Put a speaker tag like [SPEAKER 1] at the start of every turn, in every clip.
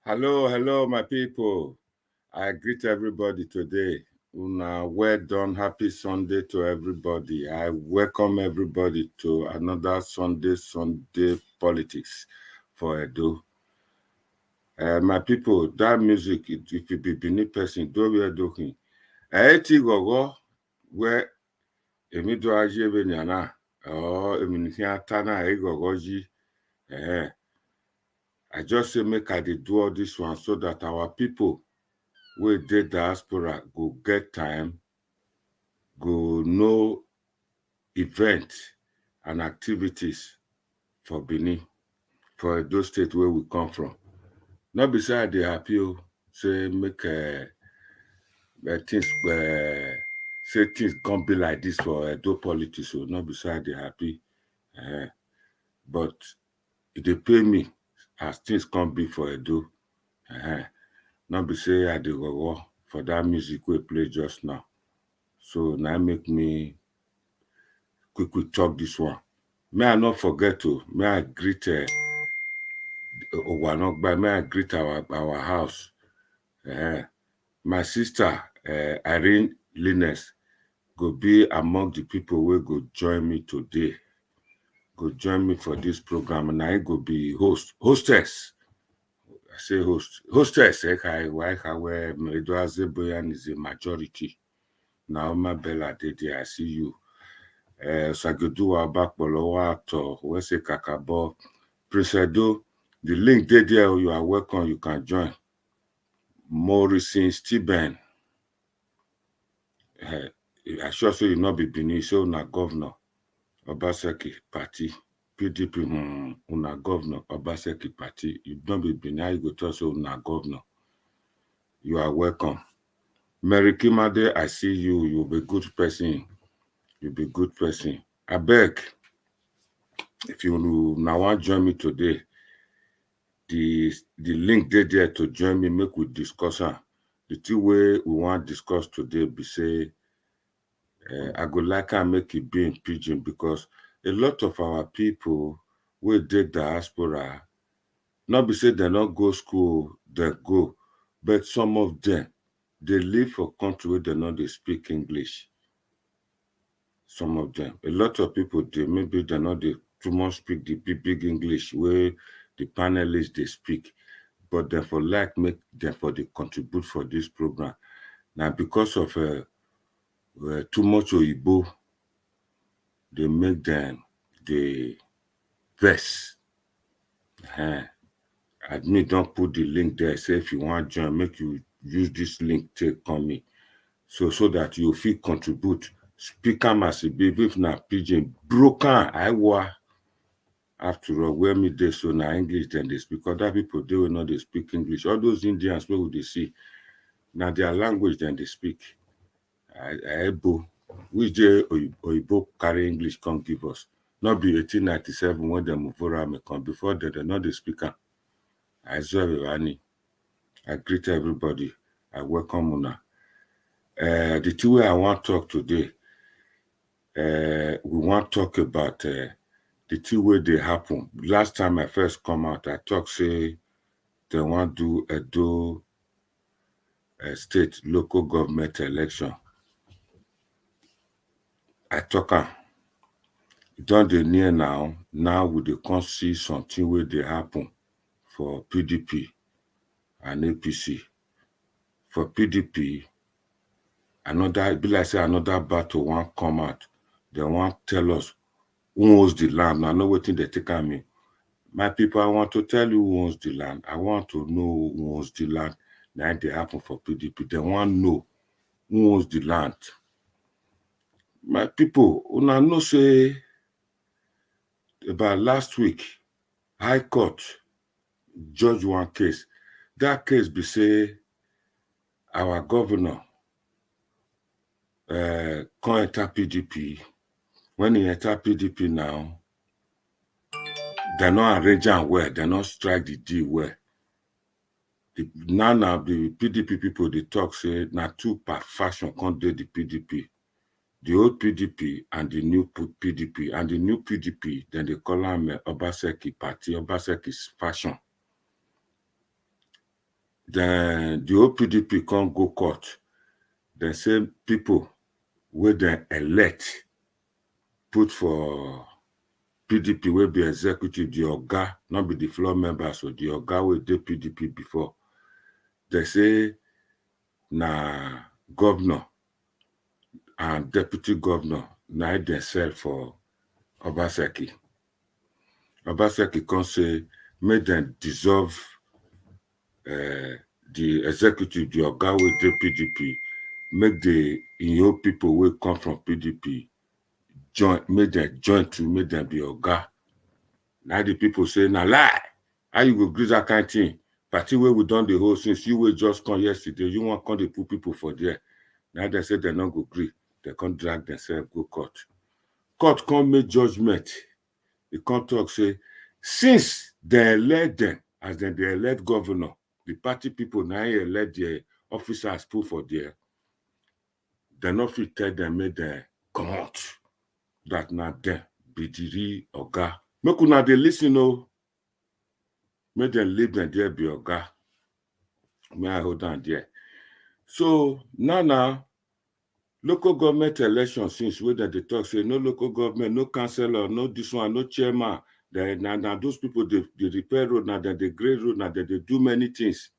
[SPEAKER 1] Hello, my people. I greet everybody today. Una, well done. Happy Sunday to everybody. I welcome everybody to another Sunday politics for Edo. My people, that music, if you be Benin person, do we are doing. Eti gogo, where emido aje benyana, oh, eminisia tana gogo ji. I just say make I dey do all this one so that our people wey dey diaspora go get time, go know event and activities for Benin, for those states where we come from. Not beside the happy, say make things say things can't be like this for Edo politics, so not beside the happy. But they pay me as things can't be for Edo. Not be say I dey go for that music we play just now. So now make me quick talk this one. May I not forget to, may I greet may I greet our house. My sister, Irene Linus, go be among the people who go join me today. Go join me for this program, and I go be hostess. I say hostess, where Edward Zeboyan is a majority. Naoma Bella Dede, I see you. Sageduwa Bakbolowa to Wese Kakabo. Presedo, the link there, you are welcome, you can join. Morrison Stephen. I sure say you not be Benin, so na governor. Obaseki party. PDP, una governor, Obaseki party. You don't be Benin, you go to so una governor. You are welcome. Mary Kimade, I see you. You'll be good person. You'll be good person. I beg, if you now want to join me today, the link there to join me, make we discuss her. The two way we want to discuss today be say, I go like I make it be in pidgin because a lot of our people will did diaspora, not be say they not go school, they go, but some of them, they live for country where they not they speak English. Some of them. A lot of people, maybe they not they too much speak the big English where the panelists they speak, but they for like make them for they contribute for this program. Now because of too much Oyibo, they make them the verse. Admit don't put the link there. Say if you want to join, make you use this link to come in. So that you feel contribute. Speak as a baby if not pidgin broken Iowa. After all, where me they so now English then they speak. Other people they will not they speak English. All those Indians where would they see? Now their language then they speak. Ebo, which they Oyibo carry English can't give us. Not be 1897 when they move around come before that they're not the speaker. I greet everybody. I welcome Una. The two way I want to talk today, we want to talk about the two way they happen. Last time I first come out, I talk say they want to do Edo state local government election. I talk done the near now. Now we dey come see something where they happen for PDP and APC. For PDP, another battle won't come out. They want tell us who owns the land. Now, know what they take on me. My people, I want to tell you who owns the land. I want to know who owns the land. Now they happen for PDP. They want to know who owns the land. My people, una know say about last week, High Court judge one case. That case be say our governor come enter PDP. When he enter PDP now, they not arrange am well. They not strike the deal well. Now the PDP people they talk say na two per faction can't do the PDP. The old PDP and the new PDP. And the new PDP, then they call them Obaseki party, Obaseki's faction. Then the old PDP can't go court. The same people where they elect put for PDP will be executive, the Oga, not be the floor members, so the Oga will do PDP before. They say na governor and deputy governor na they sell for Obaseki. Obaseki can say make them dissolve the executive, the Oga will do PDP, make the in people will come from PDP join, make them join to make them be Oga. Now the people say, na lie. How you go agree that kind of thing? Party where we done the whole since you will just come yesterday. You want to come to put people for there. Now they say they not go agree. They can't drag themselves, go court. Court can't make judgment. They can't talk, say, since they elect them, as then they elect governor, the party people now elect the officers put for there, they not fit tell them, make them come out. That not them, be the real Oga. Make una dey listen o. Make them leave them there be Oga. May I hold on there. So now, local government election since where they talk say no local government, no councillor, no this one, no chairman. Now those people they repair road, now they grade road, now they do many things.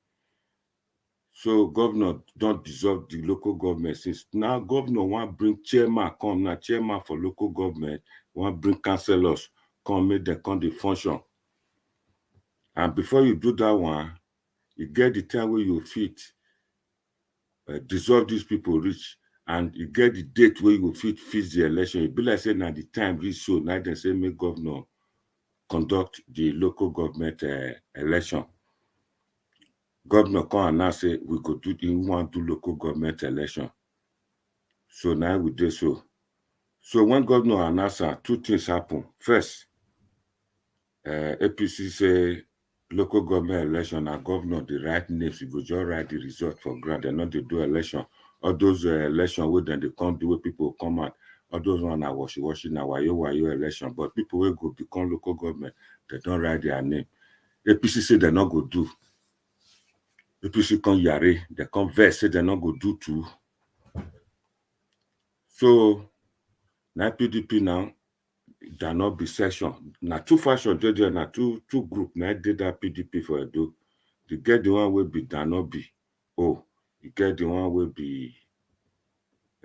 [SPEAKER 1] So governor don't dissolve the local government since now governor want bring chairman come now chairman for local government want bring councillors come make them come the function. And before you do that one, you get the time where you fit dissolve these people reach, and you get the date where you fit fix the election. It be like saying now the time reach so now they say make governor conduct the local government election. Governor come and now say we go do we want to local government election. So now we do so. So when governor announce, two things happen. First, APC say local government election and governor the right names, you go just write the result for grant. They're not to do election. All those election where then they can't do where people come out. All those one are washy now wayo election. But people will go become local government, they don't write their name. APC say they're not go do. APC come yare, they come vex, say they're not go do too. So now PDP now, there not be session. Now two faction there, now two group now did that PDP for Edo. You get the one will be there not be. Oh, you get the one will be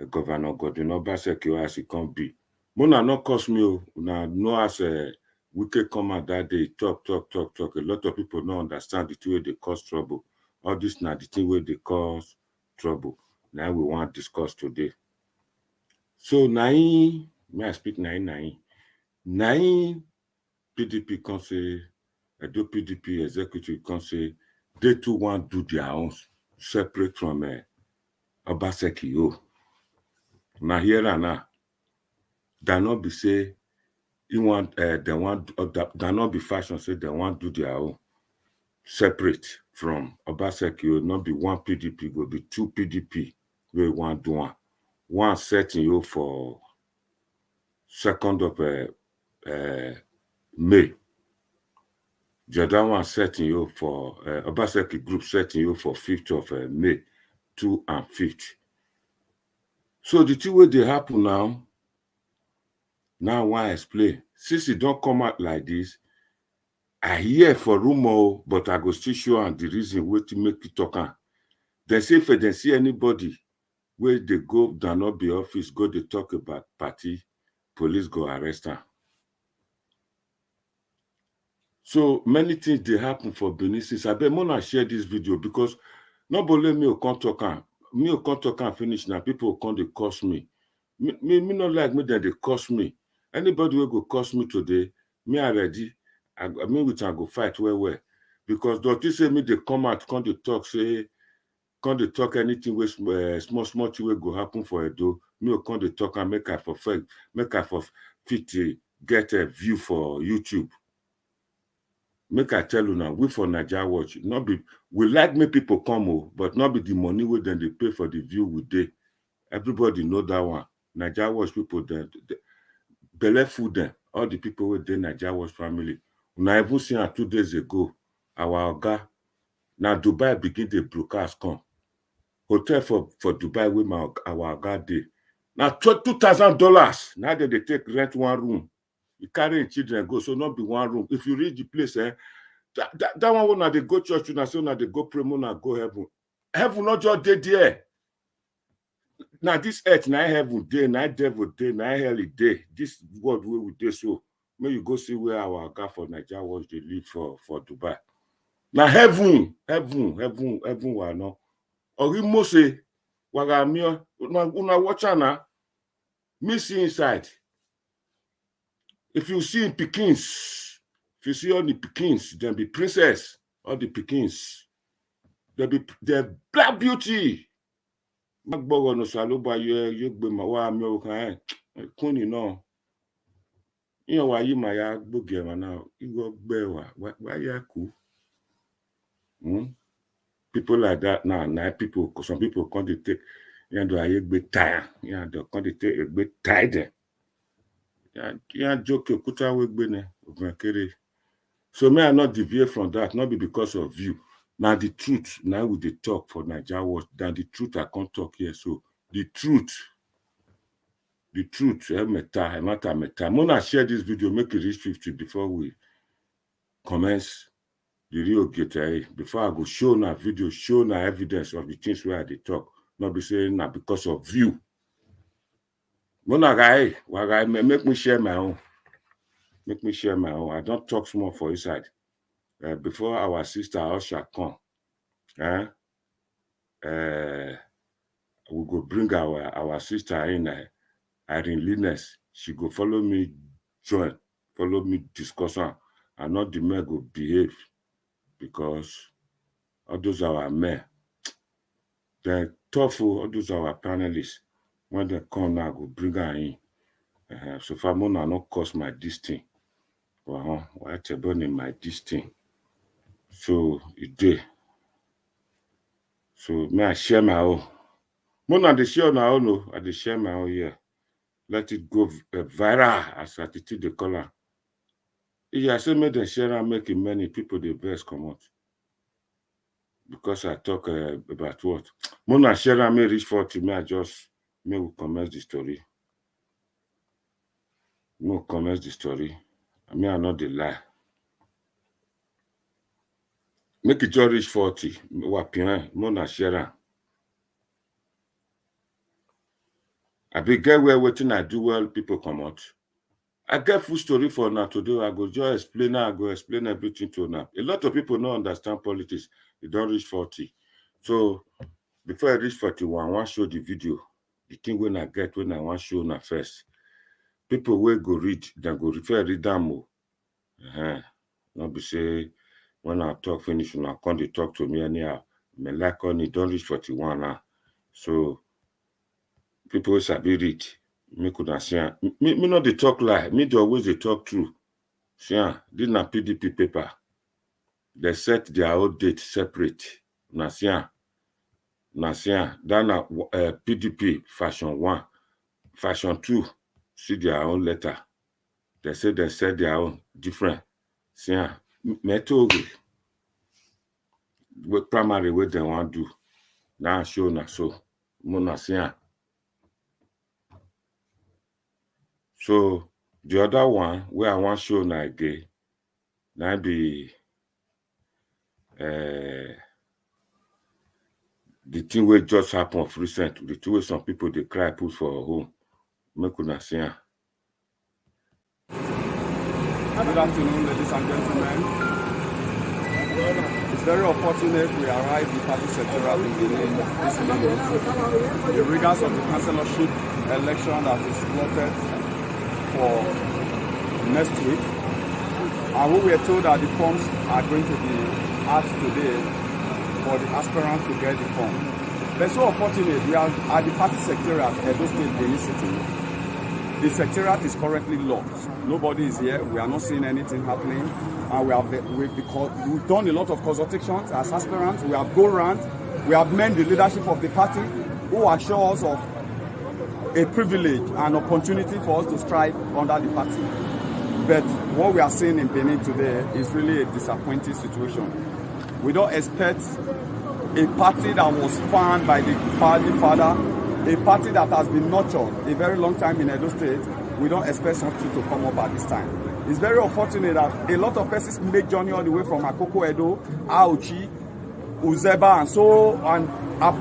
[SPEAKER 1] a governor Godwin Obaseki as it can be. Mona not cost me now no as a wicked comment that day talk. A lot of people don't understand the way they cause trouble. All this now the thing where they cause trouble. Now we want to discuss today. So may I speak nine PDP can say Edo PDP executive can say they too want to do their own separate from Obaseki. Now here and now, they not be say they want they not be fashion say they want to do their own separate from Obaseki. Not be one PDP, go be two PDP. We want do one setting you for 2nd of May. The other one setting you for Obaseki group setting you for 5th of May, 2 and 5th. So the two way they happen now I want to explain. Since it don't come out like this, I hear for rumor, but I go still show and the reason where to make it talk. They say if they see anybody where they go down not be office, go they talk about party, police go arrest am. So many things dey happen for Benin since. I bet Mona share this video because nobody me can't talk am. Me can't talk am finish now. People can't dey curse me. Me not like me that they curse me. Anybody will go curse me today, me already. I mean we can go fight well. Because don't you say me they come out, can't they talk, say, can't they talk anything with small thing will go happen for Edo. Me can't they talk and make I for fit get a view for YouTube. Make I tell you now, we for Naija Watch, not be we like make people come, but not be the money we then they pay for the view we dey. Everybody know that one. Naija Watch people they belle food them. All the people with the Naija Watch family. Now even seen her 2 days ago, our oga. Now Dubai begin the broadcast come. Hotel for Dubai with our oga dey. Now $2,000. Now they take rent one room. You carry children go, so not be one room. If you reach the place, that one when they go church, you say when they go pray, when go heaven. Heaven not just dey there. Now this earth, now heaven day, now devil day, now hell day. This world where we dey so. May you go see where our guy for Naija Watch they live for Dubai. Now heaven wa no. Orimo say, waga mio, una watch na. Me see inside. If you see in Pekins, if you see all the Pekins, then be princess, all the Pekins. They're black beauty. Magbogo no saloba ye gbe ma wa mi o kan kuni no. Iyan wa yi ma ya gboge ma na igo gbe wa ya ku. People like that now people, some people can't take you know I be tired. You know, can't take a bit tired. Yeah, joke kuta we bene. So may I not deviate from that, not be because of you. Now the truth, now with the talk for Naija Watch, then the truth I can't talk here. So the truth, meta. Mona share this video, make it reach 50 before we commence the real get before I go show na video, show na evidence of the things where they talk. Not be saying na because of you. Mona guy, make me share my own. Make me share my own. I don't talk small for inside. Before our sister Osha come, we go bring our sister in Irene Linus. She go follow me join, follow me discussion, and not the men go behave because all those are our men. They're tough, all those are our panelists. When they come now, go bring her in. So far, Mona not cause my distance. Why burning my distance? So it did. So may I share my own. Mona they share my own. No, I they share my own here. Let it go viral as attitude the color. Yeah, I say make them share and make it many people the best come out. Because I talk about what Mona share and may reach 40. May I just may we commence the story. No commence the story. I mean I not the lie. Make it just reach 40. Mona share. I be get where waiting I do well people come out. I get full story for now today. I go just explain now. I go explain everything to now. A lot of people don't understand politics. They don't reach 40. So before I reach 41, I want to show the video. The thing when I get when I want to show now first. People will go read, then go read them more. Not be say when I talk finish, now come they talk to me anyhow. Me like on it don't reach 41 now. So people will be read. Me could not say me not they talk lie. Me they always they talk true. See, this na PDP paper. They set their own date separate. That na PDP Fashion 1. Fashion 2, see their own letter. They say they set their own different. See, method with primary way they want to do. Now show na so. Mona see. So the other one where I want to show na again, now be the thing will just happen of recent, the thing where some people they cry put for home. Make una see.
[SPEAKER 2] Good afternoon, ladies and gentlemen. It's very unfortunate we arrived in party secretariat in Benin this evening. The rigors of the councillorship election that is slotted for next week. And we were told that the forms are going to be asked today for the aspirants to get the form. But so unfortunate, we are at the party secretariat at Edo State, Benin City. The secretariat is currently locked. Nobody is here. We are not seeing anything happening. And we've done a lot of consultations as aspirants. We have gone around. We have met the leadership of the party who assure us of a privilege and opportunity for us to strive under the party. But what we are seeing in Benin today is really a disappointing situation. We don't expect a party that was founded by the founding father, a party that has been nurtured a very long time in Edo State. We don't expect something to come up at this time. It's very unfortunate that a lot of persons make journey all the way from Akoko Edo, Aochi, Uzeba, and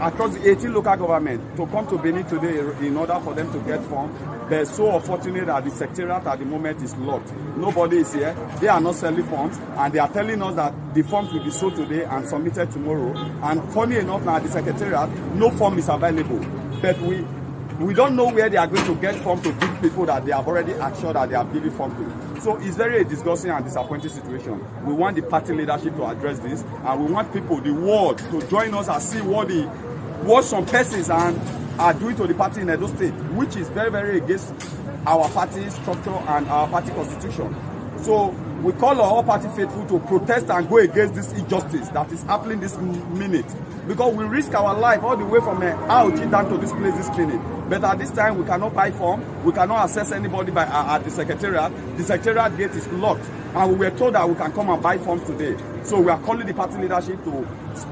[SPEAKER 2] across the 18 local government to come to Benin today in order for them to get form. They're so unfortunate that the secretariat at the moment is locked. Nobody is here. They are not selling forms, and they are telling us that the forms will be sold today and submitted tomorrow. And funny enough, now at the secretariat, no form is available. But we don't know where they are going to get form to give people that they have already assured that they are giving form to. So it's very disgusting and disappointing situation. We want the party leadership to address this, and we want people, the world, to join us and see what some persons are doing to the party in Edo State, which is very, very against our party structure and our party constitution. So we call on all party faithful to protest and go against this injustice that is happening this minute, because we risk our life all the way from Aochi down to this place this minute. But at this time, we cannot buy form, we cannot access anybody at the secretariat. The secretariat gate is locked, and we were told that we can come and buy forms today. So we are calling the party leadership to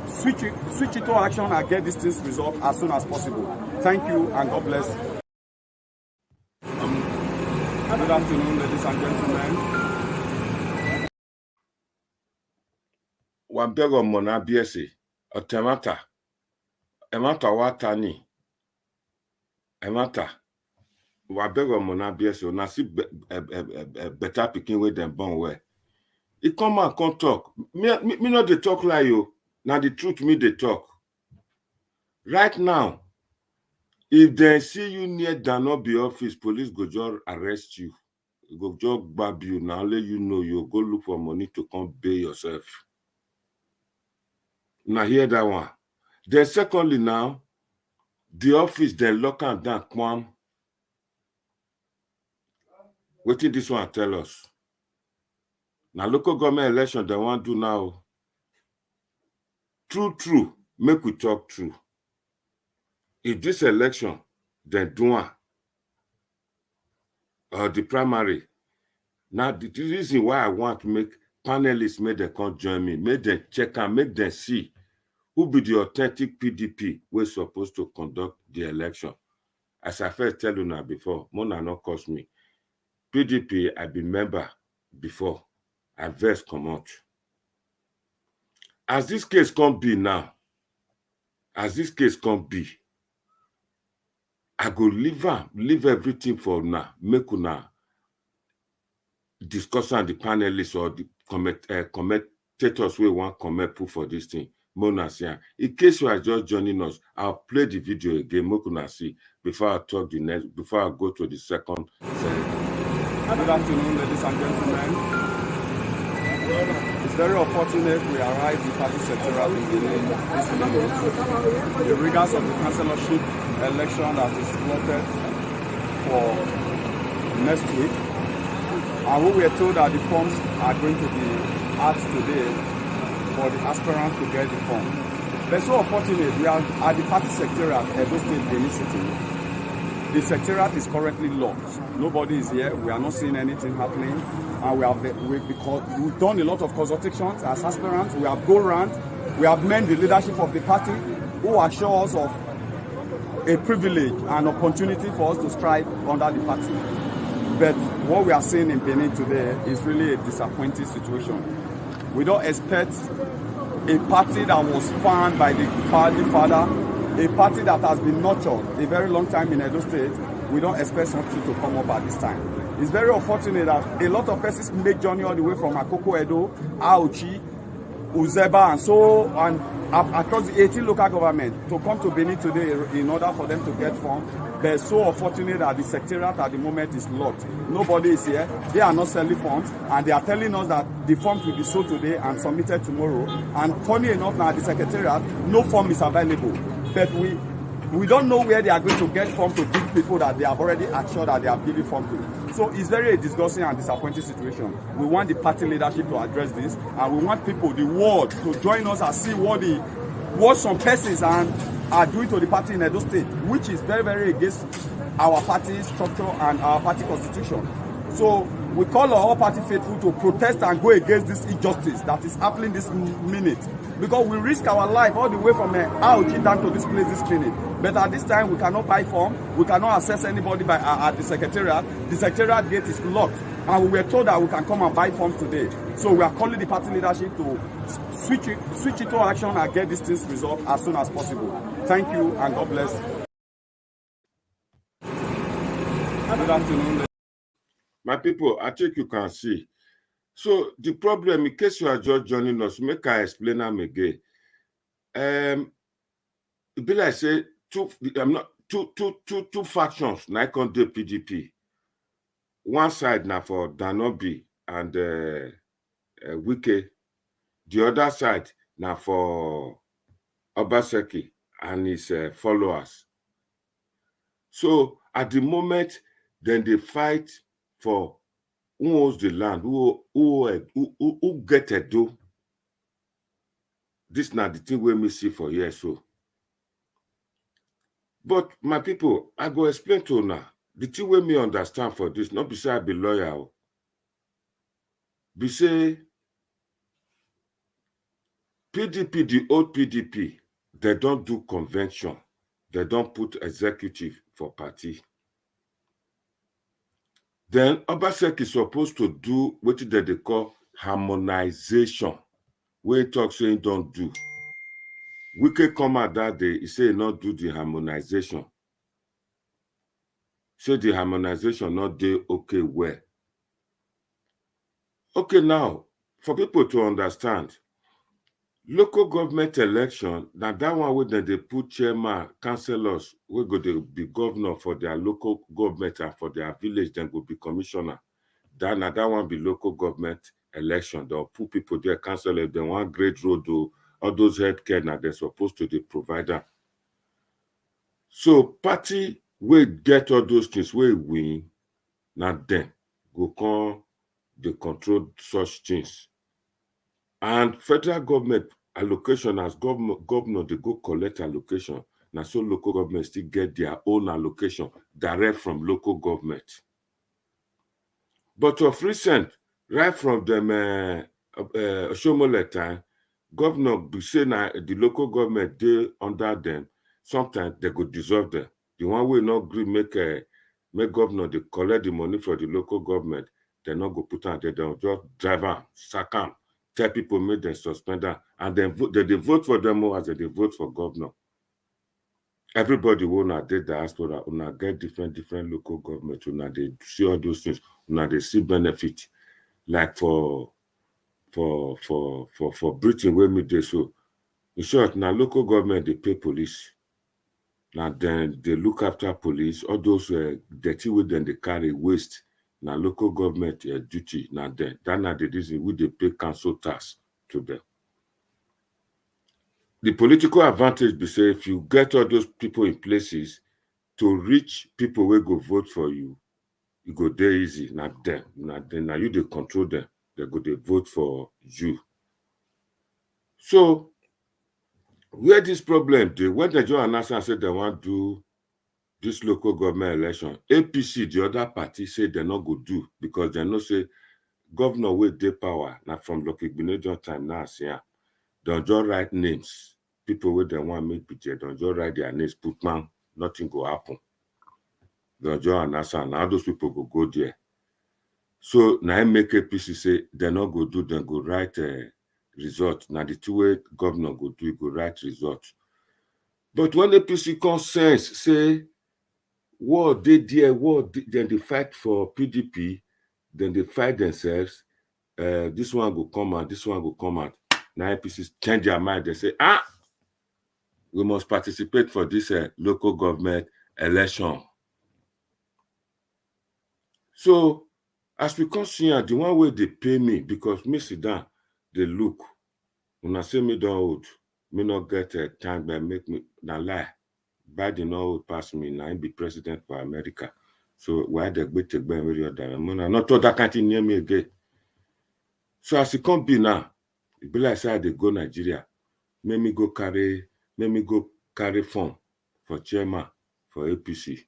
[SPEAKER 2] switch it to action and get these things resolved as soon as possible. Thank you, and God bless. Good afternoon, ladies and gentlemen.
[SPEAKER 1] Wabego mona biese otemata emata watani emata wabego mona biese ona si better picking with them born where it come and come talk me not they talk like you now the truth me they talk right now. If they see you near Danobi office, police go just arrest you, go just grab you. Now let you know you go look for money to come pay yourself. Now hear that one. Then secondly now, the office then lock and down. Kwam. What did this one tell us? Now local government election they want to do now. True. Make we talk true. If this election then do one, or the primary. Now the reason why I want to make panelists make them come join me, make them check and make them see who be the authentic PDP we're supposed to conduct the election. As I first tell you now before, Mona not cost me. PDP, I be member before. I verse come out. As this case can't be now, I go leave everything for now. Make una discussion the panelists or the commentators we want comment put for this thing. Mona see. In case you are just joining us, I'll play the video again. Mona see before I talk the next. Before I go to the second.
[SPEAKER 2] Good afternoon, ladies and gentlemen. It's very unfortunate we arrived in party secretariat in Benin this evening. The rigors of the councillorship election that is slotted for next week. And we were told that the forms are going to be asked today for the aspirants to get the form. But so unfortunate, we are at the party secretariat at Edo State, Benin City. The secretariat is currently locked. Nobody is here. We are not seeing anything happening. And we've done a lot of consultations as aspirants. We have gone around. We have met the leadership of the party who assure us of a privilege and opportunity for us to strive under the party. But what we are seeing in Benin today is really a disappointing situation. We don't expect a party that was founded by the founding father, a party that has been nurtured a very long time in Edo State. We don't expect something to come up at this time. It's very unfortunate that a lot of persons make journey all the way from Akoko Edo, Aochi, Uzeba, and across the 18 local government to come to Benin today in order for them to get funds. But it's so unfortunate that the secretariat at the moment is locked. Nobody is here. They are not selling funds, and they are telling us that the funds will be sold today and submitted tomorrow. And funny enough, now at the secretariat, no form is available. But we don't know where they are going to get funds to give people that they have already assured that they are giving funds to. So it's very disgusting and disappointing situation. We want the party leadership to address this, and we want people, the world, to join us and see what some persons are doing to the party in Edo State, which is very, very against our party structure and our party constitution. So we call on all party faithful to protest and go against this injustice that is happening this minute, because we risk our life all the way from Aochi down to this place this minute. But at this time, we cannot buy form, we cannot access anybody at the secretariat. The secretariat gate is locked, and we were told that we can come and buy forms today. So we are calling the party leadership to switch into action and get these things resolved as soon as possible. Thank you, and God bless. Good afternoon.
[SPEAKER 1] My people, I think you can see. So the problem, in case you are just joining us, make I explain them again. It be like say two factions, Nikon Edo Pdp. One side now for Danobi and Wike. The other side now for Obaseki and his followers. So at the moment, then they fight for who owns the land, who get it do. This not the thing we may see for years. So, but my people, I go explain to you now. The thing we may understand for this, not be say I be lawyer, be say PDP, the old PDP, they don't do convention, they don't put executive for party. Then Obaseki is supposed to do what they call harmonization. When he talks saying don't do. Wike come out that day, he say he not do the harmonization. Say the harmonization not do okay well. Okay, now, for people to understand, local government election, that one where they put chairman, councillors, we go to be governor for their local government and for their village, then go be commissioner. That one be local government election. They'll put people there, councillor, if they want great road, all those healthcare now they're supposed to the provider. So party will get all those things where win, not them go come they control such things. And federal government allocation as governor they go collect allocation. Now so local government still get their own allocation direct from local government. But of recent, right from them Shomole time, governor be say na the local government dey under them. Sometimes they go dissolve them. The one way not agree make governor they collect the money for the local government, they not go put on there, they'll just drive am, sack am, tell people make them suspend them, and then they vote for them more as they vote for governor. Everybody wanna dey diaspora, una get different local government, una they see all those things, una they see benefit. Like for Britain where me dey so. In short, now local government they pay police. Now then they look after police, all those dirty with them they carry waste. Now local government duty. Now then that now the reason we they pay council tax to them. The political advantage be say if you get all those people in places to reach people will go vote for you, you go there easy. Now you they control them. They go they vote for you. So where this problem dey, when they just announce and say they want to do this local government election, APC, the other party, say they not go do because they know say governor with dey power. Now from Lucky Gbenedion time now, say don't just write names. People with they want make PJ, don't just write their names, put man, nothing go happen. Don't just announce and now those people go there. So now make APC say they not go do, then go write result. Now the two way governor go do, go write result. But when APC consensus say war dey there, then they fight for PDP, then they fight themselves. This one go come out, this one go come out. Now APCs change their mind. They say, we must participate for this local government election. So, as we come see, the one way they pay me, because me sit down, they look. When I say me don't old, me not get a time by make me na lie. Biden not old pass me, now be president for America. So why they go take Ben with your diamond? Not thought that can't near me again. So as it come be now, it be like say they go Nigeria. Make me go carry form for chairman for APC.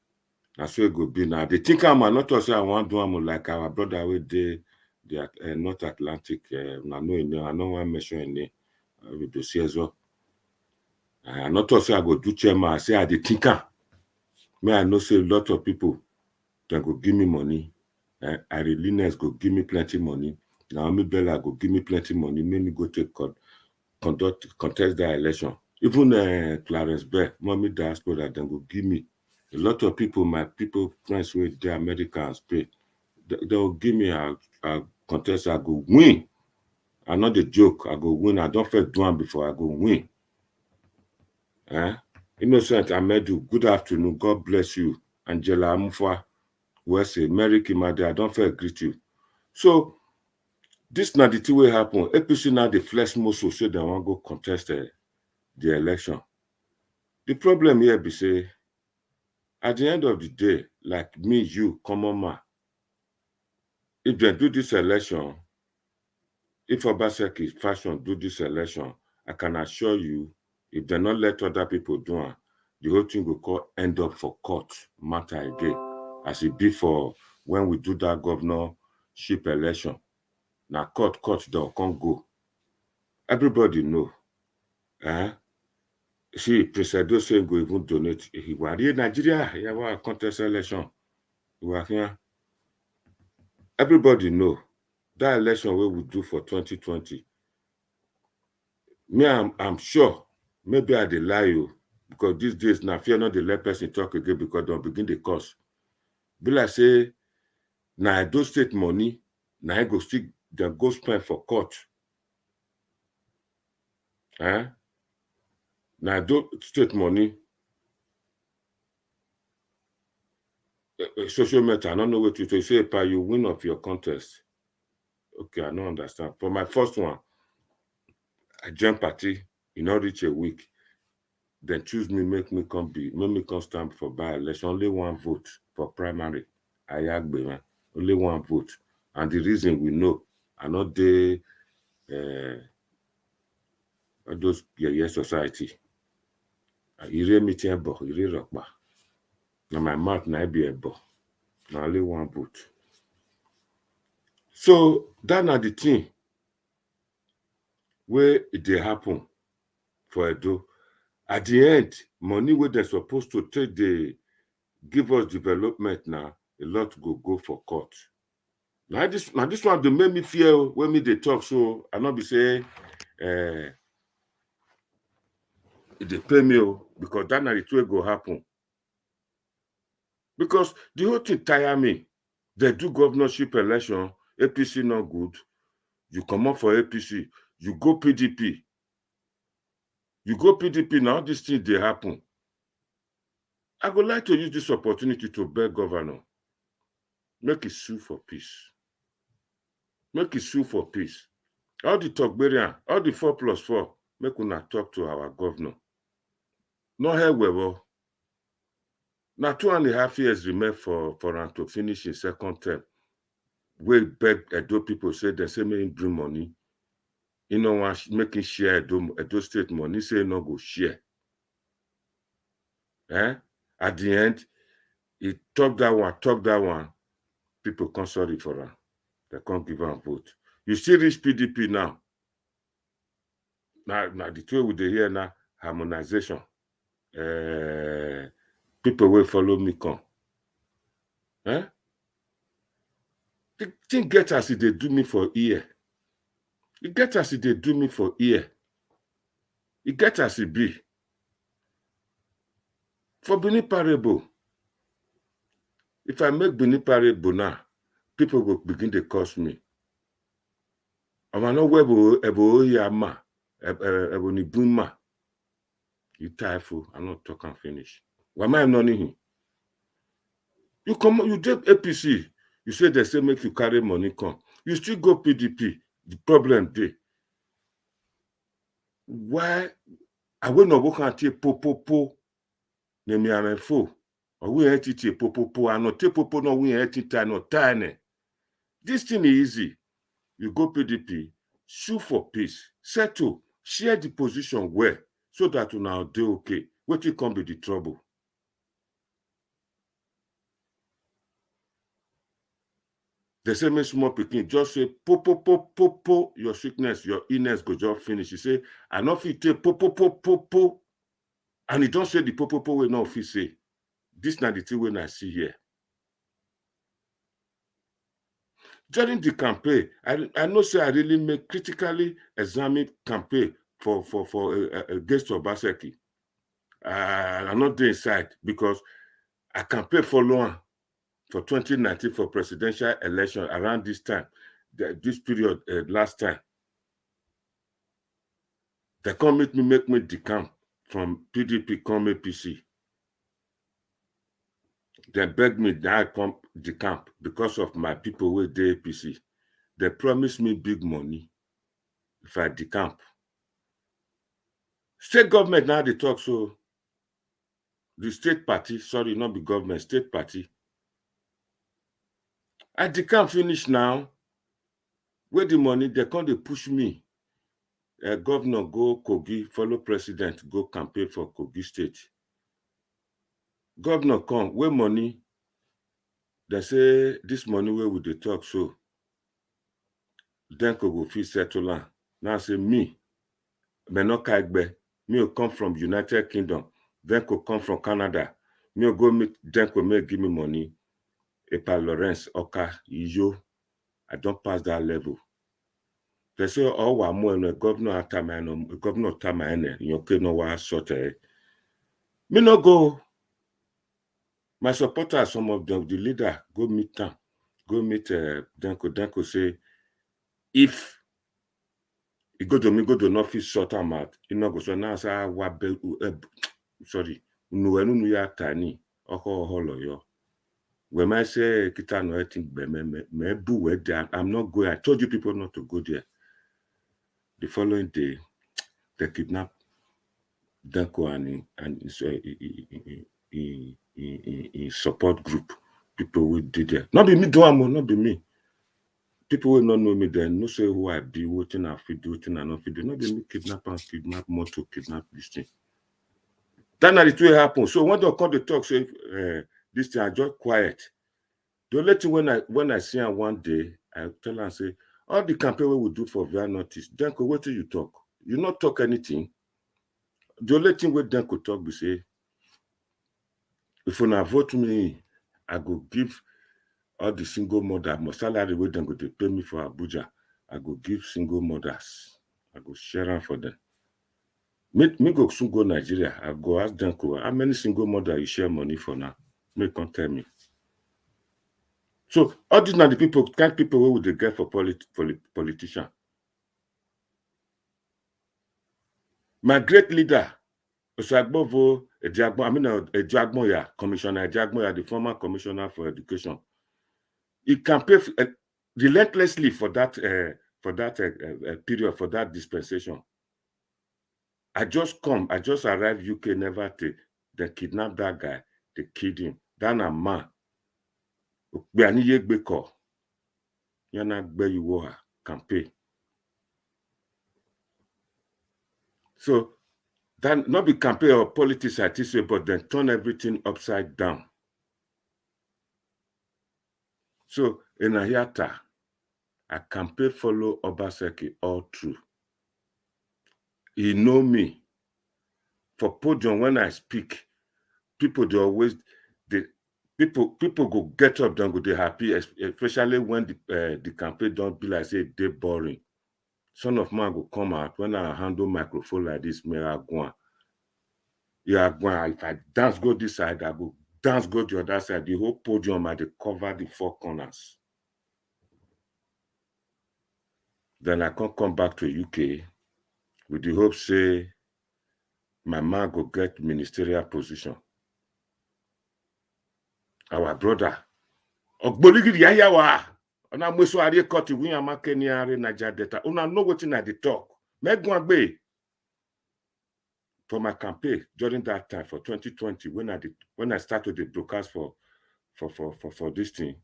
[SPEAKER 1] That's where it go be now. They think I'm not to say I want to do am like our brother with the North Atlantic. I know one mention in there. With the see as well. I not to say I go do chairman. I say I the thinker. Me I know say a lot of people that go give me money. Ireliness go give me plenty money. Naomi Bella go give me plenty money. Make me go take contest that election. Even Clarence Bell, mommy diaspora, then go give me. A lot of people, my people, friends with the Americans pay. They will give me a contest. I go win. I'm not a joke. I go win. I don't feel do one before I go win. Innocent Amedu, good afternoon. God bless you. Angela Amufwa, Wesley, Mary Kimade, I don't feel greet you. So, this not the two way happen. APC now the flesh muscle say they want to go contest the election. The problem here be say, at the end of the day, like me, you, common man, if they do this election, if Obaseki Fashion do this election, I can assure you, if they not let other people do it, the whole thing will end up for court matter again, as it be for when we do that governorship election. Now court, they'll can't go. Everybody know. See, President saying go even donate. He was in Nigeria. He was a contest election. He was here. Everybody know that election we will do for 2020. Me, I'm sure. Maybe I dey lie you because these days now fear not the let person talk again because they'll begin the course. Be like say, now those state money, now I go still they go spend for court. Now those state money. Social media, I don't know what to say. Pa, you win of your contest. Okay, I don't understand. For my first one, I join party, not reach a week. Then choose me, make me come stand for by-election. Only one vote for primary. Ayagbe, only one vote. And the reason we know, I not they those society. Ire meeting bo, ire rockba. Now my mouth na be a bo. Now only one vote. So that na the thing where it dey happen for Edo. At the end, money where they're supposed to take the give us development now, a lot go for court. Now this one they make me fear when me they talk, so I not be say they pay me because that na the way go happen. Because the whole thing tire me. They do governorship election, APC not good. You come up for APC, you go PDP. You go PDP, now these things they happen. I would like to use this opportunity to beg governor. Make it sue for peace. Make it sue for peace. All the Talkbarian, all the 4+4, make una talk to our governor. No here we will. Now 2.5 years remain for him to finish his second term. We beg Edo people say they say me bring money. You know what making share Edo state money, say no go share. At the end, he talk that one. People can't sorry for him. They can't give him a vote. You still reach PDP now. Now the two with the here now, harmonization. People will follow me come. The thing get as if they do me for ear. It get as if they do me for ear. It get as it be. For Benin Parable, If I make Benin parable now, people will begin to curse me. I'm not ebo yama, ebo ni buma. You typhoon, I'm not talking finish. Why am I not him? You come, you take APC. You say they say make you carry money come. You still go PDP. The problem there. Why? I will not work until po. Ne me am fo. Or we ain't it po. I not take po no we ain't it no tiny. This thing is easy. You go PDP, sue for peace, settle, share the position well, so that you now do okay. What will come be the trouble? The same small picking, just say po, your sickness, your illness go just finish. You say, I not fit take po. And he don't say the po will not fit say. This not the thing when I see here. During the campaign, I know say I really make critically examine campaign for against Obaseki. I'm not there inside because I campaign for long for 2019 for presidential election around this time, this period last time. They come make me decamp from PDP come APC. They beg me that I come decamp because of my people with the APC. They promise me big money if I decamp. State government now they talk so. The state party, sorry, not the government, state party. I decamp finish now. Where the money, they come they push me. Governor go Kogi, follow president, go campaign for Kogi State. Governor come, where money? They say this money where would they talk so? Then go fit settle land. Now say me not Kaigbe, me will come from United Kingdom, then could come from Canada. Me will go meet Denko may give me money. Epa Lawrence Oka Iyo. I don't pass that level. They say, oh, wa more no governor Tamane, you okay no wa short. Me no go. My supporters, some of them, the leader, go meet them. Go meet Denko. Denko say, if he go to me, go to an office, short him out. You know, go so now say, sorry, no ya tani, holo yo. When I say, kita no, I think, me boo where there. I'm not going. I told you people not to go there. The following day, they kidnapped Denko and his support group. People will did there. Not be me, not be me. People will not know me then. No say who I be, what I fit do, what I not fit do. Not be me kidnap motor, kidnap this thing. That not the way happen. So when they come to talk, say this thing, I just quiet. The only thing when I see her one day, I tell her, say, all the campaign we will do for via notice, Denko, what do you talk? You not talk anything. The only thing we Denko talk be say, if you not vote me, I go give all the single mother, my salary where them go to pay me for Abuja, I go give single mothers. I go share them for them. Me go soon go Nigeria. I go ask them, how many single mothers you share money for now? Make come tell me. So all these are the people, kind of people who would they get for politician. My great leader, Osagbovo Ejagmoya, Commissioner Ejagmoya, the former Commissioner for Education. He campaigned relentlessly for that period, for that dispensation. I just arrived UK, never take. They kidnapped that guy, they killed him. That a man. Campaign. So that not be campaign or politics at this way, but then turn everything upside down. So in Ahiata, I campaign follow Obaseki all through. He know me. For podium, when I speak, people people go get up, don't go they happy, especially when the campaign don't be like say they boring. Son of man go come out when I handle microphone like this, me I go. Yeah, if I dance go this side, I go dance go the other side. The whole podium and they cover the four corners. Then I can come back to UK with the hope say my man go get ministerial position. Our brother, Ogboligi Yayawa, and I'm so I cut to win a Makeniare Niger data. Una know what in the talk. Megwagbe for my campaign during that time for 2020 when I started the broadcast for this thing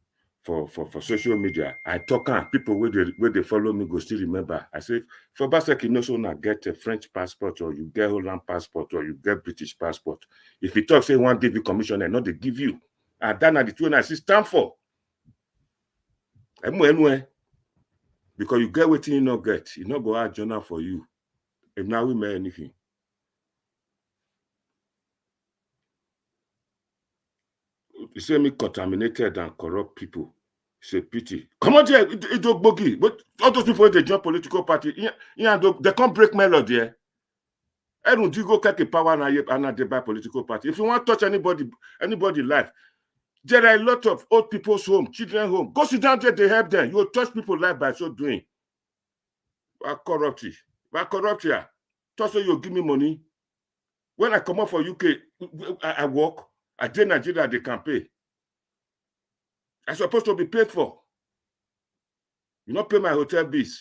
[SPEAKER 1] for social media. I talk and people where they follow me go still remember. I say for Basek, you know, so now get a French passport or you get Holland passport or you get British passport. If you talk say one give you commission and not they give you. And then at the two I see stand for. Because you get what you not get, you not go out journal for you. And now we make anything. You say me contaminated and corrupt people. It's a pity. Come on, it's a bogey. But all those people they join political party, they can't break melody. I don't go get a power and they buy political party. If you want to touch anybody life, there are a lot of old people's home, children home. Go sit down there, they help them. You will touch people's life by so doing. Why corrupt here? So you give me money. When I come up for UK, I work. I did Nigeria, they can pay. I'm supposed to be paid for. You not pay my hotel bills.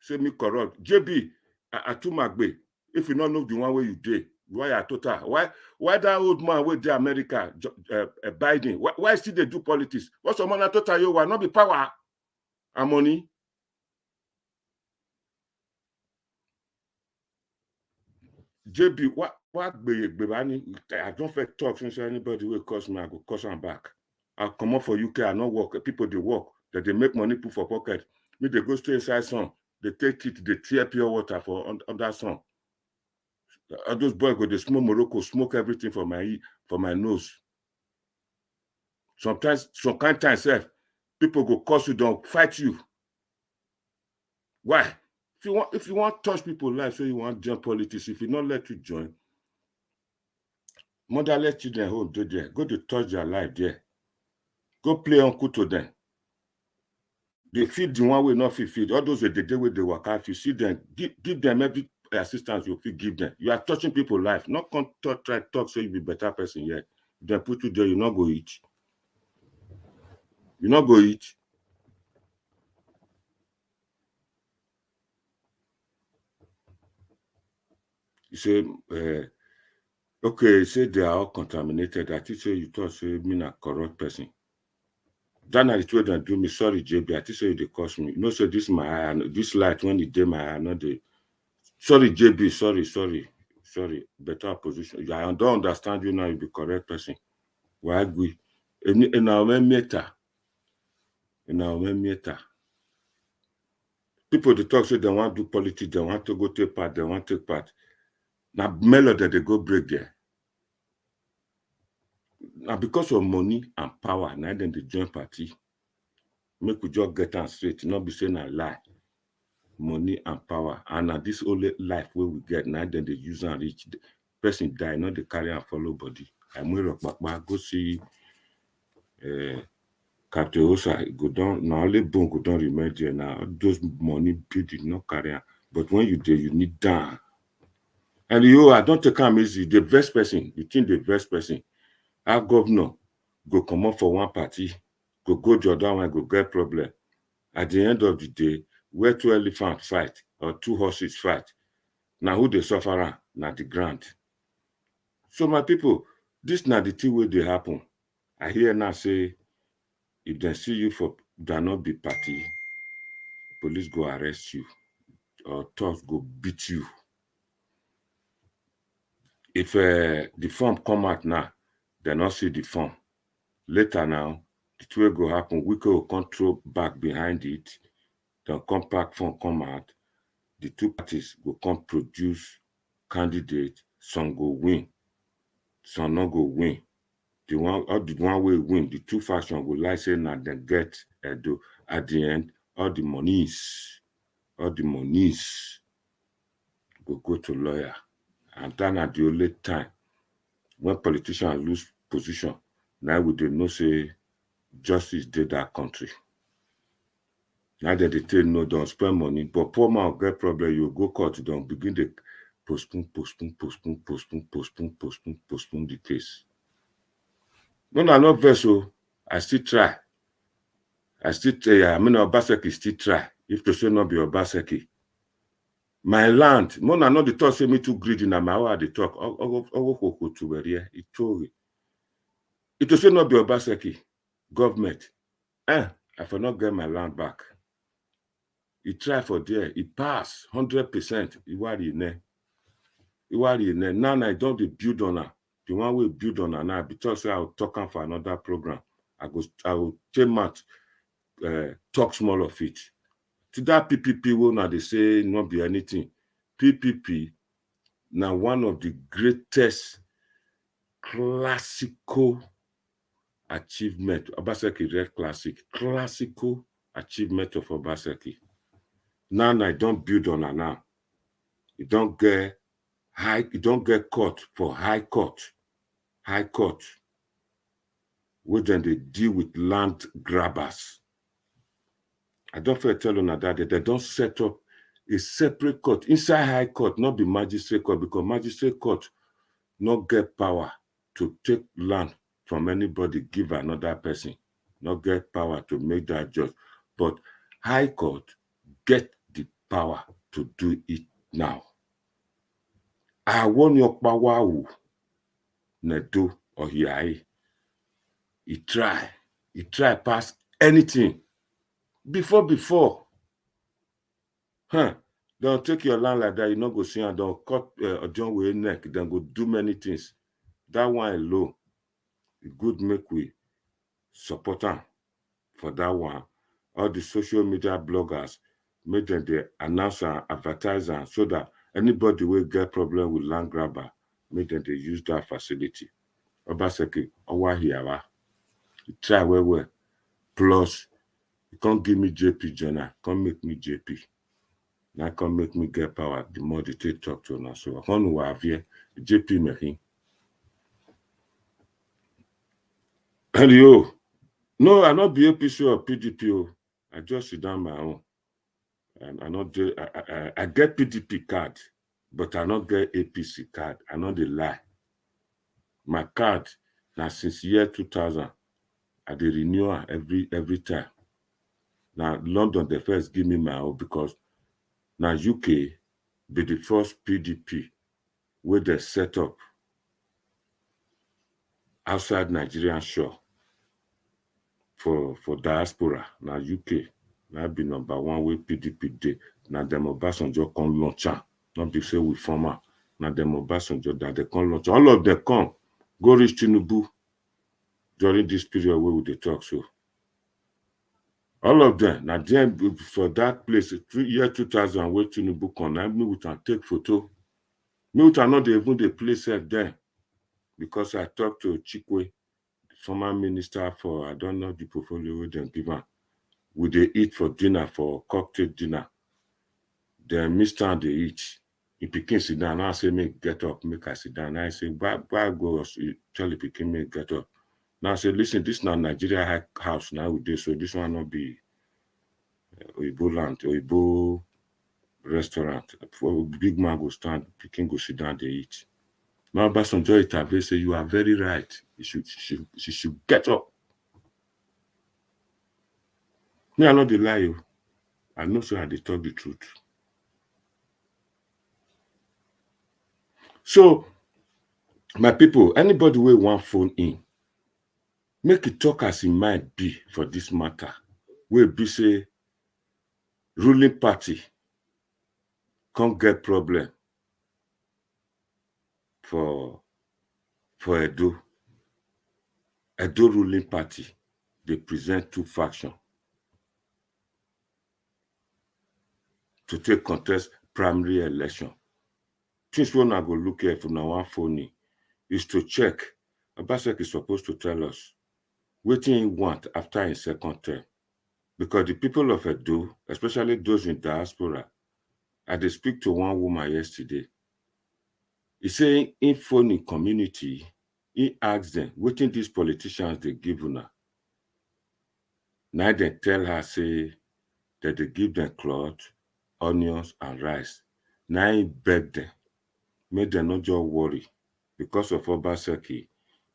[SPEAKER 1] Say me corrupt. JB, I too magbe. If you not know the one way you did, why are total? Why that old man with the America, Biden? Why still they do politics? What's the man total you will not be power and money? JB, what I don't feel talk since anybody will cost me, I go cost them back. I'll come up for UK, I not work. People they work, that they make money put for pocket. Me they go straight inside sun. They take it, they tear pure water for under sun. All those boys go they smoke Morocco, smoke everything for my nose. Sometimes, some kind of time, people go curse you, don't fight you. Why? If you want to touch people's life, so you want to join politics, if you not let you join, motherless children home do there. Go to touch their life there. Go play uncle to them. They feed the one way not feed. All those they do with the work out. You see them, give them every assistance you feel give them. You are touching people's life. Not try to talk so you be better person yet. Then put you there, you not go eat. You not go eat. You say, okay, say they are all contaminated. I think say you thought say me a corrupt person. That is the way they do me. Sorry, JB. I think say they cost me. You know, say this my eye, this light when it day my eye, not the. Sorry, JB. Sorry. Better position. I don't understand you now. You be correct person. Why we? In our meter. People they talk say they want to do politics. They want to go take part. Now melody they go break there. Now because of money and power, now then they join party. Make we just get on straight, not be saying a lie. Money and power, and now this only life where we get now then they use and reach. The person die, not the carry and follow body. I'm going to go see Captain go down. Now only bone go down remain there. Now those money build not carry. But when you do, you need down. And I don't take him easy. The best person, you think the best person, our governor go come up for one party, go the other one, go get problem. At the end of the day, where two elephants fight or two horses fight, now who they suffer on? Now the ground. So my people, this now the thing where they happen. I hear now say, if they see you for there not be party, police go arrest you or thugs go beat you. If the form come out now, they not see the form. Later now, the two will go happen. We will control back behind it. The compact form come out. The two parties will come produce candidates. Some go win, some not go win. The one will win. The two factions will like say now they get Edo. At the end, all the monies will go to lawyer. And then at the only time when politicians lose position, Now we dey know say justice dey that country. Now that they tell no, don't spend money, but poor man get problem, you go court, don't begin to postpone the case. No, not vessel. I still try. Obaseki still try. If to say not be Obaseki. My land, Mona not the talk say me too greedy na my hour the talk. It told me. It to say not be Obaseki. Government. I for not get my land back. He try for there. He pass 100%. Now I don't build on her. The one we build on her now, because I will talk for another program. I will take much talk small of it. To that PPP will now they say not be anything. PPP now one of the greatest classical achievement. Obaseki Red classical achievement of Obaseki. Now I don't build on her now. You don't get court for high court. Where then they deal with land grabbers. I don't feel tell you that they don't set up a separate court inside high court, not the magistrate court, because magistrate court not get power to take land from anybody, give another person, not get power to make that judge. But high court get the power to do it now. I want your power Nedo or Hiai. He try pass anything. Before. Don't take your land like that, you not go see and don't cut a John way neck, then go do many things. That one alone, it good make we support them for that one. All the social media bloggers make them they announce and advertise so that anybody will get problem with land grabber, make them they use that facility. Obaseki, Owahiawa. Try well. Plus, you can't give me JP Jonah, can't make me JP. Now can't make me get power. The more they take talk to us. So I can't know why JP making. And no, I not be APC or PDP. I just sit down my own. And I get PDP card, but I not get APC card. I not the lie. My card now since year 2000, I dey renew every time. Now London they first give me my own because now UK be the first PDP where they set up outside Nigerian shore for diaspora. Now UK now be number one where PDP day. Now them Obasanjo come launch. Not be say we former. Now them Obasanjo that they come launch. All of them come go reach Tinubu during this period where we dey talk so. All of them, now then for that place, year 2000, where Tinubu come, now me we can take photo. Me we not even the place there because I talked to Chikwe, former minister for I don't know the portfolio we then give her. We they eat for dinner for cocktail dinner. Then Mr. and they eat. He Pikin sit down. Now I say make get up, make I sit down. Now I say why go tell the Pikin make get up. Now I say listen, this now Nigeria house now we do so this one not be Oibo land, Oibo restaurant. For big man go stand, Pikin go sit down, they eat. Now Obasanjo Itabe say you are very right. She should get up. Me, I not the lie you. I know so I dey talk the truth. So, my people, anybody will want phone in, make it talk as it might be for this matter. Will be say ruling party can't get problem for Edo ruling party. They present two factions to take contest primary election. Things we not go look at for now one phone is to check. Obaseki is supposed to tell us what he want after his second term. Because the people of Edo, especially those in diaspora, I did speak to one woman yesterday. He saying in phone community, he asked them, wetin these politicians they give una? Now they tell her, say, that they give them cloth, onions, and rice. Now he beg them, make them not just worry. Because of Obaseki,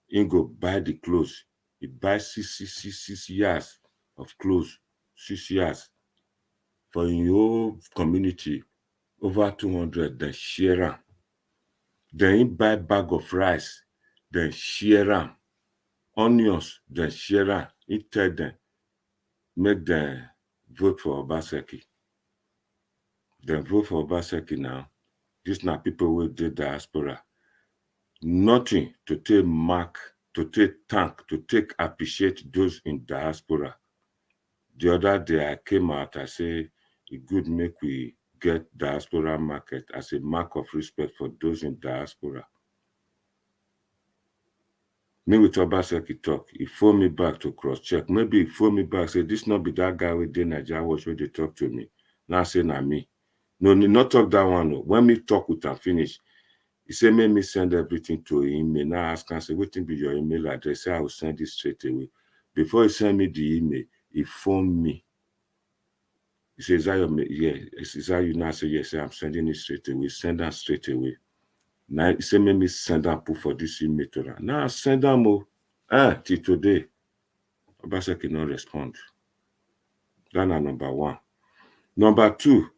[SPEAKER 1] he go buy the clothes. He buy 6 years of clothes, 6 years. For in your community, over 200, then share them. Then he buy bag of rice, then share them. Onions, then share them. He tell them, make them vote for Obaseki. Then vote for Obaseki now. These are people with the diaspora. Nothing to take mark, to take thank, to take appreciate those in diaspora. The other day I came out, I say, it good make we get diaspora market as a mark of respect for those in diaspora. Me with Obaseki talk, he phone me back to cross-check. Maybe he phone me back, say, this not be that guy with the Nigeria watch where they talk to me. Now say, na me. No, not talk that one. No. When me talk with him finish, he say, make me send everything to him. Now ask him, say, what be your email address? Say, I will send it straight away. Before he send me the email, he phoned me. He says, is that your, yeah, is that you now? Say, yes, I'm sending it straight away. Send that straight away. Now he say, make me send that proof for this email to her. Now send them more. Till today, Obaseki not respond. That's number one. Number two,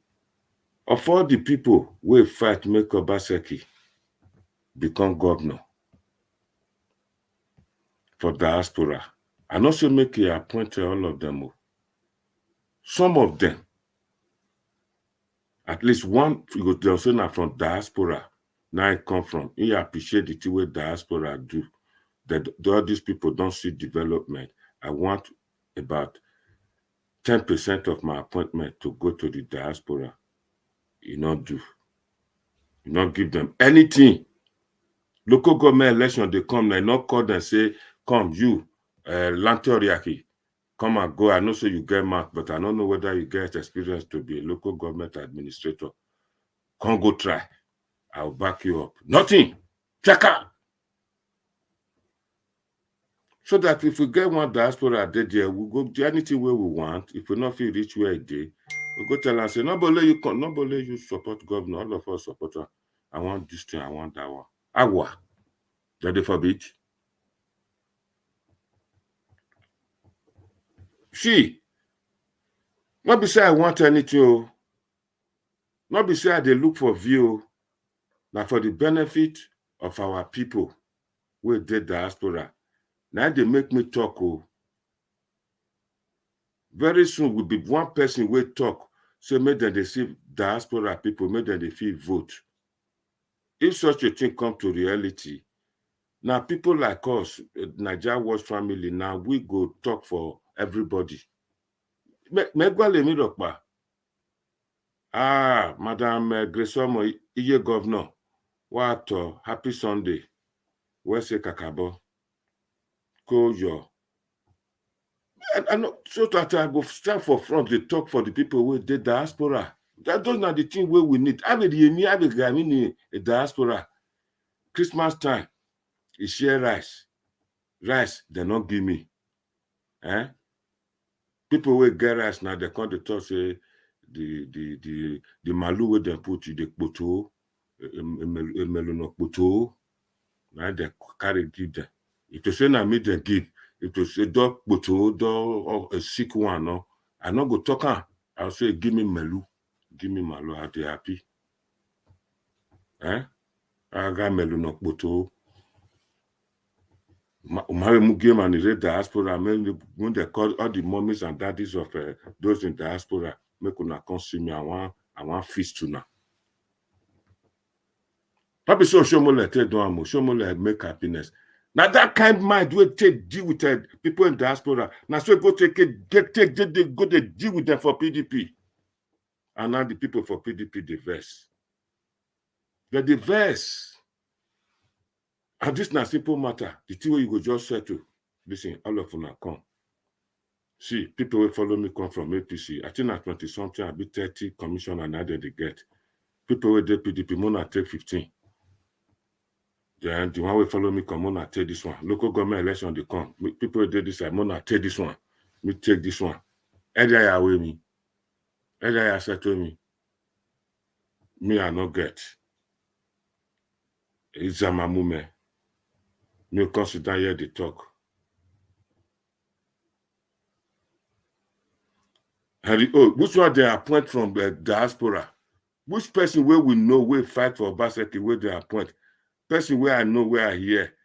[SPEAKER 1] of all the people who fight make Obaseki become governor for diaspora, and also make he appoint all of them. Some of them, at least one, they'll say now from diaspora, now it come from, he appreciate the thing way diaspora do. That all these people don't see development. I want about 10% of my appointment to go to the diaspora. You not do. You not give them anything. Local government election, they come, they not call them, say, come, you, Lantoriaki, come and go. I know so you get mark, but I don't know whether you get experience to be a local government administrator. Come go try. I'll back you up. Nothing. Check out. So that if we get one diaspora there, we go do anything where we want. If we not feel reach where it is, we go tell and say, nobody you support governor, all of us support her. I want this thing, I want that one. Agua. That they forbid. See, not be say I want anything. Not be say they look for view. Now for the benefit of our people with the diaspora. Now they make me talk. Very soon will be one person will talk. So make them they see diaspora people, make them they feel vote. If such a thing come to reality, now people like us, Nigeria Watch family, now we go talk for everybody. Madam Gresomo, Iye Governor, what happy Sunday. Where's the Kakabo? Koyo. And so that I go stand for front, they talk for the people with the diaspora. Those are the things where we need. I mean, a diaspora. Christmas time, you share rice. Rice, they not give me. People will get rice now, they come to talk, say, the malu where they put the poto, melon poto, now they carry give them. If you say na me they give, if you say dog poto, dog a sick one, no, I not go talk on. I'll say, give me malu, I'll be happy. I got melon poto. Game and the diaspora, when they call all the mummies and daddies of those in diaspora, make una come see me. I want feast to now. Probably so show me make happiness. Now that kind of mind will take deal with people in diaspora. Now so go take go to deal with them for PDP. And now the people for PDP diverse. They're diverse. And this is not simple matter. The thing where you go just settle. Listen, all of them come. See, people will follow me come from APC. I think at 20-something, I'll be 30 commission and now they get. People will do PDP, more than take 15. Then the one will follow me come on, I take this one. Local government election, they come. People did this, I'm gonna take this one. Me take this one. Either you away me. Either you settle me. Me, I not get. It's a mamume. Me consider here the talk. Which one they appoint from the diaspora? Which person where we know we fight for Obaseki where they appoint? Person where I know where I hear.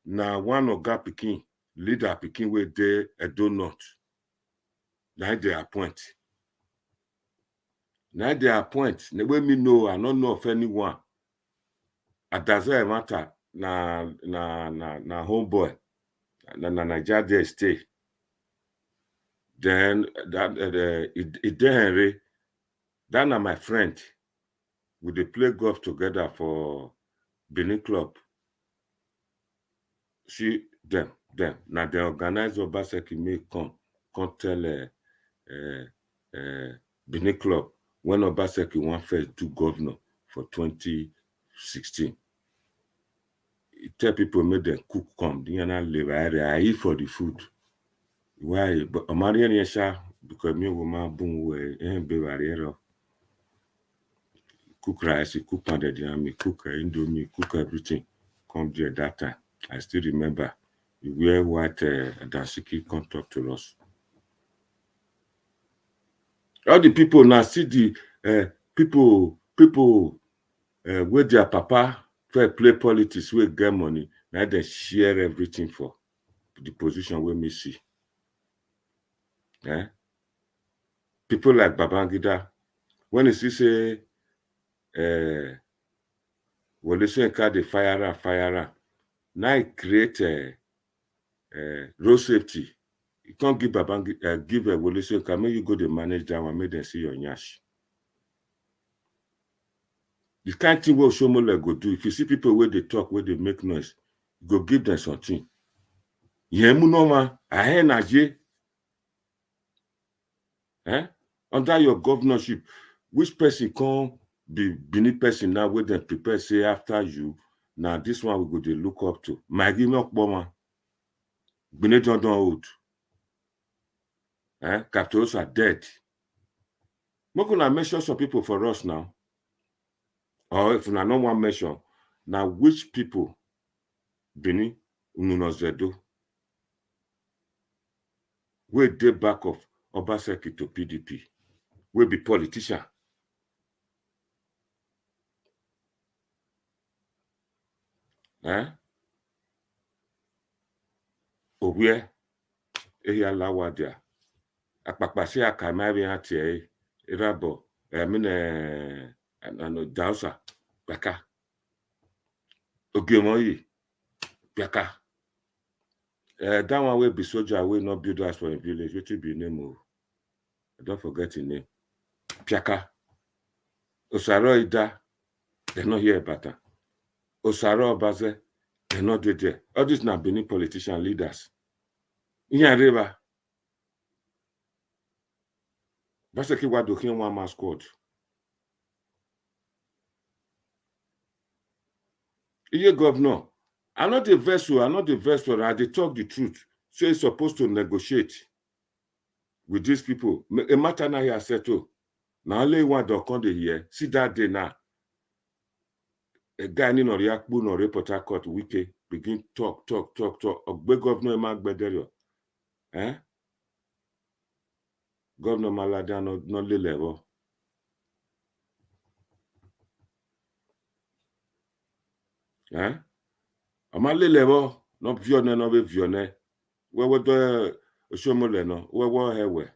[SPEAKER 1] Now one Oga Pikin, leader Pikin where they a donut. Now they appoint. Now they appoint. Now when me know, I don't know of anyone. It doesn't matter. Na homeboy. Na Nigeria stay. Then that Henry, that na my friend. We dey play golf together for Benin Club. See them. Now they organize Obaseki make come tell Benin Club when Obaseki won first do governor for 2016. He tell people make them cook come. They not live. I eat for the food. Why? But Omarian Yesha because me woman boom we be barrier. Cook rice, cook pounded yam, cook indomie, cook everything. Come there that time. I still remember. You wear white Dansiki come talk to us. All the people now see the people where their papa fair play politics, where get money, now they share everything for the position where me see. People like Babangida, when you see say Wole card the fire, now it create road safety. You can't give Babangida give a Wole Soyinka, make you go to manage that one, make them see your nyash. The kind thing what Shomole go do, if you see people where they talk, where they make noise, you go give them something. Yemu noma, ahe naje. Under your governorship, which person can be Benin person now where they prepare say after you, now this one we go to look up to. My give me Boma. Benin don't old. Capitals are dead. We're gonna mention some people for us now. Or if you not one mention, now which people Benin Ununozedo where they back of Obaseki to PDP, will be politician. Where eya lawadia. Akpakpasi akamari atie irabo. Ano dausa baka. Ogemoyi baka. That one will be soldier will not build us for a village, which will be name of. Don't forget the name. Piaka. Osaro Ida, they're not here better. Osaro Obaze, they're not there. All these now Benin politician leaders. Inya River. Basically, what do one man squad? Iye governor. I'm not the vessel, I they talk the truth. So he's supposed to negotiate with these people. A matter now here settle. Now only one don't come here. See that day now. A guy in Oriakbu no reporter court wiki begin talk. Ogbe governor Emak Bederio. Governor Malada no le level. Amale level no vione no be vione. We do Oshomole no. We hewe.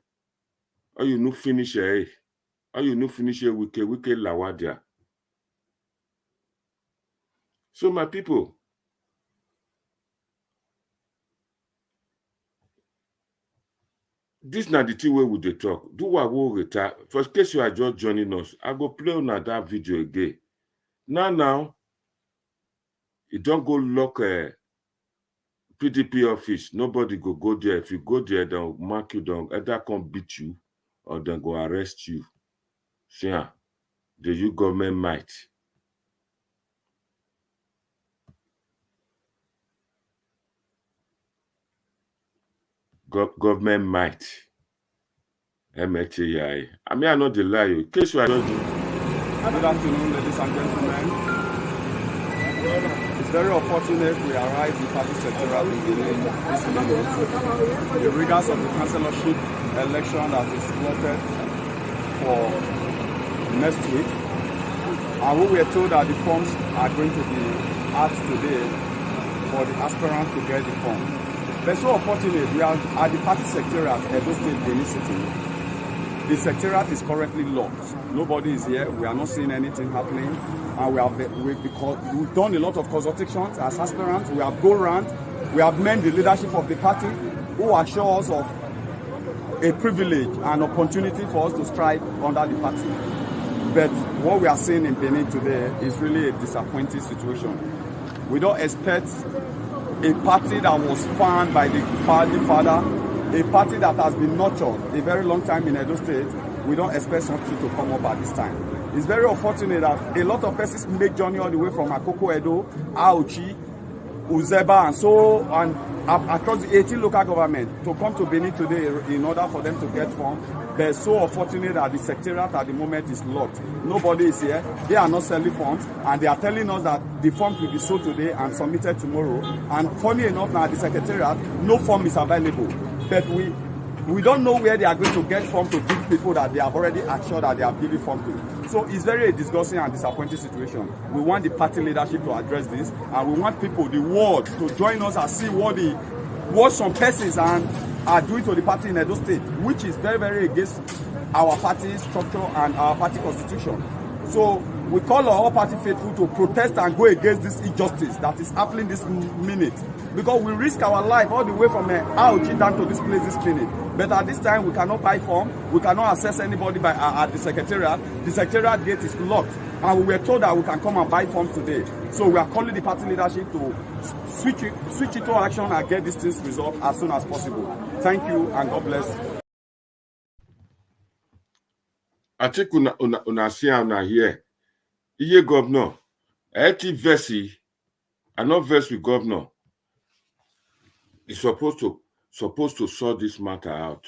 [SPEAKER 1] Are you no finish Are you no finish wiki lawadia? So my people, this na the thing where we dey talk. Do what we retire. For case you are just joining us, I go play on that video again. Now, you don't go lock PDP office. Nobody go there. If you go there, they'll mark you down. Either come beat you or then go arrest you. See, the you government might. government might. MHAI. I mean, I know the lie. In case you are just...
[SPEAKER 2] Good afternoon, ladies and gentlemen. It's very unfortunate we arrived in party secretariat beginning this evening. The rigors of the councillorship election that is slotted for next week. And we were told that the forms are going to be asked today for the aspirants to get the form. But so unfortunate, we are at the party secretariat at Edo State, Benin City. The secretariat is currently locked. Nobody is here. We are not seeing anything happening. And we've done a lot of consultations as aspirants. We have gone around. We have met the leadership of the party who assure us of a privilege and opportunity for us to strive under the party. But what we are seeing in Benin today is really a disappointing situation. We don't expect a party that was founded by the founding father, a party that has been nurtured a very long time in Edo State. We don't expect something to come up at this time. It's very unfortunate that a lot of persons make journey all the way from Akoko Edo, Aochi, Uzeba, and across the 18 local government to come to Benin today in order for them to get form. They're so unfortunate that the secretariat at the moment is locked. Nobody is here. They are not selling forms, and they are telling us that the forms will be sold today and submitted tomorrow. And funny enough, now at the secretariat, no form is available. But we don't know where they are going to get form to give people that they have already assured that they have given form to. So it's very disgusting and disappointing situation. We want the party leadership to address this, and we want people, the world, to join us and see what some persons are doing to the party in Edo State, which is very, very against our party structure and our party constitution. So we call on all party faithful to protest and go against this injustice that is happening this minute, because we risk our life all the way from Aochi down to this place this minute. But at this time, we cannot buy form, we cannot access anybody at the secretariat. The secretariat gate is locked, and we were told that we can come and buy forms today. So we are calling the party leadership to switch it to action and get these things resolved as soon as possible. Thank you, and God bless.
[SPEAKER 1] I think una see una here. Iye governor, eti versi, I not verse with governor. Is supposed to sort this matter out.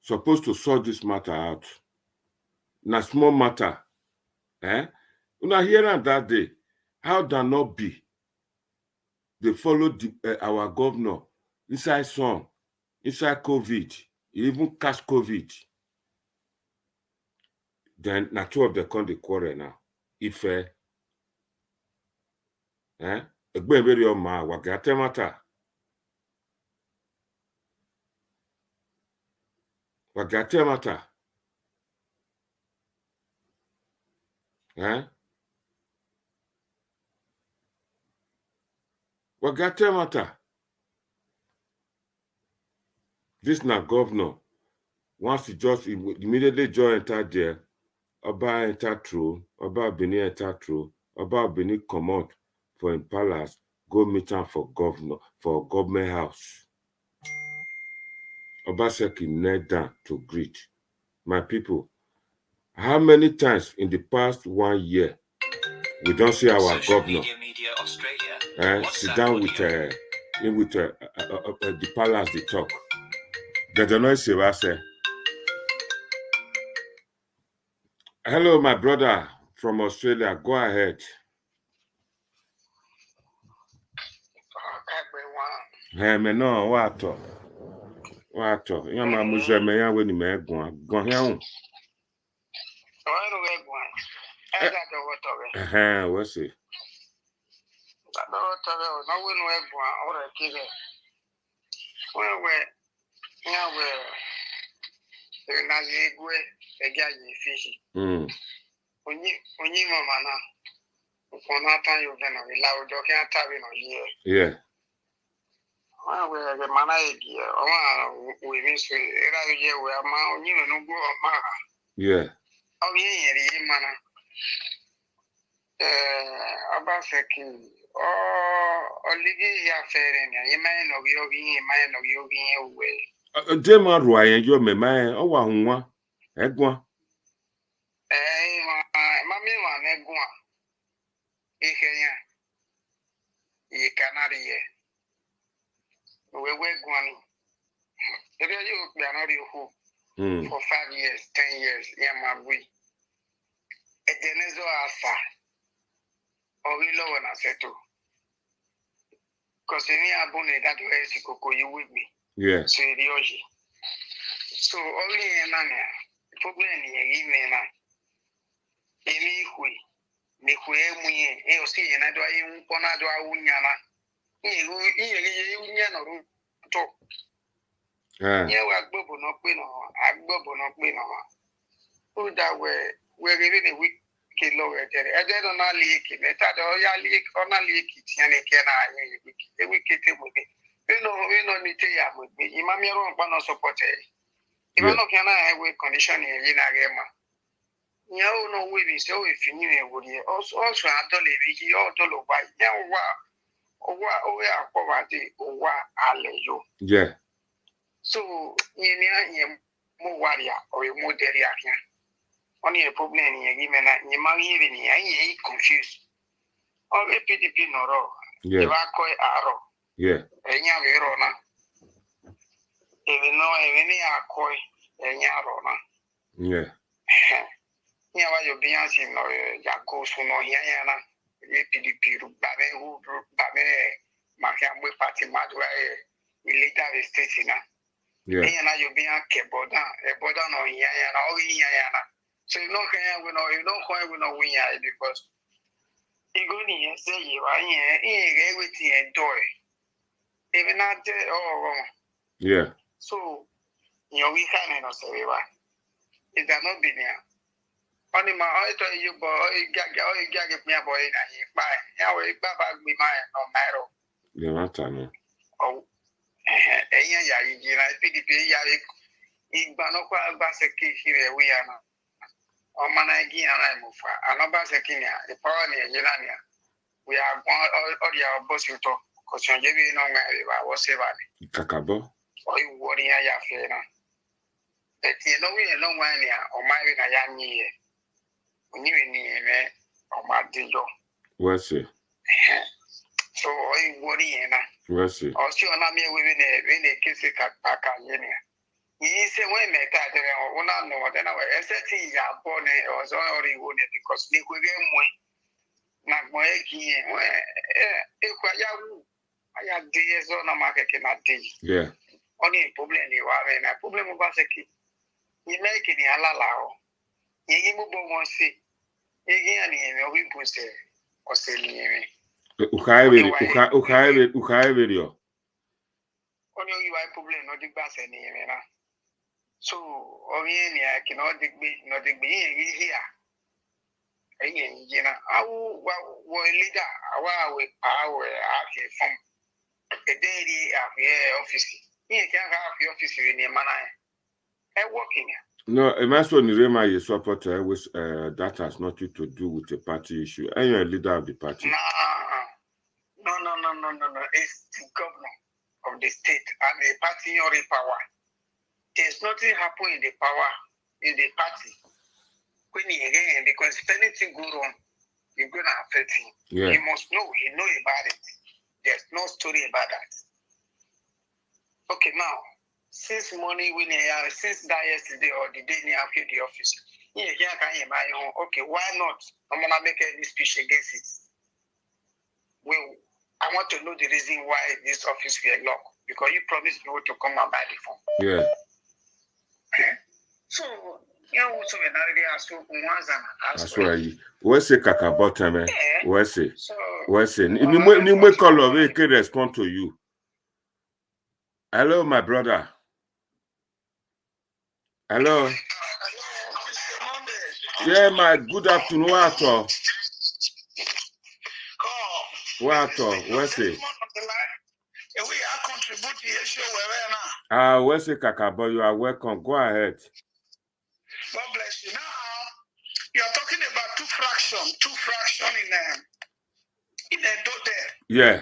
[SPEAKER 1] Supposed to sort this matter out. Na small matter. Una hear that day. How that not be? They followed our governor inside some, inside COVID. He even catch COVID. Then na two of them come the quarrel now. If egbe very oma wagate matter. Wagate matter. Wagate matter. This na governor. Once he just immediately join enter there, Oba enter through, Oba Benin enter through, Oba Benin come out for him palace, go meet him for government house. Oba Seki knelt down to greet. My people, how many times in the past 1 year we don't see our governor sit down with the palace they talk? They don't know say what say. Hello, my brother from Australia. Go ahead. Me no what? Yama muze me ya we ni me gon ya hun. What's it? Yeah. Yeah. Dema royen yo me mai o wa hunwa egwan
[SPEAKER 3] mami wa negwan ikenya ikanariye We were going. The you be another who for 5 years, 10 years, yeah, my way. A genezo asa or we low and I settle. Because any abone that way cocoa you with me.
[SPEAKER 1] Yeah.
[SPEAKER 3] So Yoji. So only a man, problem in a Emi hui, the Huemuye, EOC, and I do I Ponado Unyana. Union or talk. Yeah, I bubble no queen or I bubble no queen or who that were really a wicked lower. I don't know leak it. I thought, oh, yeah, leak or not leak it, and it can I wicked with me. We know, need to have with me. Imamia won't support it. If I know, can I have condition in Yinagema? No, we so if you knew it would also I don't live here or don't know why. Yeah, poverty or you.
[SPEAKER 1] Yeah.
[SPEAKER 3] So, you more warrior or a more area. Only a problem in your given you might even you confused. Or a PDP no row.
[SPEAKER 1] Yeah.
[SPEAKER 3] If I call arrow.
[SPEAKER 1] Yeah.
[SPEAKER 3] And ya verona. Even though any are coy and yarona.
[SPEAKER 1] Yeah.
[SPEAKER 3] Yeah, why you be answering no Yakos who know Yana. PDP, Babe, who Babe, Makamwe Party Madway, military state.
[SPEAKER 1] Yeah.
[SPEAKER 3] And you be a Kebodan, a Bodan or Yana, or Yana. So you know, you don't quite know win because you go in and say you are here, everything and joy. Even not there, oh,
[SPEAKER 1] Yeah.
[SPEAKER 3] so we can't know, say, is that not been here? Only my other you boy, you gag me a boy, and you buy. Yeah, we baba be mine, no matter.
[SPEAKER 1] Yeah, what time?
[SPEAKER 3] Oh, you know, PDP, Ibanokwa Basaki here, we are now. On Managi and I move for another Sakinia, the power near Jelania. We are going all your boss you talk, because you're giving no marry, I was saving.
[SPEAKER 1] Kakabo?
[SPEAKER 3] Or you worry, I have fair. But you know, we are no one here, or marrying a young year. When you near me, or my deal.
[SPEAKER 1] What's it?
[SPEAKER 3] So, I worry,
[SPEAKER 1] What's it?
[SPEAKER 3] or see on me when they kiss a cat back. He said, when they got there, or not more than our SST, born or already wounded because they were going not more again. I had days on a market cannot day.
[SPEAKER 1] Yeah.
[SPEAKER 3] Only problem you are in a problem of Basaki. You make it in Alao. You move on, see. Again, we put say, or say,
[SPEAKER 1] Ukai video.
[SPEAKER 3] Only you are problem, not the bass any. So, I cannot dig here. You know, I will leader our from a daily office. You can have your office in your man. I working.
[SPEAKER 1] No, a master Nirema is supporter with that has nothing to do with the party issue. And you're a leader of the party.
[SPEAKER 3] No. It's the governor of the state and the party or the power. There's nothing happen in the power in the party. When he again, because if anything go wrong, you're gonna affect him.
[SPEAKER 1] Yeah.
[SPEAKER 3] He must know. He know about it. There's no story about that. Okay, now since morning since that yesterday or the day near the office, okay, why not? I'm gonna make any speech against it. Well, I want to know the reason why this office were locked because you promised people to come and buy the phone.
[SPEAKER 1] Yeah.
[SPEAKER 3] Okay? So.
[SPEAKER 1] That's why what's a kakabota, man? What's it? What's it? You call of it can respond to you. Hello, my brother. Hello. Yeah, my good afternoon. What's it? What's it, Kakabo? You are welcome. Go ahead.
[SPEAKER 3] God bless you. Now, you are talking about two fraction in Edo there.
[SPEAKER 1] Yeah.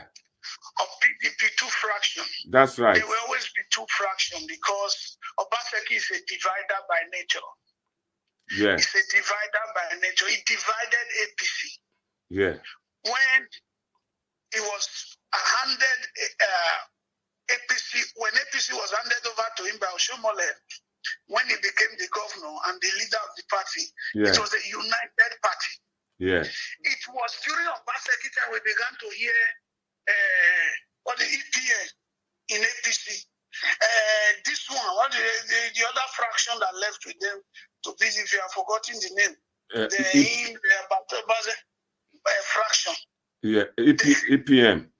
[SPEAKER 3] Of PDP, two fraction.
[SPEAKER 1] That's right.
[SPEAKER 3] There will always be two fraction because Obaseki is a divider by nature.
[SPEAKER 1] Yeah.
[SPEAKER 3] It's a divider by nature. It divided APC.
[SPEAKER 1] Yeah.
[SPEAKER 3] When he was handed when APC was handed over to him by Oshomole, when he became the governor and the leader of the party, it was a united party.
[SPEAKER 1] Yeah.
[SPEAKER 3] It was during Obaseki time we began to hear what the EPN in APC. This one, what the other fraction that left with them to PDP, I've forgotten the name. The fraction.
[SPEAKER 1] Yeah, EPM.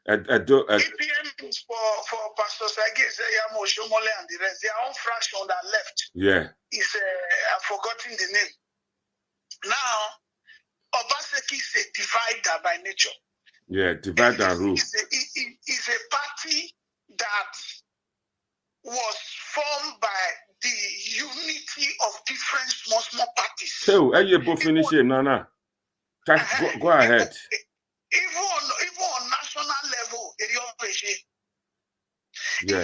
[SPEAKER 3] EPM is for Pastor Sagi, Yamo Shomole and the rest. Their own fraction that left.
[SPEAKER 1] Yeah.
[SPEAKER 3] Is I've forgotten the name. Now, Obaseki is a divider by nature.
[SPEAKER 1] Yeah, divide and rule.
[SPEAKER 3] It's a party that was formed by the unity of different small parties.
[SPEAKER 1] So, you both finish it, Nana. Go ahead.
[SPEAKER 3] Even on national level, even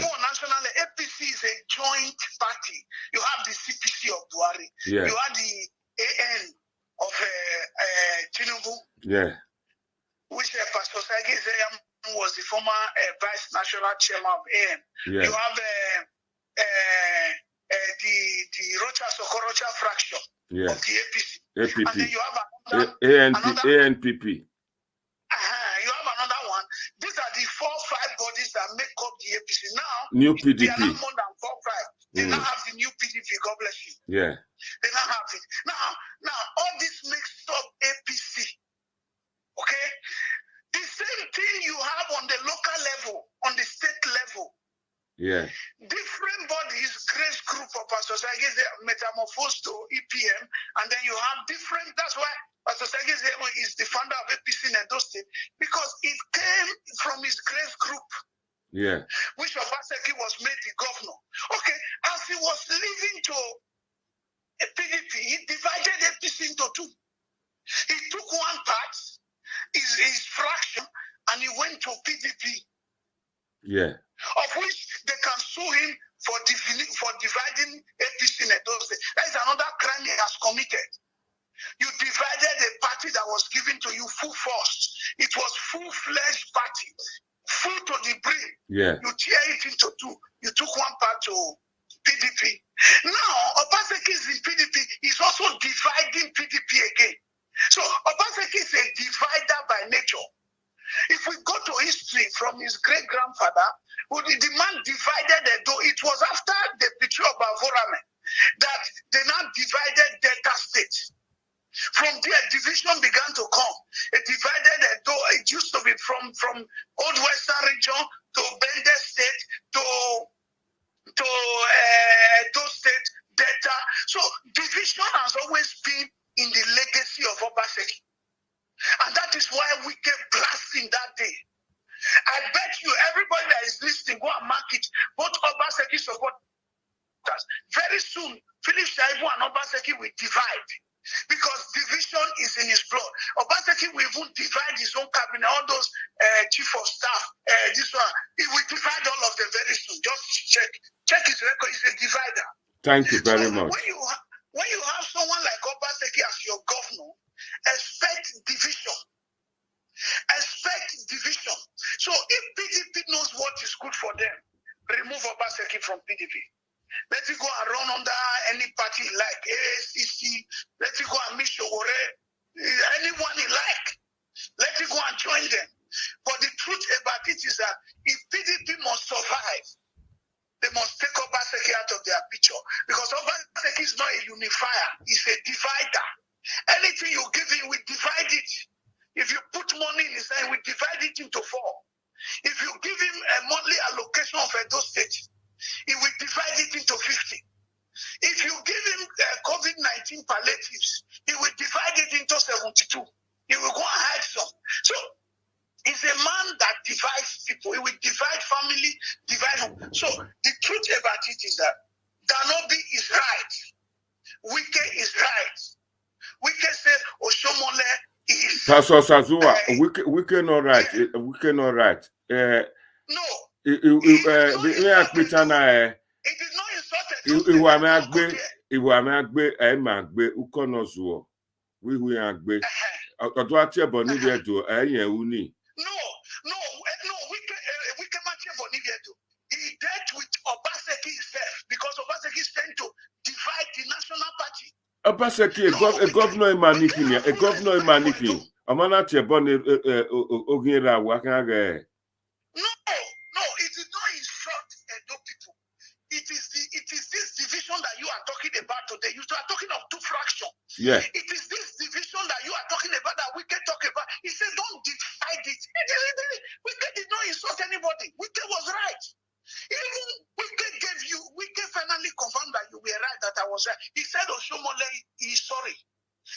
[SPEAKER 3] on national level, APC is a joint party. You have the CPC of Buhari.
[SPEAKER 1] Yeah.
[SPEAKER 3] You have the AN of Tinubu.
[SPEAKER 1] Yeah.
[SPEAKER 3] Which Pastor Sagi was the former vice national chairman of AN.
[SPEAKER 1] Yeah.
[SPEAKER 3] You have the Rocha Sokorocha fraction of the APC.
[SPEAKER 1] APP.
[SPEAKER 3] And then you have another
[SPEAKER 1] ANPP.
[SPEAKER 3] You have another one. These are the 4-5 bodies that make up the APC. Now,
[SPEAKER 1] new PDP.
[SPEAKER 3] They are not more than 4-5. They now have the new PDP. God bless you.
[SPEAKER 1] Yeah.
[SPEAKER 3] They now have it. Now, all this makes up APC. Okay? The same thing you have on the local level, on the state level.
[SPEAKER 1] Yeah.
[SPEAKER 3] Different bodies, grace group of pastors, I guess they metamorphosed to EPM, and then you have different, that's why Pastor Sagi is the founder of APC in Edo State, because it came from his grace group.
[SPEAKER 1] Yeah. Which
[SPEAKER 3] Obaseki was made the governor. Okay, as he was leaving to a PDP, he divided APC into two. He took one part, his fraction, and he went to PDP.
[SPEAKER 1] Yeah.
[SPEAKER 3] Of which they can sue him for dividing APC in Edo State. That is another crime he has committed. You divided a party that was given to you full force. It was full-fledged party, full to the brim.
[SPEAKER 1] Yeah. You
[SPEAKER 3] tear it into two. You took one part to PDP. Now, Obaseki is in PDP. He's also dividing PDP again. So, Obaseki is a divider by nature. If we go to history from his great-grandfather, who the man divided Edo, it was after the betrayal of Bavorame that they now divided Delta State. From there, division began to come. It divided Edo. It used to be from Old Western region to Bende State to Edo State, Delta. So division has always been in the legacy of Obaseki. And that is why we kept blasting that day. I bet you everybody that is listening, go and mark it. Both Obaseki supporters. Very soon, Philip Shaibu and Obaseki will divide. Because division is in his blood. Obaseki will even divide his own cabinet, all those chief of staff, this one. He will divide all of them very soon. Just check his record. He's a divider.
[SPEAKER 1] Thank you very much.
[SPEAKER 3] When you have someone like Obaseki as your governor, expect division. Expect division. So if PDP knows what is good for them, remove Obaseki from PDP. Let it go and run under any party like AACC. Let it go and meet Shogore. Anyone he like. Let it go and join them. But the truth about it is that if PDP must survive, they must take Obaseki out of their picture. Because Obaseki is not a unifier. He's a divider. Anything you give him, we divide it. If you put money in his hand, we divide it into 4. If you give him a monthly allocation of Edo State, he will divide it into 50. If you give him COVID-19 palliatives, he will divide it into 72. He will go and hide some. So he's a man that divides people. He will divide family, divide home. So the truth about it is that Danobi is right. Wike is right. Wike said Oshomole is...
[SPEAKER 1] Pastor Sazua, Wike not right.
[SPEAKER 3] Yeah.
[SPEAKER 1] Wike not right.
[SPEAKER 3] No.
[SPEAKER 1] It is not insulted.
[SPEAKER 3] We can match for Nigeria.
[SPEAKER 1] Obaseki, a governor in Manifin, a governor in Manifin. Amana Chebon Ogira Wakage.
[SPEAKER 3] No, it is not insult Edo people. It is this division that you are talking about today. You are talking of two fractions.
[SPEAKER 1] Yeah.
[SPEAKER 3] It is this division that you are talking about that we can talk about. He said, don't divide it. Wike did not insult anybody. Wike was right. Even Wike finally confirmed that you were right, that I was right. He said Oshomole is sorry.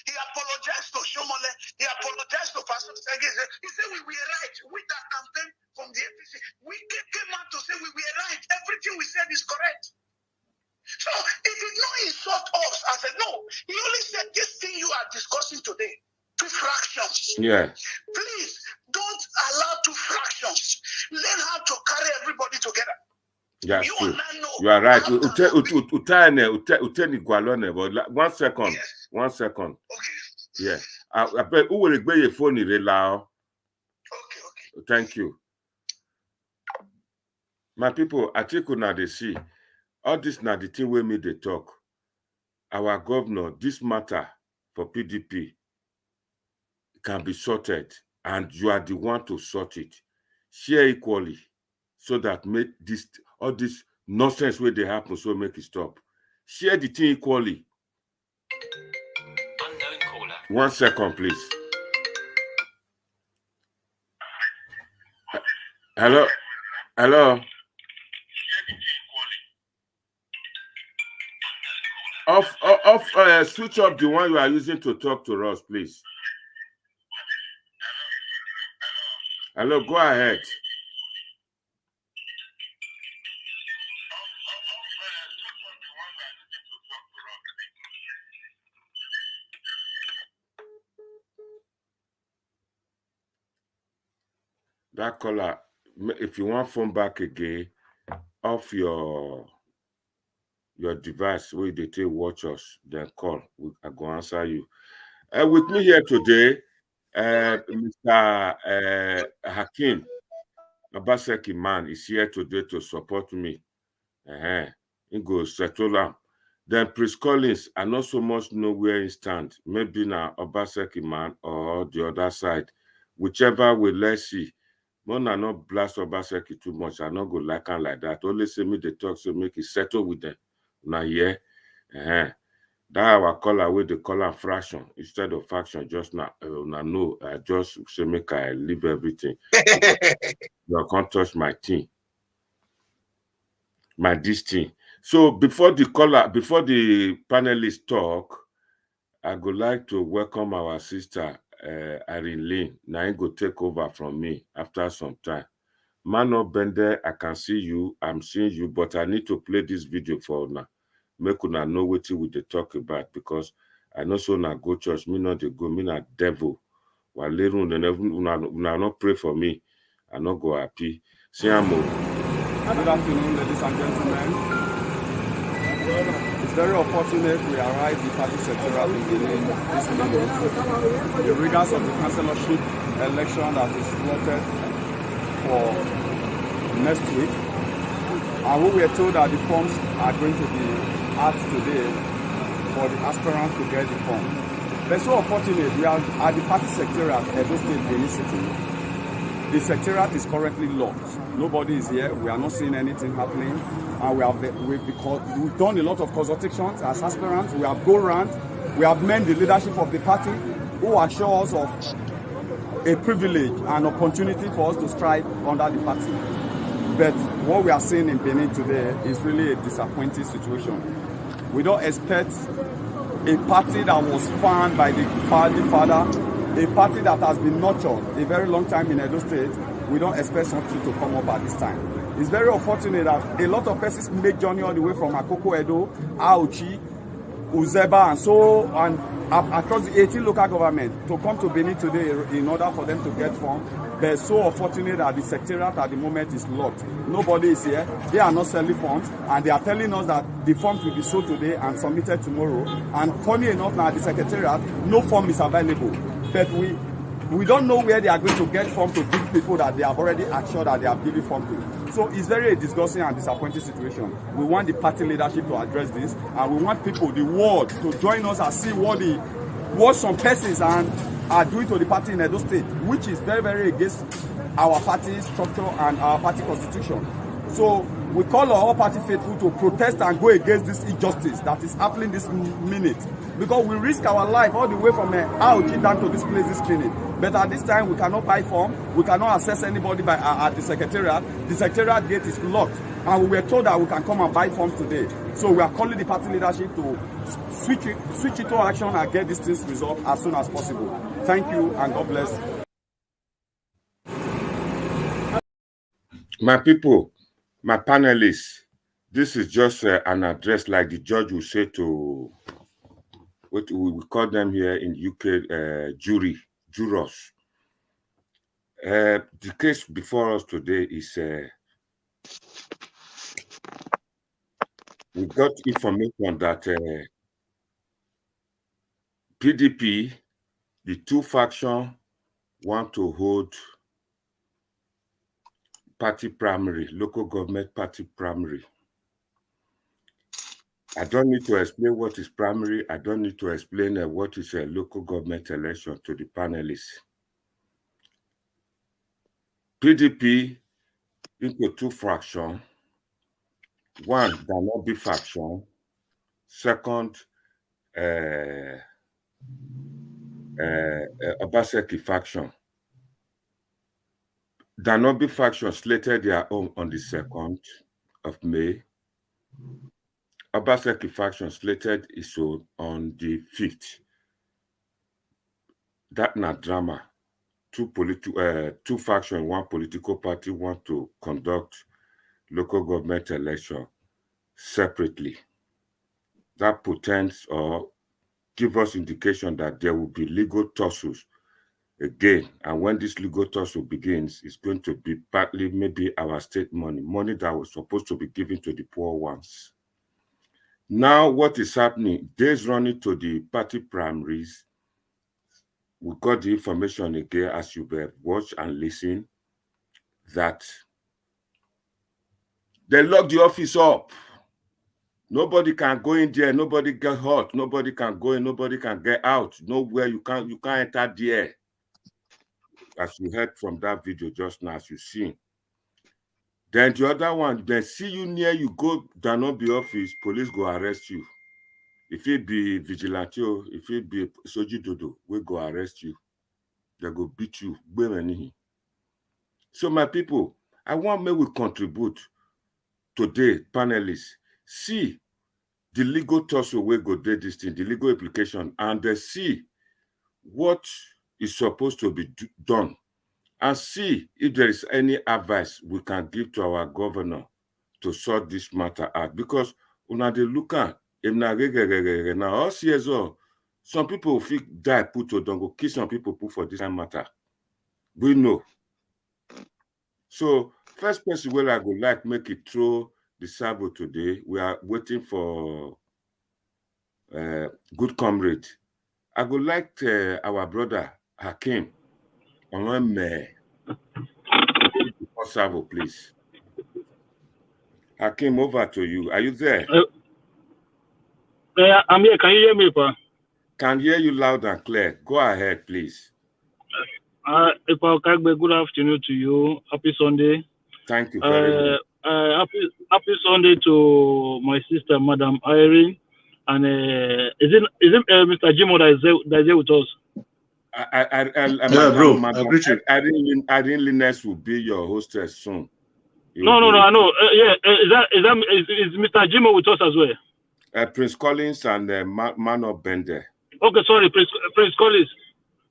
[SPEAKER 3] He apologized to Shomole. He apologized to Pastor Sege. He said we were right with that campaign from the APC. We came out to say we were right. Everything we said is correct. So it did not insult us. I said, no. He only said this thing you are discussing today. Two fractions.
[SPEAKER 1] Yeah.
[SPEAKER 3] Please don't allow two fractions. Learn how to carry everybody together.
[SPEAKER 1] That's
[SPEAKER 3] You
[SPEAKER 1] true.
[SPEAKER 3] know
[SPEAKER 1] You are right. One second.
[SPEAKER 3] Yes.
[SPEAKER 1] 1 second.
[SPEAKER 3] Okay.
[SPEAKER 1] Yeah. I bet who will be your phone in
[SPEAKER 3] Okay.
[SPEAKER 1] Thank you. My people, I think now they see all this now the thing we made the talk. Our governor, this matter for PDP can be sorted, and you are the one to sort it. Share equally, so that make this all this nonsense where they happen, so make it stop. Share the thing equally.
[SPEAKER 4] Unknown caller.
[SPEAKER 1] 1 second, please. Hello. Switch off the one you are using to talk to us, please. Hello, go ahead. That caller, if you want phone back again, off your device where they take watch us, then call. I go answer you. With me here today, Mr. Hakim Obaseki man is here today to support me. He goes settle am. Then Prince Collins, I not so much know where he stand. Maybe now Obaseki man or the other side. Whichever way, let's see. When I not blast Obaseki too much, I not go like and like that. Only say me the talk, so make it settle with them. Now, yeah. That our color with the color fraction instead of faction just now. No, I just say make I leave everything. You can't touch my thing. This thing. So before the panelists talk, I would like to welcome our sister Irene Lynn. Now go take over from me after some time. Mano Bende, I can see you, I'm seeing you, but I need to play this video for now. Make una know what we dey talk about, because I know so na go church, me not dey go, me na devil. While later una not pray for me, I not go happy. See I'm
[SPEAKER 2] Good afternoon, ladies and gentlemen. It's very unfortunate we arrived the party secretariat in Benin this evening. The rigors of the councillorship election that is slotted for next week, and we were told that the forms are going to be out today for the aspirants to get the form. But so unfortunate, we are at the party secretariat at Edo State, Benin City. The secretariat is currently locked. Nobody is here. We are not seeing anything happening. And we've done a lot of consultations as aspirants. We have gone around. We have met the leadership of the party who assure us of a privilege and opportunity for us to strive under the party. But what we are seeing in Benin today is really a disappointing situation. We don't expect a party that was founded by the founding father, a party that has been nurtured a very long time in Edo State. We don't expect something to come up at this time. It's very unfortunate that a lot of persons make journey all the way from Akoko Edo, Aochi, Uzeba, and across the 18 local government to come to Benin today in order for them to get form. They're so unfortunate that the secretariat at the moment is locked. Nobody is here. They are not selling forms, and they are telling us that the forms will be sold today and submitted tomorrow. And funny enough, now at the secretariat, no form is available. But we don't know where they are going to get form to give people that they have already assured that they have given form to. So it's very disgusting and disappointing situation. We want the party leadership to address this, and we want people, the world, to join us and see what some persons are doing to the party in Edo State, which is very, very against our party structure and our party constitution. So we call on all party faithful to protest and go against this injustice that is happening this minute, because we risk our life all the way from Aoji down to this place this minute. But at this time, we cannot buy form, we cannot access anybody at the secretariat. The secretariat gate is locked, and we were told that we can come and buy forms today. So we are calling the party leadership to switch into action and get these things resolved as soon as possible. Thank you, and God bless.
[SPEAKER 1] My people, my panelists, this is just an address like the judge will say to what we call them here in UK, jurors. The case before us today is we got information that PDP, the two factions, want to hold party primary, local government party primary. I don't need to explain what is primary. I don't need to explain what is a local government election to the panelists. PDP into two fractions. One, Danobi faction. Second, Obaseki faction. Danobi faction slated their own on the 2nd of May. Obaseki faction slated its own on the 5th. That not drama. Two factions, one political party want to conduct local government election separately. That portends or give us indication that there will be legal tussles again. And when this legal tussle begins, it's going to be partly maybe our state money that was supposed to be given to the poor ones. Now, what is happening? Days running to the party primaries. We got the information again, as you have watched and listened, that they locked the office up. Nobody can go in there. Nobody get hot. Nobody can go in. Nobody can get out. Nowhere you can't enter there. As you heard from that video just now, as you seen. Then the other one, they see you near, you go down on the office, police go arrest you. If it be vigilante, if it be soji dodo, we go arrest you. They go beat you. So my people, I want me we contribute today, panelists. See the legal tussle we go do this thing, the legal implication, and they see what is supposed to be done, and see if there is any advice we can give to our governor to sort this matter out. Because una dey look at now us years old, some people feel die put to don't go kill some people put for this matter. We know. So first person where I go like make it through the sabo today. We are waiting for good comrade. I would like our brother Hakim on Sabo, please. Hakim, over to you. Are you there?
[SPEAKER 4] I'm here. Can you hear me, Pa?
[SPEAKER 1] Can hear you loud and clear. Go ahead, please.
[SPEAKER 4] Good afternoon to you. Happy Sunday.
[SPEAKER 1] Thank you very much.
[SPEAKER 4] Happy Sunday to my sister, Madam Irene. And is it Mr. Jimo that is there with us?
[SPEAKER 1] Irene Linus will be your hostess soon.
[SPEAKER 4] No, I know. Is Mr. Jimo with us as well?
[SPEAKER 1] Prince Collins and Mano Bender.
[SPEAKER 4] Okay, sorry, Prince Collins.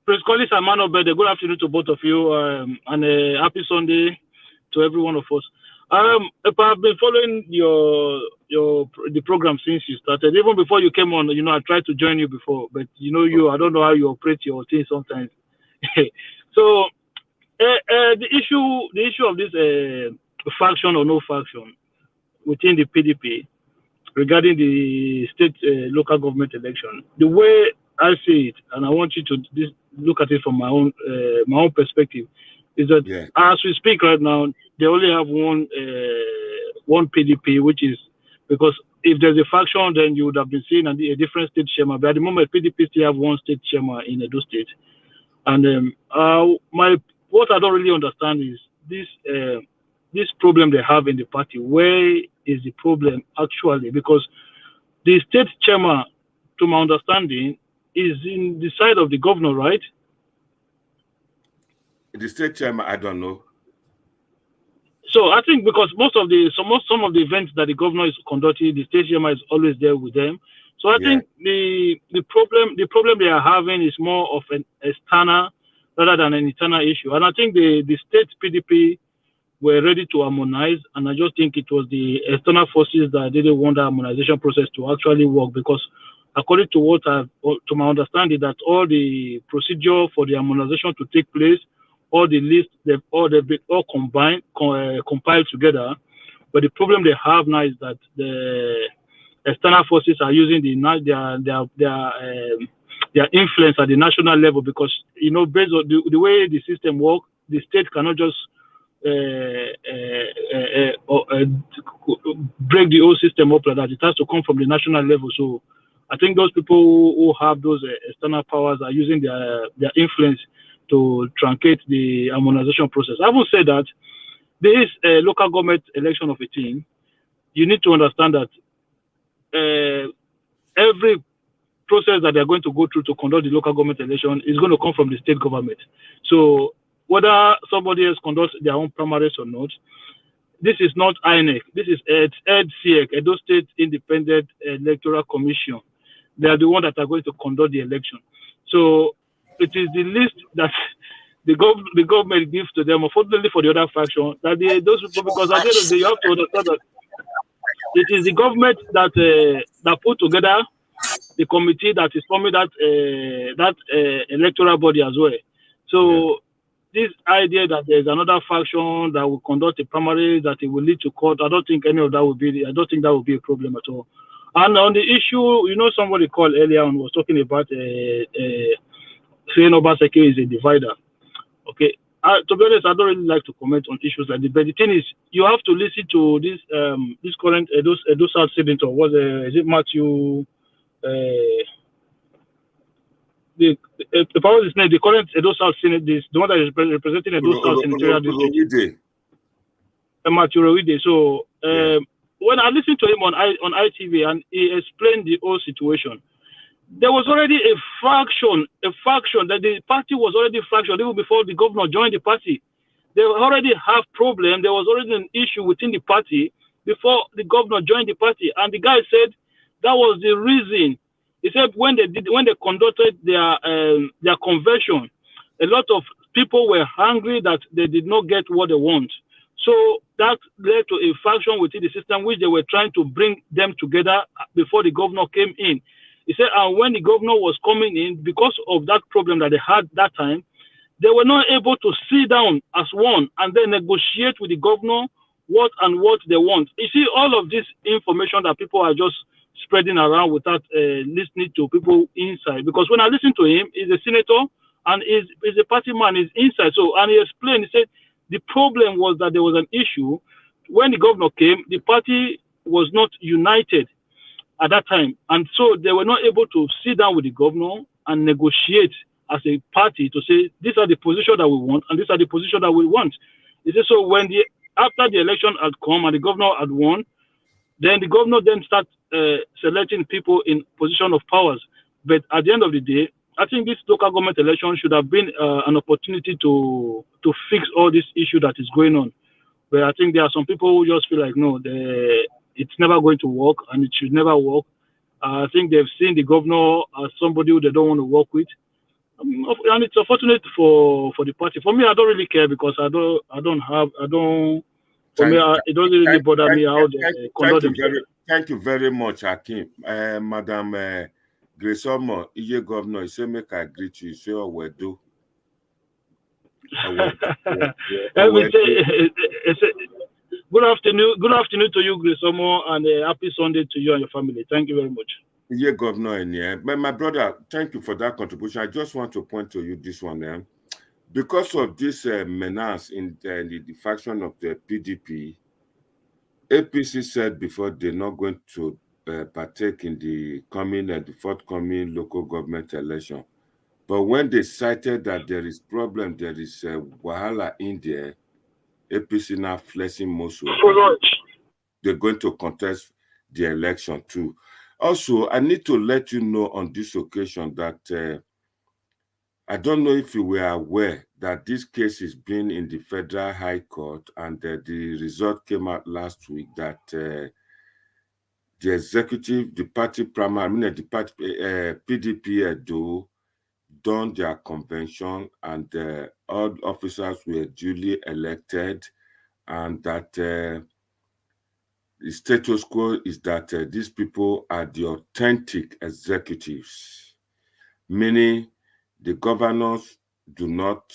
[SPEAKER 4] Prince Collins and Mano Bender. Good afternoon to both of you, and happy Sunday to every one of us. I've been following the program since you started. Even before you came on, I tried to join you before, but I don't know how you operate your thing sometimes. So the issue of this faction or no faction within the PDP regarding the state local government election, the way I see it, and I want you to look at it from my own perspective, is that as we speak right now, they only have one PDP, which is because if there's a faction, then you would have been seeing a different state chairman. But at the moment, PDP still have one state chairman in Edo State. And what I don't really understand is this problem they have in the party. Where is the problem actually? Because the state chairman, to my understanding, is in the side of the governor, right?
[SPEAKER 1] The state chairman, I don't know.
[SPEAKER 4] So I think because some of the events that the governor is conducting, the state chairman is always there with them. So I think the problem they are having is more of an external rather than an internal issue. And I think the state PDP were ready to harmonize, and I just think it was the external forces that didn't want the harmonization process to actually work, because according to to my understanding, that all the procedure for the harmonization to take place, all the lists, they've all compiled together. But the problem they have now is that the external forces are using their influence at the national level, because based on the way the system works, the state cannot just break the whole system up like that. It has to come from the national level. So I think those people who have those external powers are using their influence to truncate the harmonization process. I will say that there is a local government election of a team. You need to understand that every process that they're going to go through to conduct the local government election is going to come from the state government. So whether somebody else conducts their own primaries or not, this is not INEC. This is EDCEC, Edo State Independent Electoral Commission. They are the ones that are going to conduct the election. So it is the list that the government gives to them, unfortunately for the other faction, that those people, because at the end of the day, you have to understand that it is the government that put together the committee that is forming that electoral body as well. So this idea that there's another faction that will conduct a primary, that it will lead to court, I don't think any of that will be. I don't think that will be a problem at all. And on the issue, somebody called earlier and was talking about saying Obaseki is a divider. Okay. To be honest, I don't really like to comment on issues like this. But the thing is, you have to listen to this current Edo South senator. Is it Matthew? The current Edo South Senate, the one that is representing Edo South Senatorial District, Matthew Rowide. So when I listened to him on ITV and he explained the whole situation, there was already a faction that the party was already fractured even before the governor joined the party. They already have problem. There was already an issue within the party before the governor joined the party, and the guy said that was the reason. He said when they conducted their convention, a lot of people were angry that they did not get what they want. So that led to a faction within the system, which they were trying to bring them together before the governor came in. He said, and when the governor was coming in, because of that problem that they had that time, they were not able to sit down as one and then negotiate with the governor what they want. You see, all of this information that people are just spreading around without listening to people inside. Because when I listen to him, he's a senator and he's a party man, he's inside. So, and he explained, he said, the problem was that there was an issue. When the governor came, the party was not united at that time. And so they were not able to sit down with the governor and negotiate as a party to say, these are the positions that we want and these are the positions that we want. He said, so when after the election had come and the governor had won, then the governor then start selecting people in position of powers. But at the end of the day, I think this local government election should have been an opportunity to fix all this issue that is going on. But I think there are some people who just feel like, no, it's never going to work and it should never work. I think they've seen the governor as somebody who they don't want to work with. And it's unfortunate for the party. For me, I don't really care because it doesn't really bother me how they conduct themselves.
[SPEAKER 1] Thank you very much, Hakim. Madam Grace Omo, Iye Governor, you say make I greet you. You say, oh, we do.
[SPEAKER 4] Good afternoon to you, Grace Omo, and happy Sunday to you and your family. Thank you very much.
[SPEAKER 1] Iye Governor, my brother, thank you for that contribution. I just want to point to you this one. because of this menace in the faction of the PDP, APC said before they're not going to partake in the forthcoming local government election. But when they cited that there is problem, there is wahala in there, APC now flexing muscle that they're going to contest the election too. Also, I need to let you know on this occasion that I don't know if you were aware that this case is being in the Federal High Court, and the result came out last week that the executive, the party primary, the party PDP Edo done their convention, and all officers were duly elected, and that the status quo is that these people are the authentic executives, meaning the governors did not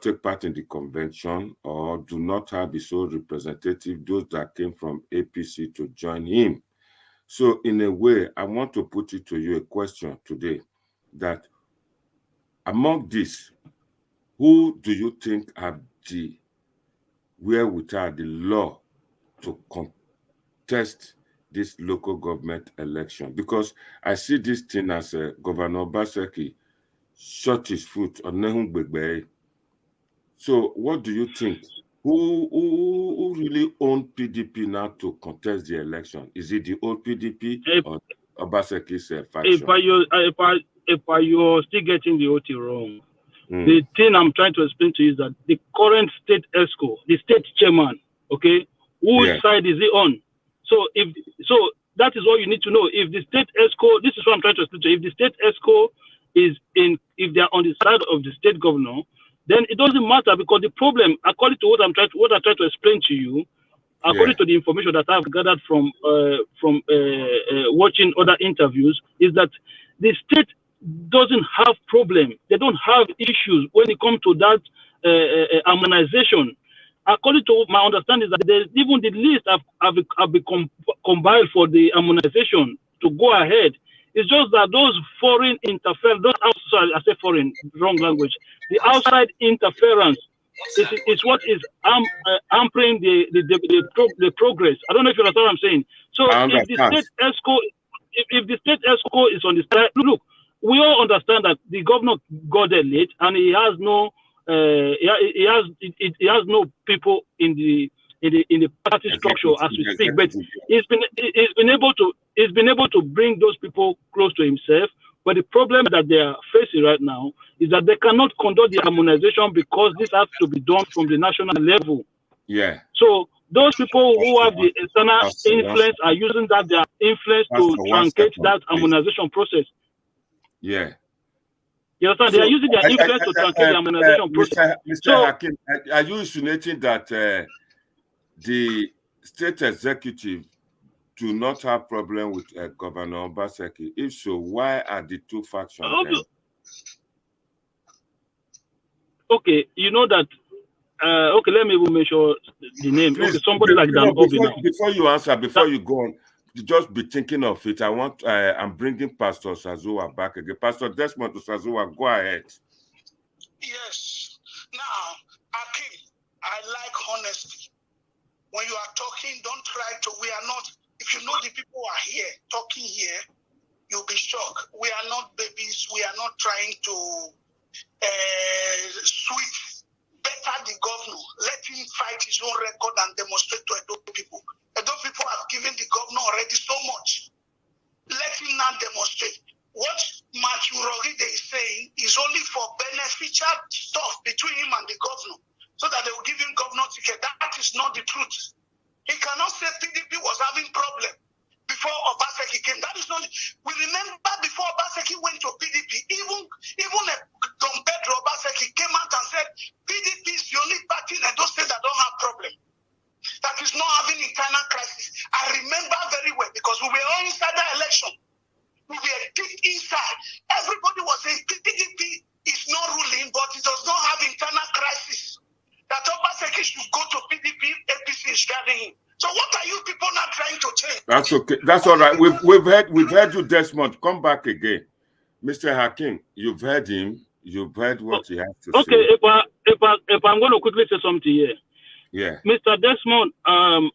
[SPEAKER 1] take part in the convention or do not have the sole representative, those that came from APC to join him. So in a way, I want to put it to you a question today, that among these, who do you think have the wherewithal, the law to contest this local government election? Because I see this thing as Governor Obaseki shot his foot on Nehungbegbe. So what do you think? Who really owned PDP now to contest the election? Is it the old PDP or Obaseki's faction?
[SPEAKER 4] If you're still getting the OT wrong, the thing I'm trying to explain to you is that the current state ESCO, the state chairman, okay, whose side is he on? So that is what you need to know. If the state ESCO, this is what I'm trying to explain to you. If the state ESCO if they're on the side of the state governor, then it doesn't matter, because the problem, according to what I try to explain to you, according to the information that I've gathered from watching other interviews, is that the state doesn't have problem. They don't have issues when it comes to that harmonization. According to my understanding, is that there's even the list have been compiled for the harmonization to go ahead. It's just that those foreign interference, those outside, I say foreign, wrong language. The outside interference is what is hampering the progress. I don't know if you understand what I'm saying. So if the state ESCO is on the side, look, we all understand that the governor got there late, and he has no people in the party structure as we speak, but he's been able to bring those people close to himself. But the problem that they are facing right now is that they cannot conduct the harmonization because this has to be done from the national level. Yeah. So those people who have the external influence are using their influence to truncate that harmonization process. Yeah. You understand? They are using their influence to truncate the harmonization process.
[SPEAKER 1] Mr. Hakim, are you insinuating that the state executive do not have problem with Governor Obaseki? If so, why are the two factions?
[SPEAKER 4] Okay, you know that. Okay, let me make sure the name.
[SPEAKER 1] Please,
[SPEAKER 4] okay, somebody like Dan Obi now.
[SPEAKER 1] Before you answer, before you go on, just be thinking of it. I'm bringing Pastor Sazua back again. Pastor Desmond to Sazua, go ahead.
[SPEAKER 5] Yes. Now, Hakim, I like honesty. When you are talking, don't try to. We are not. If you know the people are here, talking here, you'll be shocked. We are not babies. We are not trying to sweet better the governor. Let him fight his own record and demonstrate to Edo people. Edo people have given the governor already so much. Let him now demonstrate. What Matthew Roride is saying is only for beneficial stuff between him and the governor, so that they will give him governor ticket. That is not the truth. He cannot say PDP was having problem before Obaseki came. That is not. We remember before Obaseki went to PDP, even Don Pedro Obaseki came out and said PDP is the only party in Edo State that don't have problem, that is not having internal crisis. I remember very well, because we were all inside the election. We were deep inside. Everybody was saying PDP is not ruling, but it does not have internal crisis. That Obaseki should go to PDP, APC is carrying him. So what are you people not trying to change?
[SPEAKER 1] That's okay. That's all right. We've heard you, Desmond. Come back again. Mr. Hakim, you've heard him. You've heard what he has to
[SPEAKER 4] okay,
[SPEAKER 1] say.
[SPEAKER 4] if I'm going to quickly say something here.
[SPEAKER 1] Yeah.
[SPEAKER 4] Mr. Desmond, I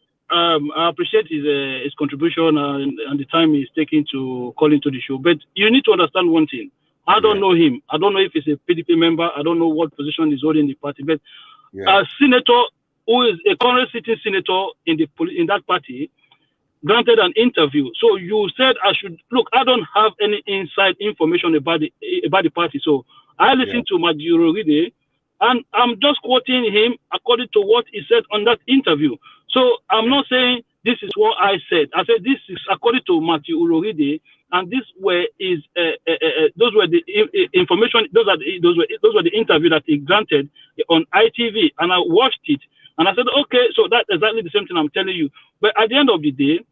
[SPEAKER 4] appreciate his contribution and the time he's taking to call into the show. But you need to understand one thing. I don't know him. I don't know if he's a PDP member. I don't know what position he's holding in the party. But a senator who is a current sitting senator in that party granted an interview. So you said I should look. I don't have any inside information about the party. So I listened to Majuro Ride, and I'm just quoting him according to what he said on that interview. So I'm not saying this is what I said. I said this is according to Matthew Uroride, and those were the information. Those were the interview that he granted on ITV, and I watched it, and I said, okay, so that's exactly the same thing I'm telling you. But at the end of the day,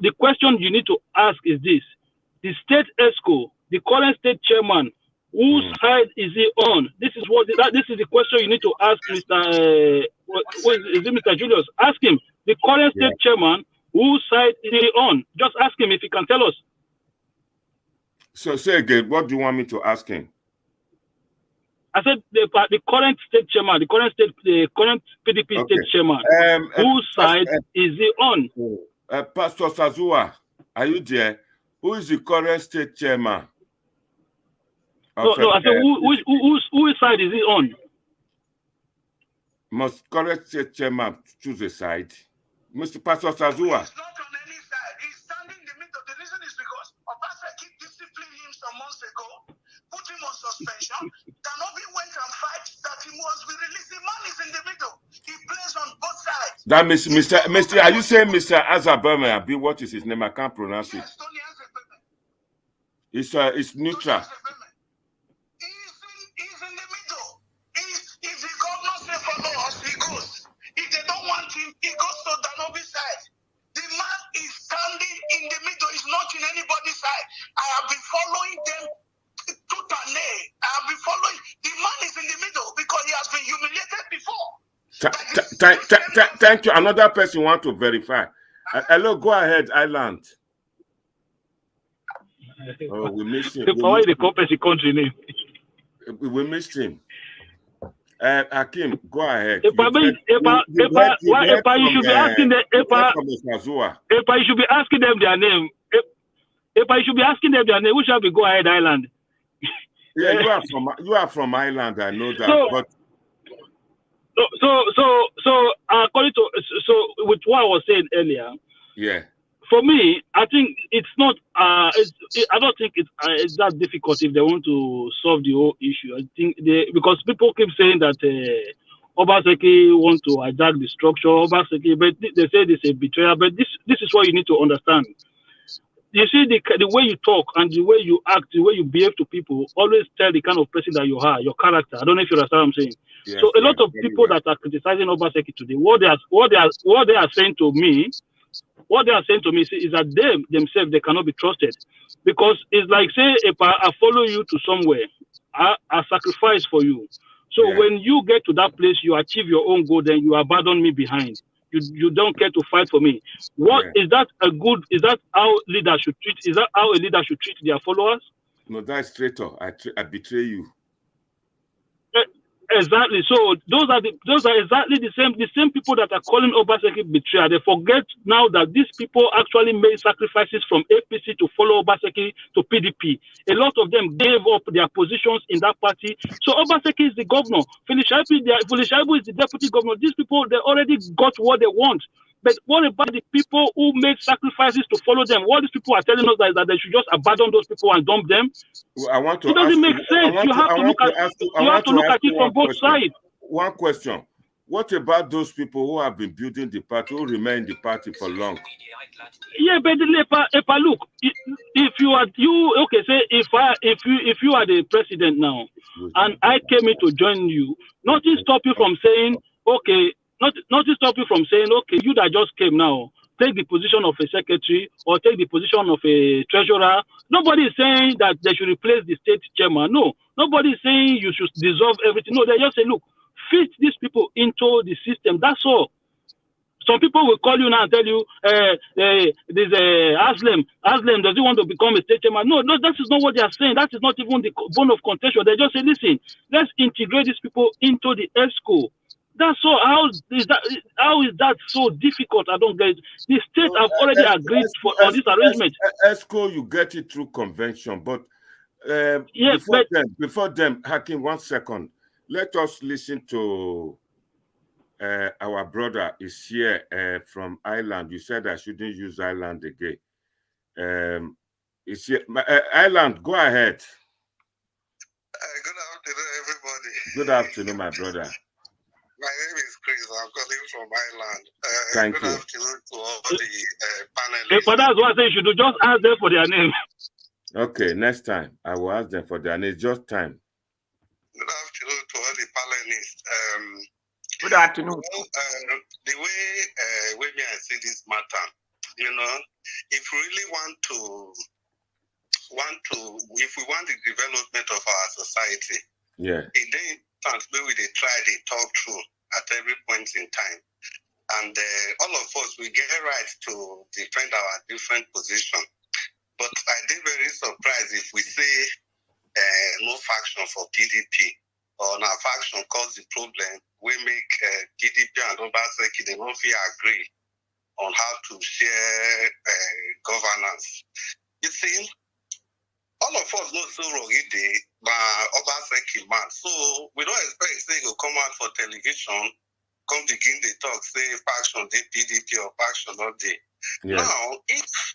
[SPEAKER 4] the question you need to ask is this: the state ESCO, the current state chairman, whose side is he on? This is the question you need to ask Mr. Mr. Julius? Ask him. The current state chairman, whose side is he on? Just ask him if he can tell us.
[SPEAKER 1] So say again, what do you want me to ask him?
[SPEAKER 4] I said the current state chairman, the current PDP state chairman, whose side is he on?
[SPEAKER 1] Pastor Sazua, are you there? Who is the current state chairman?
[SPEAKER 4] No, I said whose side is he on?
[SPEAKER 1] Must current state chairman choose a side? Mr. Pastor Sazua.
[SPEAKER 5] He's not on any side. He's standing in the middle. The reason is because Obaseki disciplined him some months ago, put him on suspension. Danobi went and fight that he must be released. The man is in the middle. He plays on both sides.
[SPEAKER 1] That means Mr. Are you saying Mr. Azabeme? What is his name? I can't pronounce it.
[SPEAKER 5] Yes, Tony Azabeme.
[SPEAKER 1] It's neutral.
[SPEAKER 5] He's in the middle. If the governor say follow us, he goes. If they don't want him, he goes to Danobi's side. The man is standing in the middle. He's not in anybody's side. I have been following them tooth and nail. I have been following. The man is in the middle because he has been humiliated before.
[SPEAKER 1] Thank you. Another person want to verify. Hello, go ahead, Island. Oh, we missed him. We missed him. Hakim, go ahead.
[SPEAKER 4] You should be asking them their name. You should be asking them their name. Who shall be Go Ahead Island?
[SPEAKER 1] Yeah, you are from Ireland. I know that.
[SPEAKER 4] So according to with what I was saying earlier.
[SPEAKER 1] Yeah.
[SPEAKER 4] For me, I think it's not. I don't think it's that difficult if they want to solve the whole issue. I think because people keep saying that Obaseki want to hijack the structure. Obaseki, but they say it's a betrayal. But this is what you need to understand. You see, the way you talk and the way you act, the way you behave to people, always tell the kind of person that you are, your character. I don't know if you understand what I'm saying. Yes, so a lot of people that are criticizing Obaseki today, what they are saying to me. What they are saying to me is that they themselves, they cannot be trusted. Because it's like, say, if I follow you to somewhere, I sacrifice for you. So when you get to that place, you achieve your own goal, then you abandon me behind. You don't care to fight for me. Is that how leaders should treat? Is that how a leader should treat their followers?
[SPEAKER 1] No, that's traitor. I betray you.
[SPEAKER 4] Exactly. So those are exactly the same people that are calling Obaseki betrayal. They forget now that these people actually made sacrifices from APC to follow Obaseki to PDP. A lot of them gave up their positions in that party. So Obaseki is the governor. Felishaibu is the deputy governor. These people, they already got what they want. But what about the people who made sacrifices to follow them? What these people are telling us is that they should just abandon those people and dump them.
[SPEAKER 1] Well,
[SPEAKER 4] it doesn't make sense. You have to look at it from both sides.
[SPEAKER 1] One question. What about those people who have been building the party, who remain in the party for long?
[SPEAKER 4] Yeah, but look, if you are the president now, and I came in to join you, nothing stop you from saying, okay. Nothing stop you from saying, okay, you that just came now, take the position of a secretary or take the position of a treasurer. Nobody is saying that they should replace the state chairman. No, nobody is saying you should dissolve everything. No, they just say, look, fit these people into the system. That's all. Some people will call you now and tell you, there's Aslam, does he want to become a state chairman? No, that is not what they are saying. That is not even the bone of contention. They just say, listen, let's integrate these people into the ESCO. That's all. How is that so difficult? I don't get it. The state have already agreed on this arrangement.
[SPEAKER 1] ESCO, you get it through convention, but before them, Hakim, 1 second. Let us listen to our brother is here from Ireland. You said I shouldn't use Ireland again. Is here, Ireland, go ahead.
[SPEAKER 3] Good afternoon, everybody.
[SPEAKER 1] Good afternoon, my brother.
[SPEAKER 3] My name is Chris. I'm calling from Ireland.
[SPEAKER 1] Thank you.
[SPEAKER 3] Good afternoon to all the panelists.
[SPEAKER 4] But that's what I say. You should just ask them for their name.
[SPEAKER 1] Okay, next time I will ask them for their name. Just time.
[SPEAKER 3] Good afternoon to all the panelists.
[SPEAKER 5] Good afternoon.
[SPEAKER 3] Well, the way I see this matter, if we really if we want the development of our society, it then maybe they try, they talk through at every point in time. And all of us, we get right to defend our different position. But I'd be very surprised if we say no faction for PDP or no faction cause the problem. We make PDP and Obaseki, they don't feel agree on how to share governance. You see, all of us know so wrong Obaseki man. So we don't expect say go come out for television, come begin the talk, say faction they PDP or faction not they. Now, if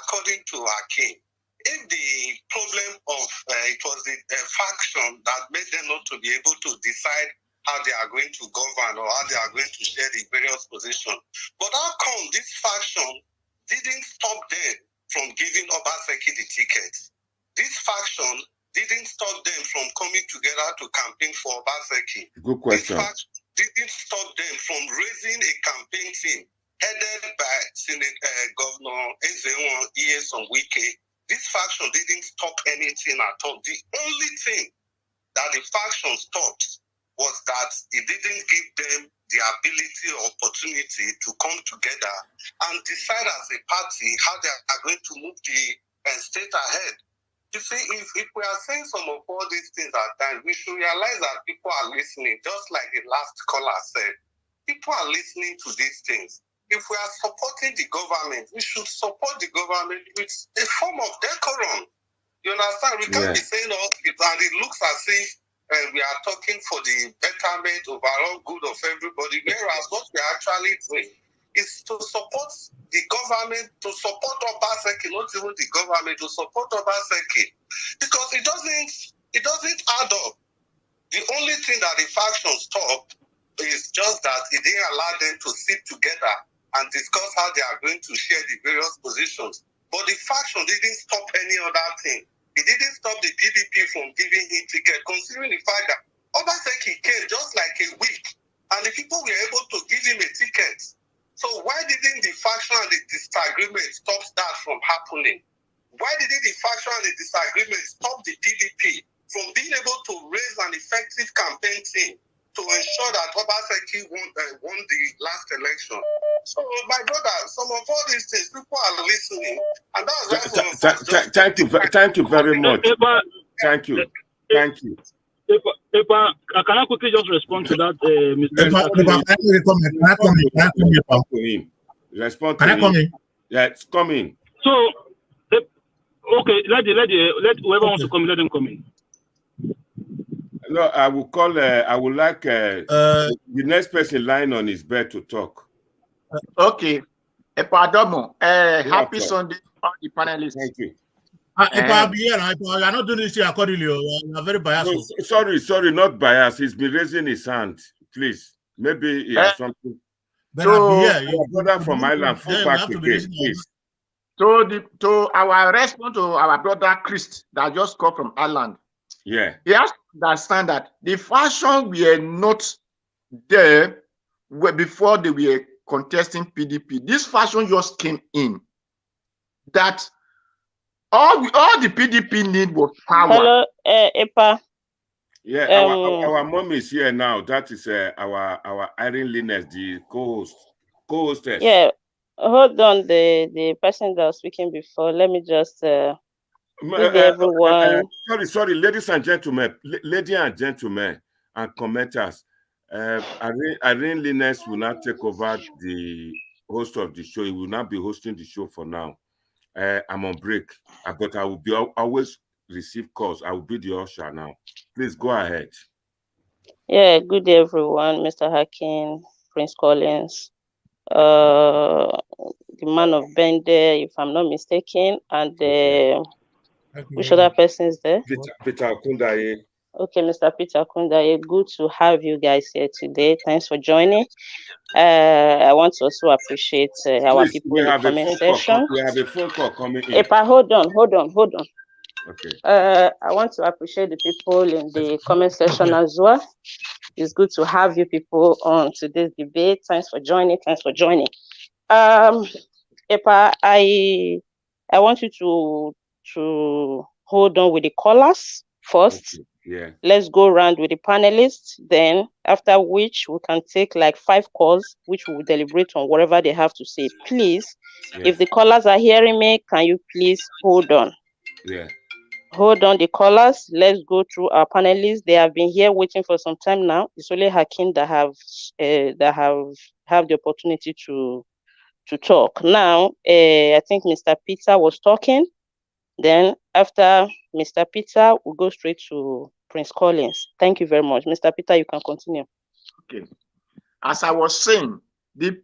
[SPEAKER 3] according to Hakim, if the problem of it was the faction that made them not to be able to decide how they are going to govern or how they are going to share the various positions, but how come this faction didn't stop them from giving Obaseki the tickets? This faction didn't stop them from coming together to campaign for Obaseki.
[SPEAKER 1] Good question.
[SPEAKER 3] This faction didn't stop them from raising a campaign team headed by Governor Ezeon Iyeson Wike. This faction didn't stop anything at all. The only thing that the faction stopped was that it didn't give them the ability or opportunity to come together and decide as a party how they are going to move the state ahead. You see, if we are saying some of all these things at times, we should realize that people are listening, just like the last caller said. People are listening to these things. If we are supporting the government, we should support the government with a form of decorum. You understand? We can't be saying all this, and it looks as if we are talking for the betterment, overall good of everybody, whereas what we are actually doing is to support the government, to support Obaseki, not even the government, to support Obaseki, because it doesn't add up. The only thing that the faction stopped is just that it didn't allow them to sit together and discuss how they are going to share the various positions. But the faction didn't stop any other thing. It didn't stop the PDP from giving him ticket, considering the fact that Obaseki came just like a week, and the people were able to give him a ticket. So why didn't the faction and the disagreement stop that from happening? Why didn't the faction and the disagreement stop the PDP from being able to raise an effective campaign team to ensure that Obaseki won the last election? So, my brother, some of all these things, people are listening, and that's why
[SPEAKER 1] thank you very much. Thank you.
[SPEAKER 4] Can I quickly just respond to that, Mr.
[SPEAKER 1] Respond to
[SPEAKER 6] Can I come in?
[SPEAKER 1] Yeah, it's coming.
[SPEAKER 4] So, okay, let whoever wants to come in, let them come in.
[SPEAKER 1] No, I will call. I would like the next person lying on his bed to talk.
[SPEAKER 5] Okay. Happy Sunday, all the panelists.
[SPEAKER 1] Thank you.
[SPEAKER 6] You are not doing this here accordingly. You are very biased.
[SPEAKER 1] No, sorry, not biased. He's been raising his hand. Please, maybe he has something.
[SPEAKER 6] So,
[SPEAKER 1] your brother from Ireland, fall back again, please.
[SPEAKER 5] To our response to our brother Chris that just called from Ireland.
[SPEAKER 1] Yeah.
[SPEAKER 5] He has to understand that the faction were not there before they were contesting PDP. This faction just came in. That all the PDP need was power.
[SPEAKER 7] Hello, Epa.
[SPEAKER 1] Yeah, our mom is here now. That is our Irene Linus, the co-host. co-hostess.
[SPEAKER 7] Yeah, hold on. The person that was speaking before. Let me just give everyone.
[SPEAKER 1] Sorry, ladies and gentlemen, and commenters. Irene Linus will not take over the host of the show. He will not be hosting the show for now. I'm on break, but I will be always receive calls. I will be the usher now. Please go ahead.
[SPEAKER 7] Yeah, good day, everyone. Mr. Hakim, Prince Collins, the man of Bende, if I'm not mistaken, and which other person is there?
[SPEAKER 1] Peter Kundaye.
[SPEAKER 7] Okay, Mr. Peter Kundaye, good to have you guys here today. Thanks for joining. I want to also appreciate our people in the comment section.
[SPEAKER 1] We have a phone call coming in.
[SPEAKER 7] Epa, hold on.
[SPEAKER 1] Okay.
[SPEAKER 7] I want to appreciate the people in the comment section as well. It's good to have you people on today's debate. Thanks for joining. Epa, I want you to hold on with the callers first.
[SPEAKER 1] Okay. Yeah.
[SPEAKER 7] Let's go around with the panelists. Then after which we can take like 5 calls, which we will deliberate on whatever they have to say. Please, if the callers are hearing me, can you please hold on?
[SPEAKER 1] Yeah.
[SPEAKER 7] Hold on, the callers. Let's go through our panelists. They have been here waiting for some time now. It's only Hakim that have the opportunity to talk. Now, I think Mr. Peter was talking. Then after Mr. Peter, we'll go straight to Prince Collins. Thank you very much. Mr. Peter, you can continue.
[SPEAKER 8] Okay. As I was saying,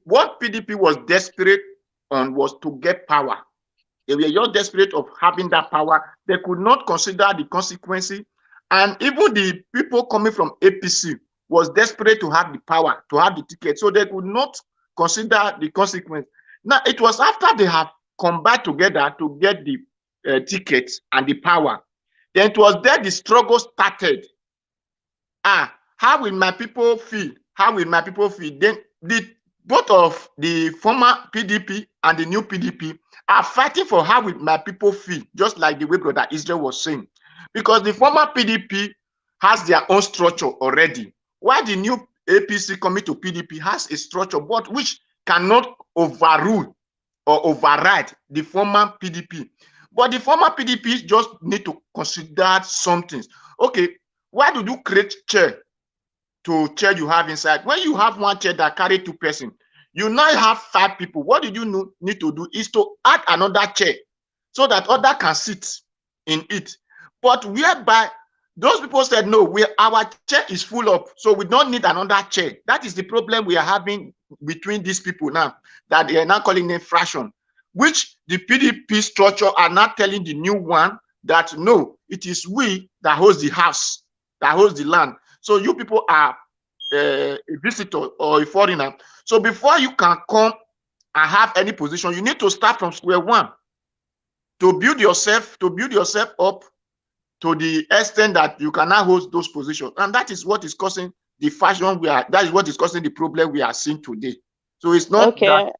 [SPEAKER 8] what PDP was desperate on was to get power. They were just desperate of having that power. They could not consider the consequences. And even the people coming from APC was desperate to have the power, to have the ticket. So they could not consider the consequence. Now, it was after they have combined together to get the tickets and the power. Then it was there the struggle started. How will my people feel? Then both of the former PDP and the new PDP are fighting for how will my people feel, just like the way Brother Israel was saying. Because the former PDP has their own structure already, while the new APC coming to PDP has a structure, but which cannot overrule or override the former PDP. But the former PDP just need to consider some things. Okay, why do you create chair to chair you have inside? When you have one chair that carry 2 persons, you now have 5 people. What did you need to do is to add another chair so that other can sit in it. But whereby those people said, no, our chair is full up, so we don't need another chair. That is the problem we are having between these people now, that they are now calling them fraction, which the PDP structure are not telling the new one that, no, it is we that holds the house, that holds the land. So you people are a visitor or a foreigner. So before you can come and have any position, you need to start from square one to build yourself up to the extent that you can now hold those positions. And that is what is causing the fashion that is what is causing the problem we are seeing today. So it's not
[SPEAKER 7] okay.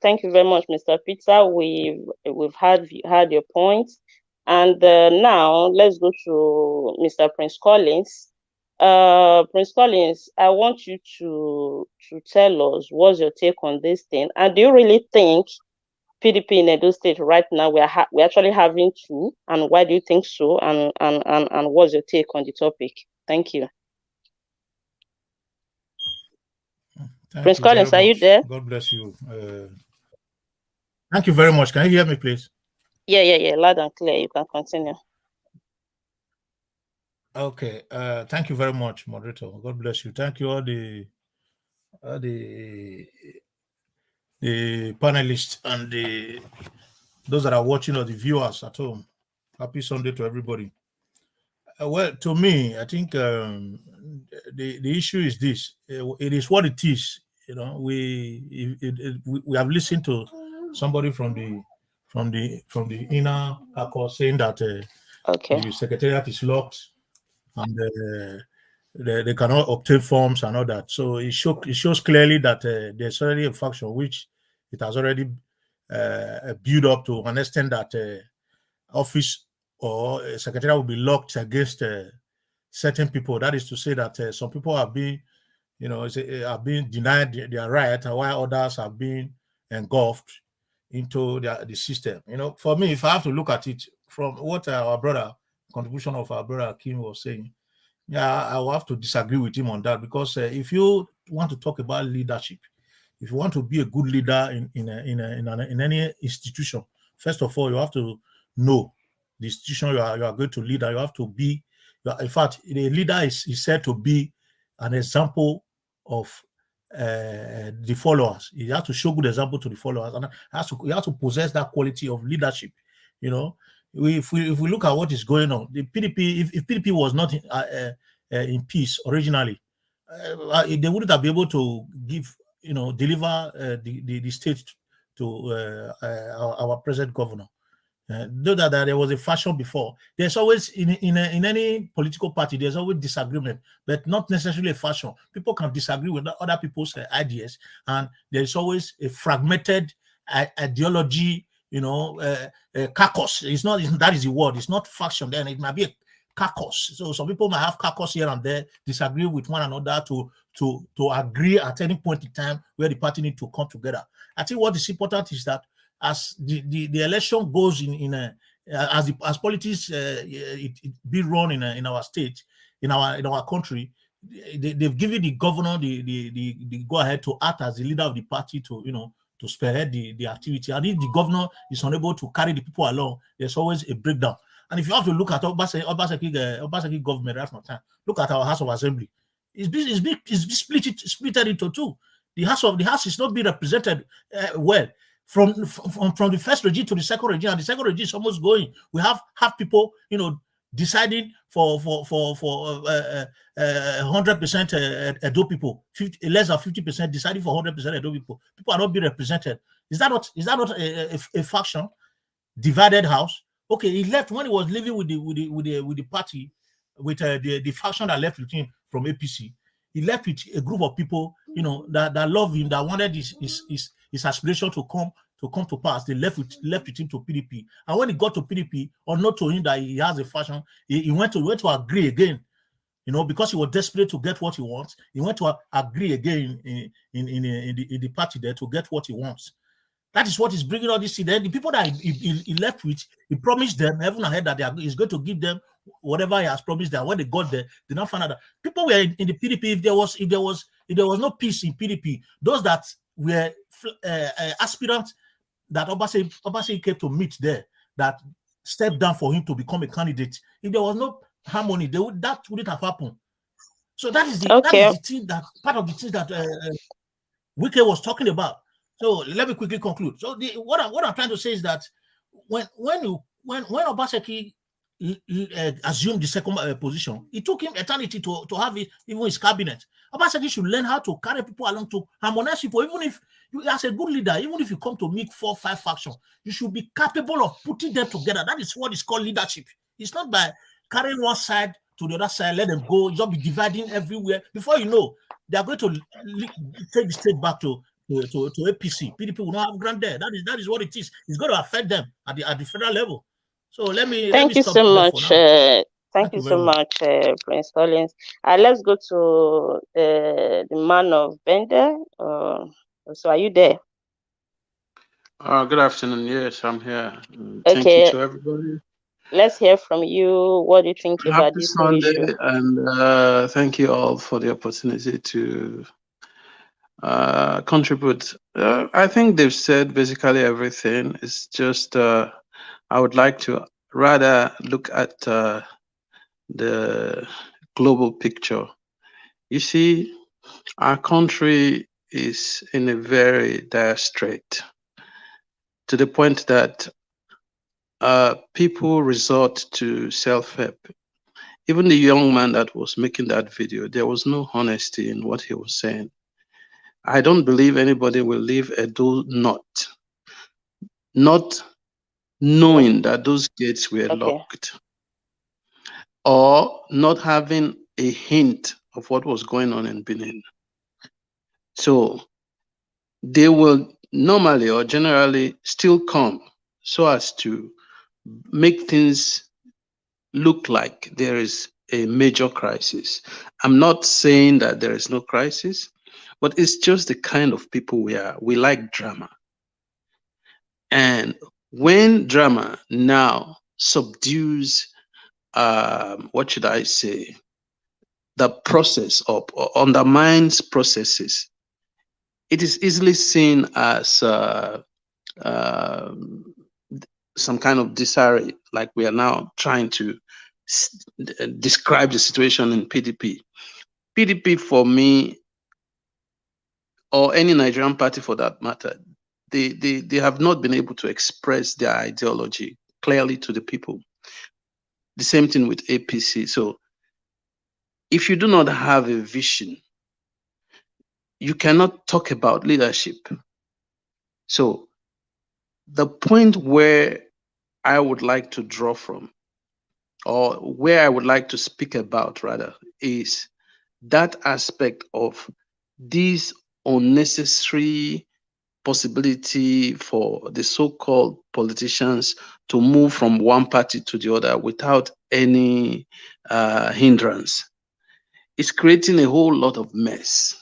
[SPEAKER 7] Thank you very much, Mr. Peter. We've had your points, and now let's go to Mr. Prince Collins. Prince Collins, I want you to tell us what's your take on this thing, and do you really think PDP in Edo State right now we're actually having 2, and why do you think so? And what's your take on the topic? Thank you. Prince Collins, are you there?
[SPEAKER 6] God bless you. Thank you very much. Can you hear me, please?
[SPEAKER 7] Yeah, loud and clear. You can continue.
[SPEAKER 6] Okay. Thank you very much, moderator. God bless you. Thank you all the panelists and those that are watching or the viewers at home. Happy Sunday to everybody. Well, to me, I think the issue is this. It is what it is. You know, we have listened to somebody from the inner caucus saying that the secretariat is locked and they cannot obtain forms and all that. So it shows clearly that there's already a faction which it has already built up to an extent that office or secretariat will be locked against certain people. That is to say that some people are being have been denied their right, while others have been engulfed into the system. For me, if I have to look at it from what contribution of our brother Kim was saying, yeah, I will have to disagree with him on that, because if you want to talk about leadership, if you want to be a good leader in any institution, first of all, you have to know the institution you are going to lead, and you have to be. In fact, the leader is said to be an example of the followers. You have to show good example to the followers, and you have to possess that quality of leadership. If we look at what is going on, the PDP, if PDP was not in peace originally, they wouldn't have been able to deliver the state to our present governor. Though that there was a fashion before, there's always in any political party, there's always disagreement, but not necessarily a fashion. People can disagree with other people's ideas, and there's always a fragmented ideology, caucus. It's not that is the word. It's not faction. Then it might be a caucus. So some people might have caucus here and there, disagree with one another to agree at any point in time where the party need to come together. I think what is important is that as the election goes as politics it be run in our state, in our country, they've given the governor the go ahead to act as the leader of the party to spearhead the activity. And if the governor is unable to carry the people along, there's always a breakdown. And if you have to look at Obaseki government right from time, look at our House of Assembly. It's split into two. The House is not being represented well. From the first regime to the second regime, and the second regime is almost going. We have people, deciding for 100% Edo people, less than 50% deciding for 100% Edo people. People are not being represented. Is that not a faction? Divided house. Okay, he left when he was living with the party, with the faction that left with him from APC. He left with a group of people, that love him, that wanted his aspiration to come to pass. They left with him to PDP, and when he got to PDP, unknown to him that he has a faction, he went to agree again, because he was desperate to get what he wants. He went to agree again in the party there to get what he wants. That is what is bringing all this. Then the people that he left with, he promised them heaven and earth that he's going to give them whatever he has promised them. When they got there, they now found out that people were in the PDP. If there was no peace in PDP, those that were aspirants that Obaseki came to meet there, that stepped down for him to become a candidate, if there was no harmony, that wouldn't have happened. So that is the thing, that part of the things that Wike was talking about. So let me quickly conclude. So what I'm trying to say is that when Obaseki assumed the second position, it took him eternity to have it, even his cabinet. Obaseki should learn how to carry people along, to harmonize people. Even if you, as a good leader, even if you come to meet 4 or 5 factions, you should be capable of putting them together. That is what is called leadership. It's not by carrying one side to the other side, let them go, just be dividing everywhere. Before you know, they are going to take the state back to APC. PDP will not have grant there. That is what it is. It's going to affect them at the federal level. So
[SPEAKER 7] thank you so much. Thank you so much, Prince Collins. Let's go to the man of Bender. So are you there?
[SPEAKER 9] Good afternoon. Yes, I'm here. Thank you to everybody.
[SPEAKER 7] Let's hear from you. What do you think about this issue?
[SPEAKER 9] And thank you all for the opportunity to contribute. I think they've said basically everything. It's just I would like to rather look at the global picture. You see, our country is in a very dire strait, to the point that people resort to self-help. Even the young man that was making that video, there was no honesty in what he was saying. I don't believe anybody will leave Edo not knowing that those gates were locked, or not having a hint of what was going on in Benin. So they will normally or generally still come so as to make things look like there is a major crisis. I'm not saying that there is no crisis, but it's just the kind of people we are. We like drama. And when drama now subdues, what should I say, the process or undermines processes, it is easily seen as some kind of disarray, like we are now trying to describe the situation in PDP. PDP, for me, or any Nigerian party for that matter, they have not been able to express their ideology clearly to the people. The same thing with APC. So if you do not have a vision, you cannot talk about leadership. So the point where I would like to draw from, or where I would like to speak about rather, is that aspect of this unnecessary possibility for the so-called politicians to move from one party to the other without any hindrance. It's creating a whole lot of mess.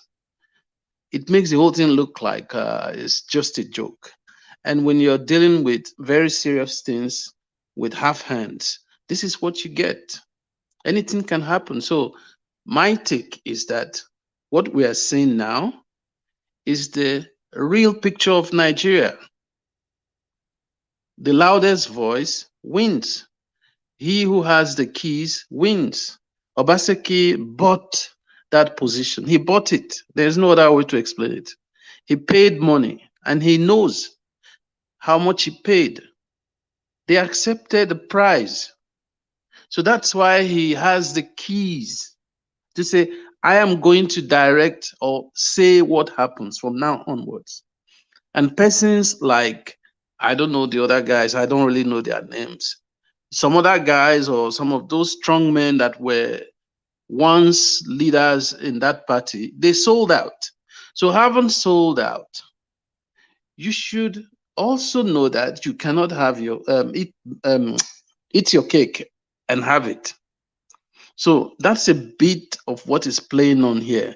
[SPEAKER 9] It makes the whole thing look like it's just a joke. And when you're dealing with very serious things with half hands, this is what you get. Anything can happen. So my take is that what we are seeing now is the real picture of Nigeria. The loudest voice wins. He who has the keys wins. Obaseki bought that position. He bought it. There's no other way to explain it. He paid money and he knows how much he paid. They accepted the price. So that's why he has the keys to say, I am going to direct or say what happens from now onwards. And persons like, I don't know the other guys, I don't really know their names. Some other guys or some of those strong men that were once leaders in that party, they sold out. So having sold out, you should also know that you cannot have your eat your cake and have it. So that's a bit of what is playing on here.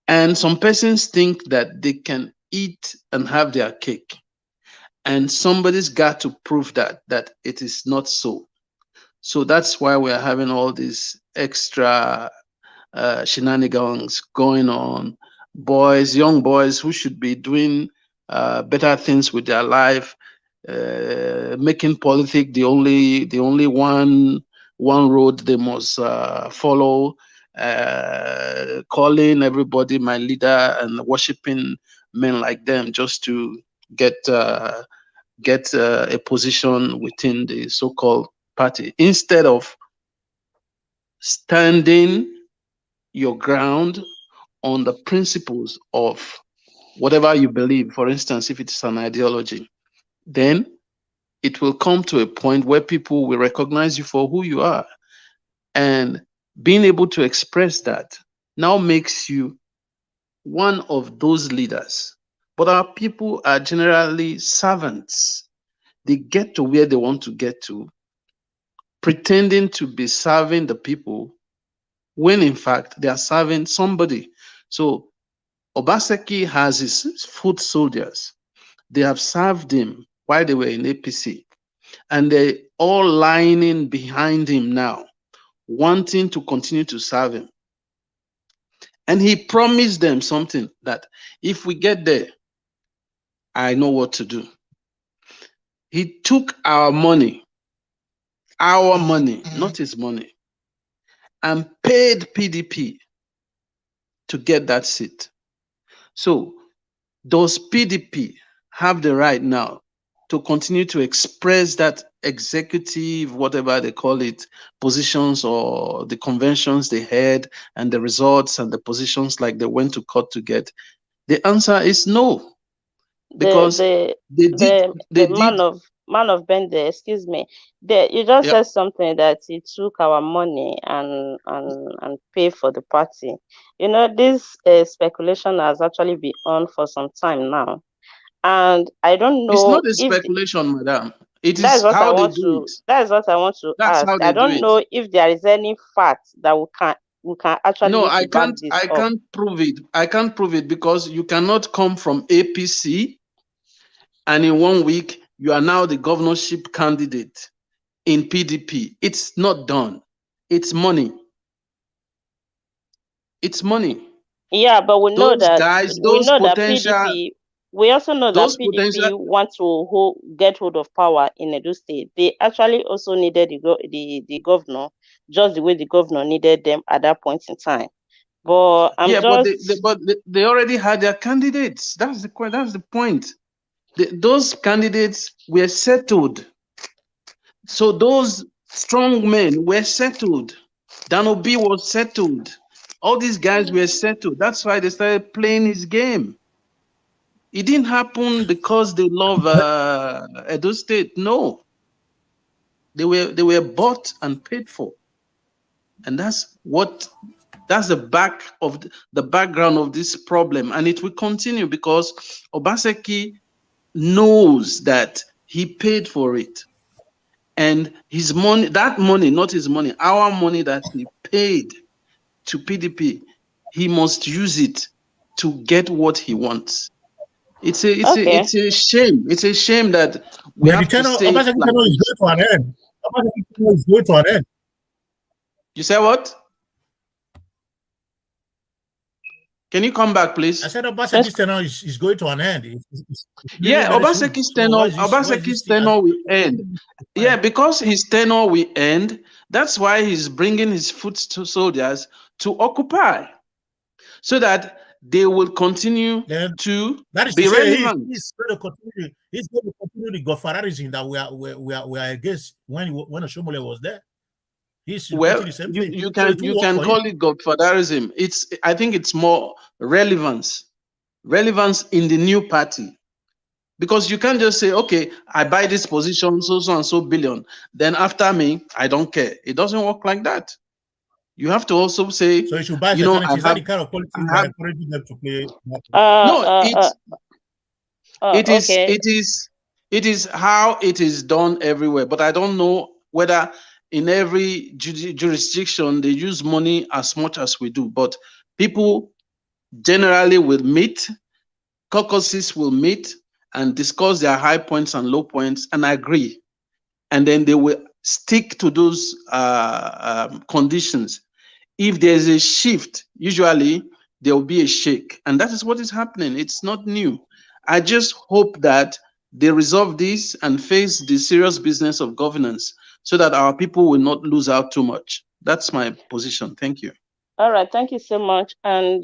[SPEAKER 9] And some persons think that they can eat and have their cake. And somebody's got to prove that it is not so. So that's why we're having all these extra shenanigans going on. Boys, young boys who should be doing better things with their life, making politics the only one road they must follow, calling everybody my leader and worshiping men like them just to get a position within the so-called party, instead of standing your ground on the principles of whatever you believe. For instance, if it's an ideology, then it will come to a point where people will recognize you for who you are. And being able to express that now makes you one of those leaders. But our people are generally servants. They get to where they want to get to, pretending to be serving the people when in fact they are serving somebody. So Obaseki has his foot soldiers. They have served him while they were in APC, and they're all lining behind him now, wanting to continue to serve him. And he promised them something, that if we get there, I know what to do. He took our money, not his money, and paid PDP to get that seat. So does PDP have the right now to continue to express that executive, whatever they call it, positions or the conventions they had and the results and the positions like they went to court to get? The answer is no. Because
[SPEAKER 7] the man of Bende, excuse me, you just said something that he took our money and pay for the party. You know, this speculation has actually been on for some time now, and I don't know.
[SPEAKER 9] It's not a speculation, madam. It is how they do it.
[SPEAKER 7] That is what I want to
[SPEAKER 9] That's
[SPEAKER 7] ask.
[SPEAKER 9] how they
[SPEAKER 7] I don't
[SPEAKER 9] do
[SPEAKER 7] know
[SPEAKER 9] it.
[SPEAKER 7] if there is any fact that we can actually
[SPEAKER 9] No,
[SPEAKER 7] use to back this
[SPEAKER 9] I
[SPEAKER 7] up.
[SPEAKER 9] can't prove it. I can't prove it because you cannot come from APC and in 1 week you are now the governorship candidate in PDP. It's not done. It's money. It's money.
[SPEAKER 7] Yeah, but we know
[SPEAKER 9] Those
[SPEAKER 7] that
[SPEAKER 9] guys,
[SPEAKER 7] we
[SPEAKER 9] those
[SPEAKER 7] know that
[SPEAKER 9] potential,
[SPEAKER 7] PDP. We also know that
[SPEAKER 9] those
[SPEAKER 7] PDP
[SPEAKER 9] potential.
[SPEAKER 7] want to get hold of power in Edo State. They actually also needed the governor, just the way the governor needed them at that point in time. But
[SPEAKER 9] they already had their candidates. That's the point. Those candidates were settled. So those strong men were settled. Dan Obi was settled. All these guys were settled. That's why they started playing his game. It didn't happen because they love Edo State. No. They were bought and paid for. And that's the background of this problem. And it will continue because Obaseki knows that he paid for it. And his money, that money, not his money, our money that he paid to PDP, he must use it to get what he wants. It's a shame. It's a shame that we have to stay like
[SPEAKER 6] is going to an end. Is going to an end.
[SPEAKER 9] You say what? Can you come back, please?
[SPEAKER 6] I said Obaseki's tenure is going to an end.
[SPEAKER 9] Yeah, Obaseki's tenure will end. Yeah, because his tenure will end, that's why he's bringing his foot soldiers to occupy, so that they will continue to be relevant.
[SPEAKER 6] He's going to continue the Govtarism that we are against when Oshomole was there.
[SPEAKER 9] Well, you can call it Godfatherism. I think it's more relevance in the new party, because you can't just say, okay, I buy this position, so and so billion, then after me, I don't care. It doesn't work like that. You have to also say,
[SPEAKER 6] so you should buy. Is that the kind of politics that encourages them to play?
[SPEAKER 9] It is how it is done everywhere, but I don't know whether in every jurisdiction they use money as much as we do. But people generally will meet, caucuses will meet and discuss their high points and low points and agree, and then they will stick to those conditions. If there's a shift, usually there will be a shake, and that is what is happening. It's not new. I just hope that they resolve this and face the serious business of governance, so that our people will not lose out too much. That's my position. Thank you.
[SPEAKER 7] All right, thank you so much. And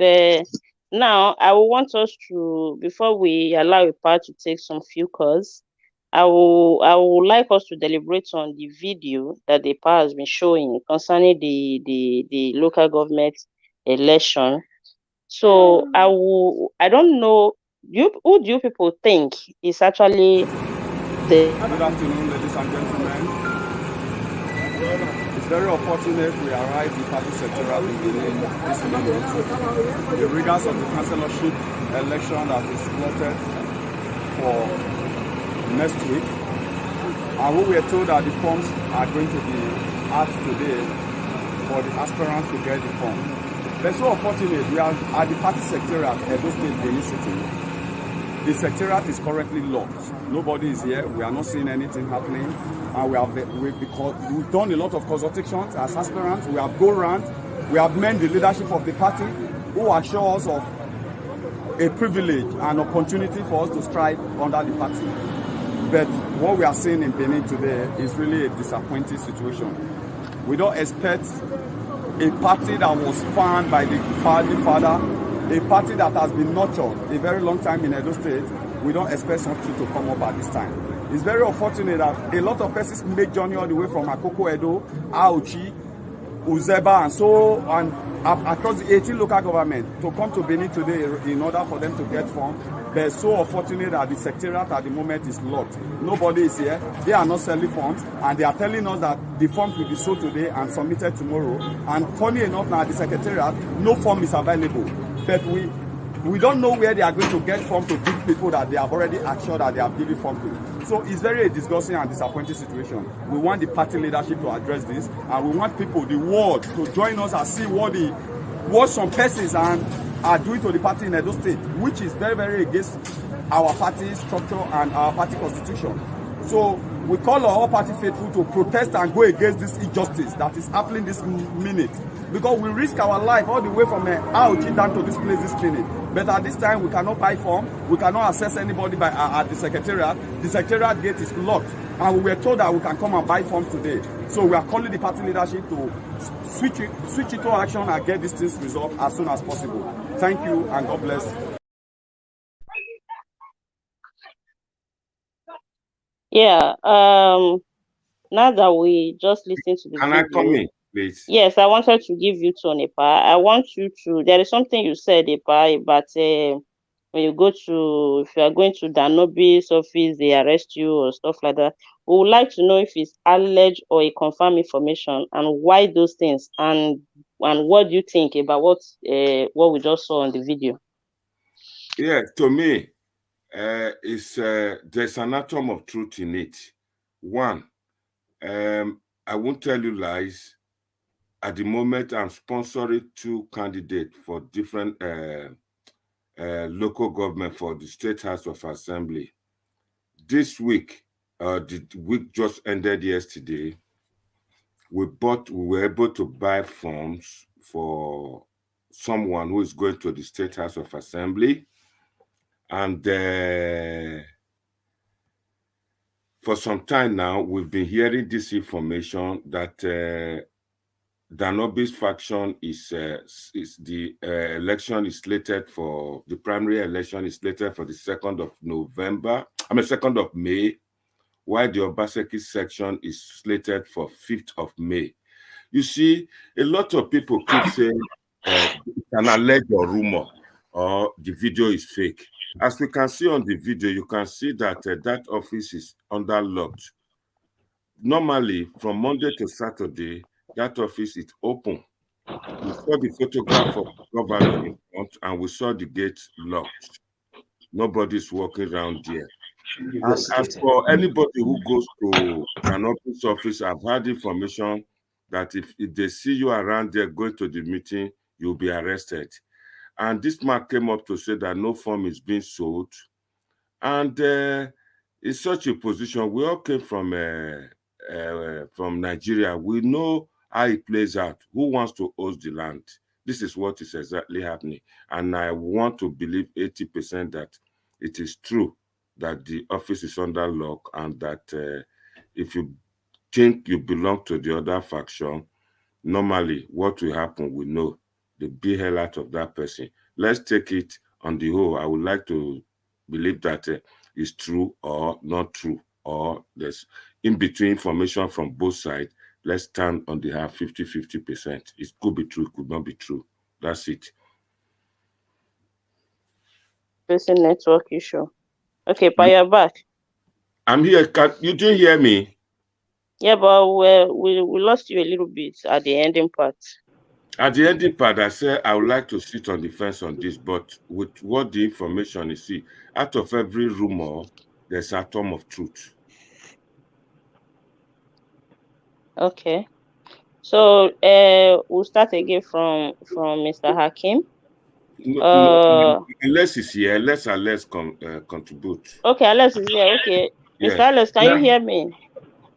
[SPEAKER 7] now I will want us to, before we allow a part to take some few calls, I would like us to deliberate on the video that the PA has been showing concerning the local government election. So I don't know, who do you people think is actually the...
[SPEAKER 2] Good afternoon, ladies and gentlemen. It's very unfortunate we arrived in party secretariat in Benin this evening. The rigors of the councillorship election that is slotted for next week, and we were told that the forms are going to be out today for the aspirants to get the form. But so unfortunate, we are at the party secretariat at Edo State, Benin City. The secretariat is currently locked. Nobody is here. We are not seeing anything happening. And we've done a lot of consultations as aspirants. We have gone around. We have met the leadership of the party who assure us of a privilege and opportunity for us to strive under the party. But what we are seeing in Benin today is really a disappointing situation. We don't expect a party that was founded by the founding father, a party that has been nurtured a very long time in Edo State. We don't expect something to come up at this time. It's very unfortunate that a lot of persons make journey all the way from Akoko Edo, Aochi, Uzeba, and so on, across the 18 local government to come to Benin today in order for them to get funds. But it's so unfortunate that the secretariat at the moment is locked. Nobody is here. They are not selling funds, and they are telling us that the funds will be sold today and submitted tomorrow. And funny enough, now the secretariat, no form is available. But We don't know where they are going to get from to give people that they have already assured that they have given from to. So it's very a disgusting and disappointing situation. We want the party leadership to address this, and we want people, the world, to join us and see what some persons are doing to the party in Edo State, which is very, very against our party structure and our party constitution. So we call all party faithful to protest and go against this injustice that is happening this minute, because we risk our life all the way from Aoji down to this place this minute. But at this time, we cannot buy form, we cannot access anybody at the secretariat. The secretariat gate is locked, and we were told that we can come and buy forms today. So we are calling the party leadership to switch into action and get these things resolved as soon as possible. Thank you, and God bless.
[SPEAKER 7] Yeah, now that we just listened to the
[SPEAKER 1] Can
[SPEAKER 7] video,
[SPEAKER 1] I come in, please?
[SPEAKER 7] Yes, I wanted to give you to Epa. I want you to, there is something you said, Epa, but when you go to, if you are going to Danobi's office, they arrest you or stuff like that. We would like to know if it's alleged or a confirmed information, and why those things, and what do you think about what we just saw on the video?
[SPEAKER 1] Yeah, to me, there's an atom of truth in it. One, I won't tell you lies. At the moment, I'm sponsoring 2 candidates for different local government for the State House of Assembly. This week, the week just ended yesterday, we were able to buy forms for someone who is going to the State House of Assembly. And for some time now, we've been hearing this information that Danobi's faction is the election is slated for, the primary election is slated for the 2nd of May, while the Obaseki section is slated for 5th of May. You see, a lot of people keep saying it's an alleged or rumor, or the video is fake. As we can see on the video, you can see that that office is underlocked. Normally, from Monday to Saturday, that office is open. We saw the photograph of the governor in front, and we saw the gate locked. Nobody's walking around there. And as for anybody who goes to an office, I've had information that if they see you around there going to the meeting, you'll be arrested. And this man came up to say that no form is being sold. And in such a position, we all came from Nigeria. We know how it plays out. Who wants to host the land? This is what is exactly happening. And I want to believe 80% that it is true that the office is under lock, and that if you think you belong to the other faction, normally what will happen, we know. They be hell out of that person. Let's take it on the whole. I would like to believe that it's true or not true, or there's in between information from both sides. Let's stand on the half 50-50%. It could be true, it could not be true. That's it.
[SPEAKER 7] It's a network issue. Okay, but you're back.
[SPEAKER 1] I'm here. You didn't hear me?
[SPEAKER 7] Yeah, but we lost you a little bit at the ending part.
[SPEAKER 1] At the ending part, I said I would like to sit on the fence on this, but with what the information you see, out of every rumor, there's an atom of truth.
[SPEAKER 7] Okay. So we'll start again from Mr. Hakim.
[SPEAKER 1] No, unless he's here, unless Alex contribute.
[SPEAKER 7] Okay, Alex is here. Okay.
[SPEAKER 1] Yeah.
[SPEAKER 7] Mr. Alex, can you hear me?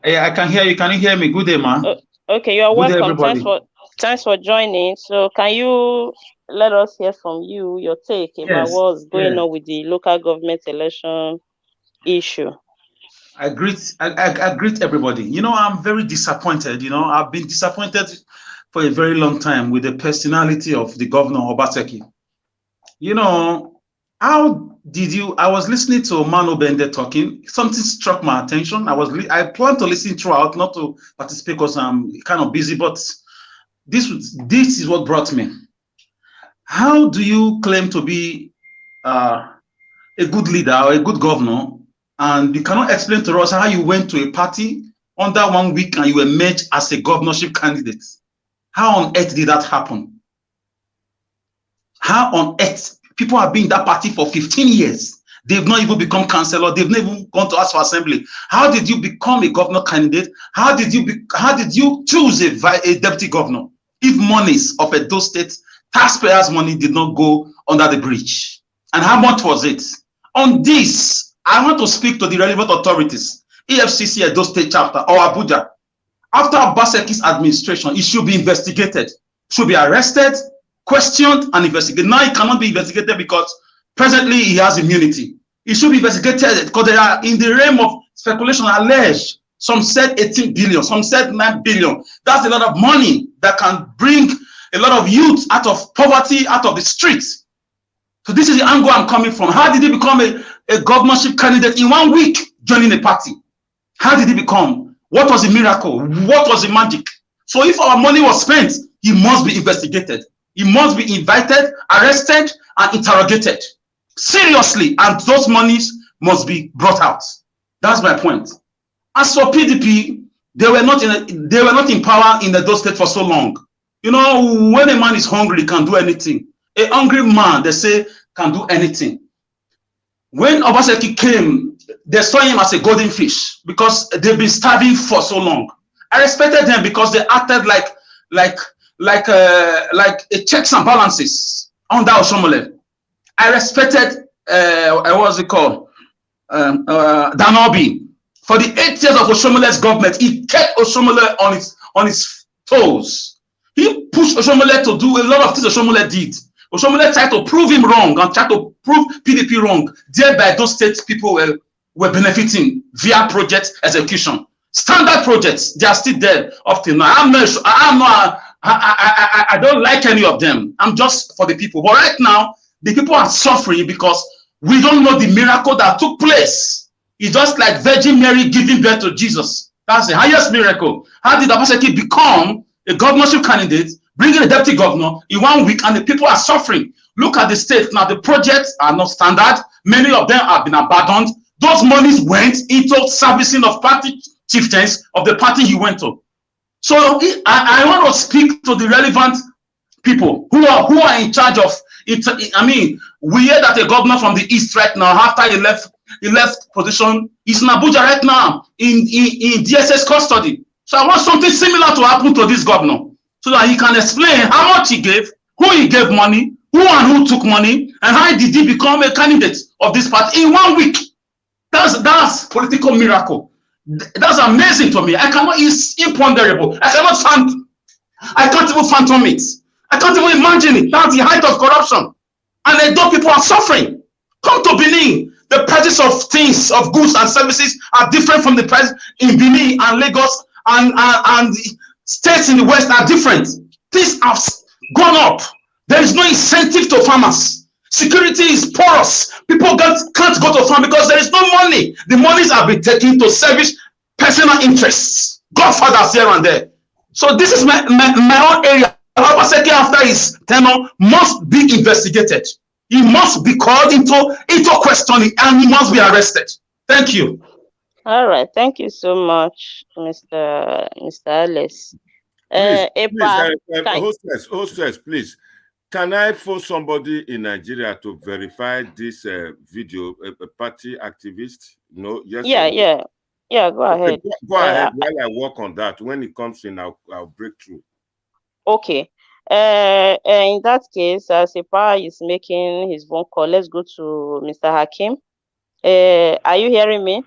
[SPEAKER 10] Yeah, I can hear you. Can you hear me? Good day, man.
[SPEAKER 7] Okay, you're
[SPEAKER 10] Good
[SPEAKER 7] welcome.
[SPEAKER 10] day, everybody.
[SPEAKER 7] Thanks for joining. So can you let us hear from you, your take about what's going on with the local government election issue?
[SPEAKER 10] I greet everybody. You know, I'm very disappointed. You know, I've been disappointed for a very long time with the personality of the governor Obaseki. You know, how did you? I was listening to Mano Bende talking. Something struck my attention. I planned to listen throughout, not to participate because I'm kind of busy. But this is what brought me. How do you claim to be a good leader or a good governor, and you cannot explain to us how you went to a party under 1 week and you emerged as a governorship candidate? How on earth did that happen? How on earth People have been in that party for 15 years. They've not even become councillor. They've not even gone to ask for assembly. How did you become a governor candidate? How did you choose a deputy governor if monies of Edo State taxpayers' money did not go under the bridge? And how much was it? On this, I want to speak to the relevant authorities, EFCC Edo State chapter or Abuja. After Obaseki's administration, it should be investigated, should be arrested, questioned, and investigated. Now it cannot be investigated because presently he has immunity. It should be investigated because there are, in the realm of speculation, alleged. Some said 18 billion, some said 9 billion. That's a lot of money that can bring a lot of youth out of poverty, out of the streets. So this is the angle I'm coming from. How did he become a governorship candidate in 1 week joining a party? How did he become? What was the miracle? What was the magic? So if our money was spent, he must be investigated. He must be invited, arrested, and interrogated seriously, and those monies must be brought out. That's my point. As for PDP, they were not in power in Edo State for so long. You know, when a man is hungry, he can do anything. A hungry man, they say, can do anything. When Obaseki came, they saw him as a golden fish because they've been starving for so long. I respected them because they acted like a checks and balances under Oshomole. I respected what's it called? Danobi. For the 8 years of Oshomole's government, he kept Oshomole on his toes. He pushed Oshomole to do a lot of things Oshomole did. Oshomole tried to prove him wrong and tried to prove PDP wrong. Thereby, those state people were benefiting via project execution. Standard projects, they are still there up till now. I don't like any of them. I'm just for the people. But right now, the people are suffering because we don't know the miracle that took place. It's just like Virgin Mary giving birth to Jesus. That's the highest miracle. How did Obaseki become a governorship candidate, bringing a deputy governor in 1 week, and the people are suffering? Look at the state. Now, the projects are not standard. Many of them have been abandoned. Those monies went into servicing of party chieftains of the party he went to. So I want to speak to the relevant people who are in charge of it. I mean, we hear that a governor from the east right now, after he left position, is in Abuja right now in DSS custody. So I want something similar to happen to this governor so that he can explain how much he gave, who he gave money, who took money, and how did he become a candidate of this party in 1 week. That's political miracle. That's amazing to me. It's imponderable. I can't even fathom it. I can't even imagine it. That's the height of corruption. And those people are suffering. Come to Benin. The prices of things, of goods and services are different from the price in Benin and Lagos, and states in the West are different. Things have gone up. There is no incentive to farmers. Security is porous. People can't go to farm because there is no money. The monies have been taken to service personal interests, godfathers here and there. So this is my own area. Obaseki, after his tenure, must be investigated. He must be called into questioning, and he must be arrested. Thank you.
[SPEAKER 7] All right. Thank you so much, Mr. Alice.
[SPEAKER 1] Hostess, please. Can I phone somebody in Nigeria to verify this video, a party activist? No, yes.
[SPEAKER 7] Yeah. Go ahead.
[SPEAKER 1] Go ahead while I work on that. When it comes in, I'll break through.
[SPEAKER 7] Okay. In that case, as Sepa is making his phone call, let's go to Mr. Hakim. Are you hearing me?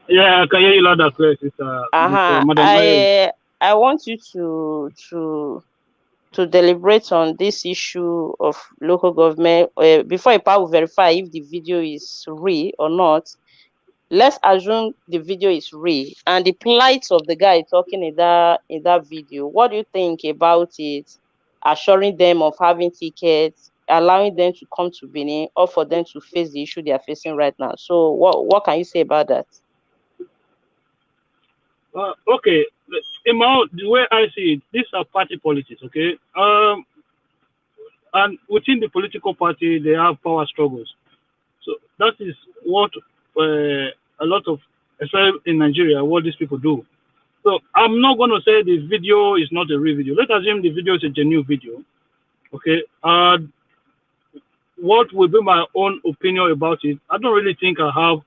[SPEAKER 4] Yeah, I can hear you loud and clear, sister.
[SPEAKER 7] I want you to deliberate on this issue of local government before Ipa will verify if the video is real or not. Let's assume the video is real and the plight of the guy talking in that video. What do you think about it? Assuring them of having tickets, allowing them to come to Benin, or for them to face the issue they are facing right now. So what can you say about that?
[SPEAKER 4] Okay, the way I see it, these are party politics, okay? And within the political party, they have power struggles. So that is what a lot of, especially in Nigeria, what these people do. So I'm not going to say the video is not a real video. Let's assume the video is a genuine video, okay? what will be my own opinion about it, I don't really think I have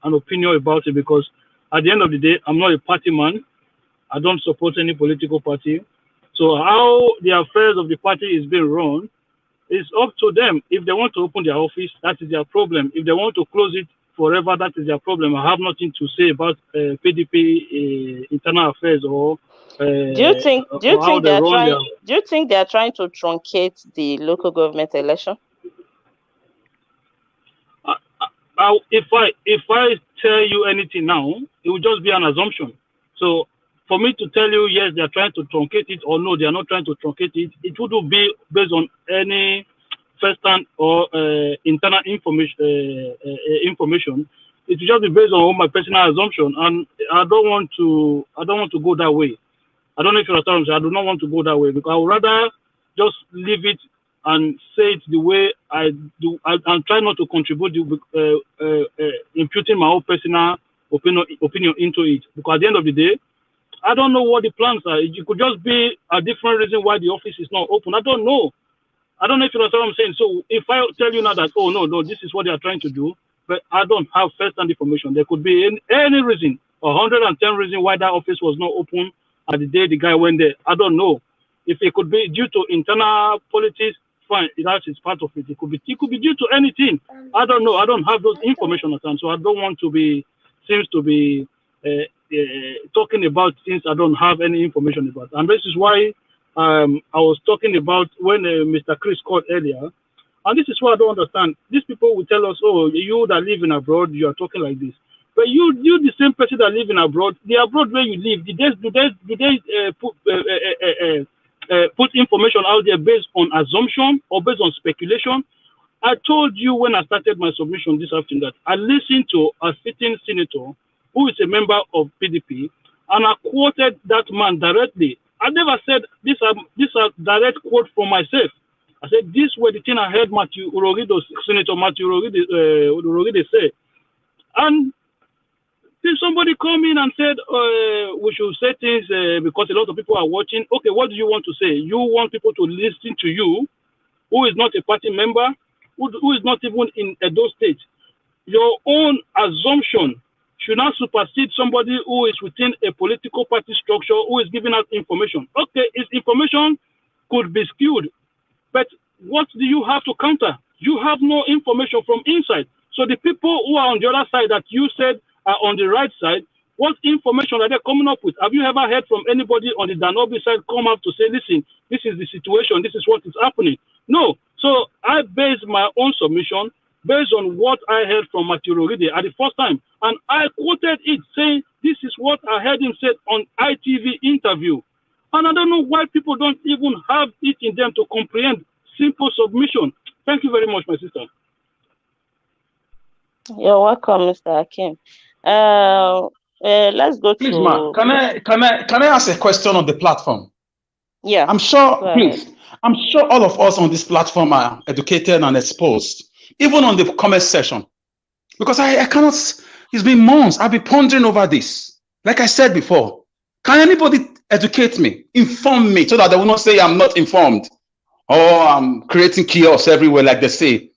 [SPEAKER 4] an opinion about it, because at the end of the day, I'm not a party man. I don't support any political party. So how the affairs of the party is being run is up to them. If they want to open their office, that is their problem. If they want to close it forever, that is their problem. I have nothing to say about PDP internal affairs or
[SPEAKER 7] Do you think
[SPEAKER 4] how they run their.
[SPEAKER 7] do you think they are trying to truncate the local government election?
[SPEAKER 4] If I tell you anything now, it will just be an assumption. So for me to tell you yes, they are trying to truncate it, or no, they are not trying to truncate it, it wouldn't be based on any first-hand or internal information. It will just be based on my personal assumption, and I don't want to go that way. I don't know if you understand what I'm saying. I do not want to go that way, because I would rather just leave it and say it the way I do, and try not to contribute imputing my own personal opinion into it. Because at the end of the day, I don't know what the plans are. It could just be a different reason why the office is not open. I don't know. I don't know if you understand what I'm saying. So if I tell you now that, oh, no, this is what they are trying to do, but I don't have first-hand information. There could be any reason, 110 reasons why that office was not open at the day the guy went there. I don't know. If it could be due to internal politics, fine, that is part of it. It could be due to anything. I don't know. I don't have those information at hand, so I don't want to be talking about things I don't have any information about. And this is why I was talking about when Mr. Chris called earlier. And this is what I don't understand. These people will tell us, oh, you that live in abroad, you are talking like this. But you the same person that live in abroad, the abroad where you live, do they put information out there based on assumption or based on speculation? I told you when I started my submission this afternoon that I listened to a sitting senator who is a member of PDP, and I quoted that man directly. I never said these are direct quote from myself. I said these were the thing I heard Senator Matthew Urogide say. And if somebody come in and said we should say things because a lot of people are watching, okay, what do you want to say? You want people to listen to you, who is not a party member, who is not even in Edo State. Your own assumption should not supersede somebody who is within a political party structure who is giving us information. Okay, his information could be skewed, but what do you have to counter? You have no information from inside. So the people who are on the other side that you said are on the right side, what information are they coming up with? Have you ever heard from anybody on the Danobi side come up to say, listen, this is the situation, this is what is happening? No. So I based my own submission based on what I heard from Matthew Urogide at the first time. And I quoted it saying, this is what I heard him say on ITV interview. And I don't know why people don't even have it in them to comprehend simple submission. Thank you very much, my sister.
[SPEAKER 7] You're welcome, Mr. Akim. Let's go
[SPEAKER 10] please,
[SPEAKER 7] to.
[SPEAKER 10] Ma, can I ask a question on the platform?
[SPEAKER 7] Yeah.
[SPEAKER 10] I'm sure all of us on this platform are educated and exposed, even on the comment section. Because I cannot, it's been months, I've been pondering over this. Like I said before, can anybody educate me, inform me, so that they will not say I'm not informed or I'm creating chaos everywhere, like they say.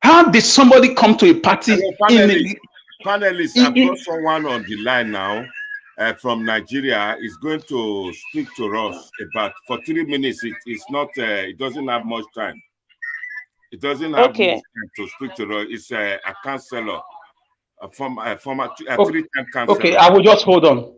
[SPEAKER 10] How did somebody come to a party?
[SPEAKER 1] Panelists, I've got someone on the line now from Nigeria. Is going to speak to us about for 3 minutes. It's not. It doesn't have much time. It doesn't have much time to speak to us. It's a counselor, a former three-time counselor.
[SPEAKER 10] Okay, I will just hold on.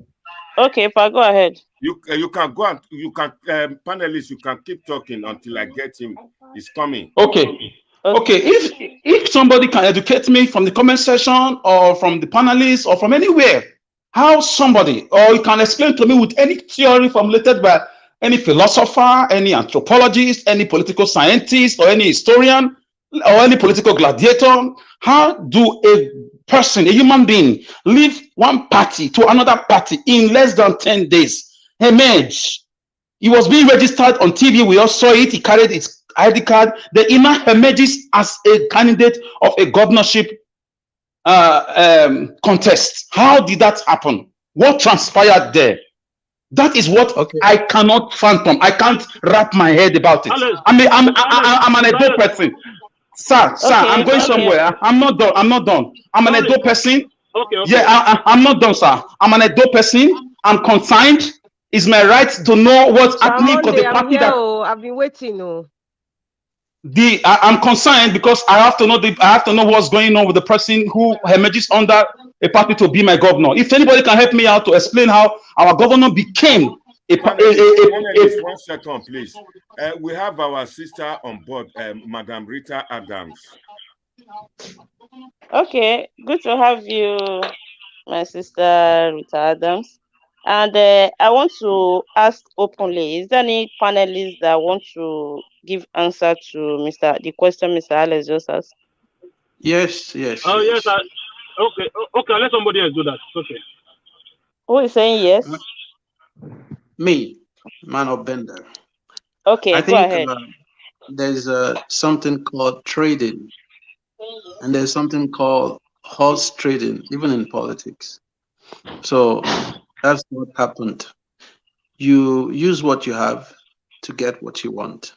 [SPEAKER 7] Okay, if I go ahead.
[SPEAKER 1] You can go and you can panelists. You can keep talking until I get him. He's coming.
[SPEAKER 10] Okay. If somebody can educate me from the comment section or from the panelists or from anywhere, how somebody, or you can explain to me with any theory formulated by any philosopher, any anthropologist, any political scientist, or any historian, or any political gladiator, how do a person, a human being, leave one party to another party in less than 10 days? Emerge. He was being registered on TV. We all saw it. He carried his ID card. The imam emerges as a candidate of a governorship contest. How did that happen? What transpired there? That is what I cannot fathom. I can't wrap my head about it. I'm an Edo person. Sir, I'm going somewhere. I'm not done. I'm an Edo person.
[SPEAKER 4] Okay.
[SPEAKER 10] Yeah, I'm not done, sir. I'm an Edo person. I'm consigned. It's my right to know what's happening because the party that
[SPEAKER 11] I've been waiting.
[SPEAKER 10] I'm concerned because I have to know what's going on with the person who emerges under a party to be my governor. If anybody can help me out to explain how our governor became
[SPEAKER 1] Panelists, 1 second, please. We have our sister on board, Madam Rita Adams.
[SPEAKER 7] Okay, good to have you, my sister Rita Adams. And I want to ask openly, is there any panelists that want to give answer to the question Mr. Alex just asked?
[SPEAKER 9] Yes.
[SPEAKER 4] Yes. Okay. Let somebody else do that. Okay.
[SPEAKER 7] Who is saying yes?
[SPEAKER 9] Me, man of Bender.
[SPEAKER 7] Okay,
[SPEAKER 9] I
[SPEAKER 7] go
[SPEAKER 9] think
[SPEAKER 7] ahead.
[SPEAKER 9] there's something called trading, and there's something called horse trading, even in politics. So that's what happened. You use what you have to get what you want.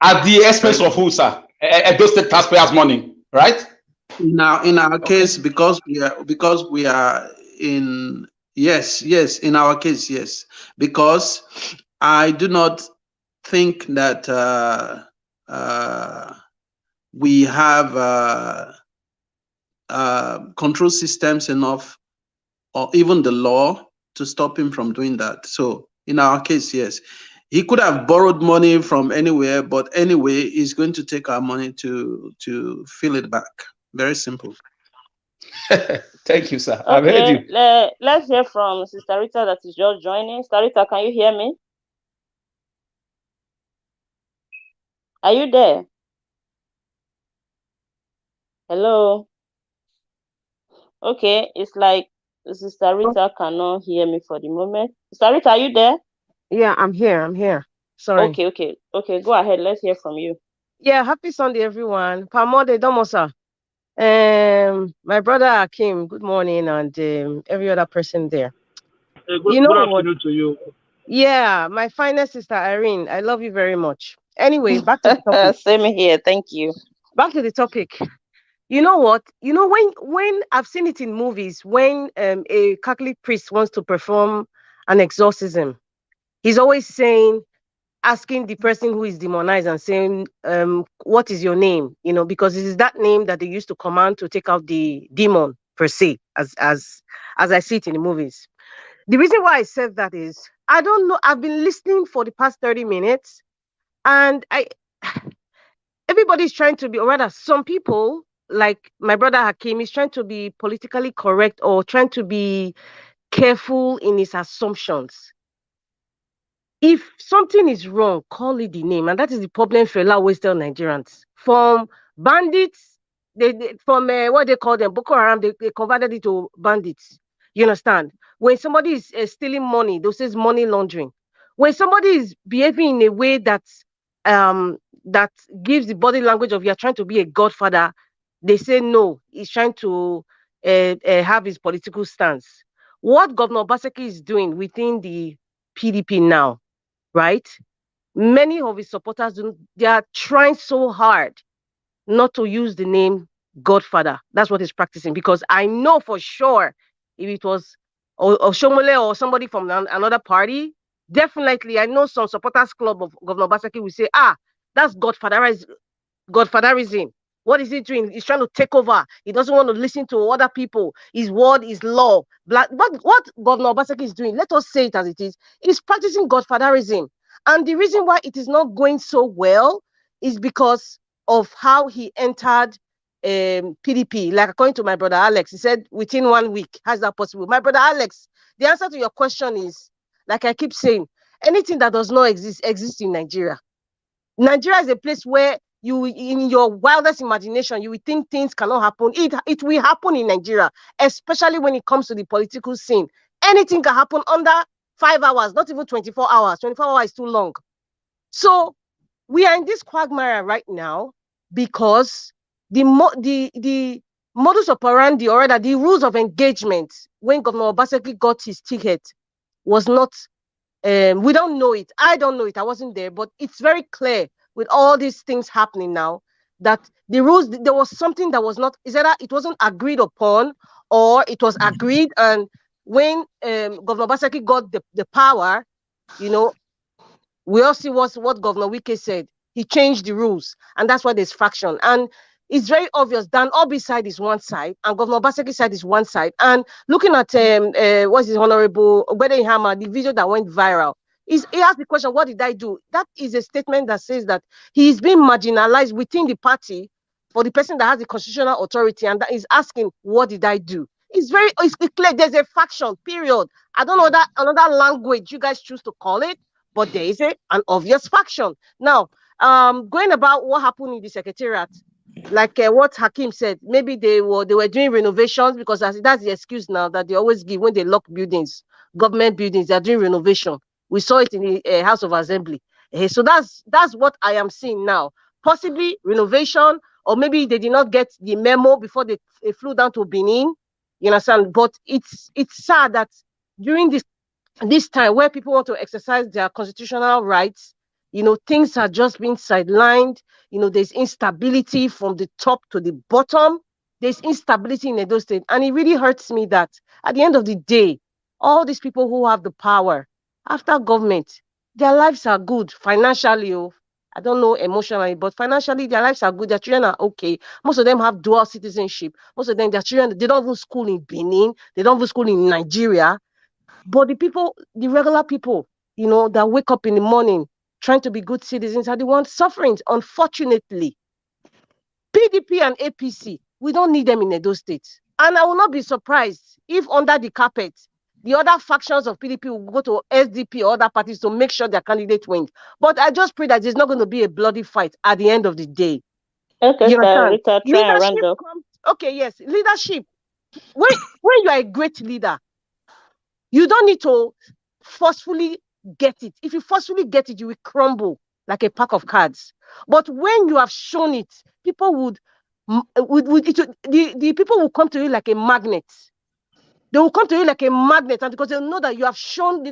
[SPEAKER 10] At the expense of who, sir? Those taxpayers' money, right?
[SPEAKER 9] Now, in our case, because we are in in our case, yes, because I do not think that we have control systems enough, or even the law, to stop him from doing that. So in our case, yes, he could have borrowed money from anywhere, but anyway, he's going to take our money to fill it back. Very simple.
[SPEAKER 10] Thank you, sir.
[SPEAKER 7] Okay,
[SPEAKER 10] I've heard you.
[SPEAKER 7] let's hear from Sister Rita that is just joining. Sister Rita, can you hear me? Are you there? Hello? Okay, it's like Sister Rita cannot hear me for the moment. Sister Rita, are you there?
[SPEAKER 11] Yeah, I'm here. Sorry.
[SPEAKER 7] Okay, go ahead. Let's hear from you.
[SPEAKER 11] Yeah, happy Sunday, everyone. Pamode Domosa. My brother Akim, good morning, and every other person there.
[SPEAKER 4] Good afternoon to you.
[SPEAKER 11] Yeah, my finest sister Irene, I love you very much. Anyway, back to the topic.
[SPEAKER 7] Same here, thank you.
[SPEAKER 11] Back to the topic. You know what? You know, when I've seen it in movies, when a Catholic priest wants to perform an exorcism, he's always asking the person who is demonized and saying, what is your name? You know, because it is that name that they used to command to take out the demon per se, as I see it in the movies. The reason why I said that is, I don't know, I've been listening for the past 30 minutes, and everybody's trying to be, or rather, some people, like my brother Hakim, is trying to be politically correct or trying to be careful in his assumptions. If something is wrong, call it the name. And that is the problem for always tell Nigerians. From bandits, from what they call them, Boko Haram, they converted it to bandits. You understand? When somebody is stealing money, they'll say money laundering. When somebody is behaving in a way that gives the body language of you're trying to be a godfather, they say no, he's trying to have his political stance. What Governor Obaseki is doing within the PDP now, right? Many of his supporters, they are trying so hard not to use the name Godfather. That's what he's practicing, because I know for sure if it was Oshomole or somebody from another party, definitely I know some supporters club of Governor Obaseki will say, that's Godfatherism. What is he doing? He's trying to take over. He doesn't want to listen to other people. His word is law. What Governor Obaseki is doing, let us say it as it is, he's practicing Godfatherism. And the reason why it is not going so well is because of how he entered PDP. Like according to my brother Alex, he said within 1 week. How is that possible? My brother Alex, the answer to your question is, like I keep saying, anything that does not exist exists in Nigeria. Nigeria is a place where you, in your wildest imagination, you will think things cannot happen. It will happen in Nigeria, especially when it comes to the political scene. Anything can happen under 5 hours, not even 24 hours. 24 hours is too long. So we are in this quagmire right now because the modus operandi, or rather the rules of engagement, when Governor Obaseki got his ticket was not, we don't know it. I don't know it. I wasn't there, but it's very clear with all these things happening now that the rules, there was something that was not, is that it wasn't agreed upon, or it was agreed, and when Governor Obaseki got the power, you know, we all see what Governor Wike said. He changed the rules, and that's why there's faction. And it's very obvious. Dan Obi's side is one side, and Governor Obaseki's side is one side. And looking at what's his Honorable Ogbede Hammer, the video that went viral, he asked the question, what did I do? That is a statement that says that he's being marginalized within the party for the person that has the constitutional authority, and that is asking, what did I do? It's clear there's a faction, period. I don't know that another language you guys choose to call it, but there is an obvious faction. Now, going about what happened in the secretariat, like what Hakim said, maybe they were doing renovations, because that's the excuse now that they always give when they lock buildings, government buildings, they're doing renovation. We saw it in the House of Assembly. So that's what I am seeing now. Possibly renovation, or maybe they did not get the memo before they flew down to Benin. You understand? But it's sad that during this time where people want to exercise their constitutional rights, you know, things are just being sidelined. You know, there's instability from the top to the bottom. There's instability in Edo State. And it really hurts me that at the end of the day, all these people who have the power after government, their lives are good financially. I don't know emotionally, but financially, their lives are good. Their children are okay. Most of them have dual citizenship. Most of them, their children, they don't even school in Benin. They don't even school in Nigeria. But the people, the regular people, you know, that wake up in the morning trying to be good citizens are the ones suffering, unfortunately. PDP and APC, we don't need them in Edo State. And I will not be surprised if under the carpet, the other factions of PDP will go to SDP or other parties to make sure their candidate wins. But I just pray that there's not going to be a bloody fight at the end of the day.
[SPEAKER 7] Okay,
[SPEAKER 11] you understand?
[SPEAKER 7] Rita, try and round up.
[SPEAKER 11] Okay, yes, leadership. When you are a great leader, you don't need to forcefully get it. If you forcefully get it, you will crumble like a pack of cards. But when you have shown it, people the people will come to you like a magnet. They will come to you like a magnet, and because they know that you have shown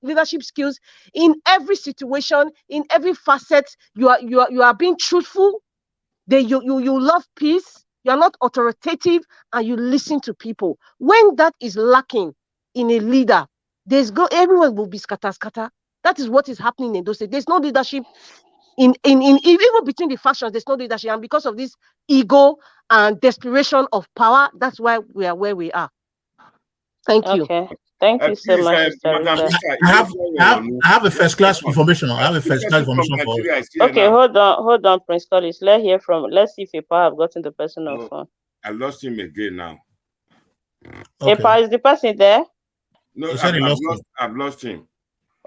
[SPEAKER 11] leadership skills in every situation, in every facet. You are being truthful. You love peace. You are not authoritative, and you listen to people. When that is lacking in a leader, everyone will be scatter. That is what is happening in those states. There's no leadership in even between the factions. There's no leadership, and because of this ego and desperation of power, that's why we are where we are. Thank you.
[SPEAKER 7] Okay. Thank you so much, Mr.
[SPEAKER 6] I have a first class information. I have a first class information for us.
[SPEAKER 7] Okay, hold on, Prince Collins. Let's see if Epa have gotten the person on phone.
[SPEAKER 1] I lost him again now.
[SPEAKER 7] Okay. Epa, is the person there?
[SPEAKER 1] No, I've lost him.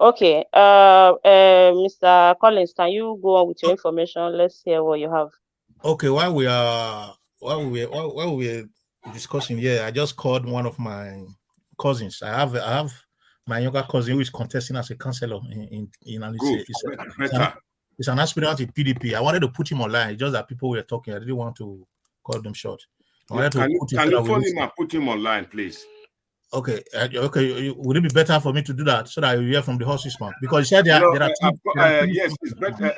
[SPEAKER 7] Okay. Mr. Collins, can you go on with your information? Let's hear what you have.
[SPEAKER 6] Okay, while we were discussing here, I just called one of my cousins. I have my younger cousin who is contesting as a councillor it's an aspirant in PDP. I wanted to put him online. It's just that people were talking. I didn't want to call them short.
[SPEAKER 1] Can you phone him and put him online, please?
[SPEAKER 6] Okay. Okay. Would it be better for me to do that so that you hear from the horse's mouth? Because he said there are
[SPEAKER 1] yes, it's better.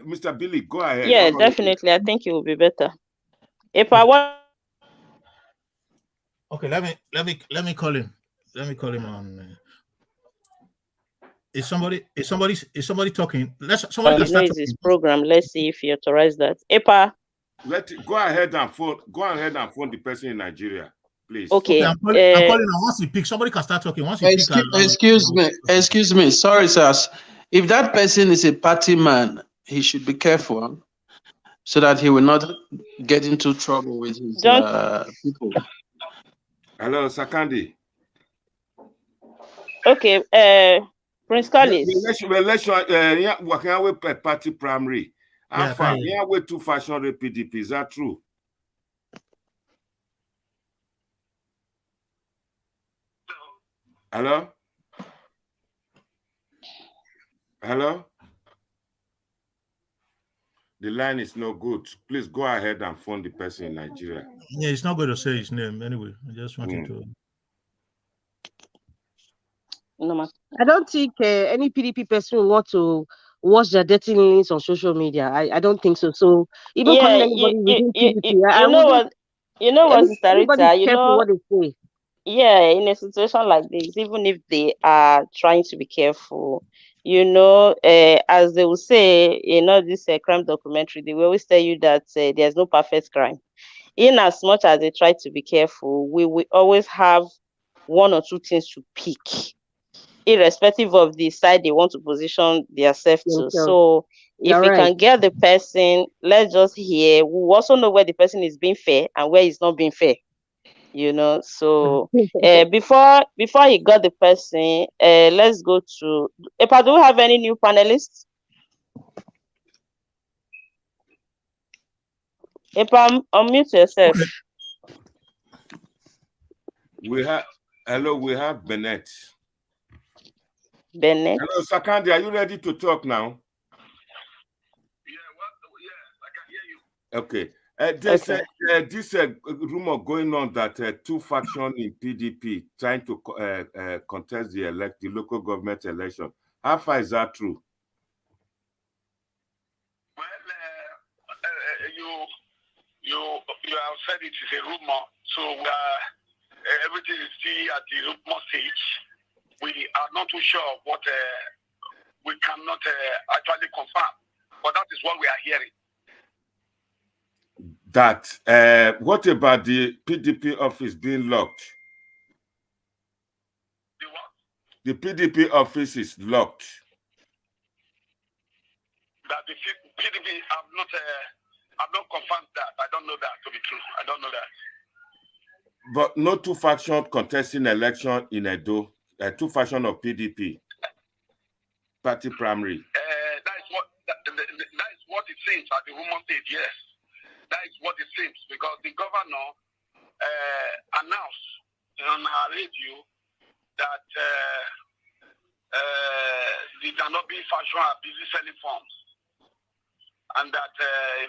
[SPEAKER 1] Mr. Billy, go ahead.
[SPEAKER 7] Yeah, definitely. I think it will be better. If I want.
[SPEAKER 6] Okay, let me call him. Let me call him on. Is somebody talking? Somebody can start
[SPEAKER 7] his program. Let's see if he authorized that. Epa.
[SPEAKER 1] Go ahead and phone the person in Nigeria, please.
[SPEAKER 7] Okay.
[SPEAKER 6] I'm calling him. Once he picks, somebody can start talking. Once he
[SPEAKER 9] Excuse me. Sorry, sirs. If that person is a party man, he should be careful so that he will not get into trouble with his people.
[SPEAKER 1] Hello, Sakandi.
[SPEAKER 7] Okay, Prince Collins.
[SPEAKER 1] Working with party primary. Yeah, with two Factional PDP. Is that true? Hello? Hello? The line is no good. Please go ahead and phone the person in Nigeria.
[SPEAKER 6] Yeah, it's not going to say his name anyway. I just wanted to.
[SPEAKER 11] I don't think any PDP person will wash their dirty linens on social media. I don't think so. So even calling anybody within PDP,
[SPEAKER 7] you know what? You know what, Sister
[SPEAKER 11] everybody's
[SPEAKER 7] Rita, you
[SPEAKER 11] careful
[SPEAKER 7] know,
[SPEAKER 11] what they say.
[SPEAKER 7] yeah, in a situation like this, even if they are trying to be careful, you know, as they will say, you know, this crime documentary, they will always tell you that there's no perfect crime. In as much as they try to be careful, we will always have one or two things to pick, irrespective of the side they want to position themselves to. So if we can get the person, let's just hear. We also know where the person is being fair and where he's not being fair. You know, so before you got the person, let's go to Epa. Do we have any new panelists? Epa, unmute yourself.
[SPEAKER 1] Okay. We have Bennett.
[SPEAKER 7] Bennett.
[SPEAKER 1] Hello, Sakandi, are you ready to talk now?
[SPEAKER 3] Yeah, I can hear you.
[SPEAKER 1] Okay. This rumor going on that two factions in PDP trying to contest the local government election. How far is that true?
[SPEAKER 3] Well, you have said it is a rumor, so everything is still at the rumor stage. We are not too sure of what we cannot actually confirm, but that is what we are hearing.
[SPEAKER 1] That what about the PDP office being locked?
[SPEAKER 3] The what?
[SPEAKER 1] The PDP office is locked.
[SPEAKER 3] That the PDP have not confirmed that. I don't know that to be true. I don't know that.
[SPEAKER 1] But no two factions contesting election in Edo. Two factions of PDP party primary.
[SPEAKER 3] That is what it seems at the rumor stage. Yes, that is what it seems because the governor announced on our radio that the Danobi faction are busy selling forms, and that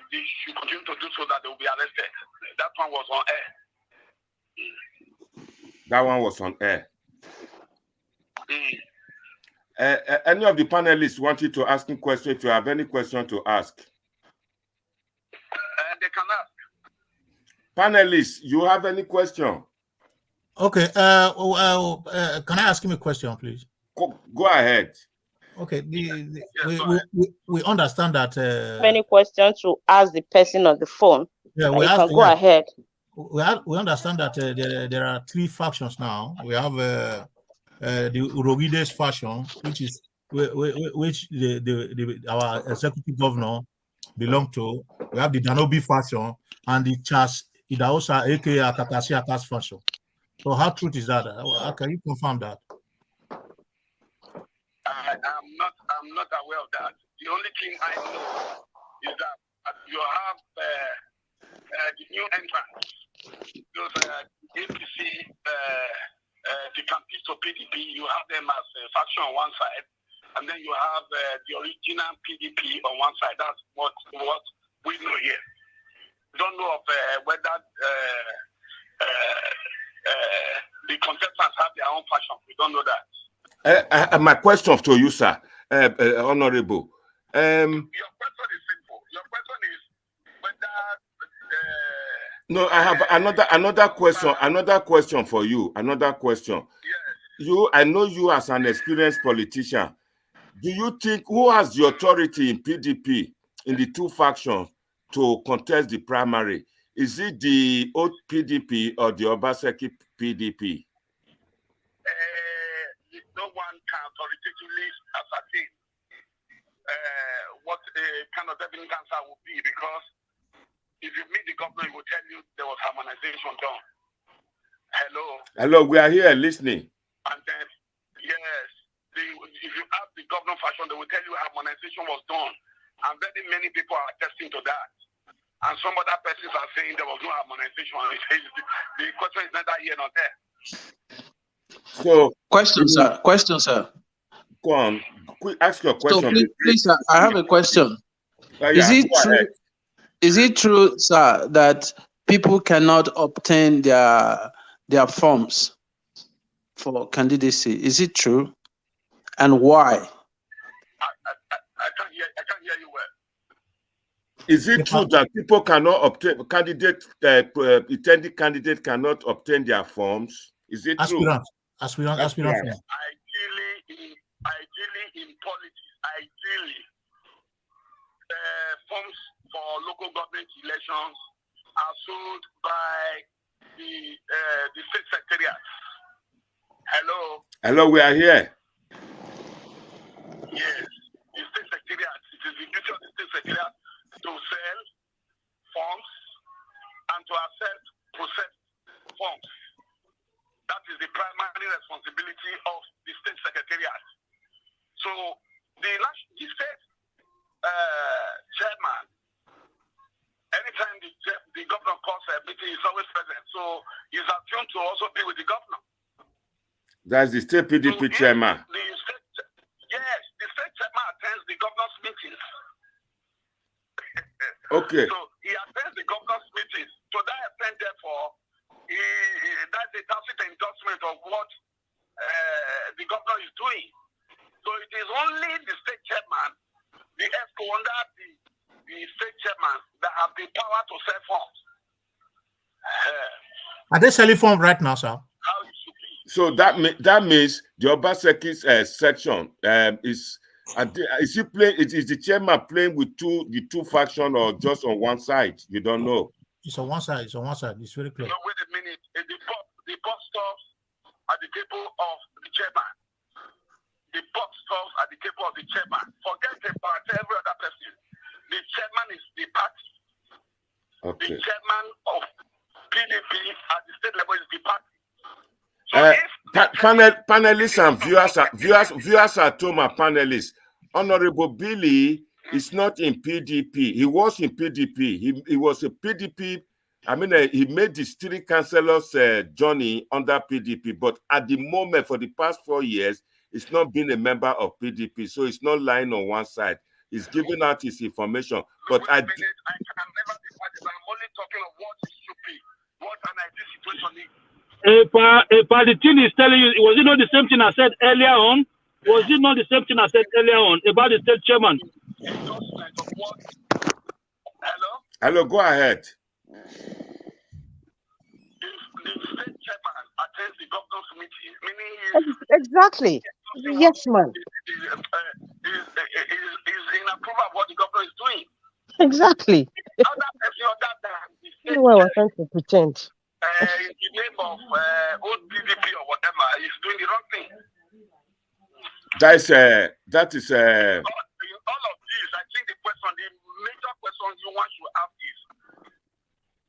[SPEAKER 3] they should continue to do so that they will be arrested. That one was on air.
[SPEAKER 1] That one was on air. Any of the panelists want you to ask him questions? If you have any question to ask,
[SPEAKER 3] they can ask.
[SPEAKER 1] Panelists, you have any question?
[SPEAKER 6] Okay. Can I ask him a question, please?
[SPEAKER 1] Go ahead.
[SPEAKER 6] Okay. We understand that.
[SPEAKER 7] Any questions to ask the person on the phone?
[SPEAKER 6] Yeah,
[SPEAKER 7] you can go ahead.
[SPEAKER 6] We understand that there are three factions now. We have the Urogides faction, which is which our executive governor belong to. We have the Danobi faction and the Charles Idaosa, aka Akatasi Akas faction. So how true is that? How can you confirm that?
[SPEAKER 3] I'm not aware of that. The only thing I know is that you have the new entrants. Those APC, the campus of PDP, you have them as a faction on one side, and then you have the original PDP on one side. That's what we know here. We don't know of whether the contestants have their own faction. We don't know that.
[SPEAKER 1] My question to you, sir, Honorable.
[SPEAKER 3] Your question is simple. Your question is whether.
[SPEAKER 1] No, I have another question. Another question for you. Another question.
[SPEAKER 3] Yes.
[SPEAKER 1] I know you as an experienced politician. Do you think who has the authority in PDP in the two factions to contest the primary? Is it the old PDP or the Obaseki PDP?
[SPEAKER 3] No one can authoritatively ascertain what kind of evidence answer would be, because if you meet the governor, he will tell you there was harmonization done. Hello,
[SPEAKER 1] we are here listening.
[SPEAKER 3] And then, yes, if you ask the governor faction, they will tell you harmonization was done. And very many people are attesting to that. And some other persons are saying there was no harmonization. The question is neither here nor there.
[SPEAKER 1] So,
[SPEAKER 9] question, sir.
[SPEAKER 1] Go on. Ask your question.
[SPEAKER 9] So please, sir, I have a question. Is it true, sir, that people cannot obtain their forms for candidacy? Is it true? And why?
[SPEAKER 3] I can't
[SPEAKER 1] Is it true that people cannot obtain intending candidate cannot obtain their forms? Is it true?
[SPEAKER 6] Aspirant.
[SPEAKER 5] Ideally in politics, forms for local government elections are sold by the state secretariat.
[SPEAKER 1] Hello, we are here.
[SPEAKER 5] Yes, the state secretariat. It is the duty of the state secretariat to sell forms and to process forms. That is the primary responsibility of the state secretariat. So the state chairman, anytime the governor calls a meeting, is always present. So he's attuned to also be with the governor.
[SPEAKER 1] That's the state PDP chairman.
[SPEAKER 5] Yes, the state chairman attends the governor's meetings.
[SPEAKER 1] Okay.
[SPEAKER 5] So he attends the governor's meetings. To that extent, therefore, that's a tacit endorsement of what the governor is doing. So it is only the state chairman, the ESCO under the state chairman, that have the power to sell forms.
[SPEAKER 6] Are they selling forms right now, sir?
[SPEAKER 1] So that means the Obaseki's section is he playing? Is the chairman playing with the two factions or just on one side? You don't know.
[SPEAKER 6] It's on one side. It's very clear.
[SPEAKER 5] No, wait a minute. The box stops at the table of the chairman. The box stops at the table of the chairman. Forget about every other person. The chairman is the party.
[SPEAKER 1] Okay.
[SPEAKER 5] The chairman of PDP at the state level is the party. So
[SPEAKER 1] panelists and viewers at home are panelists. Honorable Billy is not in PDP. He was in PDP. He was a PDP. I mean, he made the three councillors journey under PDP, but at the moment, for the past 4 years, he's not been a member of PDP, so he's not lying on one side. He's giving out his information. But I can never
[SPEAKER 5] be party. I'm only talking of what it should be, what an ideal situation is.
[SPEAKER 4] The thing is telling you, was it not the same thing I said earlier on? Was it not the same thing I said earlier on about the state chairman?
[SPEAKER 1] Hello, go ahead.
[SPEAKER 5] The state chairman attends the governor's meeting, meaning
[SPEAKER 11] exactly. Yes, man.
[SPEAKER 5] Is in approval of what the governor is doing.
[SPEAKER 11] Exactly. You know what I was trying to pretend.
[SPEAKER 5] In the name of old PDP or whatever, is doing the wrong thing.
[SPEAKER 1] That is
[SPEAKER 5] all of these, I think the major question you want to ask is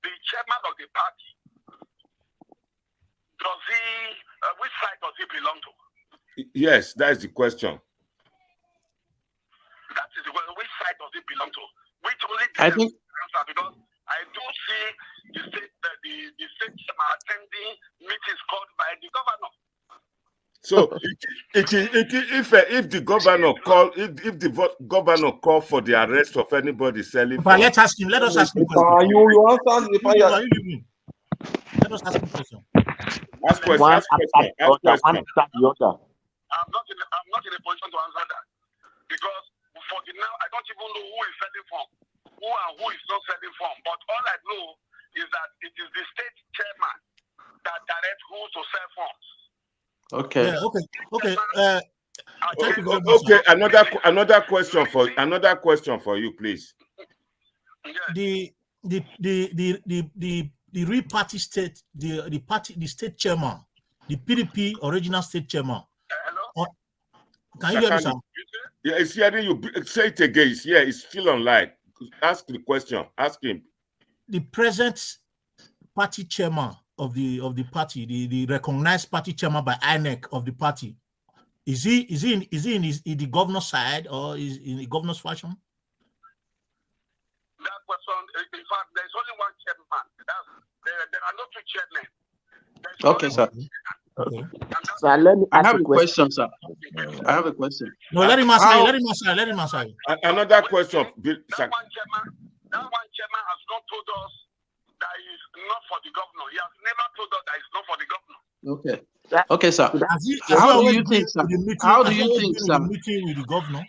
[SPEAKER 5] the chairman of the party. Which side does he belong to?
[SPEAKER 1] Yes, that is the question.
[SPEAKER 5] That is the question. Which side does he belong to? Which only
[SPEAKER 9] I think
[SPEAKER 5] answer, because I do see the state chairman attending meetings called by the governor.
[SPEAKER 1] So if the governor call for the arrest of anybody selling,
[SPEAKER 6] but let us ask him. Let us ask him.
[SPEAKER 2] You answer the fire.
[SPEAKER 6] Let us ask him question.
[SPEAKER 1] Ask question.
[SPEAKER 5] I'm not in a position to answer that, because for the now I don't even know who is selling form, who is not selling form. But all I know is that it is the state chairman that directs who to sell forms.
[SPEAKER 6] Okay. Yeah,
[SPEAKER 1] okay. Another question for you, please.
[SPEAKER 6] The real party state, the state chairman, the PDP original state chairman.
[SPEAKER 5] Hello?
[SPEAKER 6] Can you hear me, sir?
[SPEAKER 1] Yeah, it's hearing you. Say it again. Yeah, it's still online. Ask the question. Ask him.
[SPEAKER 6] The present party chairman of the party, the recognized party chairman by INEC of the party, is he in the governor's side or is in the governor's fashion?
[SPEAKER 5] That question, in fact, there's only one chairman. There are no two chairmen.
[SPEAKER 9] Okay, sir.
[SPEAKER 6] Okay.
[SPEAKER 9] So let me ask a question, sir. I have a question.
[SPEAKER 6] No, let him answer. Let him answer.
[SPEAKER 1] Another question.
[SPEAKER 5] That one chairman has not told us that is not for the governor. He has never told us that it's not for the governor.
[SPEAKER 9] Okay, sir. How do you think, sir? How do you think, sir?
[SPEAKER 6] Meeting with the governor.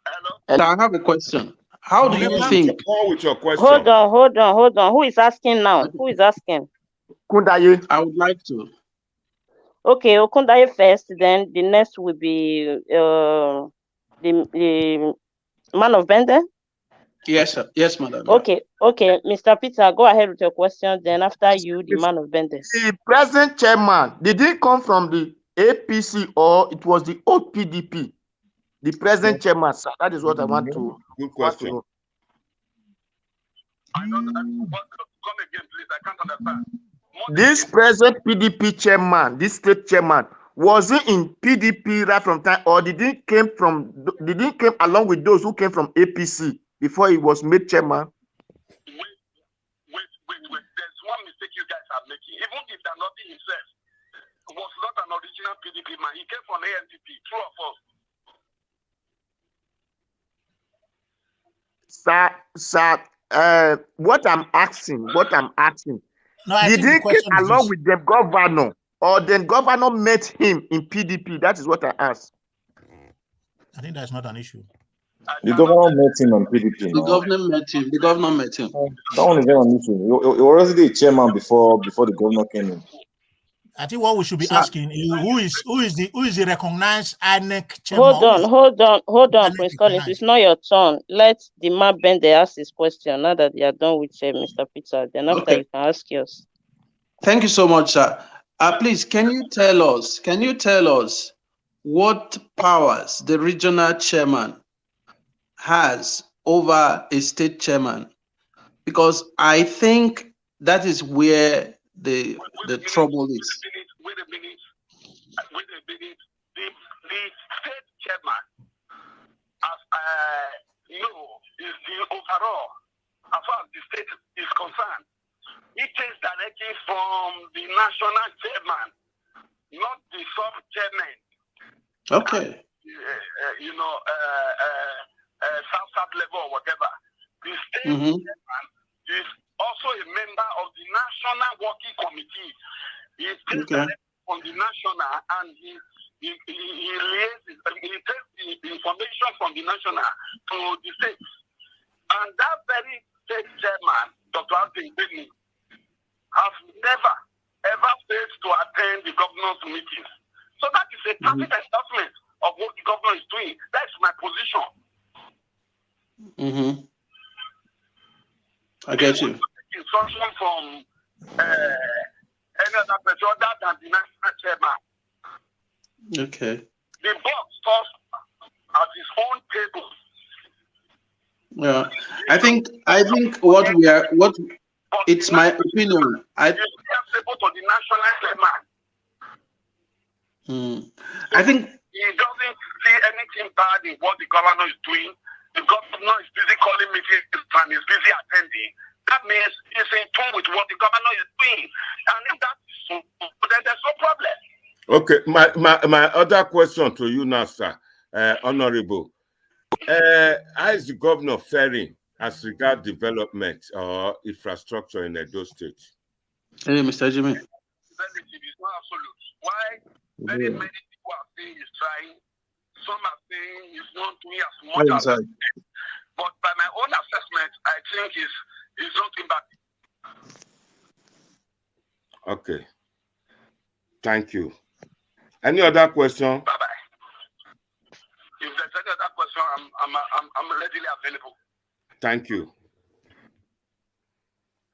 [SPEAKER 5] Hello?
[SPEAKER 9] I have a question. How do you think?
[SPEAKER 1] With your question.
[SPEAKER 7] Hold on. Who is asking now? Who is asking?
[SPEAKER 8] Kundaye.
[SPEAKER 9] I would like to.
[SPEAKER 7] Okay, Okundaye first, then the next will be the man of Bende.
[SPEAKER 9] Yes, sir. Yes, madam.
[SPEAKER 7] Okay, Mr. Peter, go ahead with your question. Then after you, the man of Bende.
[SPEAKER 8] The present chairman, did he come from the APC or it was the old PDP? The present chairman, sir. That is what I want to.
[SPEAKER 1] Good question.
[SPEAKER 3] I don't. Come again, please. I can't understand.
[SPEAKER 8] This present PDP chairman, this state chairman, was he in PDP right from time, or did he came along with those who came from APC before he was made chairman?
[SPEAKER 3] Wait. There's one mistake you guys are making. Even if Danodi himself was not an original PDP man, he came from ANPP. True or false?
[SPEAKER 8] Sir, what I'm asking,
[SPEAKER 6] No,
[SPEAKER 8] did he came along with the governor, or the governor met him in PDP? That is what I asked.
[SPEAKER 6] I think that's not an issue.
[SPEAKER 12] The governor met him on PDP.
[SPEAKER 9] The governor met him.
[SPEAKER 12] That one is not an issue. He was already a chairman before the governor came in.
[SPEAKER 6] I think what we should be asking is who is the recognized INEC chairman?
[SPEAKER 7] Hold on, Prince Collins. It's not your turn. Let the man Bende ask his question now that they are done with Mr. Peter. Then after you can ask yours.
[SPEAKER 9] Thank you so much, sir. Please, can you tell us what powers the regional chairman has over a state chairman? Because I think that is where the trouble is.
[SPEAKER 3] Wait a minute. The state chairman, as is the overall, as far as the state is concerned. It takes directly from the national chairman, not the sub-chairman.
[SPEAKER 9] Okay.
[SPEAKER 3] South level or whatever. The state chairman is also a member of the National Working Committee. He takes from the national and he liaises, he takes the information from the national to the states. And that very state chairman, Dr. Abdul, has never ever failed to attend the governor's meetings. So that is a perfect endorsement of what the governor is doing. That's my position.
[SPEAKER 9] I get you.
[SPEAKER 3] Instruction from any other person other than the national chairman.
[SPEAKER 9] Okay.
[SPEAKER 3] The boss talks at his own table.
[SPEAKER 9] Yeah, I think it's my opinion. I think
[SPEAKER 3] he doesn't see anything bad in what the governor is doing. The governor is busy calling meetings and is busy attending. That means he's in tune with what the governor is doing. And if that is so, then there's no problem.
[SPEAKER 1] Okay, my other question to you now, sir, Honorable. How is the governor faring as regards development or infrastructure in Edo State?
[SPEAKER 9] Hey, Mr. Jimmy.
[SPEAKER 3] It's not absolute. Why? Very many people are saying he's trying. Some are saying he's not doing as much as. But by my own assessment, I think he's looking back.
[SPEAKER 1] Okay. Thank you. Any other question?
[SPEAKER 3] Bye-bye. If there's any other question, I'm readily available.
[SPEAKER 1] Thank you.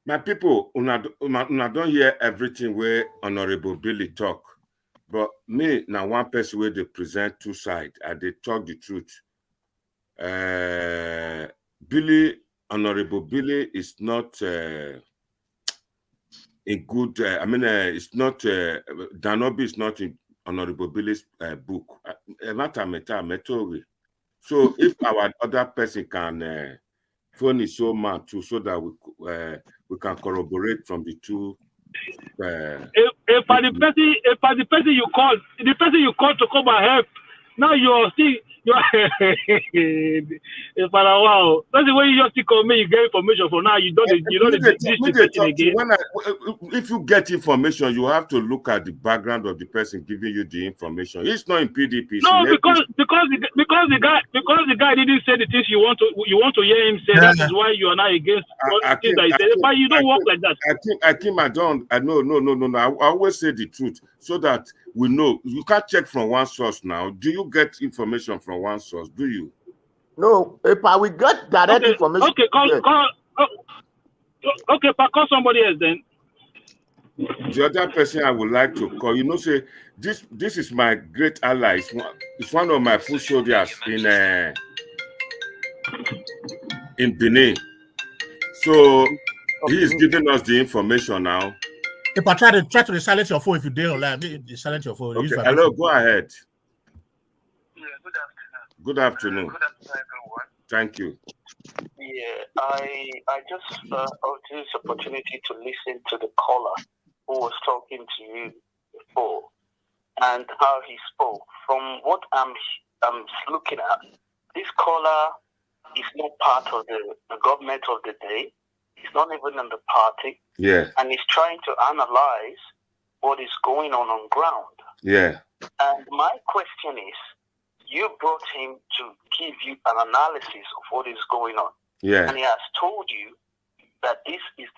[SPEAKER 1] My people, una don't hear everything where Honorable Billy talk. But me, now one person where they present two sides and they talk the truth. Honorable Billy is not a good, it's not, Danobi is not in Honorable Billy's book. So if our other person can phone his own man too, so that we can corroborate from the two.
[SPEAKER 4] If the person you call to come and help, now Wow. That's the way you just think of me. You get information for now. You don't this person again.
[SPEAKER 1] If you get information, you have to look at the background of the person giving you the information. It's not in PDP.
[SPEAKER 4] No, because the guy didn't say the things you want to hear him say. That is why you are not against things that he said. But you don't work like that.
[SPEAKER 1] No. I always say the truth so that we know. You can't check from one source now. Do you get information from one source? Do you?
[SPEAKER 8] No, if we got direct information.
[SPEAKER 4] Okay, call somebody else then.
[SPEAKER 1] The other person I would like to call, say this is my great ally. It's one of my foot soldiers in Benin. So he is giving us the information now.
[SPEAKER 6] If I try to silence your phone if you dare online, silence your phone.
[SPEAKER 1] Okay, hello, go ahead. Good afternoon.
[SPEAKER 13] Good afternoon, everyone.
[SPEAKER 1] Thank you.
[SPEAKER 13] Yeah, I just use this opportunity to listen to the caller who was talking to you before and how he spoke. From what I'm looking at, this caller is not part of the government of the day. He's not even in the party.
[SPEAKER 1] Yeah.
[SPEAKER 13] And he's trying to analyze what is going on ground.
[SPEAKER 1] Yeah.
[SPEAKER 13] And my question is, you brought him to give you an analysis of what is going on.
[SPEAKER 1] Yeah.
[SPEAKER 13] And he has told you that this is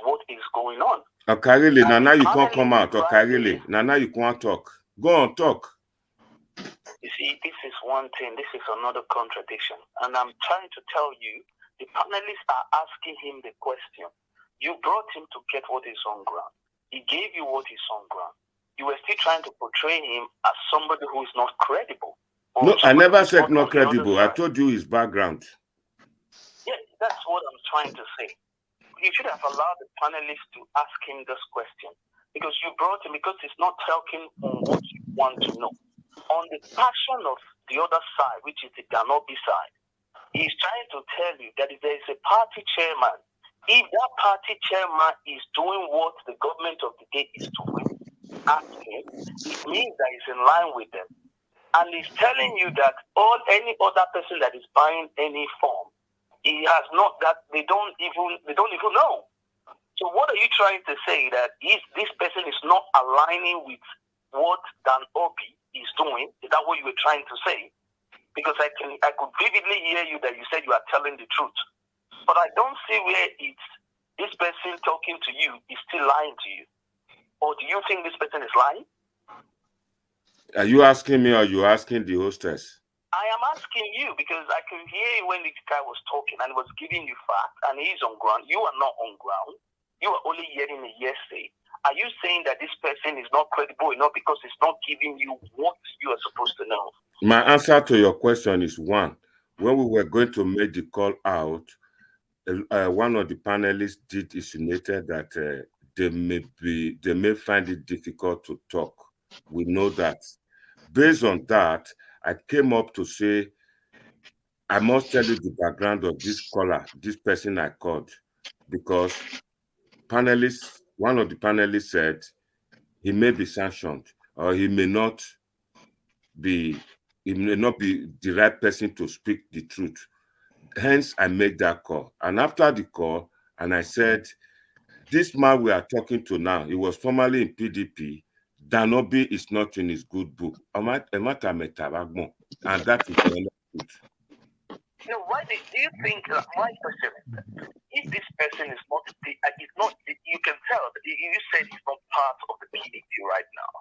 [SPEAKER 13] what is going on.
[SPEAKER 1] Okay, really, now you can't come out. Okay, really, now you can't talk. Go on, talk.
[SPEAKER 13] You see, this is one thing. This is another contradiction. And I'm trying to tell you, the panelists are asking him the question. You brought him to get what is on ground. He gave you what is on ground. You were still trying to portray him as somebody who is not credible.
[SPEAKER 1] No, I never said not credible. I told you his background.
[SPEAKER 13] Yeah, that's what I'm trying to say. You should have allowed the panelists to ask him this question because you brought him because he's not talking on what you want to know. On the passion of the other side, which is the Ganobi side, he's trying to tell you that if there is a party chairman, if that party chairman is doing what the government of the day is doing, actually, it means that he's in line with them. And he's telling you that any other person that is buying any form, he has not that they don't even know. So what are you trying to say that if this person is not aligning with what Dan Obi is doing? Is that what you were trying to say? Because I could vividly hear you that you said you are telling the truth, but I don't see where it's this person talking to you is still lying to you. Or do you think this person is lying?
[SPEAKER 1] Are you asking me or are you asking the hostess?
[SPEAKER 13] I am asking you because I can hear when this guy was talking and was giving you facts and he's on ground. You are not on ground. You are only hearing a yes say. Are you saying that this person is not credible enough because it's not giving you what you are supposed to know?
[SPEAKER 1] My answer to your question is one. When we were going to make the call out, one of the panelists did insinuated that they may find it difficult to talk. We know that. Based on that, I came up to say, I must tell you the background of this caller, this person I called, because one of the panelists said he may be sanctioned or he may not be the right person to speak the truth. Hence, I made that call. And after the call, and I said, this man we are talking to now, he was formerly in PDP. Danobi is not in his good book. And that is the truth.
[SPEAKER 13] No, why do you think, my question is, if this person is not, you can tell, you said he's not part of the PDP right now,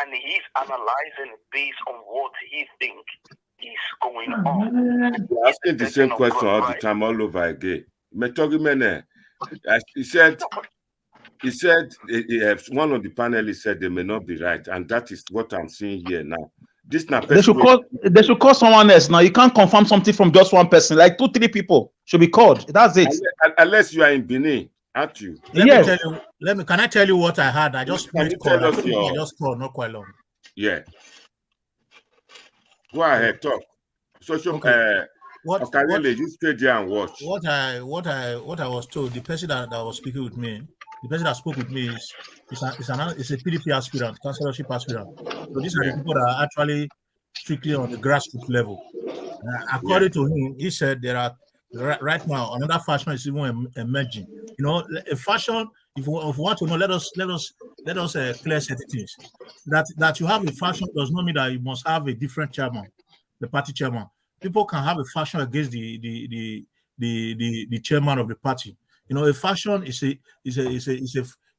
[SPEAKER 13] and he's analyzing based on what he thinks is going on.
[SPEAKER 1] You're asking the same question all the time, all over again. He said one of the panelists said they may not be right, and that is what I'm seeing here now.
[SPEAKER 10] They should call someone else now. You can't confirm something from just one person. Like 2-3 people should be called. That's it.
[SPEAKER 1] Unless you are in Benin, aren't you?
[SPEAKER 6] Can I tell you what I had? I just made call. I just called not quite long.
[SPEAKER 1] Yeah. Go ahead, talk. You stay there and watch.
[SPEAKER 6] What I was told, the person that was speaking with me, the person that spoke with me is a PDP aspirant, councillorship aspirant. So these are the people that are actually strictly on the grassroots level. According to him, he said there are right now another faction is even emerging. You know, a faction. If we want to know, let us clear certain things. That you have a faction does not mean that you must have a different chairman, the party chairman. People can have a faction against the chairman of the party. You know, a faction is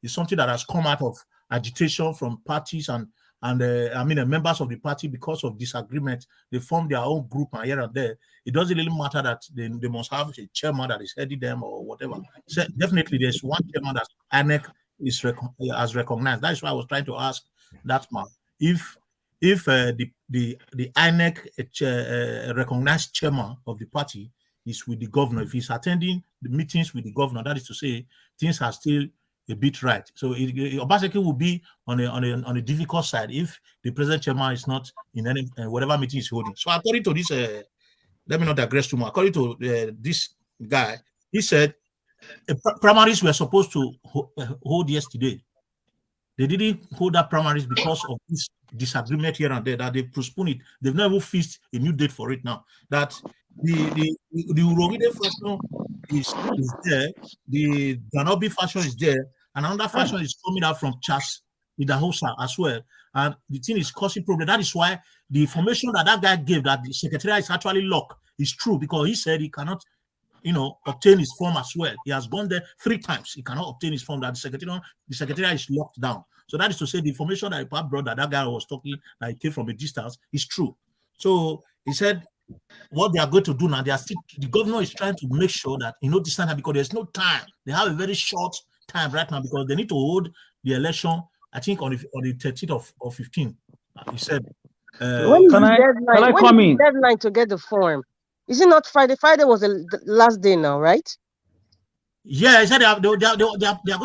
[SPEAKER 6] something that has come out of agitation from parties and members of the party because of disagreement. They form their own group and here and there. It doesn't really matter that they must have a chairman that is heading them or whatever. So definitely, there's one chairman that INEC has recognized. That's why I was trying to ask that man if the INEC recognized chairman of the party is with the governor. If he's attending the meetings with the governor, that is to say, things are still a bit right. So Obaseki will be on a difficult side if the present chairman is not in any whatever meeting he's holding. So according to this, let me not digress too much. According to this guy, he said primaries were supposed to hold yesterday. They didn't hold that primaries because of this disagreement here and there, that they postponed it. They've not even fixed a new date for it now. That the Urogide faction is there, the Ganobi faction is there, and another faction is coming out from Chas Idahosa as well. And the thing is causing problem. That is why the information that guy gave that the secretariat is actually locked is true, because he said he cannot, obtain his form as well. He has gone there 3 times. He cannot obtain his form. That the secretariat is locked down. So that is to say the information that Pap brought, that guy was talking, that he came from a distance, is true. So he said what they are going to do now, the governor is trying to make sure that this time, because there's no time. They have a very short time right now because they need to hold the election, I think on the 13th of 15. He said,
[SPEAKER 11] when I come in? Deadline to get the form. Is it not Friday? Friday was the last day now, right?
[SPEAKER 6] Yeah, I said they are going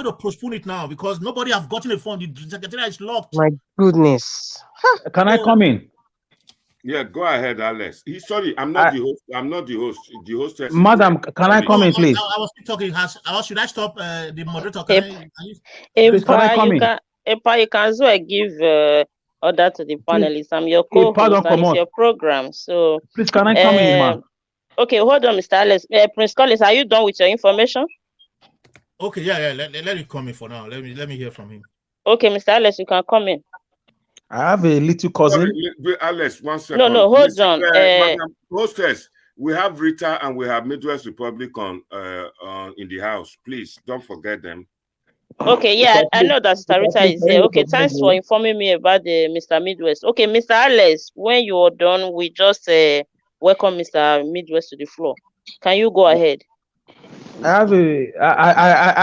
[SPEAKER 6] to postpone it now because nobody have gotten a form. The secretariat is locked.
[SPEAKER 11] My goodness.
[SPEAKER 10] Can I come in?
[SPEAKER 1] Yeah, go ahead, Alex. Sorry, I'm not the host. I'm not the host. The hostess.
[SPEAKER 10] Madam, can I come in, please?
[SPEAKER 6] I was talking. Should I stop the moderator?
[SPEAKER 10] Can I come in?
[SPEAKER 7] You can as well give order to the panelists. I'm your co-host and it's your program. So
[SPEAKER 10] please, can I come in, ma'am?
[SPEAKER 7] Okay, hold on, Mr. Alex. Prince Collins, are you done with your information?
[SPEAKER 6] Okay, yeah. Let him come in for now. Let me hear from him.
[SPEAKER 7] Okay, Mr. Alex, you can come in.
[SPEAKER 10] I have a little cousin.
[SPEAKER 1] Sorry, Alex, 1 second.
[SPEAKER 7] No, hold on.
[SPEAKER 1] Madam Hostess, we have Rita and we have Midwest Republic in the house. Please don't forget them.
[SPEAKER 7] Okay, yeah, I know that Sister Rita is there. Okay, thanks for informing me about the Mr. Midwest. Okay, Mr. Alex, when you are done, we just welcome Mr. Midwest to the floor. Can you go ahead?
[SPEAKER 10] I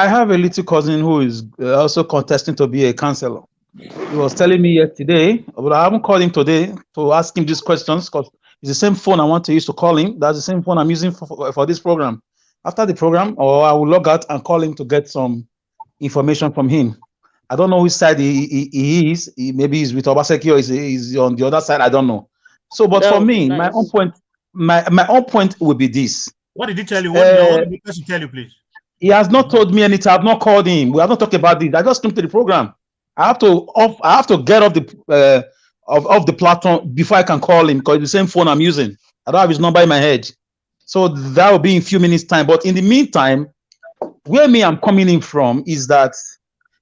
[SPEAKER 10] have a little cousin who is also contesting to be a councillor. He was telling me yesterday, but I haven't called him today to ask him these questions because it's the same phone I want to use to call him. That's the same phone I'm using for this program. After the program, or I will log out and call him to get some information from him. I don't know which side he is. Maybe he's with Obaseki or he's on the other side. I don't know. So, but for me, my own point will be this.
[SPEAKER 6] What did he tell you? What did he tell you, please?
[SPEAKER 10] He has not told me anything. I have not called him. We have not talked about this. I just came to the program. I have to get off the platform before I can call him because it's the same phone I'm using. I don't have his number in my head. So that will be in a few minutes' time. But in the meantime, where I'm coming in from is that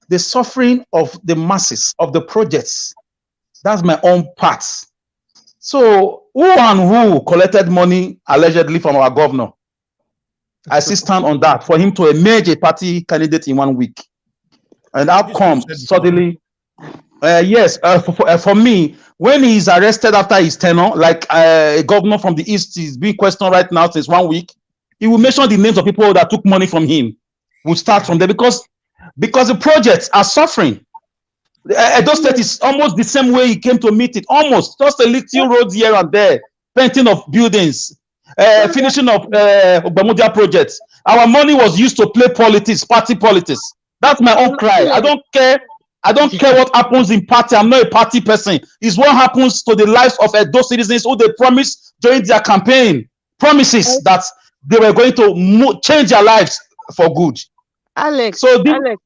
[SPEAKER 10] the suffering of the masses, of the projects, that's my own part. So who collected money allegedly from our governor? I still stand on that for him to emerge a party candidate in 1 week. And outcome suddenly, yes, for me, when he's arrested after his tenure, like a governor from the East is being questioned right now since 1 week, he will mention the names of people that took money from him. We'll start from there because the projects are suffering. Edo State is almost the same way he came to meet it, almost just a little roads here and there, painting of buildings, finishing of Obamudia projects. Our money was used to play politics, party politics. That's my own cry. I don't care what happens in party. I'm not a party person. It's what happens to the lives of Edo citizens who they promised during their campaign. Promises that they were going to change their lives for good.
[SPEAKER 11] Alex,
[SPEAKER 10] so
[SPEAKER 11] Alex.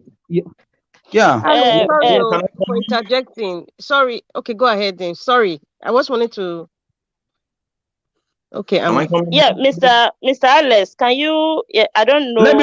[SPEAKER 10] Yeah.
[SPEAKER 11] Sorry for interjecting. Sorry. Okay, go ahead then. Sorry. I just wanted to Okay,
[SPEAKER 12] Am I coming?
[SPEAKER 7] Yeah, Mr. Alex, can you? Yeah, I don't know.
[SPEAKER 10] Let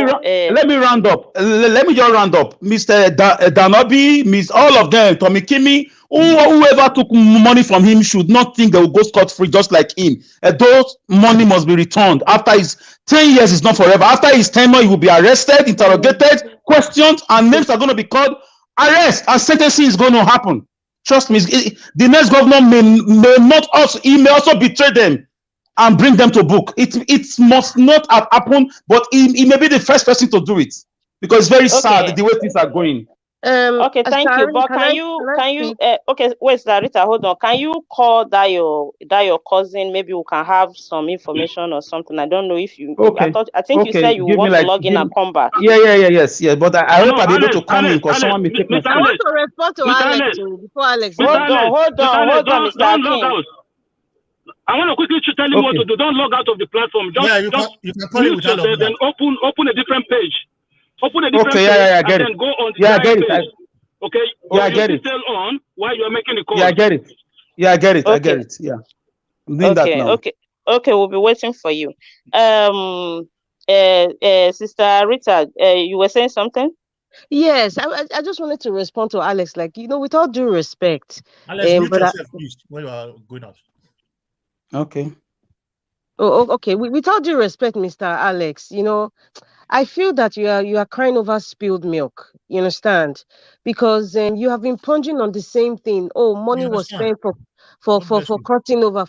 [SPEAKER 10] me round up. Let me just round up. Mr. Danobi, Miss, all of them, Tommy Kimi, whoever took money from him should not think they will go scot-free just like him. Those money must be returned. After his 10 years is not forever. After his tenure, he will be arrested, interrogated, questioned, and names are going to be called. Arrest and sentencing is going to happen. Trust me. The next governor may not also, he may also betray them and bring them to book. It must not have happened, but he may be the first person to do it because it's very sad the way things are going.
[SPEAKER 7] Okay, thank you. But can you okay, wait, Sarita, hold on. Can you call that your cousin? Maybe we can have some information or something. I don't know if you.
[SPEAKER 10] Okay.
[SPEAKER 7] I think you said you want to log in and come back.
[SPEAKER 10] Yes. But I hope I'll be able to come in because someone may take my
[SPEAKER 11] I want to respond to Alex before Alex.
[SPEAKER 7] Hold on, Mr. Akin.
[SPEAKER 4] I want to quickly tell him what to do. Don't log out of the platform. Just,
[SPEAKER 6] you can call it without logging out.
[SPEAKER 4] Then open a different page. Open a different page
[SPEAKER 10] I get
[SPEAKER 4] and
[SPEAKER 10] it.
[SPEAKER 4] then go on the
[SPEAKER 10] I get it.
[SPEAKER 4] page. Okay?
[SPEAKER 10] I get it.
[SPEAKER 4] Still on while you are making the call.
[SPEAKER 10] Yeah, I get it. I get it. Yeah. I'm doing that now.
[SPEAKER 7] Okay, we'll be waiting for you. Sister Rita, you were saying something?
[SPEAKER 11] Yes, I just wanted to respond to Alex, like, with all due respect.
[SPEAKER 6] Alex, mute yourself, please, when you are going out.
[SPEAKER 10] Okay.
[SPEAKER 11] Oh, okay. With all due respect, Mr. Alex, I feel that you are crying over spilled milk. You understand? Because you have been punging on the same thing. Oh, money was spent for crossing over.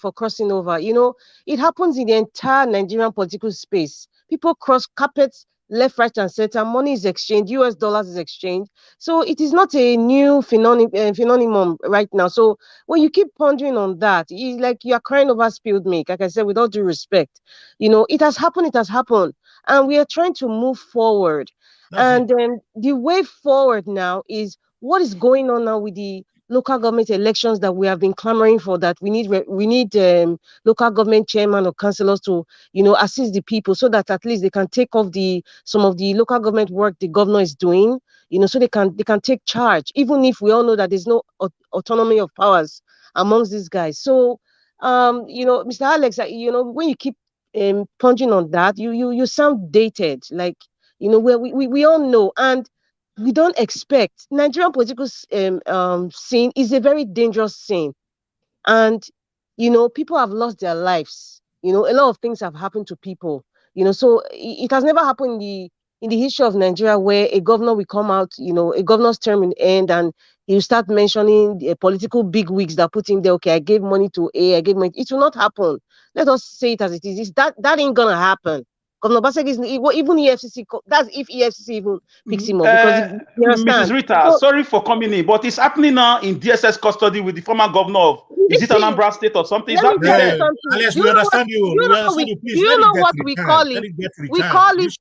[SPEAKER 11] It happens in the entire Nigerian political space. People cross carpets left, right, and center. Money is exchanged. US dollars is exchanged. So it is not a new phenomenon right now. So when you keep pondering on that, it's like you are crying over spilled milk. Like I said, with all due respect, it has happened, and we are trying to move forward. And then the way forward now is what is going on now with the local government elections that we have been clamoring for, that we need local government chairman or councillors to assist the people, so that at least they can take off some of the local government work the governor is doing, so they can take charge, even if we all know that there's no autonomy of powers amongst these guys. So Mr. Alex, when you keep plunging on that, you sound dated, like where we all know, and we don't expect. Nigerian political scene is a very dangerous scene, and people have lost their lives. A lot of things have happened to people. So it has never happened in the history of Nigeria where a governor will come out, a governor's term will end, and he'll start mentioning the political bigwigs that put in there. Okay, I gave money to A, I gave money. It will not happen. Let us say it as it is. That ain't gonna happen. Governor Basek is even EFCC. That's if EFCC even picks him up, because you understand.
[SPEAKER 10] Mrs. Rita, sorry for coming in, but it's happening now in DSS custody with the former governor of Anambra State or something. Is happening there.
[SPEAKER 6] Alias, we understand you.
[SPEAKER 11] Do you know what we call it? We call it.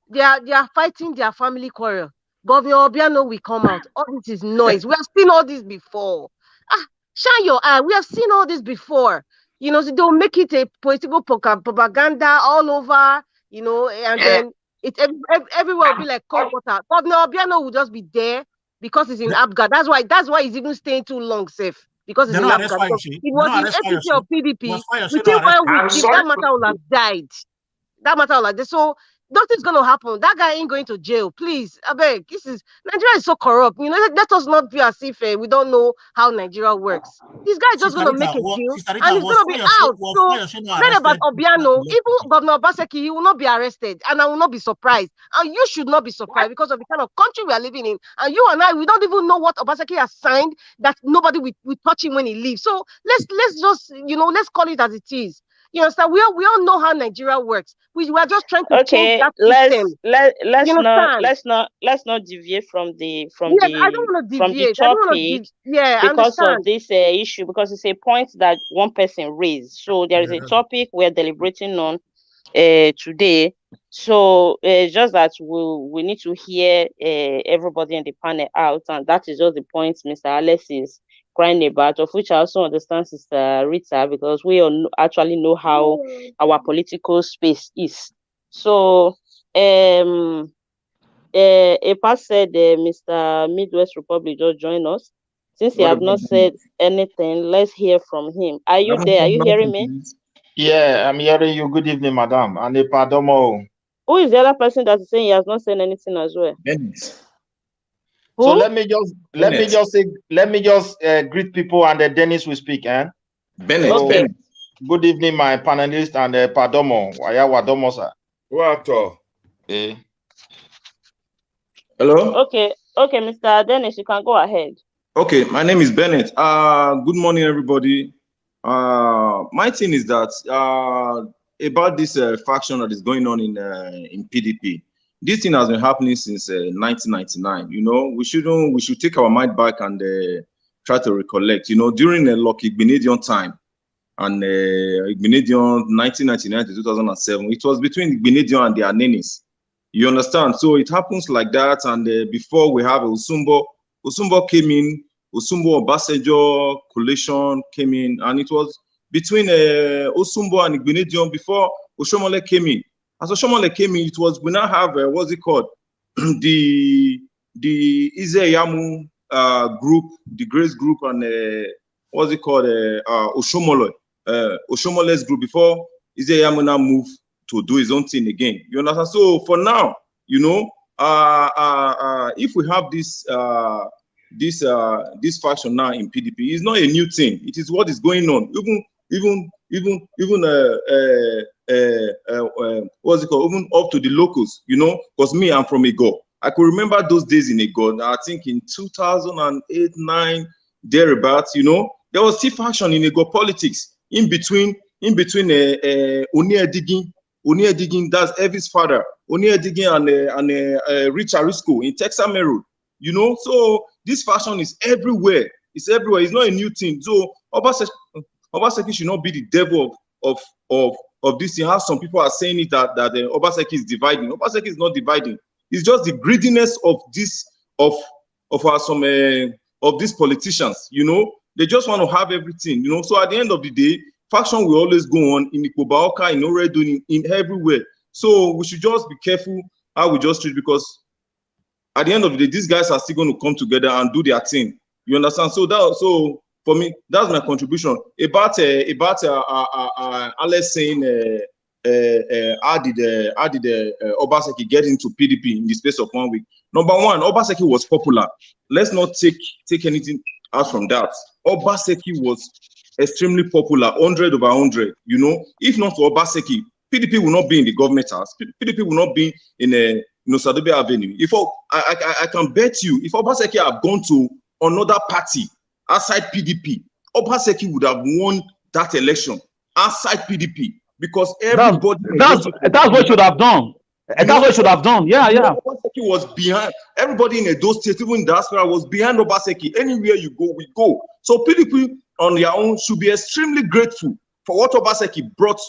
[SPEAKER 11] They are fighting their family quarrel. Governor Obiano will come out. All this is noise. We have seen all this before. Shine your eye. We have seen all this before. So they'll make it a political propaganda all over, and then everywhere will be like cold water. Governor Obiano will just be there because he's in Abga. That's why he's even staying too long safe, because he's in Abga. It was in APC or PDP. Within 1 week, that matter will have died. So nothing's gonna happen. That guy ain't going to jail. Please, I beg. Nigeria is so corrupt. Let us not be as if we don't know how Nigeria works. This guy is just gonna make a deal and he's gonna be out. So forget about Obiano. Even Governor Obaseki, he will not be arrested, and I will not be surprised. And you should not be surprised, because of the kind of country we are living in. And you and I, we don't even know what Obaseki has signed that nobody will touch him when he leaves. So let's just let's call it as it is. You understand? We all know how Nigeria works. We are just trying to change that system.
[SPEAKER 7] Let's not deviate from the topic because of this issue, because it's a point that one person raised. So there is a topic we're deliberating on today. So just that we need to hear everybody in the panel out, and that is just the point Mr. Alex is crying about, of which I also understand Sister Rita, because we all actually know how our political space is. So Epa said Mr. Midwest Republic just joined us. Since you have not said anything, let's hear from him. Are you there? Are you hearing me?
[SPEAKER 12] Yeah, I'm hearing you. Good evening, madam. And Padomo.
[SPEAKER 7] Who is the other person that is saying he has not said anything as well?
[SPEAKER 12] Bennett.
[SPEAKER 7] Who?
[SPEAKER 12] So let me just greet people, and Dennis will speak.
[SPEAKER 14] Bennett.
[SPEAKER 12] So,
[SPEAKER 7] Okay.
[SPEAKER 12] good evening, my panelist and Padomo. Waya Wadomo, sir.
[SPEAKER 1] What?
[SPEAKER 14] Hello.
[SPEAKER 7] Okay, Mr. Dennis, you can go ahead.
[SPEAKER 14] Okay, my name is Bennett. Good morning, everybody. My thing is that about this faction that is going on in PDP. This thing has been happening since 1999. You know, we should take our mind back and try to recollect. You know, during the Lucky Igbinedion time and Igbinedion 1999 to 2007, it was between Igbinedion and the Anenis. You understand? So it happens like that. And before we have Osumbo came in, Osumbo Obasanjo coalition came in, and it was between Osumbo and Igbinedion before Oshomole came in. As Oshomole came in, it was, we now have what's it called, the Izeyamu group, the Grace group, and what's it called, Oshomole's group before Izeyamu now moved to do his own thing again. You understand? So for now, you know, if we have this faction now in PDP, it's not a new thing. It is what is going on. Even what's it called? Even up to the locals, you know, because me, I'm from Ego. I could remember those days in Ego. I think in 2008, 9, thereabouts, you know, there was still faction in Ego politics in between Onie Digging, that's Evie's father, Onie Digging and Richard Risco in Texas Road. You know, so this faction is everywhere. It's everywhere. It's not a new thing. So Obaseki should not be the devil of this thing. How some people are saying it that Obaseki is dividing. Obaseki is not dividing. It's just the greediness of these politicians. You know, they just want to have everything. You know, so at the end of the day, faction will always go on in Ikobaoka, in Oredu, in everywhere. So we should just be careful how we just treat, because at the end of the day, these guys are still going to come together and do their thing. You understand? So for me, that's my contribution. About Alex saying how did Obaseki get into PDP in the space of 1 week? Number one, Obaseki was popular. Let's not take anything out from that. Obaseki was extremely popular, 100 over 100. You know, if not for Obaseki, PDP will not be in the government house. PDP will not be in Sadobe Avenue. If I can bet you, if Obaseki had gone to another party outside PDP, Obaseki would have won that election outside PDP, because everybody.
[SPEAKER 10] That's what should have done. That's what should have done. Yeah.
[SPEAKER 14] Obaseki was behind. Everybody in those states, even in diaspora, was behind Obaseki. Anywhere you go, we go. So PDP on their own should be extremely grateful for what Obaseki brought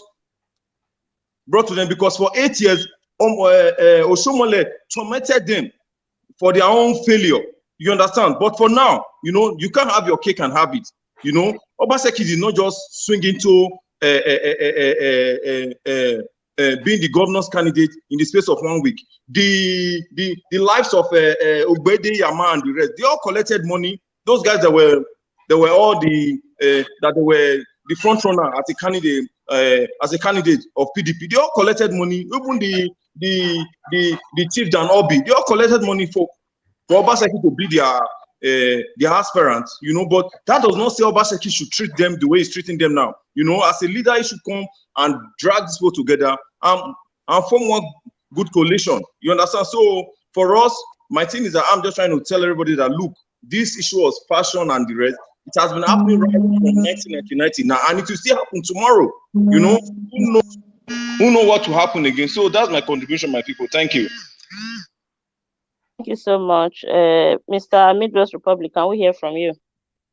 [SPEAKER 14] to them, because for 8 years, Oshomole tormented them for their own failure. You understand? But for now, you know, you can't have your cake and have it. You know, Obaseki did not just swing into being the governor's candidate in the space of 1 week. The lives of Ogbede, Yama, and the rest, they all collected money. Those guys that were all the front runner as a candidate of PDP, they all collected money. Even the chief Dan Obi, they all collected money for Obaseki to be their aspirants, you know. But that does not say Obaseki should treat them the way he's treating them now. You know, as a leader, he should come and drag these people together and form one good coalition. You understand? So for us, my thing is that I'm just trying to tell everybody that, look, this issue of fashion and the rest, it has been happening right from 1990 now, and it will still happen tomorrow. You know, who know what will happen again? So that's my contribution, my people. Thank you.
[SPEAKER 7] Thank you so much. Mr. Midwest Republic, can we hear from you?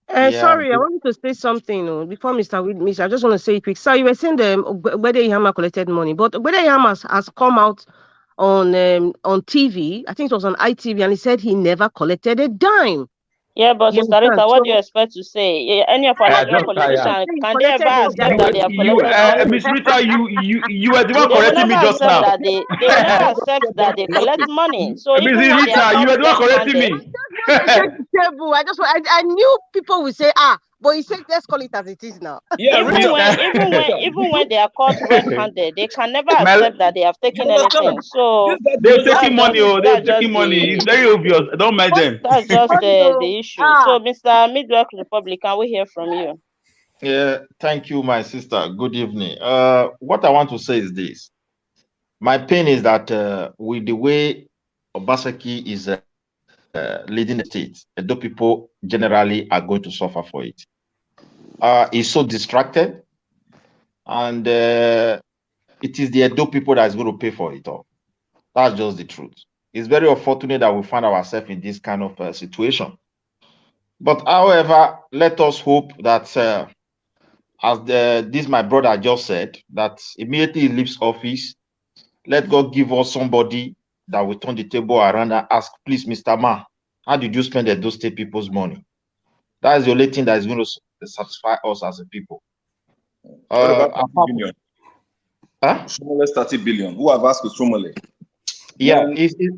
[SPEAKER 11] Sorry, I wanted to say something before Mr. Midwest. I just want to say it quick. So you were saying whether Ihama collected money, but whether Ihama has come out on TV, I think it was on ITV, and he said he never collected a dime.
[SPEAKER 7] Yeah, but Sister Rita, what do you expect to say? Any of our Nigerian politicians, can they ever accept that they have collected money?
[SPEAKER 15] Miss Rita, you were the one
[SPEAKER 7] They will
[SPEAKER 15] correcting me
[SPEAKER 7] never
[SPEAKER 15] just
[SPEAKER 7] accept
[SPEAKER 15] now.
[SPEAKER 7] that they will never accept that they collect money. So
[SPEAKER 15] Miss
[SPEAKER 7] even when they are
[SPEAKER 15] Rita, you
[SPEAKER 7] not
[SPEAKER 15] were the one correcting
[SPEAKER 7] red-handed,
[SPEAKER 15] me.
[SPEAKER 11] I just I knew people would say but he said let's call it as it is now.
[SPEAKER 14] Yeah,
[SPEAKER 7] even when they are caught red-handed, they can never accept that they have taken anything. So
[SPEAKER 15] They're taking money. They're taking money. It's very obvious. Don't mind them.
[SPEAKER 7] That's just the issue. So, Mr. Midwest Republic, can we hear from you?
[SPEAKER 16] Yeah, thank you, my sister. Good evening. What I want to say is this. My pain is that with the way Obaseki is leading the state, Edo people generally are going to suffer for it. He's so distracted, and it is the Edo people that is going to pay for it all. That's just the truth. It's very unfortunate that we find ourselves in this kind of situation. But however, let us hope that as this my brother just said, that immediately he leaves office, let God give us somebody that will turn the table around and ask, please, Mr. Ma, how did you spend those state people's money? That is the only thing that is going to satisfy us as a people.
[SPEAKER 14] What about 30 billion? Huh? Shomole 30 billion. Who have asked with Shomole?
[SPEAKER 16] Yeah,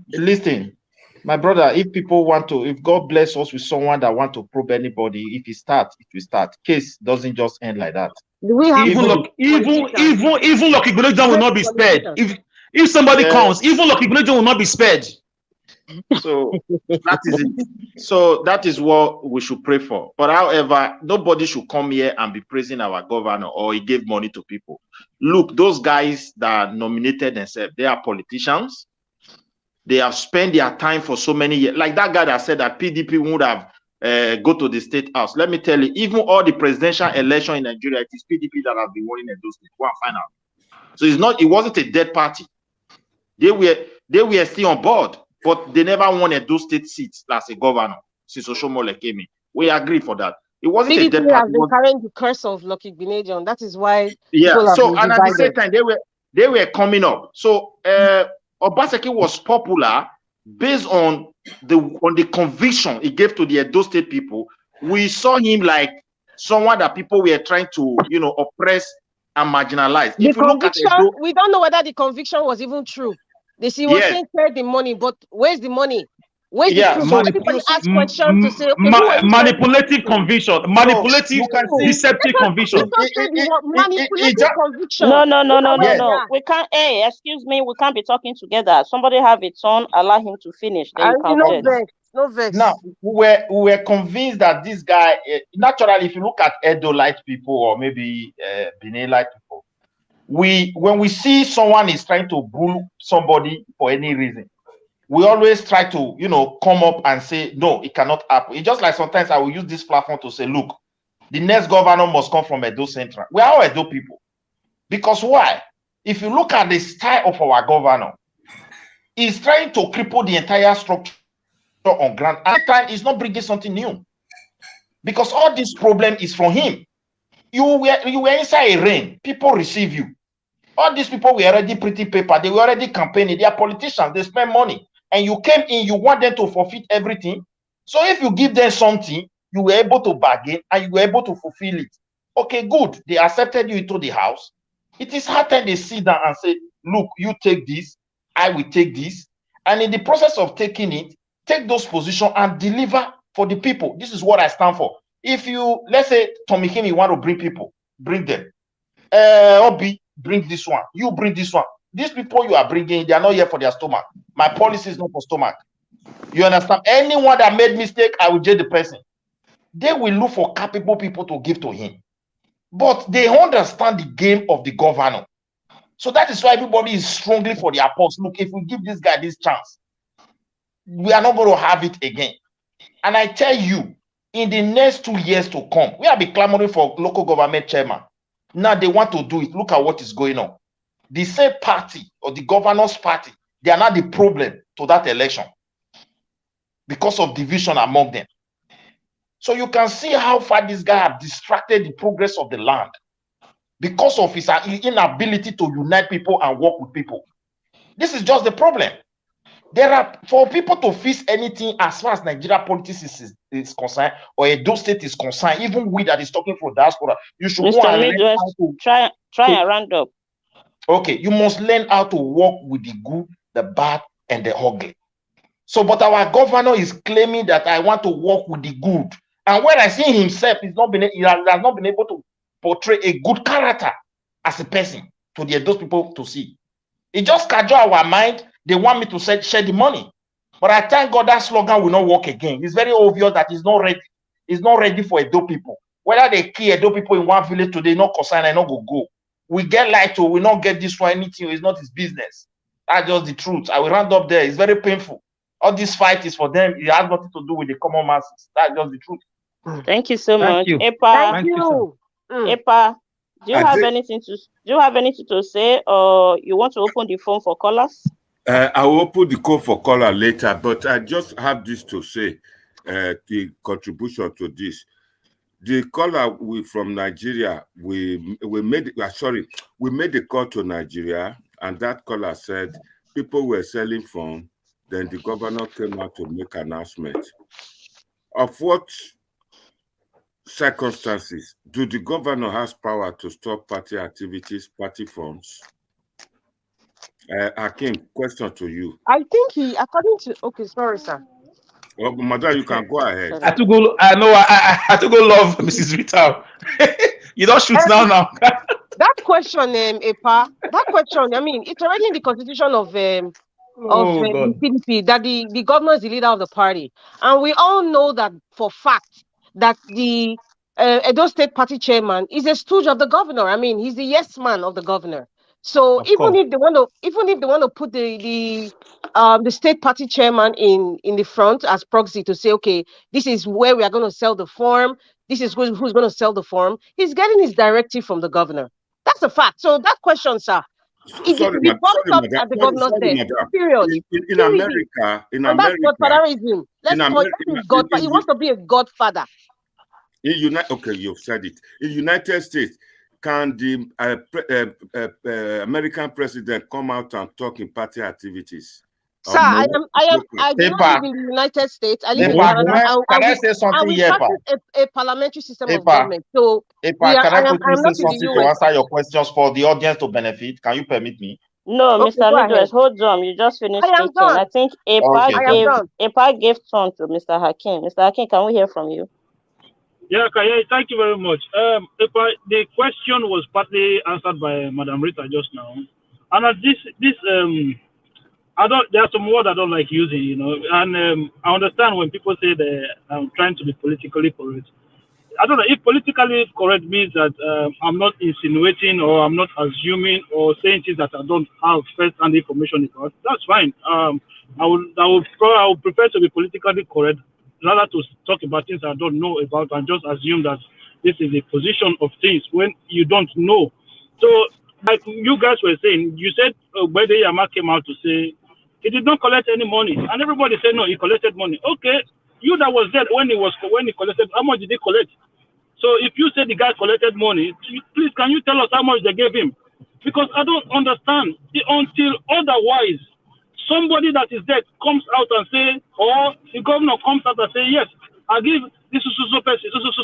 [SPEAKER 16] listen, my brother, if people want to, if God bless us with someone that want to probe anybody, if he starts, it will start. Case doesn't just end like that.
[SPEAKER 15] Even Lucky Igbenegbu will not be spared. If somebody comes, even Lucky Igbenegbu will not be spared.
[SPEAKER 16] So that is it. So that is what we should pray for. But however, nobody should come here and be praising our governor or he gave money to people. Look, those guys that nominated themselves, they are politicians. They have spent their time for so many years. Like that guy that said that PDP would have go to the state house. Let me tell you, even all the presidential election in Nigeria, it is PDP that have been winning in those states. Go and find out. So it's not, it wasn't a dead party. They were still on board, but they never won a those state seats as a governor since Oshomole came in. We agree for that. It wasn't a dead
[SPEAKER 11] PDP
[SPEAKER 16] party.
[SPEAKER 11] has been carrying the curse of Lucky Igbenegbu. That is why
[SPEAKER 16] Yeah. So and at the same time, they were coming up. So Obaseki was popular based on the conviction he gave to the Edo State people. We saw him like someone that people were trying to, oppress and marginalize.
[SPEAKER 11] The conviction, we don't know whether the conviction was even true. They see was saying the money, but where's the money? Where's the proof? So people ask questions to say, okay,
[SPEAKER 15] manipulative conviction, manipulative, deceptive conviction.
[SPEAKER 11] Manipulative conviction.
[SPEAKER 7] No. We can't. Hey, excuse me, we can't be talking together. Somebody have a turn. Allow him to finish. Then you can
[SPEAKER 11] no vex.
[SPEAKER 16] Now we were convinced that this guy. Naturally, if you look at Edo light people or maybe Benin light people, when we see someone is trying to bull somebody for any reason, we always try to, come up and say, no, it cannot happen. It's just like sometimes I will use this platform to say, look, the next governor must come from Edo Central. We are all Edo people. Because why? If you look at the style of our governor, he's trying to cripple the entire structure on ground. At that time, he's not bringing something new. Because all this problem is from him. You were inside a rain. People receive you. All these people were already printing paper. They were already campaigning. They are politicians. They spend money. And you came in, you want them to forfeit everything. So if you give them something, you were able to bargain and you were able to fulfill it. Okay, good. They accepted you into the house. It is hard time they sit down and say, look, you take this, I will take this. And in the process of taking it, take those positions and deliver for the people. This is what I stand for. If you, let's say, Tommy Kim, you want to bring people, bring them. Obi, bring this one. You bring this one. These people you are bringing, they are not here for their stomach. My policy is not for stomach. You understand? Anyone that made mistake, I will jail the person. They will look for capable people to give to him. But they understand the game of the governor. So that is why everybody is strongly for the apostle. Look, if we give this guy this chance, we are not going to have it again. And I tell you, in the next 2 years to come, we have been clamoring for local government chairman. Now they want to do it. Look at what is going on. The same party or the governor's party, they are not the problem to that election because of division among them. So you can see how far this guy has distracted the progress of the land because of his inability to unite people and work with people. This is just the problem. There are, for people to fix anything as far as Nigeria politics is concerned, or Edo State is concerned, even we that is talking for diaspora, you should go
[SPEAKER 7] Mr.
[SPEAKER 16] and learn
[SPEAKER 7] Midwest,
[SPEAKER 16] how to
[SPEAKER 7] try and round up.
[SPEAKER 16] Okay, you must learn how to work with the good, the bad, and the ugly. So, but our governor is claiming that I want to work with the good. And when I see himself, he has not been able to portray a good character as a person to those people to see. It just cajole our mind. They want me to share the money. But I thank God that slogan will not work again. It's very obvious that it's not ready. It's not ready for Edo people. Whether they kill Edo people in one village today, not concern, I not go. We get light to, we not get this for anything. It's not his business. That's just the truth. I will round up there. It's very painful. All this fight is for them. It has nothing to do with the common masses. That's just the truth.
[SPEAKER 7] Thank you so much.
[SPEAKER 11] Thank
[SPEAKER 7] Epa,
[SPEAKER 11] you.
[SPEAKER 7] Epa, do you have anything to say, or you want to open the phone for callers?
[SPEAKER 1] I will open the call for caller later, but I just have this to say, the contribution to this. The caller from Nigeria, we made a call to Nigeria, and that caller said people were selling phone. Then the governor came out to make an announcement. Of what circumstances do the governor has power to stop party activities, party funds? Hakeem, question to you.
[SPEAKER 11] I think he, according to, okay, sorry, sir.
[SPEAKER 1] Well, Madam, you can go ahead.
[SPEAKER 15] I to go. I know. I had to go love Mrs. Rita. You don't shoot now.
[SPEAKER 11] That question, Epa. That question. I mean, it's already in the constitution of the PDP that the governor is the leader of the party, and we all know that for fact that the Edo State Party chairman is a stooge of the governor. I mean, he's the yes man of the governor. So even if they want to put the state party chairman in the front as proxy to say, okay, this is where we are going to sell the form. This is who's going to sell the form. He's getting his directive from the governor. That's a fact. So that question, sir, it
[SPEAKER 1] Sorry,
[SPEAKER 11] be brought up at the governor's desk. Period.
[SPEAKER 1] In America,
[SPEAKER 11] that's godfatherism. He wants to be a godfather.
[SPEAKER 1] Okay, you've said it. In United States, can the American president come out and talk in party activities?
[SPEAKER 11] Sir, I do not live in the United States. I live in Canada.
[SPEAKER 16] Can I say something here,
[SPEAKER 11] a parliamentary system of government. So
[SPEAKER 16] can I quickly say something to answer your questions for the audience to benefit? Can you permit me?
[SPEAKER 7] No, okay, Mr. Midwest, hold on. You just finished speaking. I think EPA gave turn to Mr. Hakeem. Mr. Hakeem, can we hear from you?
[SPEAKER 4] Yeah, thank you very much. The question was partly answered by Madam Rita just now, and there are some words I don't like using, you know, and I understand when people say that I'm trying to be politically correct. I don't know if politically correct means that I'm not insinuating or I'm not assuming or saying things that I don't have first-hand information about. That's fine. I would prefer to be politically correct rather to talk about things I don't know about and just assume that this is a position of things when you don't know. So, like you guys were saying, you said Bede Yama came out to say he did not collect any money, and everybody said no, he collected money. Okay, you that was there when he collected, how much did he collect? So if you say the guy collected money, please can you tell us how much they gave him? Because I don't understand until otherwise somebody that is there comes out and say, or the governor comes out and say, yes, I give this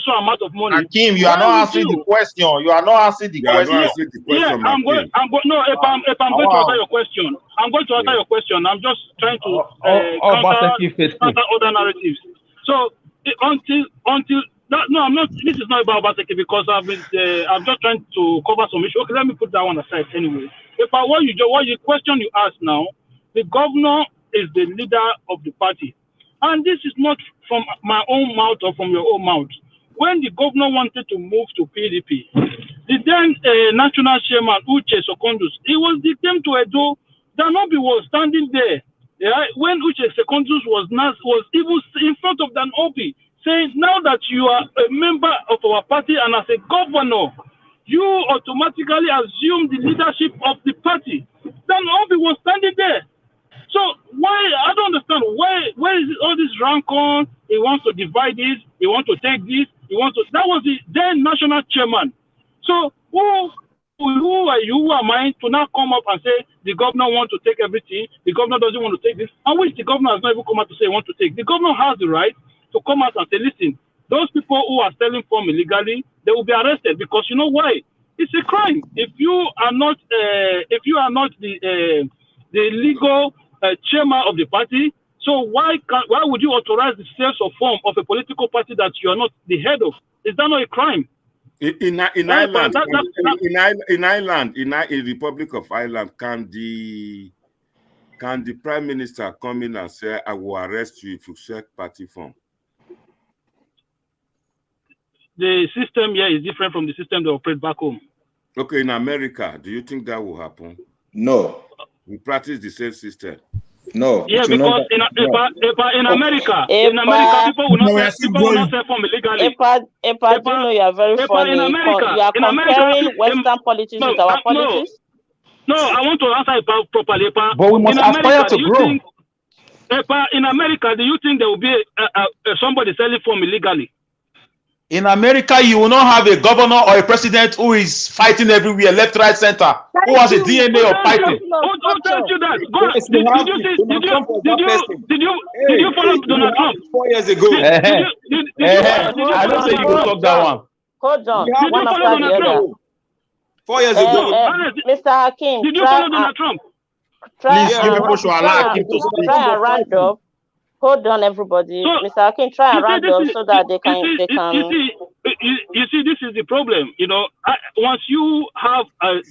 [SPEAKER 4] so amount of money.
[SPEAKER 16] Hakeem, you are not answering the question. You are not answering the question.
[SPEAKER 4] Yeah, I'm going to answer your question. I'm going to answer your question. I'm just trying to counter other narratives. So until no, I'm not. This is not about Obaseki because I'm just trying to cover some issue. Okay, let me put that one aside anyway. What you question you ask now, the governor is the leader of the party, and this is not from my own mouth or from your own mouth. When the governor wanted to move to PDP, the then national chairman Uche Secondus, he came to Edo. Danobi was standing there. Yeah, when Uche Secondus was even in front of Danobi, saying, now that you are a member of our party and as a governor, you automatically assume the leadership of the party. Danobi was standing there. So why, I don't understand, where is all this rancor? He wants to divide this, he wants to take this, that was the then national chairman. So who who are you, who am I to now come up and say the governor wants to take everything, the governor doesn't want to take this, and which the governor has not even come out to say he wants to take. The governor has the right to come out and say, listen, those people who are selling form illegally, they will be arrested because you know why? It's a crime. If you are not the legal chairman of the party, so why would you authorize the sales of form of a political party that you are not the head of? Is that not a crime?
[SPEAKER 1] In Ireland, in the Republic of Ireland, can the Prime Minister come in and say, I will arrest you if you sell party form?
[SPEAKER 4] The system here is different from the system they operate back home.
[SPEAKER 1] Okay, in America, do you think that will happen?
[SPEAKER 12] No.
[SPEAKER 1] We practice the same system.
[SPEAKER 12] No.
[SPEAKER 4] Yeah, because in America, people will not sell form illegally.
[SPEAKER 7] Epa, do you know you are very funny? You are comparing Western politics with our politics?
[SPEAKER 4] No, I want to answer Epa properly. Epa.
[SPEAKER 15] But we must aspire to grow.
[SPEAKER 4] Epa, in America, do you think there will be somebody selling form illegally?
[SPEAKER 15] In America, you will not have a governor or a president who is fighting everywhere, left, right, center, who has a DNA of fighting.
[SPEAKER 4] Who tells you that? Did you follow Donald Trump
[SPEAKER 14] 4 years ago?
[SPEAKER 15] I don't say you will talk that one.
[SPEAKER 7] Hold on.
[SPEAKER 4] Did you follow Donald Trump?
[SPEAKER 14] 4 years ago.
[SPEAKER 7] Mr. Hakim,
[SPEAKER 4] did you follow Donald Trump?
[SPEAKER 15] Please, you people should allow Hakim to speak.
[SPEAKER 7] Try and round up. Hold on, everybody. So, Mr. Hakim, try and round up so that they can.
[SPEAKER 4] You see, this is the problem. You know, once you have a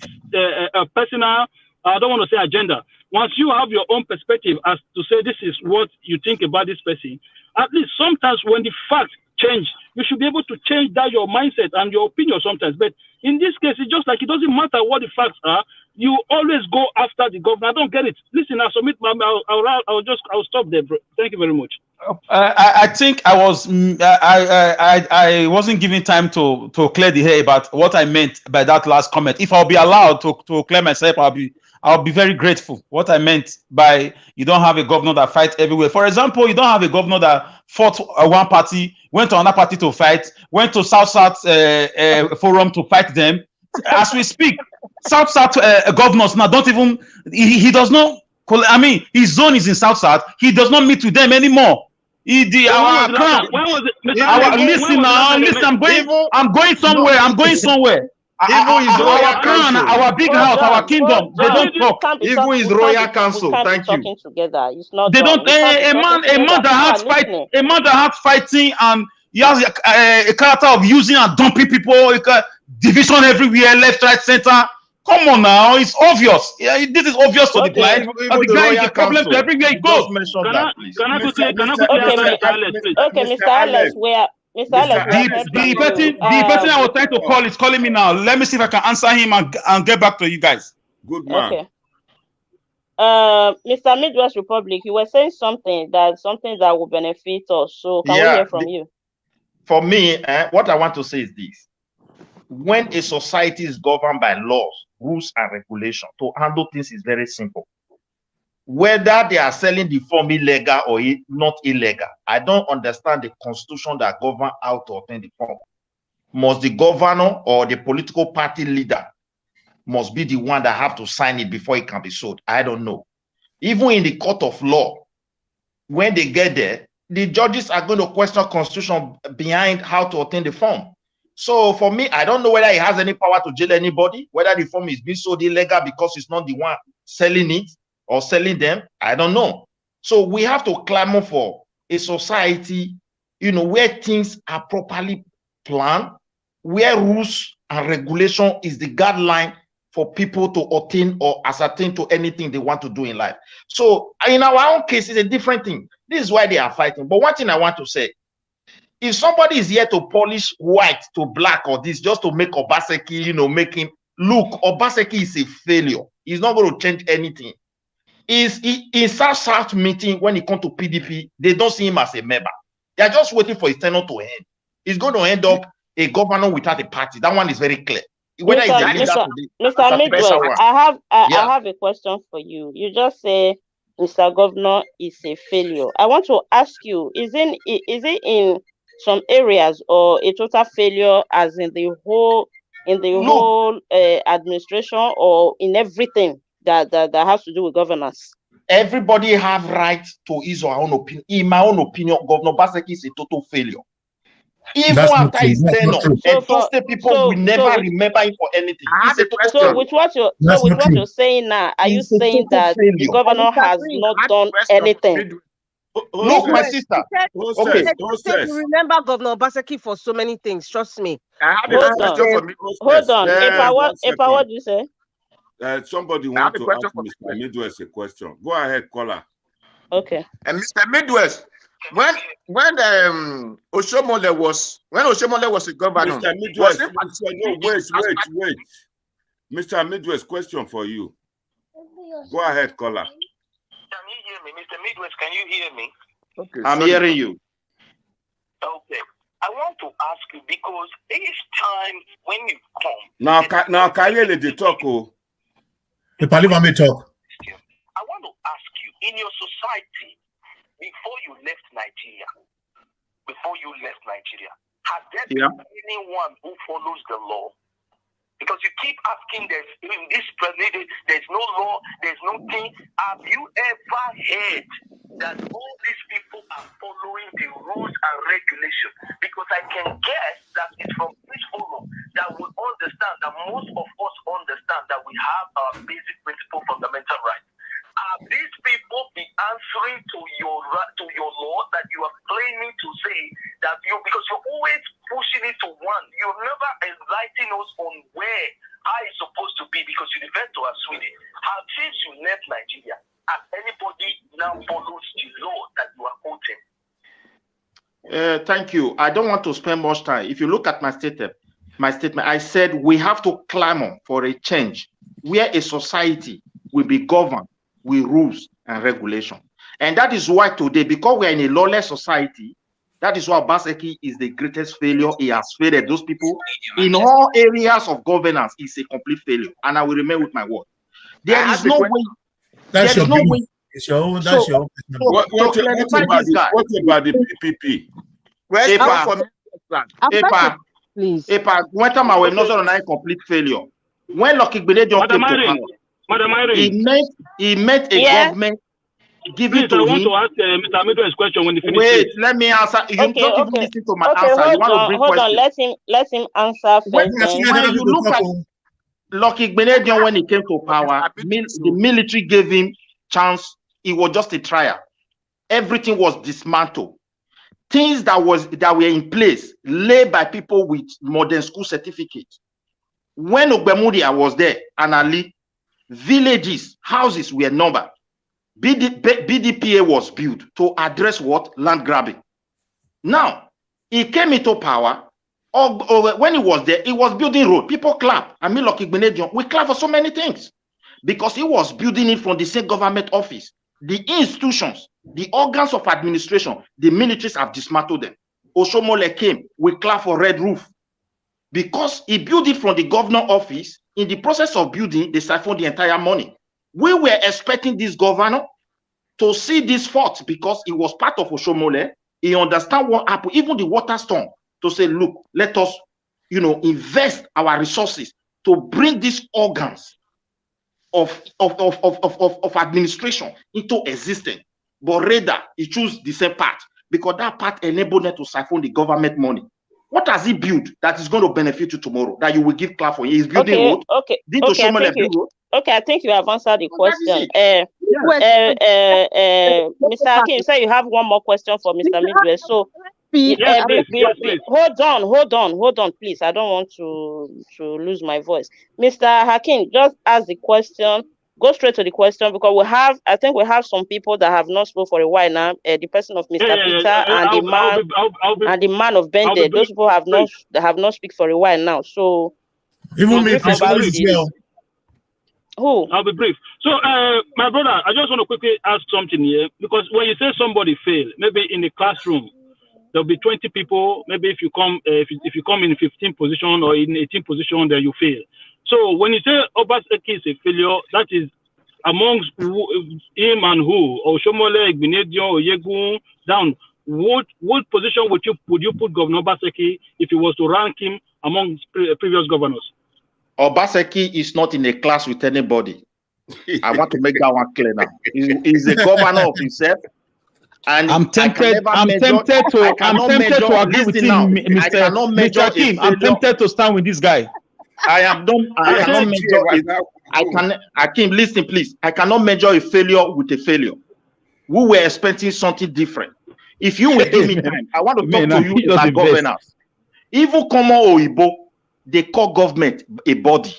[SPEAKER 4] personal, I don't want to say agenda. Once you have your own perspective as to say this is what you think about this person, at least sometimes when the facts change, you should be able to change that your mindset and your opinion sometimes. But in this case, it's just like it doesn't matter what the facts are. You always go after the governor. I don't get it. Listen, I'll submit. I'll stop there, bro. Thank you very much.
[SPEAKER 15] I think I wasn't giving time to clear the hair about what I meant by that last comment. If I'll be allowed to clear myself, I'll be very grateful. What I meant by you don't have a governor that fights everywhere. For example, you don't have a governor that fought one party, went to another party to fight, went to South Forum to fight them. As we speak, South governors now don't even, he does not, I mean, his zone is in South. He does not meet with them anymore. Listen, I'm going somewhere. Our big house, our kingdom, they don't talk.
[SPEAKER 16] Even his royal council, thank you.
[SPEAKER 7] Together. It's not
[SPEAKER 15] they don't. A man that has fighting and he has a character of using and dumping people, division everywhere, left, right, center. Come on now, it's obvious. Yeah, this is obvious to the client. The guy is a problem to everywhere he goes.
[SPEAKER 7] Okay, Mr. Alex, where Mr. Alex,
[SPEAKER 15] the person I was trying to call is calling me now. Let me see if I can answer him and get back to you guys.
[SPEAKER 1] Good man.
[SPEAKER 7] Okay. Mr. Midwest Republic, you were saying something that will benefit us. So can we hear from you?
[SPEAKER 16] For me, what I want to say is this. When a society is governed by laws, rules, and regulations, to handle things is very simple. Whether they are selling the form illegal or not illegal, I don't understand the constitution that governs how to obtain the form. Must the governor or the political party leader must be the one that have to sign it before it can be sold? I don't know. Even in the court of law, when they get there, the judges are going to question constitution behind how to obtain the form. So for me, I don't know whether he has any power to jail anybody, whether the form is being sold illegal because it's not the one selling it or selling them. I don't know. So we have to clamor for a society, where things are properly planned, where rules and regulation is the guideline for people to obtain or ascertain to anything they want to do in life. So in our own case, it's a different thing. This is why they are fighting. But one thing I want to say, if somebody is here to polish white to black or this just to make Obaseki, make him look, Obaseki is a failure. He's not going to change anything. In South meeting, when he comes to PDP, they don't see him as a member. They are just waiting for his tenure to end. He's going to end up a governor without a party. That one is very clear. Whether he's a leader today,
[SPEAKER 7] Mr. Midwest, I have a question for you. You just say Mr. Governor is a failure. I want to ask you, is it in some areas or a total failure as in the whole in the whole administration or in everything that has to do with governance?
[SPEAKER 16] Everybody have right to his or her own opinion. In my own opinion, Governor Obaseki is a total failure. Even after his tenure, Edo State people will never remember him for anything.
[SPEAKER 7] So with what you're saying now, are you saying that the governor has not done anything?
[SPEAKER 16] Look, my sister.
[SPEAKER 11] Okay. You remember Governor Obaseki for so many things. Trust me.
[SPEAKER 7] Hold on. Epa, what do you say?
[SPEAKER 1] Somebody wants to ask Mr. Midwest a question. Go ahead, caller.
[SPEAKER 7] Okay.
[SPEAKER 8] And Mr. Midwest, when Oshomole was a governor,
[SPEAKER 1] Mr. Midwest, wait. Mr. Midwest, question for you. Go ahead, caller.
[SPEAKER 13] Can you hear me, Mr. Midwest? Can you hear me?
[SPEAKER 16] Okay, I'm hearing you.
[SPEAKER 13] Okay. I want to ask you because each time when you come.
[SPEAKER 1] Now, Kayele, they talk.
[SPEAKER 6] The parliament may talk.
[SPEAKER 13] I want to ask you, in your society, before you left Nigeria, has there been anyone who follows the law? Because you keep asking, there's no law, there's no thing. Have you ever heard that all these people are following the rules and regulations? Because I can guess that it's from this forum that we understand, that most of us understand that we have our basic principle fundamental rights. Are these people be answering to your law that you are claiming to say that because you're always pushing it to one, you're never enlightening us on how it's supposed to be, because you refer to as Sweden. Since you left Nigeria, has anybody now follows the law that you are quoting?
[SPEAKER 16] Thank you. I don't want to spend much time. If you look at my statement, I said we have to clamor for a change where a society will be governed with rules and regulation. And that is why today, because we are in a lawless society, that is why Obaseki is the greatest failure. He has failed those people in all areas of governance. It's a complete failure. And I will remain with my word. There is no way.
[SPEAKER 6] That's your way. It's your own. That's your own.
[SPEAKER 1] What about the PPP?
[SPEAKER 16] Please. One time I was not on a complete failure. When Lucky Benedict came to power, he met a government giving to him.
[SPEAKER 4] I want to ask Mr. Midwest question when he finishes.
[SPEAKER 16] Wait, let me answer. You don't even listen to my answer. You want to bring
[SPEAKER 7] question. Let him answer first.
[SPEAKER 16] When you look at Lucky Benedict when he came to power, the military gave him chance. It was just a trial. Everything was dismantled. Things that were in place laid by people with modern school certificates. When Ogbemudia was there, and Ali, villages, houses were numbered. BDPA was built to address what? Land grabbing. Now, he came into power, or when he was there, he was building road. People clap. I mean, Lucky Benedict, we clap for so many things. Because he was building it from the same government office. The institutions, the organs of administration, the militaries have dismantled them. Oshomole came, we clap for red roof. Because he built it from the governor office, in the process of building, they siphoned the entire money. We were expecting this governor to see this fault because he was part of Oshomole. He understands what happened, even the water storm, to say, look, let us, invest our resources to bring these organs of administration into existence. But rather, he chose the same path because that path enabled them to siphon the government money. What has he built that is going to benefit you tomorrow that you will give clap for? He is building road.
[SPEAKER 7] Okay, I think you have answered the question. Mr. Hakim, you say you have one more question for Mr. Midwest. So, hold on, please. I don't want to lose my voice. Mr. Hakim, just ask the question. Go straight to the question because I think we have some people that have not spoken for a while now. The person of Mr. Peter and the man of Bende. Those people have not speak for a while now. So
[SPEAKER 6] even me,
[SPEAKER 7] who?
[SPEAKER 4] I'll be brief. So, my brother, I just want to quickly ask something here because when you say somebody failed, maybe in the classroom there'll be 20 people. Maybe if you come in 15 position or in 18 position, then you fail. So when you say Obaseki is a failure, that is amongst him and who? Or Shomole, Igbenedion, or Yegun, down. What position would you put Governor Obaseki if you was to rank him among previous governors?
[SPEAKER 16] Obaseki is not in a class with anybody. I want to make that one clear now. He's a governor of himself. And
[SPEAKER 15] I'm tempted. I'm tempted to agree with him, Mr. Akim. I'm tempted to stand with this guy.
[SPEAKER 16] I cannot measure. Akim, listen, please. I cannot measure a failure with a failure. We were expecting something different. If you will give me time, I want to talk to you about governance. Even common Oyibo, they call government a body.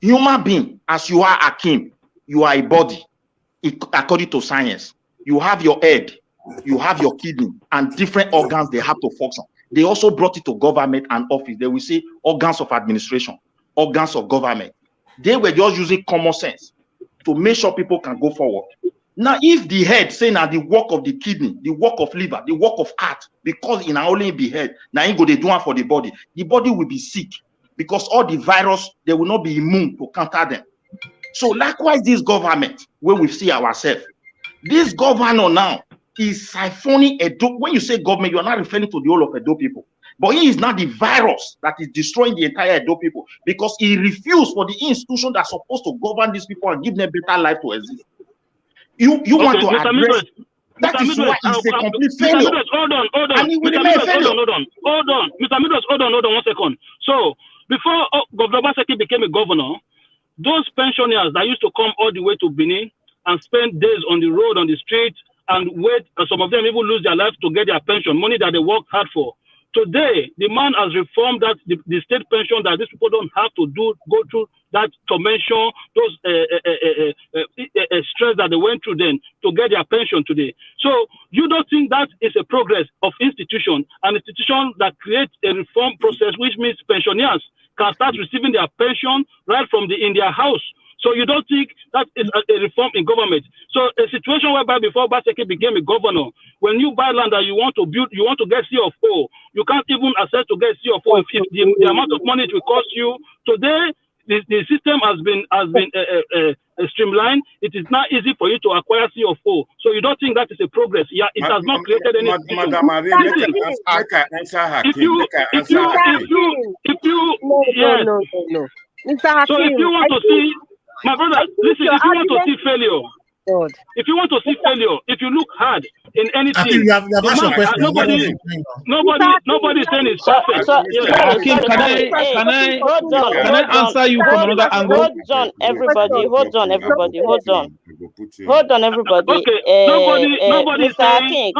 [SPEAKER 16] Human being, as you are, Akim, you are a body. According to science, you have your head, you have your kidney, and different organs they have to function. They also brought it to government and office. They will say organs of administration, organs of government. They were just using common sense to make sure people can go forward. Now, if the head saying that the work of the kidney, the work of liver, the work of heart, because it only be head, now you go they do one for the body will be sick because all the virus, they will not be immune to counter them. So likewise, this government, where we see ourselves, this governor now is siphoning Edo. When you say government, you are not referring to the whole of Edo people. But he is not the virus that is destroying the entire Edo people because he refused for the institution that's supposed to govern these people and give them better life to exist. You want to address that is why it's a complete failure.
[SPEAKER 4] Hold on.
[SPEAKER 16] Mr.
[SPEAKER 4] Midros, hold on 1 second. So before Governor Obaseki became a governor, those pensioners that used to come all the way to Benin and spend days on the road, on the street, and wait, some of them even lose their lives to get their pension, money that they worked hard for. Today, the man has reformed that the state pension that these people don't have to go through that tormention, those stress that they went through then to get their pension today. So you don't think that is a progress of an institution that creates a reform process, which means pensioners can start receiving their pension right from in their house. So you don't think that is a reform in government? So a situation whereby before Obaseki became a governor, when you buy land that you want to build, you want to get C/O, you can't even access to get C/O if the amount of money it will cost you. Today, the system has been streamlined. It is not easy for you to acquire C/O. So you don't think that is a progress? Yeah, it has not created any.
[SPEAKER 1] Madam Marie, make I answer Hakim.
[SPEAKER 11] No. Mr. Hakim,
[SPEAKER 4] so if you want to see, my brother, listen, if you want to see failure, if you want to see failure, if you look hard in anything, nobody is saying it's perfect.
[SPEAKER 15] Hakim, can I answer you from another angle?
[SPEAKER 7] Hold on, everybody. Okay,
[SPEAKER 4] nobody
[SPEAKER 7] Mr. Hakim,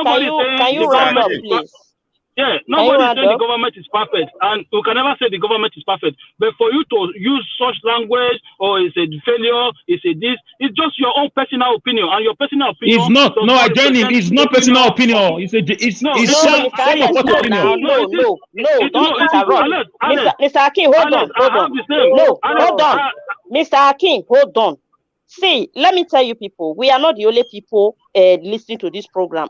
[SPEAKER 7] can you round up, please?
[SPEAKER 4] Yeah, nobody is saying the government is perfect, and we can never say the government is perfect. But for you to use such language, or it's a failure, it's it's just your own personal opinion, and your personal opinion.
[SPEAKER 15] It's not. No, I join him. It's not personal opinion. It's
[SPEAKER 7] No, don't interrupt. Mr. Hakim, hold on. No, hold on. Mr. Hakim, hold on. See, let me tell you people, we are not the only people listening to this program.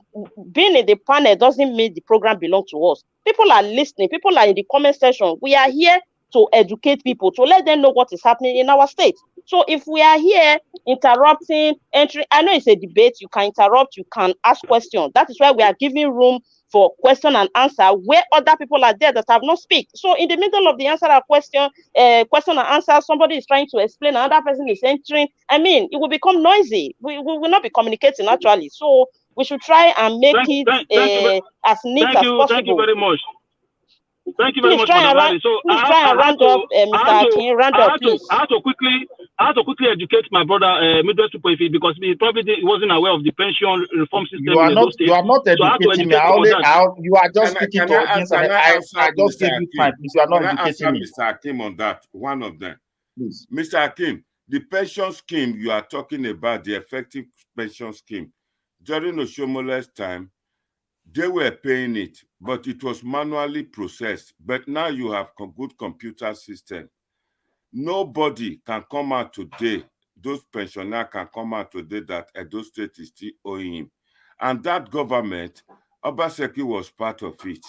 [SPEAKER 7] Being in the panel doesn't mean the program belongs to us. People are listening. People are in the comment section. We are here to educate people, to let them know what is happening in our state. So if we are here interrupting, entering, I know it's a debate. You can interrupt. You can ask questions. That is why we are giving room for question and answer where other people are there that have not speak. So in the middle of the answer a question and answer, somebody is trying to explain, another person is entering. I mean, it will become noisy. We will not be communicating naturally. So we should try and make it as neat as possible.
[SPEAKER 4] Thank you very much. Thank you very much,
[SPEAKER 7] Madam Larry. So please try and round up, Mr. Hakim. Round up, please.
[SPEAKER 4] I have to quickly educate my brother Midwest because he probably wasn't aware of the pension reform system.
[SPEAKER 16] You are not educating me. You are just speaking to audience. I just gave you time. You are not educating me.
[SPEAKER 1] Mr. Hakim on that. One of them.
[SPEAKER 16] Please.
[SPEAKER 1] Mr. Hakim, the pension scheme you are talking about, the effective pension scheme, during Oshomole's time, they were paying it, but it was manually processed. But now you have a good computer system. Nobody can come out today, those pensioners can come out today that Edo State is still owing him. And that government, Obaseki was part of it.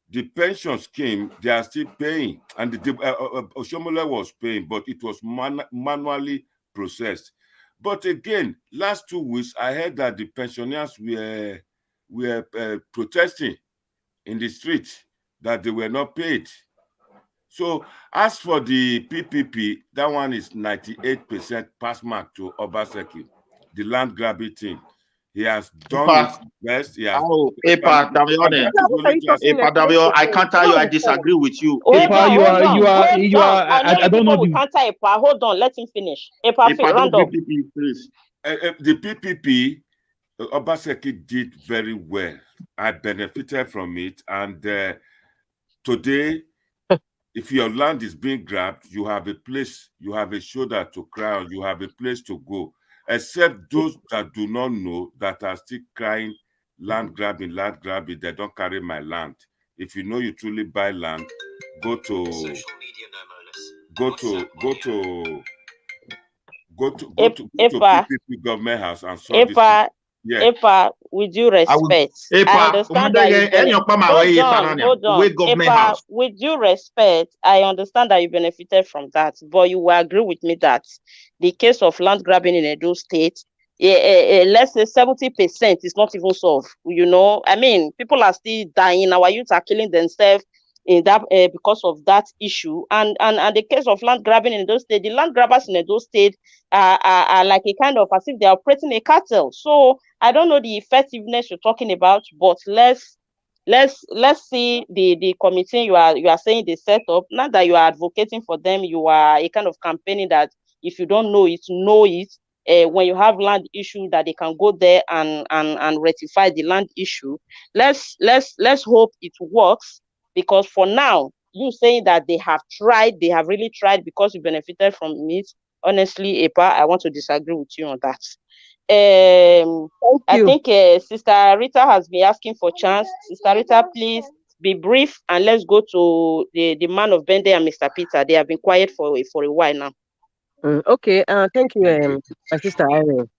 [SPEAKER 1] The pension scheme, they are still paying. And Oshomole was paying, but it was manually processed. But again, last 2 weeks, I heard that the pensioners were protesting in the street that they were not paid. So as for the PPP, that one is 98% pass mark to Obaseki. The land grabbing thing. He has done his best. He has.
[SPEAKER 8] Epa, Damione, I can't tell you I disagree with you.
[SPEAKER 7] Hold on. I know
[SPEAKER 15] I don't know
[SPEAKER 7] we can't tie Epa. Hold on, let him finish. Epa,
[SPEAKER 8] don't
[SPEAKER 7] random.
[SPEAKER 8] PPP, please.
[SPEAKER 1] The PPP, Obaseki did very well. I benefited from it, and today, if your land is being grabbed, you have a place, you have a shoulder to cry on, you have a place to go. Except those that do not know, that are still crying, land grabbing, they don't carry my land. If you know you truly buy land, go to PPP government house and solve this.
[SPEAKER 7] Epa, with due respect, I understand that hold on. Epa, with due respect, I understand that you benefited from that, but you will agree with me that the case of land grabbing in Edo State, let's say 70% is not even solved. You know, I mean, people are still dying. Our youth are killing themselves in that because of that issue, and the case of land grabbing in Edo State, the land grabbers in Edo State are like a kind of as if they're operating a cartel. So I don't know the effectiveness you're talking about, but let's see the committee you are saying they set up. Not that you are advocating for them, you are a kind of campaigning that if you don't know it, know it. When you have land issue, that they can go there and rectify the land issue. Let's hope it works, because for now, you saying that they have really tried because you benefited from it. Honestly, Epa, I want to disagree with you on that. I think Sister Rita has been asking for chance. Sister Rita, please be brief, and let's go to the man of Bende and Mr. Peter. They have been quiet for a while now.
[SPEAKER 11] Okay. Thank you, my sister Irene.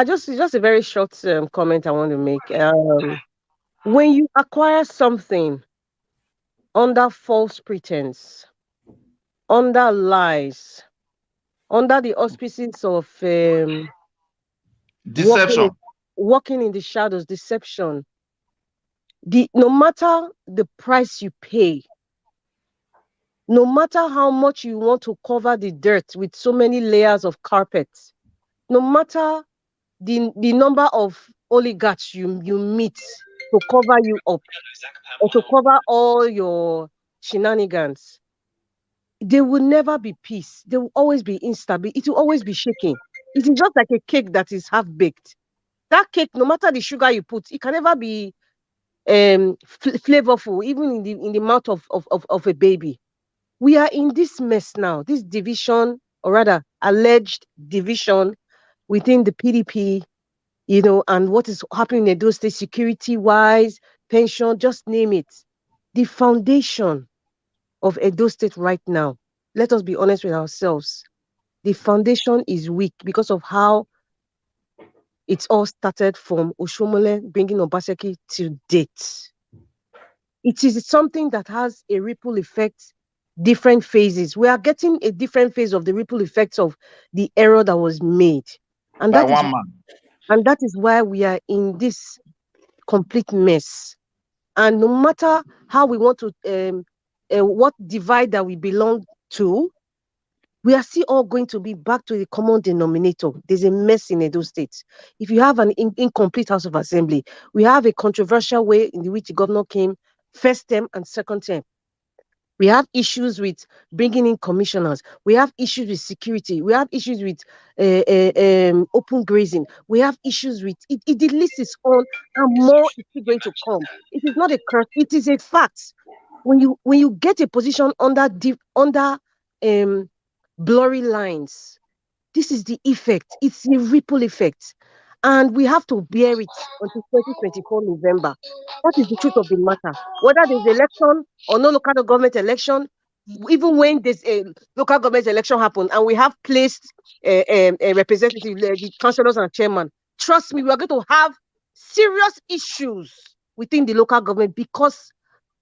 [SPEAKER 11] Just a very short comment I want to make. When you acquire something under false pretense, under lies, under the auspices of
[SPEAKER 8] deception,
[SPEAKER 11] walking in the shadows, deception, no matter the price you pay, no matter how much you want to cover the dirt with so many layers of carpet, no matter the number of oligarchs you meet to cover you up or to cover all your shenanigans, there will never be peace. There will always be instability. It will always be shaking. It is just like a cake that is half baked. That cake, no matter the sugar you put, it can never be flavorful, even in the mouth of a baby. We are in this mess now, this division, or rather alleged division within the PDP, you know, and what is happening in those states, security-wise, pension, just name it. The foundation of Edo State right now, let us be honest with ourselves, the foundation is weak because of how it's all started from Oshomole bringing Obaseki to date. It is something that has a ripple effect, different phases. We are getting a different phase of the ripple effects of the error that was made. And that is why we are in this complete mess. And no matter how we want to, what divide that we belong to, we are still all going to be back to the common denominator. There's a mess in Edo State. If you have an incomplete House of Assembly, we have a controversial way in which the governor came first term and second term. We have issues with bringing in commissioners. We have issues with security. We have issues with open grazing. We have issues with it. The list is on, and more is still going to come. It is not a curse. It is a fact. When you get a position under blurry lines, this is the effect. It's a ripple effect, and we have to bear it until 2024 November. That is the truth of the matter. Whether there's election or no local government election, even when there's a local government election happen and we have placed a representative, the councillors and chairman, trust me, we are going to have serious issues within the local government because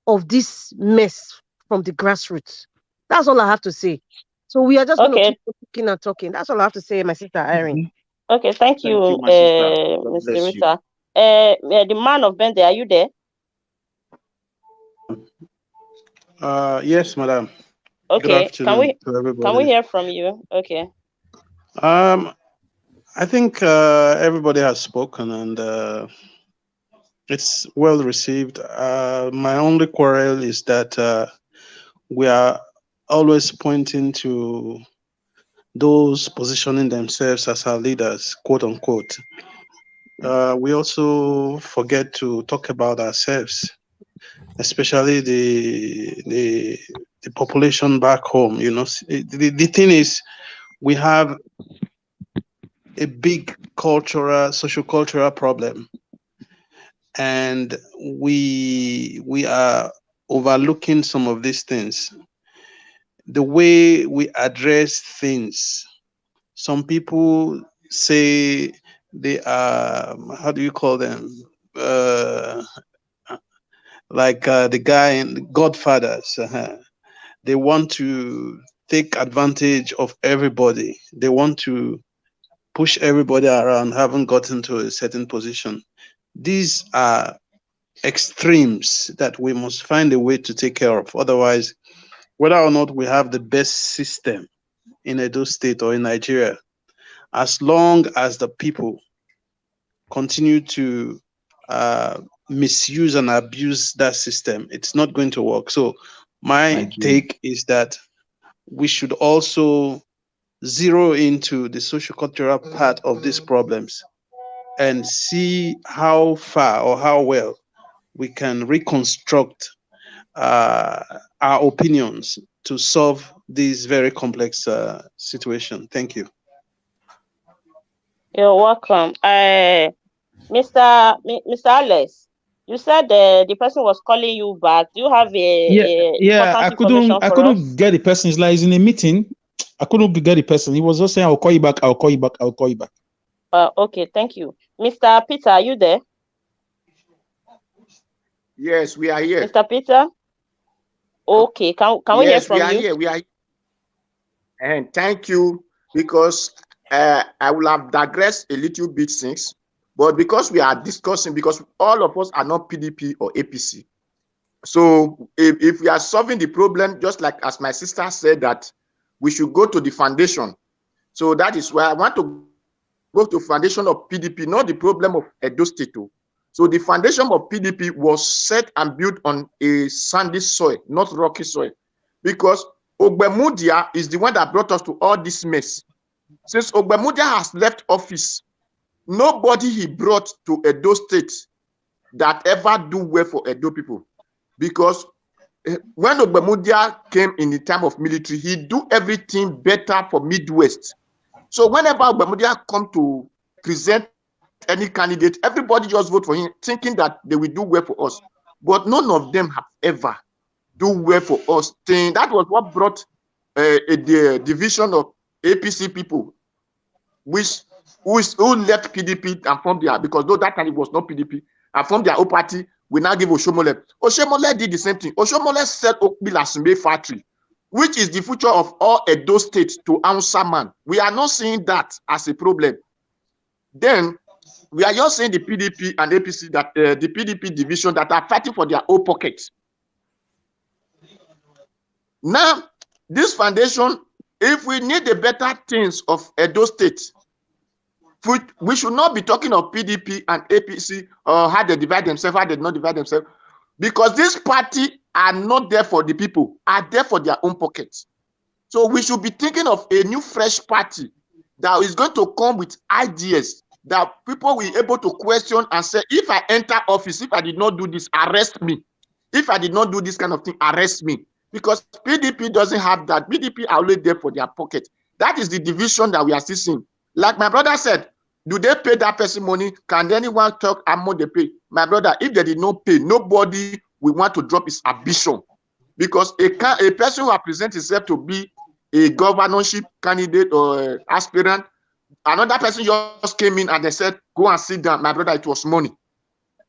[SPEAKER 11] of this mess from the grassroots. That's all I have to say. So we are just going to keep talking and talking. That's all I have to say, my sister Irene.
[SPEAKER 7] Okay, thank you, Mr. Rita. The man of Bende, are you there?
[SPEAKER 9] Yes, madam. Good
[SPEAKER 7] Okay,
[SPEAKER 9] afternoon to
[SPEAKER 7] can we
[SPEAKER 9] everybody.
[SPEAKER 7] hear from you? Okay.
[SPEAKER 9] I think everybody has spoken and it's well received. My only quarrel is that we are always pointing to those positioning themselves as our leaders, quote unquote. We also forget to talk about ourselves, especially the population back home. You know, the thing is, we have a big cultural, social-cultural problem, and we are overlooking some of these things. The way we address things, some people say they are, how do you call them? The guy in Godfathers. They want to take advantage of everybody. They want to push everybody around, haven't gotten to a certain position. These are extremes that we must find a way to take care of. Otherwise, whether or not we have the best system in Edo State or in Nigeria, as long as the people continue to misuse and abuse that system, it's not going to work. So my take is that we should also zero into the social-cultural part of these problems and see how far or how well we can reconstruct our opinions to solve this very complex situation. Thank you.
[SPEAKER 7] You're welcome. Mr. Alex, you said the person was calling you back. Do you have a important information
[SPEAKER 15] I
[SPEAKER 7] for us?
[SPEAKER 15] couldn't get the person. It's like he's in a meeting. I couldn't get the person. He was just saying, "I'll call you back. I'll call you back. I'll call you back."
[SPEAKER 7] Okay, thank you. Mr. Peter, are you there?
[SPEAKER 8] Yes, we are here.
[SPEAKER 7] Mr. Peter? Okay, can we hear from you?
[SPEAKER 8] Yes, we are here. We are here. And thank you, because I will have digressed a little bit since, but because we are discussing, because all of us are not PDP or APC. So if we are solving the problem, just like as my sister said, that we should go to the foundation. So that is why I want to go to foundation of PDP, not the problem of Edo State. So the foundation of PDP was set and built on a sandy soil, not rocky soil, because Ogbemudia is the one that brought us to all this mess. Since Ogbemudia has left office, nobody he brought to Edo State that ever do well for Edo people. Because when Ogbemudia came in the time of military, he do everything better for Midwest. So whenever Ogbemudia come to present any candidate, everybody just vote for him, thinking that they will do well for us. But none of them have ever do well for us. That was what brought the division of APC people, who left PDP and formed their, because though that time it was not PDP, and formed their own party. We now give Oshomole. Oshomole did the same thing. Oshomole said Okbilasumbe factory, which is the future of all Edo State to answer man. We are not seeing that as a problem. Then we are just seeing the PDP and APC, that the PDP division that are fighting for their own pockets. Now, this foundation, if we need the better things of Edo State, we should not be talking of PDP and APC or how they divide themselves, how they not divide themselves, because this party are not there for the people, are there for their own pockets. So we should be thinking of a new fresh party that is going to come with ideas that people will be able to question and say, if I enter office, if I did not do this, arrest me. If I did not do this kind of thing, arrest me. Because PDP doesn't have that. PDP are always there for their pocket. That is the division that we are still seeing. Like my brother said, do they pay that person money? Can anyone talk how much they pay? My brother, if they did not pay, nobody will want to drop his ambition. Because a person who presents himself to be a governorship candidate or aspirant, another person just came in and they said, go and sit down. My brother, it was money.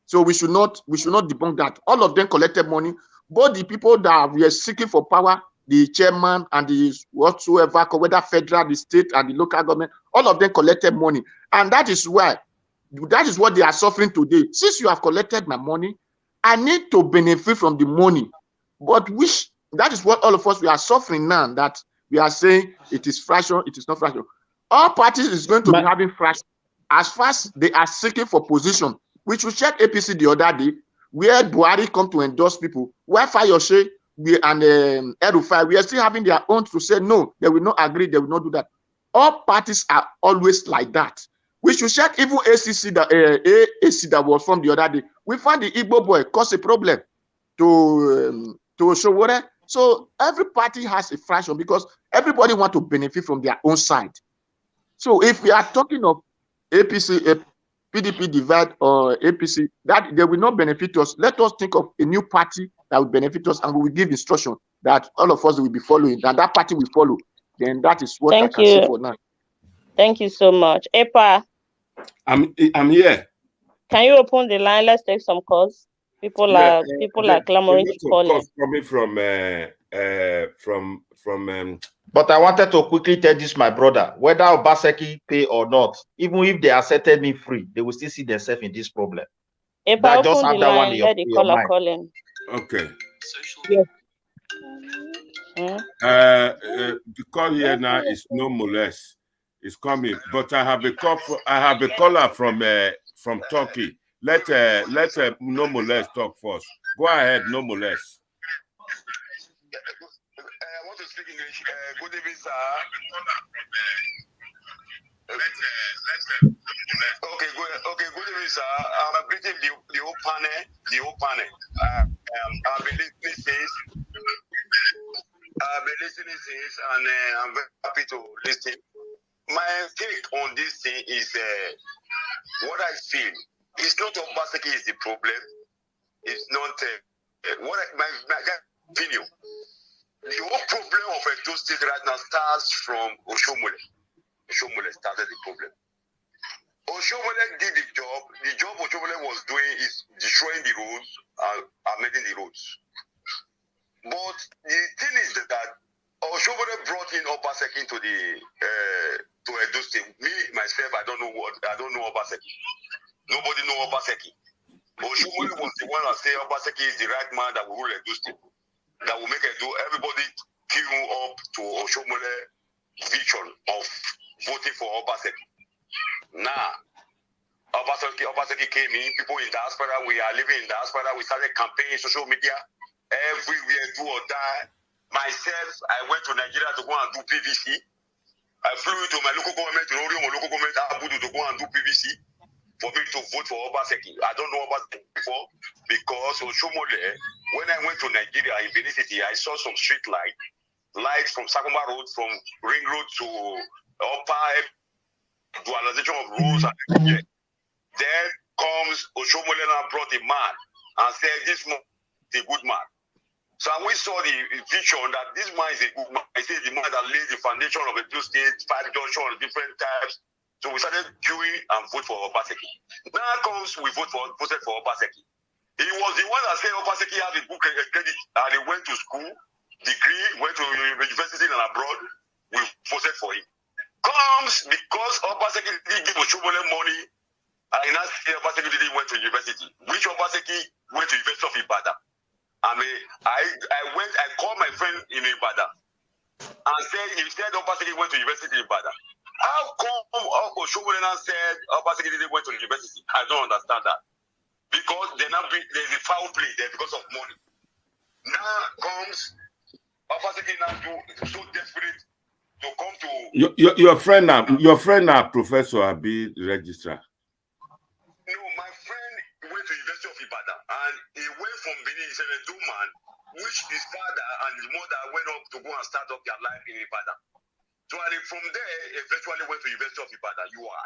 [SPEAKER 8] So we should not debunk that. All of them collected money. Both the people that were seeking for power, the chairman and the whatsoever, whether federal, the state, and the local government, all of them collected money. And that is what they are suffering today. Since you have collected my money, I need to benefit from the money. But which That is what all of us we are suffering now. That we are saying it is fraction, it is not fraction. All parties is going to be having fraction as far as they are seeking for position. Which we check APC the other day, where Buhari come to endorse people, where Fayose and Erufai, we are still having their own to say no, they will not agree, they will not do that. All parties are always like that. We should check even ACC that was from the other day. We found the Igbo boy cause a problem to Showore. So every party has a fraction because everybody want to benefit from their own side. So if we are talking of APC, PDP divide or APC, that they will not benefit us. Let us think of a new party that will benefit us, and we will give instruction that all of us will be following, and that party will follow. Then that is what I can say for now.
[SPEAKER 7] Thank you so much. Epa,
[SPEAKER 1] I'm here.
[SPEAKER 7] Can you open the line? Let's take some calls. People are clamoring to call in.
[SPEAKER 1] Coming from
[SPEAKER 16] But I wanted to quickly tell this, my brother, whether Obaseki pay or not, even if they accepted me free, they will still see themselves in this problem.
[SPEAKER 7] Epa, open the line, let the caller call in.
[SPEAKER 1] Okay.
[SPEAKER 7] Yes.
[SPEAKER 1] The call here now is no molest. It's coming, but I have a call. I have a caller from Turkey. Let no molest talk first. Go ahead, no molest.
[SPEAKER 3] I want to speak English. Good evening, sir. Okay, good evening, sir. I'm greeting the whole panel. I've been listening since, and I'm very happy to listen. My take on this thing is what I feel. It's not Obaseki is the problem. It's not my opinion. The whole problem of Edo State right now starts from Oshomole. Oshomole started the problem. Oshomole did the job. The job Oshomole was doing is destroying the roads and amending the roads. But the thing is that Oshomole brought in Obaseki to Edo State. Me myself, I don't know Obaseki. Nobody know Obaseki. Oshomole was the one that said Obaseki is the right man that will rule Edo State. That will make everybody queue up to Oshomole vision of voting for Obaseki. Now, Obaseki came in, people in diaspora, we are living in diaspora, we started campaigning social media, everywhere, do or die. Myself, I went to Nigeria to go and do PVC. I flew to my local government, Abudu, to go and do PVC for me to vote for Obaseki. I don't know Obaseki before because Oshomole, when I went to Nigeria in Benin City, I saw some street lights from Sakuma Road, from Ring Road to Upper dualization of roads. And then comes Oshomole and brought a man and said, this man is a good man. So we saw the vision that this man is a good man. I say the man that laid the foundation of the two states, 5 junctions, different types. So we started queuing and vote for Obaseki. Now comes we voted for Obaseki. He was the one that said Obaseki had a good credit and he went to school, degree, went to university and abroad. We voted for him. Comes because Obaseki didn't give Oshomole money and he now said Obaseki didn't went to university. Which Obaseki went to University of Ibadan. I called my friend in Ibadan and said, he said Obaseki went to University in Ibadan. How come Oshomole said Obaseki didn't went to university? I don't understand that. Because there's a foul play there because of money. Now comes Obaseki now so desperate to come to
[SPEAKER 1] your friend now Professor Abi registrar.
[SPEAKER 3] No, my friend went to University of Ibadan and he went from Benin, he said a man, which his father and his mother went up to go and start up their life in Ibadan. So from there, eventually went to University of Ibadan, UI.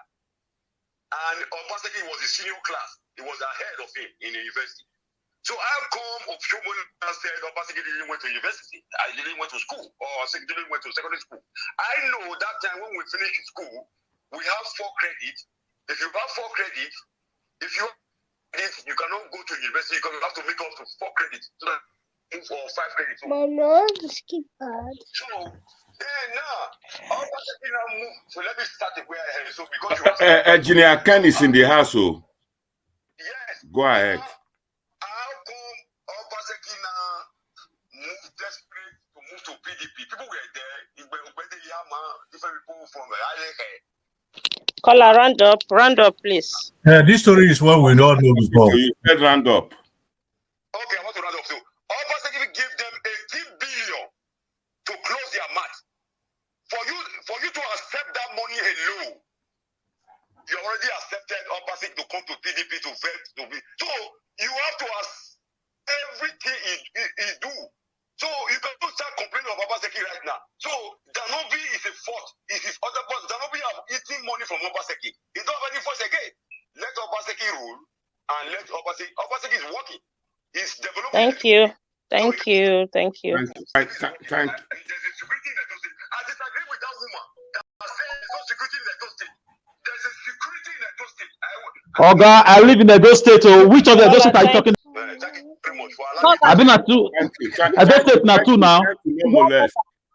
[SPEAKER 3] And Obaseki was a senior class. He was ahead of him in the university. So how come Oshomole said Obaseki didn't went to university? I didn't went to school, or didn't went to secondary school. I know that time when we finished school, we have 4 credits. If you have 4 credits, you cannot go to university because you have to make up to 4 credits. So that for 5 credits.
[SPEAKER 17] My nose is keep bad.
[SPEAKER 3] So then now, Obaseki now move. So let me start the way I had. So because you have
[SPEAKER 1] Engineer Ken is in the house.
[SPEAKER 3] Yes.
[SPEAKER 1] Go ahead.
[SPEAKER 3] How come Obaseki now move desperate
[SPEAKER 18] moved to PDP. People were there. Different people from
[SPEAKER 7] Caller, round up, please.
[SPEAKER 6] This story is what we all know before.
[SPEAKER 1] You said round up.
[SPEAKER 18] Okay, I want to round up. So, Obaseki gave them 18 billion to close their mouth. For you to accept that money alone, you already accepted Obaseki to come to PDP to vote to be. So you have to ask everything he do. So you can start complaining of Obaseki right now. So Danobi is a fault. It is other boss. Danobi have eating money from Obaseki. He don't have any voice again. Let Obaseki rule and let Obaseki is working. He's developing.
[SPEAKER 7] Thank you. Thank you. Thank you.
[SPEAKER 1] Thank you.
[SPEAKER 18] There's a security in Edo State. I disagree with that woman that said there's no security in Edo State. There's a security in Edo State.
[SPEAKER 15] Oga, I live in Edo State. Oh, which of the Edo State are you talking?
[SPEAKER 18] Thank you very much for allowing me.
[SPEAKER 15] I've been at two. Edo State now two now.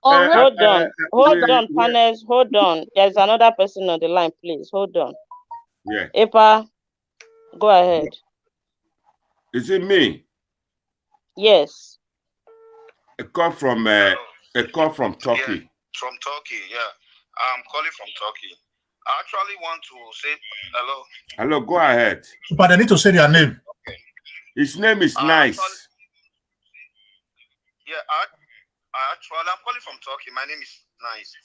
[SPEAKER 7] Hold on, panels. Hold on. There's another person on the line, please. Hold on.
[SPEAKER 1] Yeah.
[SPEAKER 7] Epa, go ahead.
[SPEAKER 1] Is it me?
[SPEAKER 7] Yes.
[SPEAKER 1] A call from Turkey.
[SPEAKER 19] Yeah, from Turkey, yeah. I'm calling from Turkey. I actually want to say hello.
[SPEAKER 1] Hello, go ahead.
[SPEAKER 6] But I need to say their name.
[SPEAKER 19] Okay.
[SPEAKER 1] His name is Nice.
[SPEAKER 19] I'm calling from Turkey. My name is Nice.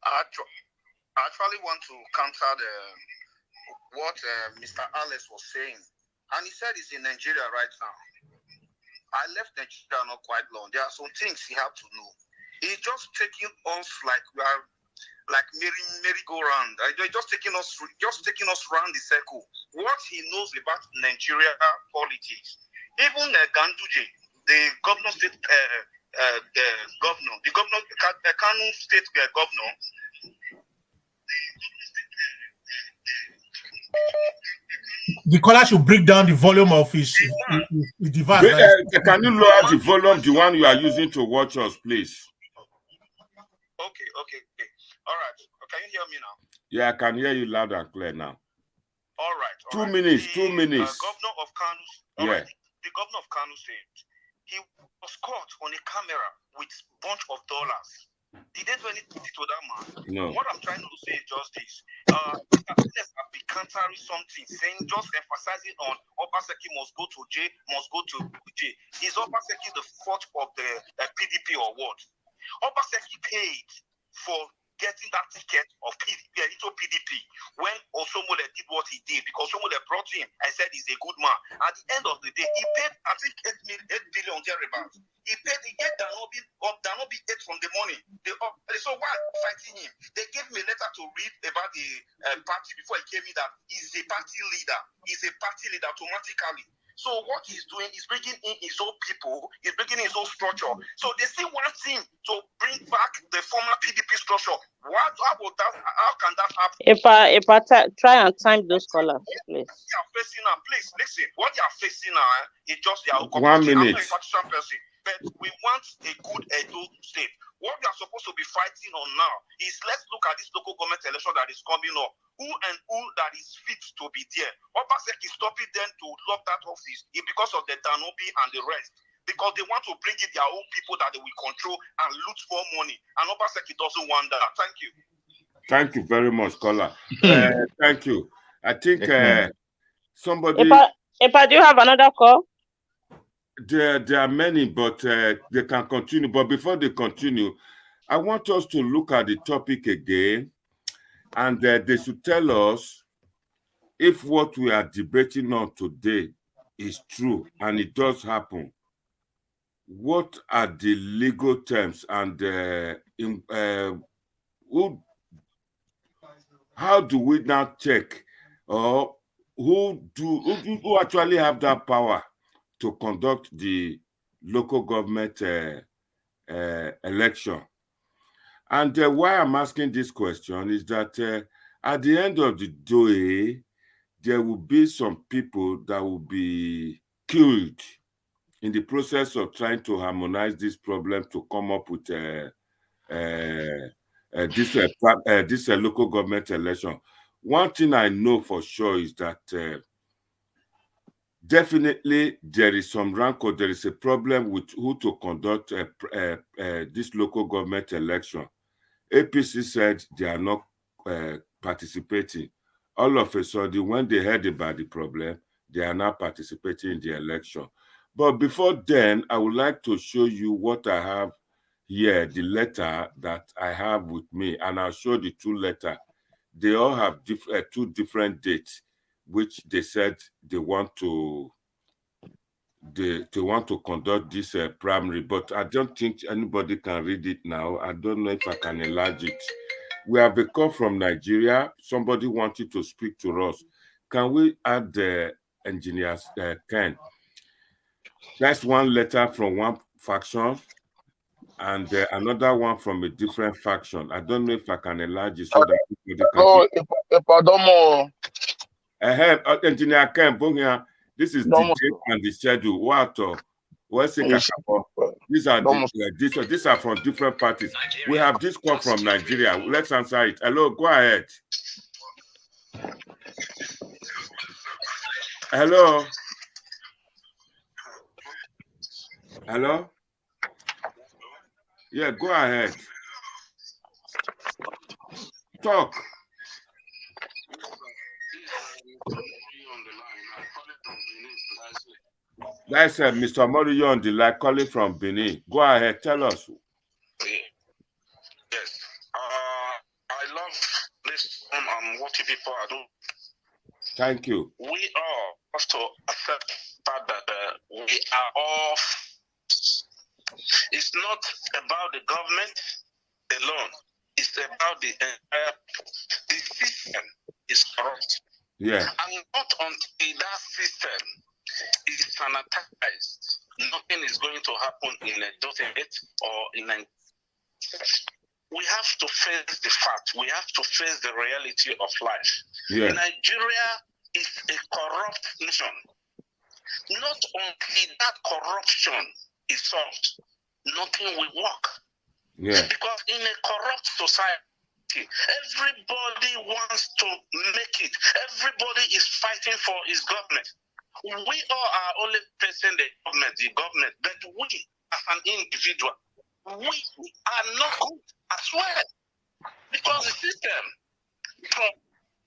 [SPEAKER 19] I actually want to counter what Mr. Alex was saying. And he said he's in Nigeria right now. I left Nigeria not quite long. There are some things he have to know. He's just taking us like we are like merry-go-round. They're just taking us round the circle. What he knows about Nigeria politics, even Ganduje, the governor state the Kano state governor.
[SPEAKER 6] The caller should break down the volume of his device.
[SPEAKER 1] Can you lower the volume, the one you are using to watch us, please?
[SPEAKER 19] Okay. All right. Can you hear me now?
[SPEAKER 1] Yeah, I can hear you loud and clear now.
[SPEAKER 19] All right.
[SPEAKER 1] 2 minutes. 2 minutes.
[SPEAKER 19] Governor of Kano.
[SPEAKER 1] Yeah.
[SPEAKER 19] The governor of Kano State, he was caught on a camera with a bunch of dollars. Did they do anything to that man?
[SPEAKER 1] No.
[SPEAKER 19] What I'm trying to say is just this. Let's be countering something, saying just emphasizing on Obaseki must go to jail, must go to jail. Is Obaseki the fault of the PDP or what? Obaseki paid for getting that ticket of PDP when Osomole did what he did, because Osomole brought him and said he's a good man. At the end of the day, he paid, I think, 8 billion thereabouts. He get Danobi 8 from the money. So why fighting him? They gave me a letter to read about the party before he came in that he's a party leader. He's a party leader automatically. So what he's doing is bringing in his own people, he's bringing in his own structure. So they still want him to bring back the former PDP structure. How can that happen?
[SPEAKER 7] Epa, try and time those callers, please.
[SPEAKER 19] What they are facing now, please listen. What they are facing now is just their
[SPEAKER 1] 1 minute.
[SPEAKER 19] I'm not a partisan person, but we want a good Edo state. What we are supposed to be fighting on now is let's look at this local government election that is coming up. Who that is fit to be there? Obaseki is stopping them to lock that office because of the Danobi and the rest. Because they want to bring in their own people that they will control and loot more money. And Obaseki doesn't want that. Thank you.
[SPEAKER 1] Thank you very much, caller. Thank you. I think somebody...
[SPEAKER 7] Epa, do you have another call?
[SPEAKER 1] There are many, but they can continue. But before they continue, I want us to look at the topic again, and they should tell us if what we are debating on today is true, and it does happen. What are the legal terms, and how do we now check, or who actually have that power to conduct the local government election? And why I'm asking this question is that at the end of the day, there will be some people that will be killed in the process of trying to harmonize this problem to come up with this local government election. One thing I know for sure is that definitely there is some rancor. There is a problem with who to conduct this local government election. APC said they are not participating. All of a sudden, when they heard about the problem, they are now participating in the election. But before then, I would like to show you what I have here, the letter that I have with me, and I'll show the two letters. They all have two different dates, which they said they want to conduct this primary, but I don't think anybody can read it now. I don't know if I can enlarge it. We have a call from Nigeria. Somebody wanted to speak to us. Can we add the engineers, Ken? That's one letter from one faction and another one from a different faction. I don't know if I can enlarge it so that everybody can. Engineer Ken, this is the date and the schedule. These are from different parties. We have this call from Nigeria. Let's answer it. Hello, go ahead. Hello. Hello. Yeah, go ahead. Talk. That's Mr. Moriyo on the line calling from Benin. Go ahead, tell us.
[SPEAKER 19] Yes. I love this what you people are doing.
[SPEAKER 1] Thank you.
[SPEAKER 19] We all have to accept that we are all. It's not about the government alone. It's about the entire. The system is corrupt.
[SPEAKER 1] Yeah.
[SPEAKER 19] And not until that system is sanitized, nothing is going to happen in a dotted or in a. We have to face the fact. We have to face the reality of life.
[SPEAKER 1] Yeah.
[SPEAKER 19] Nigeria is a corrupt nation. Not until that corruption is solved, nothing will work.
[SPEAKER 1] Yeah.
[SPEAKER 19] Because in a corrupt society, everybody wants to make it. Everybody is fighting for his government. We all are only facing the government, but we as an individual, we are not good as well. Because the system from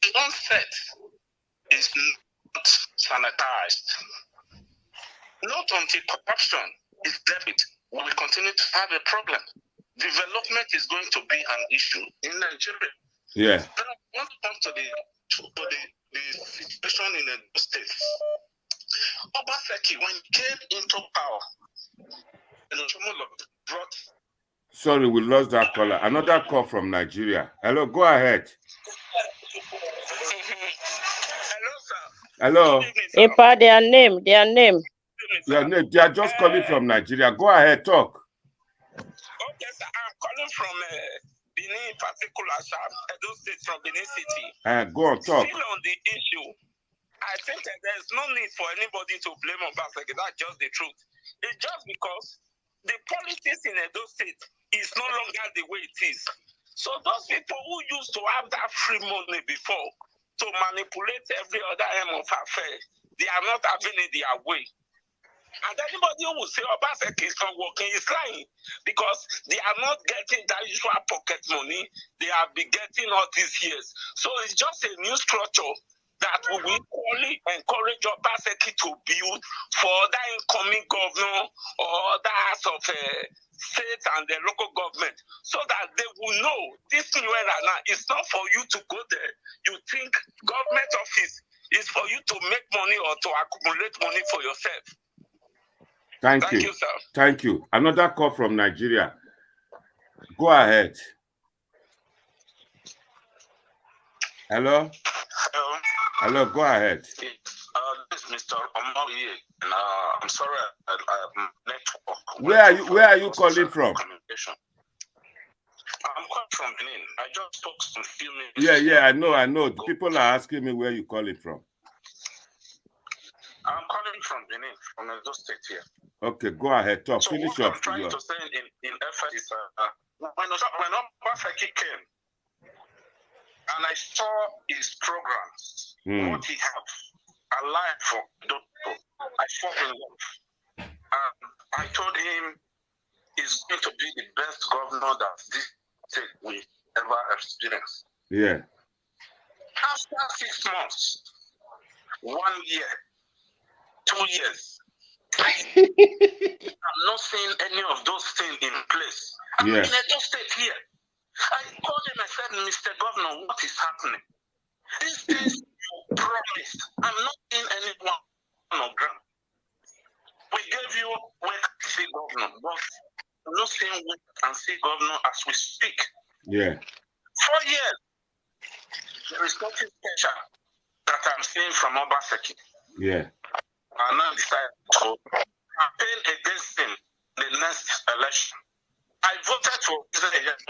[SPEAKER 19] the onset is not sanitized. Not until corruption is dealt with, we will continue to have a problem. Development is going to be an issue in Nigeria.
[SPEAKER 1] Yeah.
[SPEAKER 19] But I want to come to the situation in the state. Obaseki, when he came into power, brought.
[SPEAKER 1] Sorry, we lost that caller. Another call from Nigeria. Hello, go ahead.
[SPEAKER 19] Hello, sir.
[SPEAKER 1] Hello.
[SPEAKER 7] Epa, their name.
[SPEAKER 1] Your name. They are just calling from Nigeria. Go ahead, talk.
[SPEAKER 19] Okay, sir. I'm calling from Benin, in particular, sir. Edo State, from Benin City.
[SPEAKER 1] Go on, talk.
[SPEAKER 19] Still on the issue, I think that there's no need for anybody to blame Obaseki. That's just the truth. It's just because the politics in Edo State is no longer the way it is. So those people who used to have that free money before to manipulate every other aim of affair, they are not having it their way. And anybody who will say Obaseki is not working is lying, because they are not getting that usual pocket money they have been getting all these years. So it's just a new structure that we will equally encourage Obaseki to build for other incoming governor or others of state and the local government, so that they will know this new era now is not for you to go there. You think government office is for you to make money or to accumulate money for yourself.
[SPEAKER 1] Thank you,
[SPEAKER 19] sir.
[SPEAKER 1] Thank you. Another call from Nigeria. Go ahead. Hello? Hello, go ahead.
[SPEAKER 19] This is Mr. Omari, and I'm sorry, network.
[SPEAKER 1] Where are you calling from?
[SPEAKER 19] I'm calling from Benin. I just spoke some few minutes.
[SPEAKER 1] Yeah, I know. People are asking me where you're calling from.
[SPEAKER 19] I'm calling from Benin, from Edo State here.
[SPEAKER 1] Okay, go ahead, talk.
[SPEAKER 19] So
[SPEAKER 1] Finish
[SPEAKER 19] what
[SPEAKER 1] up.
[SPEAKER 19] I'm trying to say in effort is when Obaseki came, and I saw his programs, what he has aligned for Edo people, I fell in love. I told him he's going to be the best governor that this state will ever experience.
[SPEAKER 1] Yeah.
[SPEAKER 19] After 6 months, 1 year, 2 years, I'm not seeing any of those things in place. I'm in Edo State here. I called him and said, Mr. Governor, what is happening? These things you promised, I'm not seeing anyone on ground. We gave you wait and see governor, but I'm not seeing wait and see governor as we speak.
[SPEAKER 1] Yeah.
[SPEAKER 19] 4 years. There is nothing special that I'm seeing from Obaseki.
[SPEAKER 1] Yeah.
[SPEAKER 19] I now decided to campaign against him in the next election. I voted for President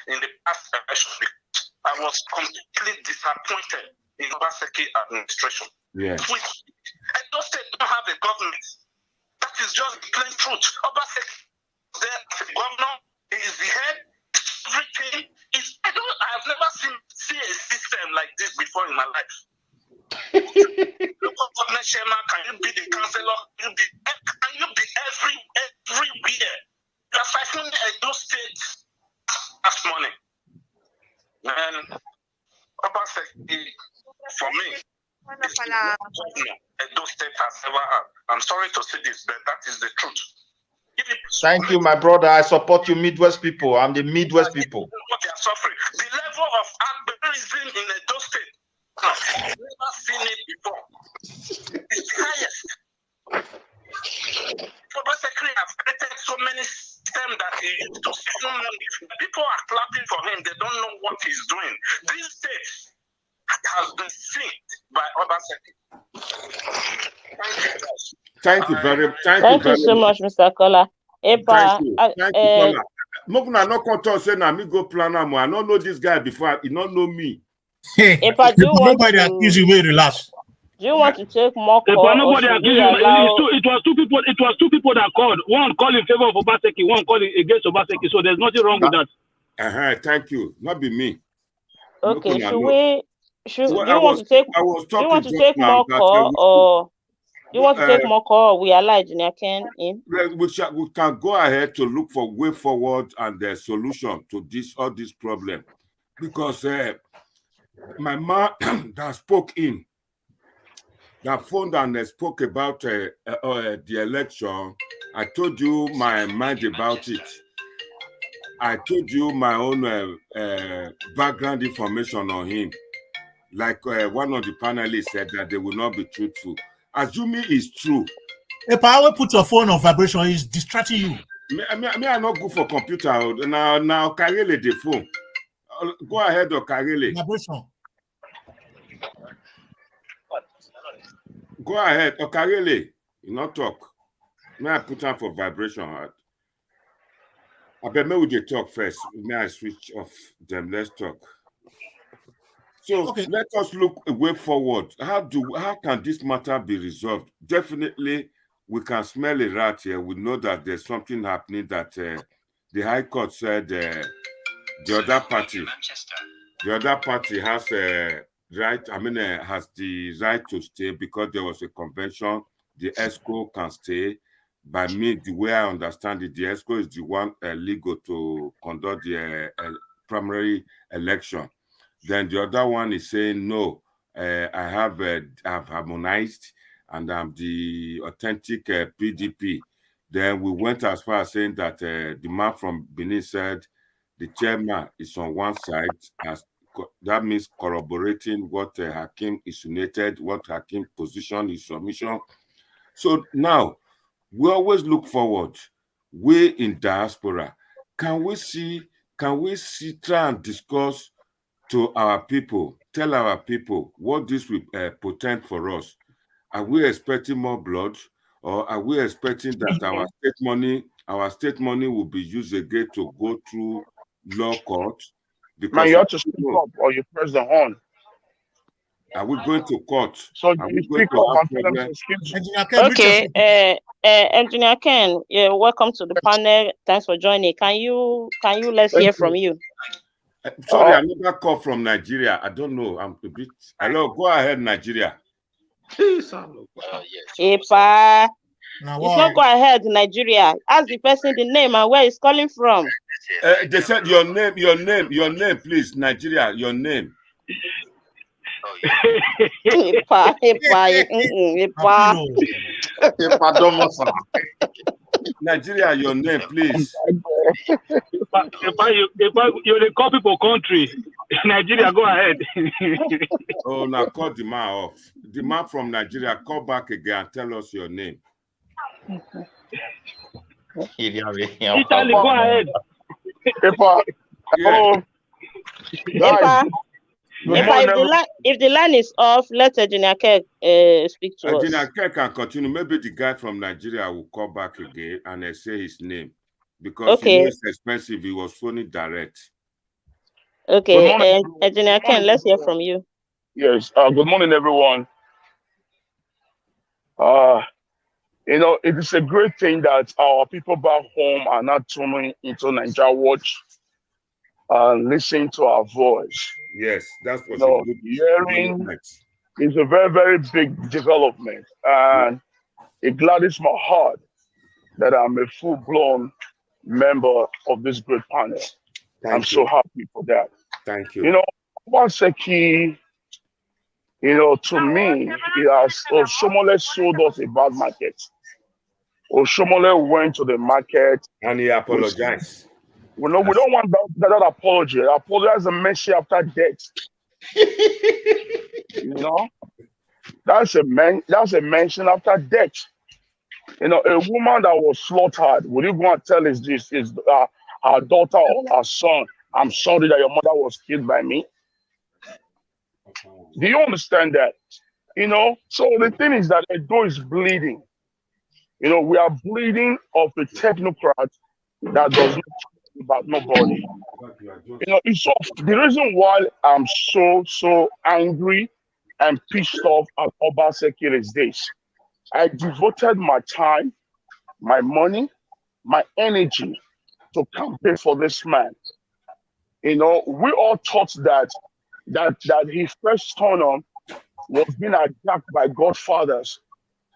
[SPEAKER 19] in the past election because I was completely disappointed in Obaseki administration.
[SPEAKER 1] Yeah.
[SPEAKER 19] Edo State don't have a government. That is just the plain truth. Obaseki there as a governor, he is the head, everything is I have never seen a system like this before in my life. Local government chairman, can you be the councillor? Can you be everywhere? You are fighting Edo State as money. And Obaseki, for me, is the best governor Edo State has ever had. I'm sorry to say this, but that is the truth.
[SPEAKER 16] Thank you, my brother. I support you, Midwest people. I'm the Midwest people.
[SPEAKER 19] What they are suffering. The level of alcoholism in Edo State, I've never seen it before. It's the highest. Obaseki has created so many systems that he used to steal money. People are clapping for him. They don't know what he's doing. This state has been synced by Obaseki. Thank you, guys.
[SPEAKER 1] Thank you very much.
[SPEAKER 7] Thank you so much, Mr. Kola.
[SPEAKER 1] Thank you. Thank you, Kola. Mokuna no control say na me go plan am. I don't know this guy before. He don't know me.
[SPEAKER 7] Epa, do you want
[SPEAKER 6] nobody accuse you, relax.
[SPEAKER 7] Do you want to take more call?
[SPEAKER 4] Nobody accused him. It was two people. It was two people that called. One called in favor of Obaseki. One called against Obaseki. So there's nothing wrong with that.
[SPEAKER 1] Thank you. Not be me.
[SPEAKER 7] Okay. Should we? Do you want to take? Do you want to take more call or? You want to take more call? We allow Engineer Ken in.
[SPEAKER 1] We can go ahead to look for way forward and the solution to all this problem, because my man that spoke in, that phoned and spoke about the election. I told you my mind about it. I told you my own background information on him. Like one of the panelists said that they will not be truthful. Assuming it's true.
[SPEAKER 6] If I will put your phone on vibration, it's distracting you.
[SPEAKER 1] Me I not good for computer. Now Karele the phone. Go ahead, Karele.
[SPEAKER 6] Vibration.
[SPEAKER 1] Go ahead, Karele. You not talk. May I put on for vibration? I bet me we talk first. May I switch off them? Let's talk. So let us look a way forward. How can this matter be resolved? Definitely, we can smell a rat here. We know that there's something happening that the High Court said the other party has a right. I mean, has the right to stay because there was a convention. The ESCO can stay. By me, the way I understand it, the ESCO is the one legal to conduct the primary election. Then the other one is saying, no, I've harmonized and I'm the authentic PDP. Then we went as far as saying that the man from Benin said the chairman is on one side. That means corroborating what Hakim insinuated, what Hakim position is submission. So now, we always look forward. We in diaspora, can we try and discuss to our people, tell our people what this will portend for us? Are we expecting more blood, or are we expecting that our state money will be used again to go through law court? Because
[SPEAKER 20] man, you have to speak up or you press the horn.
[SPEAKER 1] Are we going to court?
[SPEAKER 20] So you speak up and tell them to excuse you.
[SPEAKER 7] Okay, Engineer Ken, welcome to the panel. Thanks for joining. Can you let's hear from you?
[SPEAKER 1] Sorry, I never call from Nigeria. I don't know. I'm a bit. Hello, go ahead, Nigeria.
[SPEAKER 7] Yes. Epa.
[SPEAKER 6] Now,
[SPEAKER 7] It's not go ahead, Nigeria. Ask the person the name and where he's calling from.
[SPEAKER 1] They said your name, please. Nigeria, your name.
[SPEAKER 7] Epa, Epa.
[SPEAKER 1] Nigeria, your name, please.
[SPEAKER 4] If you call people country, Nigeria, go ahead.
[SPEAKER 1] Oh, now call the man off. The man from Nigeria, call back again and tell us your name.
[SPEAKER 4] Italy, go ahead.
[SPEAKER 20] Epa, hello. Guys,
[SPEAKER 7] Epa, if the line is off, let Engineer Kirk speak to us.
[SPEAKER 1] Engineer Kirk can continue. Maybe the guy from Nigeria will call back again and say his name. Because
[SPEAKER 7] Okay.
[SPEAKER 1] it's expensive. He was phoning direct.
[SPEAKER 7] Okay, Engineer Kirk, let's hear from you.
[SPEAKER 20] Yes, good morning, everyone. You know, it is a great thing that our people back home are not tuning into Nigeria Watch and listening to our voice.
[SPEAKER 1] Yes, that's what
[SPEAKER 20] a good hearing is a very, very big development. And it gladdens my heart that I'm a full-blown member of this great panel. I'm so happy for that.
[SPEAKER 1] Thank you.
[SPEAKER 20] You know, Obaseki, you know, to me, it has Oshomole sold us a bad market. Oshomole went to the market
[SPEAKER 1] and he apologized.
[SPEAKER 20] We don't want that apology. Apologize is a mercy after death. You know, that's a mention after death. You know, a woman that was slaughtered, would you go and tell his her daughter or her son, I'm sorry that your mother was killed by me? Do you understand that? You know, so the thing is that Edo is bleeding. You know, we are bleeding of a technocrat that does not care about nobody. You know, it's the reason why I'm so angry and pissed off at Obaseki is this. I devoted my time, my money, my energy to campaign for this man. You know, we all thought that his first turn-on was being attacked by godfathers,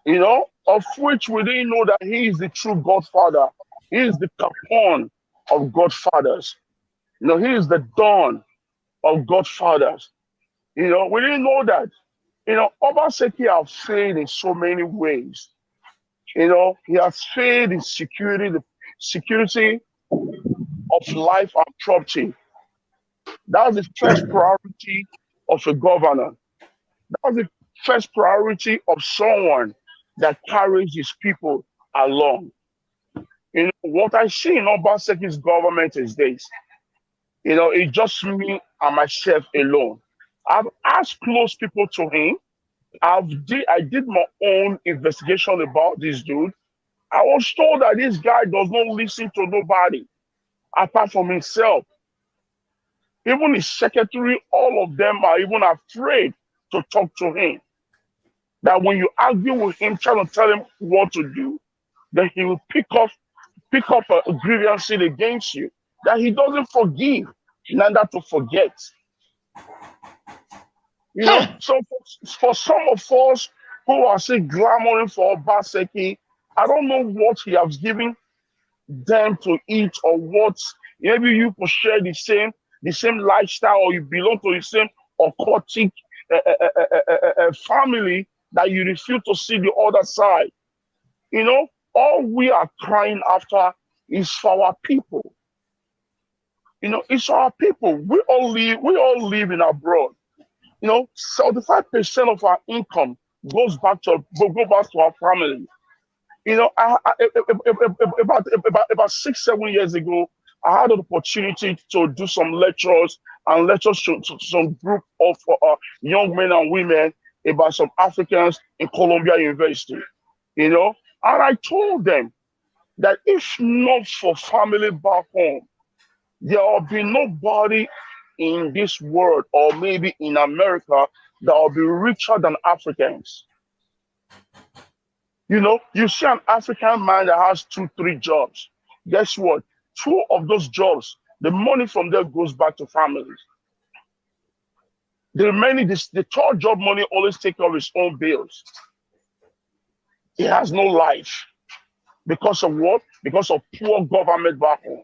[SPEAKER 20] you know, of which we didn't know that he is the true godfather. He is the Capone of godfathers. You know, he is the dawn of godfathers. You know, we didn't know that. You know, Obaseki has failed in so many ways. You know, he has failed in the security of life and property. That's the first priority of a governor. That's the first priority of someone that carries his people along. You know, what I see in Obaseki's government is this. You know, it's just me and myself alone. I've asked close people to him. I did my own investigation about this dude. I was told that this guy does not listen to nobody apart from himself. Even his secretary, all of them are even afraid to talk to him. That when you argue with him, trying to tell him what to do, then he will pick up a grievance against you. That he doesn't forgive, neither to forget. You know, so for some of us who are still clamoring for Obaseki, I don't know what he has given them to eat or what. Maybe you could share the same lifestyle, or you belong to the same occultic family that you refuse to see the other side. You know, all we are crying after is for our people. You know, it's our people. We all live in abroad. You know, 75% of our income goes back to our family. You know, about 6-7 years ago, I had an opportunity to do some lectures to some group of young men and women about some Africans in Columbia University. You know, and I told them that if not for family back home, there will be nobody in this world or maybe in America that will be richer than Africans. You know, you see an African man that has 2-3 jobs. Guess what? 2 of those jobs, the money from there goes back to families. The remaining, the third job money always take care of his own bills. He has no life. Because of what? Because of poor government back home.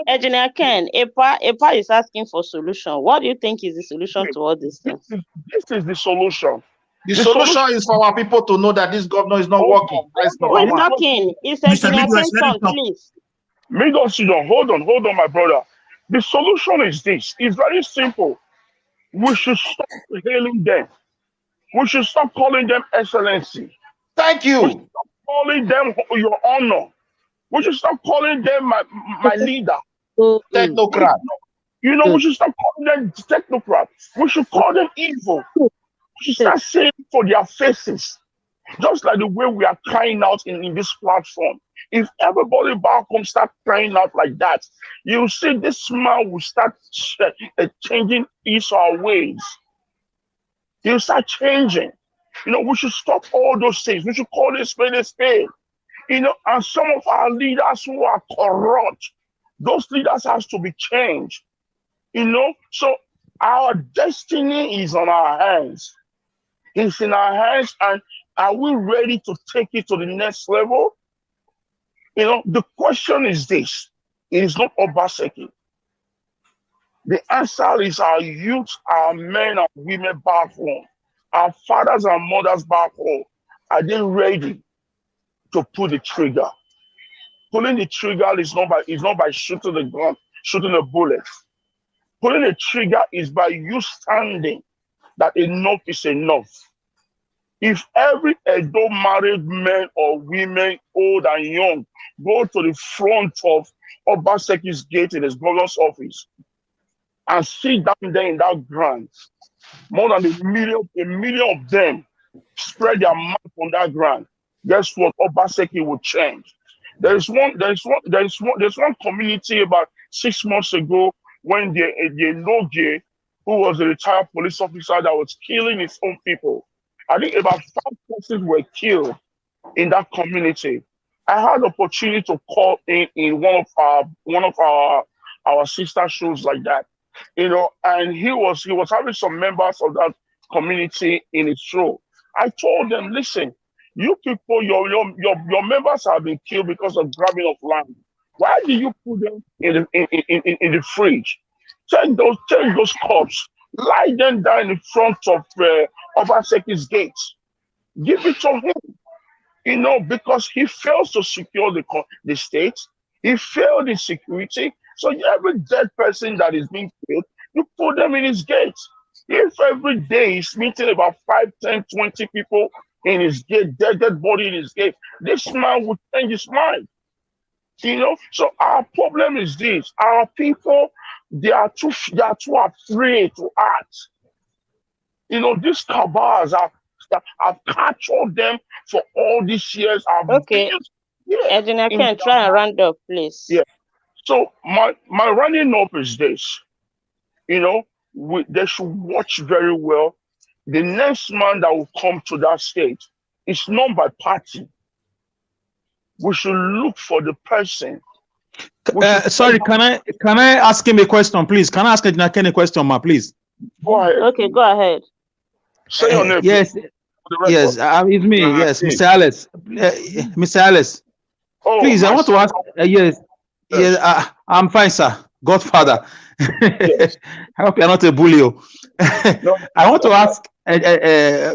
[SPEAKER 7] Engineer Ken, EPA is asking for solution. What do you think is the solution to all these things?
[SPEAKER 20] This is the solution.
[SPEAKER 16] The solution is for our people to know that this governor is not working. That's
[SPEAKER 7] Who is talking? It's Engineer Ken's son, please.
[SPEAKER 20] Hold on, my brother. The solution is this. It's very simple. We should stop hailing them. We should stop calling them excellency.
[SPEAKER 16] Thank you.
[SPEAKER 20] We should stop calling them your honor. We should stop calling them my leader.
[SPEAKER 16] Technocrat.
[SPEAKER 20] You know, we should stop calling them technocrats. We should call them evil. We should start saying for their faces. Just like the way we are crying out in this platform. If everybody back home start crying out like that, you see this man will start changing his or our ways. He'll start changing. You know, we should stop all those things. We should call this spade a spade. You know, and some of our leaders who are corrupt, those leaders has to be changed. You know, so our destiny is on our hands. It's in our hands, and are we ready to take it to the next level? You know, the question is this. It is not Obaseki. The answer is our youth, our men and women back home, our fathers and mothers back home. Are they ready to pull the trigger? Pulling the trigger is not by shooting the gun, shooting a bullet. Pulling the trigger is by you standing that enough is enough. If every Edo married men or women, old and young, go to the front of Obaseki's gate in his governor's office and sit down there in that ground, more than a million of them spread their mouth on that ground, guess what? Obaseki will change. There's one community about 6 months ago when the Loge, who was a retired police officer that was killing his own people. I think about 5 persons were killed in that community. I had the opportunity to call in one of our sister shows like that, you know, and he was having some members of that community in his show. I told them, listen, you people, your members have been killed because of grabbing of land. Why do you put them in the fridge? Take those corpses, lie them down in front of Obaseki's gate. Give it to him. You know, because he fails to secure the state, he failed in security. So every dead person that is being killed, you put them in his gate. If every day he's meeting about 5, 10, 20 people in his gate, dead body in his gate, this man would change his mind. You know, so our problem is this: our people, they are too afraid to act. You know, these cabals I've captured them for all these years.
[SPEAKER 7] Okay. Engineer Ken, try and round up, please.
[SPEAKER 20] Yeah. So my rounding up is this. You know, they should watch very well. The next man that will come to that state is not by party. We should look for the person.
[SPEAKER 15] Sorry, can I ask him a question, please? Can I ask Engineer Ken a question, ma, please?
[SPEAKER 20] Go ahead.
[SPEAKER 7] Okay, go ahead.
[SPEAKER 20] Say your name.
[SPEAKER 15] Yes, yes, it's me. Yes, Mr. Alice. Mr. Alice.
[SPEAKER 20] Oh,
[SPEAKER 15] please, I want to ask. Yes, I'm fine, sir. Godfather. Yes. I hope you're not a bully. No. I want to ask.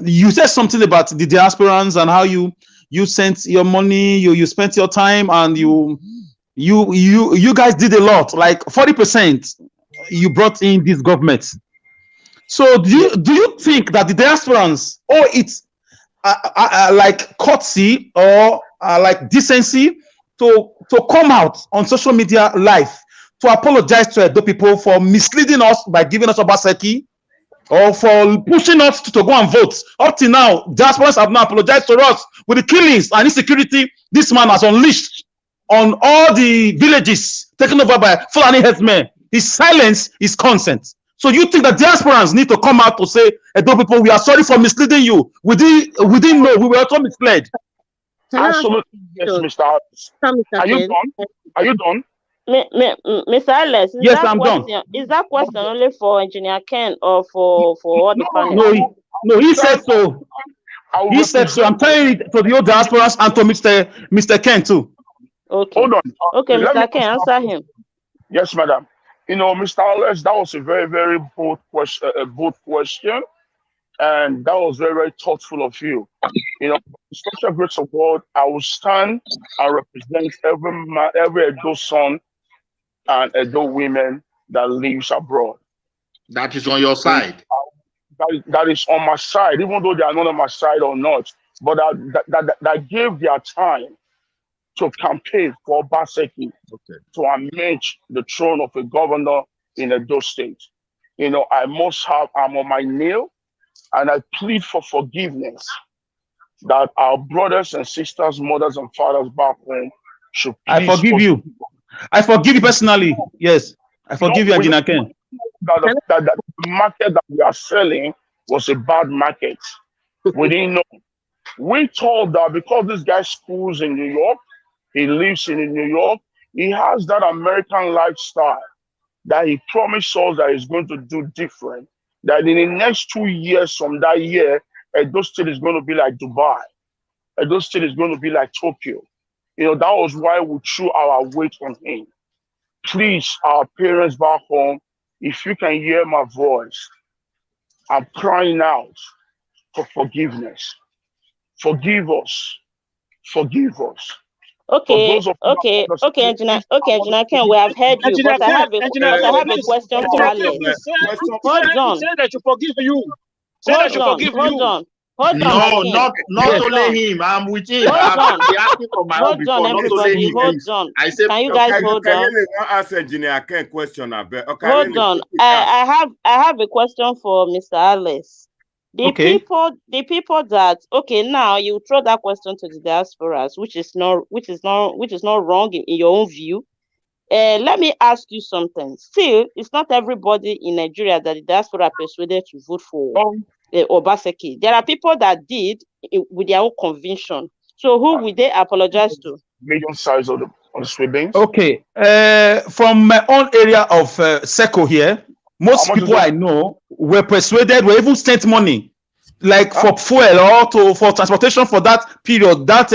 [SPEAKER 15] You said something about the Aspirants and how you sent your money, you spent your time, and you guys did a lot. Like 40%, you brought in this government. So do you think that the Aspirants owe it like courtesy or like decency to come out on social media live to apologize to Edo people for misleading us by giving us Obaseki, or for pushing us to go and vote? Up till now, the Aspirants have not apologized to us with the killings and insecurity this man has unleashed on all the villages taken over by Fulani headsmen. His silence is consent. So you think that the Aspirants need to come out to say, Edo people, we are sorry for misleading you. We didn't know, we were also misled.
[SPEAKER 20] Absolutely, yes, Mr. Harris. Are you done? Are you done?
[SPEAKER 7] Mr. Alex,
[SPEAKER 15] Yes, I'm done.
[SPEAKER 7] Is that question only for Engineer Ken or for all the
[SPEAKER 15] panel? No, he said so. He said so. I'm telling you to the old diasporans and to Mr. Ken too.
[SPEAKER 7] Okay.
[SPEAKER 20] Hold on.
[SPEAKER 7] Okay, Mr. Ken, answer him.
[SPEAKER 20] Yes, madam. Mr. Alex, that was a very, very bold question, and that was very, very thoughtful of you. Special grace of God, I will stand and represent every Edo son and Edo women that lives abroad.
[SPEAKER 16] That is on your side.
[SPEAKER 20] That is on my side, even though they are not on my side or not, but that gave their time to campaign for Obaseki to amend the throne of a governor in Edo State. I'm on my nail, and I plead for forgiveness that our brothers and sisters, mothers and fathers back home should please.
[SPEAKER 15] I forgive you. I forgive you personally. Yes, I forgive you, Engineer Ken.
[SPEAKER 20] That market that we are selling was a bad market. We didn't know. We told that because this guy schools in New York, he lives in New York, he has that American lifestyle that he promised us that he's going to do different. That in the next 2 years from that year, Edo State is going to be like Dubai. Edo State is going to be like Tokyo. That was why we threw our weight on him. Please, our parents back home, if you can hear my voice, I'm crying out for forgiveness. Forgive us. Forgive us.
[SPEAKER 7] Okay, Engineer Ken, we have heard you, but I have a question for Alex. Hold on.
[SPEAKER 4] Say that you forgive you. Say that you forgive you.
[SPEAKER 7] Hold on.
[SPEAKER 16] No, not only him. I'm with him.
[SPEAKER 7] Hold
[SPEAKER 16] on,
[SPEAKER 7] everybody. Hold on.
[SPEAKER 16] I say,
[SPEAKER 7] can you guys hold on?
[SPEAKER 1] Can you ask Engineer Ken question?
[SPEAKER 7] Hold on. I have a question for Mr. Alex. The people that now you throw that question to the diasporas, which is not wrong in your own view. Let me ask you something. Still, it's not everybody in Nigeria that the diaspora persuaded to vote for Obaseki. There are people that did with their own conviction. So who will they apologize to?
[SPEAKER 20] Medium size of the sweepings.
[SPEAKER 15] Okay. From my own area of Seko here, most people I know were persuaded, were even sent money, like for fuel or for transportation for that period, that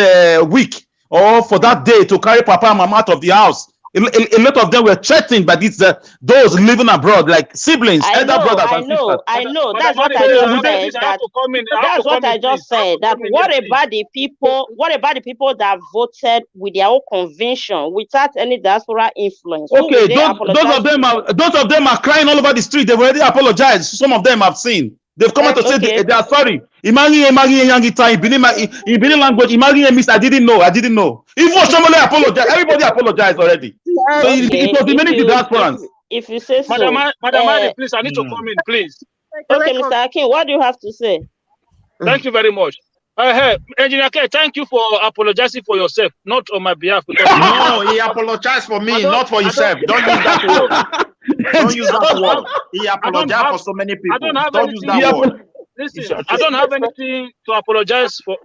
[SPEAKER 15] week, or for that day to carry Papa and Mama out of the house. A lot of them were threatened by those living abroad, like siblings, elder brothers and sisters.
[SPEAKER 7] I know. That's what I just said. That's what I just said. That what about the people that voted with their own conviction without any diaspora influence?
[SPEAKER 15] Okay, those of them are crying all over the street. They've already apologized. Some of them I've seen. They've come out to say they are sorry. Imagine in Benin language, I didn't know. Even somebody apologized. Everybody apologized already. So it was the many diasporans.
[SPEAKER 7] If you say so.
[SPEAKER 4] Madam, please, I need to come in, please.
[SPEAKER 7] Okay, Mr. Akin, what do you have to say?
[SPEAKER 4] Thank you very much. Engineer K, thank you for apologizing for yourself, not on my behalf.
[SPEAKER 16] No, he apologized for me, not for himself. Don't use that word. Don't use that word. He apologized for so many people. Don't use that word.
[SPEAKER 4] Listen, I don't have anything to apologize for.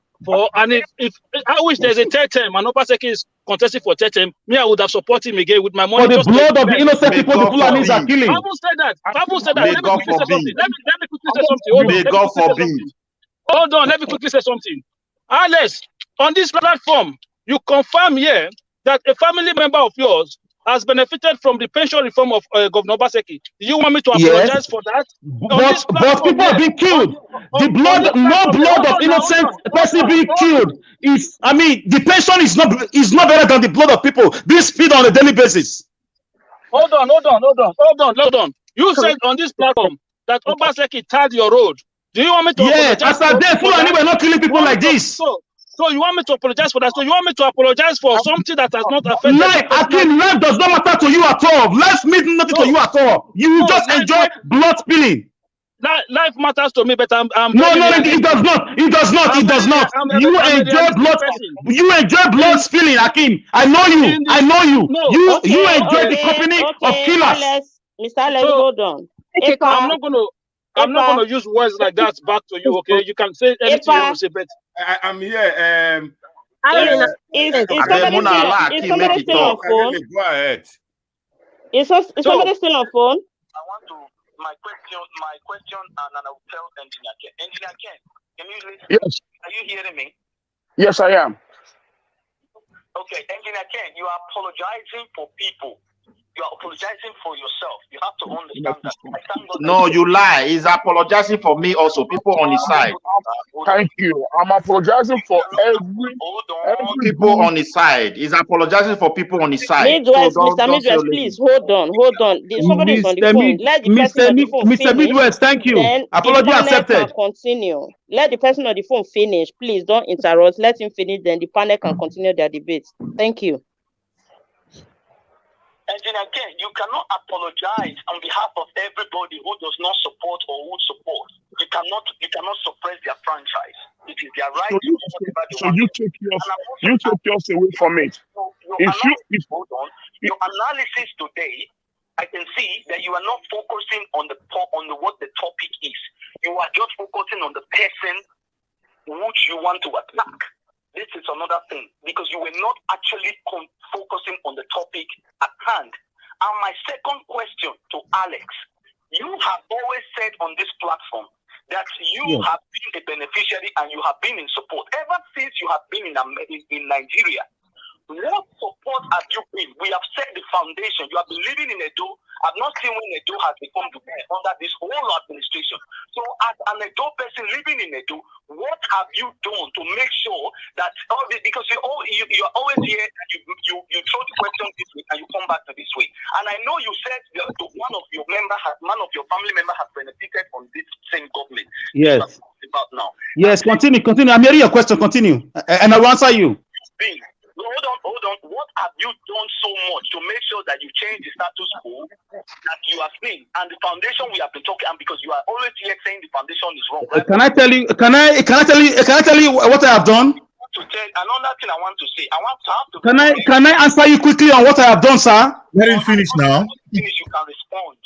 [SPEAKER 4] And if I wish there's a third term and Obaseki is contesting for third term, I would have supported him again with my money.
[SPEAKER 15] For the blood of the innocent people, the Fulanis are killing.
[SPEAKER 4] I haven't said that. Let me quickly say something.
[SPEAKER 16] May God forbid.
[SPEAKER 4] Hold on, let me quickly say something. Alex, on this platform, you confirm here that a family member of yours has benefited from the pension reform of Governor Obaseki. Do you want me to apologize for that?
[SPEAKER 15] But people have been killed. No blood of innocent person being killed. The pension is not better than the blood of people being spilled on a daily basis.
[SPEAKER 4] Hold on. You said on this platform that Obaseki tarred your road. Do you want me to apologize?
[SPEAKER 15] As a day, Fulani were not killing people like this.
[SPEAKER 4] So you want me to apologize for that? So you want me to apologize for something that has not affected
[SPEAKER 15] life does not matter to you at all. Life means nothing to you at all. You just enjoy blood spilling.
[SPEAKER 4] Life matters to me, but I'm
[SPEAKER 15] no, it does not. It does not. You enjoy blood. You enjoy blood spilling, Akim. I know you. You enjoy the company of killers.
[SPEAKER 7] Mr. Alex, hold on.
[SPEAKER 4] I'm not going to use words like that back to you, okay? You can say anything you want to say, but
[SPEAKER 1] I'm here.
[SPEAKER 7] Is somebody still on phone?
[SPEAKER 1] Go ahead.
[SPEAKER 7] Is somebody still on phone?
[SPEAKER 13] I want to my question, and I will tell Engineer Ken. Engineer Ken, can you listen?
[SPEAKER 20] Yes.
[SPEAKER 13] Are you hearing me?
[SPEAKER 20] Yes, I am.
[SPEAKER 13] Okay, Engineer Ken, you are apologizing for people. You are apologizing for yourself. You have to understand that. I thank God
[SPEAKER 16] No, you lie. He's apologizing for me also. People on his side.
[SPEAKER 20] Thank you. I'm apologizing for every
[SPEAKER 16] People on his side. He's apologizing for people on his side.
[SPEAKER 7] Midwest,
[SPEAKER 16] So
[SPEAKER 7] Mr. Midwest, please hold on. Somebody is on the phone. Let the person on the phone
[SPEAKER 15] Mr.
[SPEAKER 7] finish.
[SPEAKER 15] Midwest, thank you.
[SPEAKER 7] Then
[SPEAKER 15] Apology
[SPEAKER 7] the panel
[SPEAKER 15] accepted.
[SPEAKER 7] can continue. Let the person on the phone finish. Please don't interrupt. Let him finish. Then the panel can continue their debate. Thank you.
[SPEAKER 13] Engineer Ken, you cannot apologize on behalf of everybody who does not support or would support. You cannot suppress their franchise. It is their right to do whatever they want.
[SPEAKER 20] you take yours away from it.
[SPEAKER 13] Your analysis today, I can see that you are not focusing on what the topic is. You are just focusing on the person which you want to attack. This is another thing, because you were not actually focusing on the topic at hand. And my second question to Alex, you have always said on this platform that you have been a beneficiary and you have been in support. Ever since you have been in Nigeria, what support have you been? We have set the foundation. You have been living in Edo. I've not seen when Edo has become to be under this whole administration. So as an Edo person living in Edo, what have you done to make sure that because you're always here and you throw the question this way and you come back to this way. And I know you said one of your family member has benefited from this same government.
[SPEAKER 15] Yes.
[SPEAKER 13] About now.
[SPEAKER 15] Yes, continue. I'm hearing your question. Continue. And I will answer you.
[SPEAKER 13] Hold on. What have you done so much to make sure that you change the status quo that you have seen and the foundation we have been talking? And because you are always here saying the foundation is wrong, right?
[SPEAKER 15] Can I tell you what I have done?
[SPEAKER 13] Another thing I want to say.
[SPEAKER 15] Can I answer you quickly on what I have done, sir?
[SPEAKER 6] Let him finish now.
[SPEAKER 13] Finish, you can respond.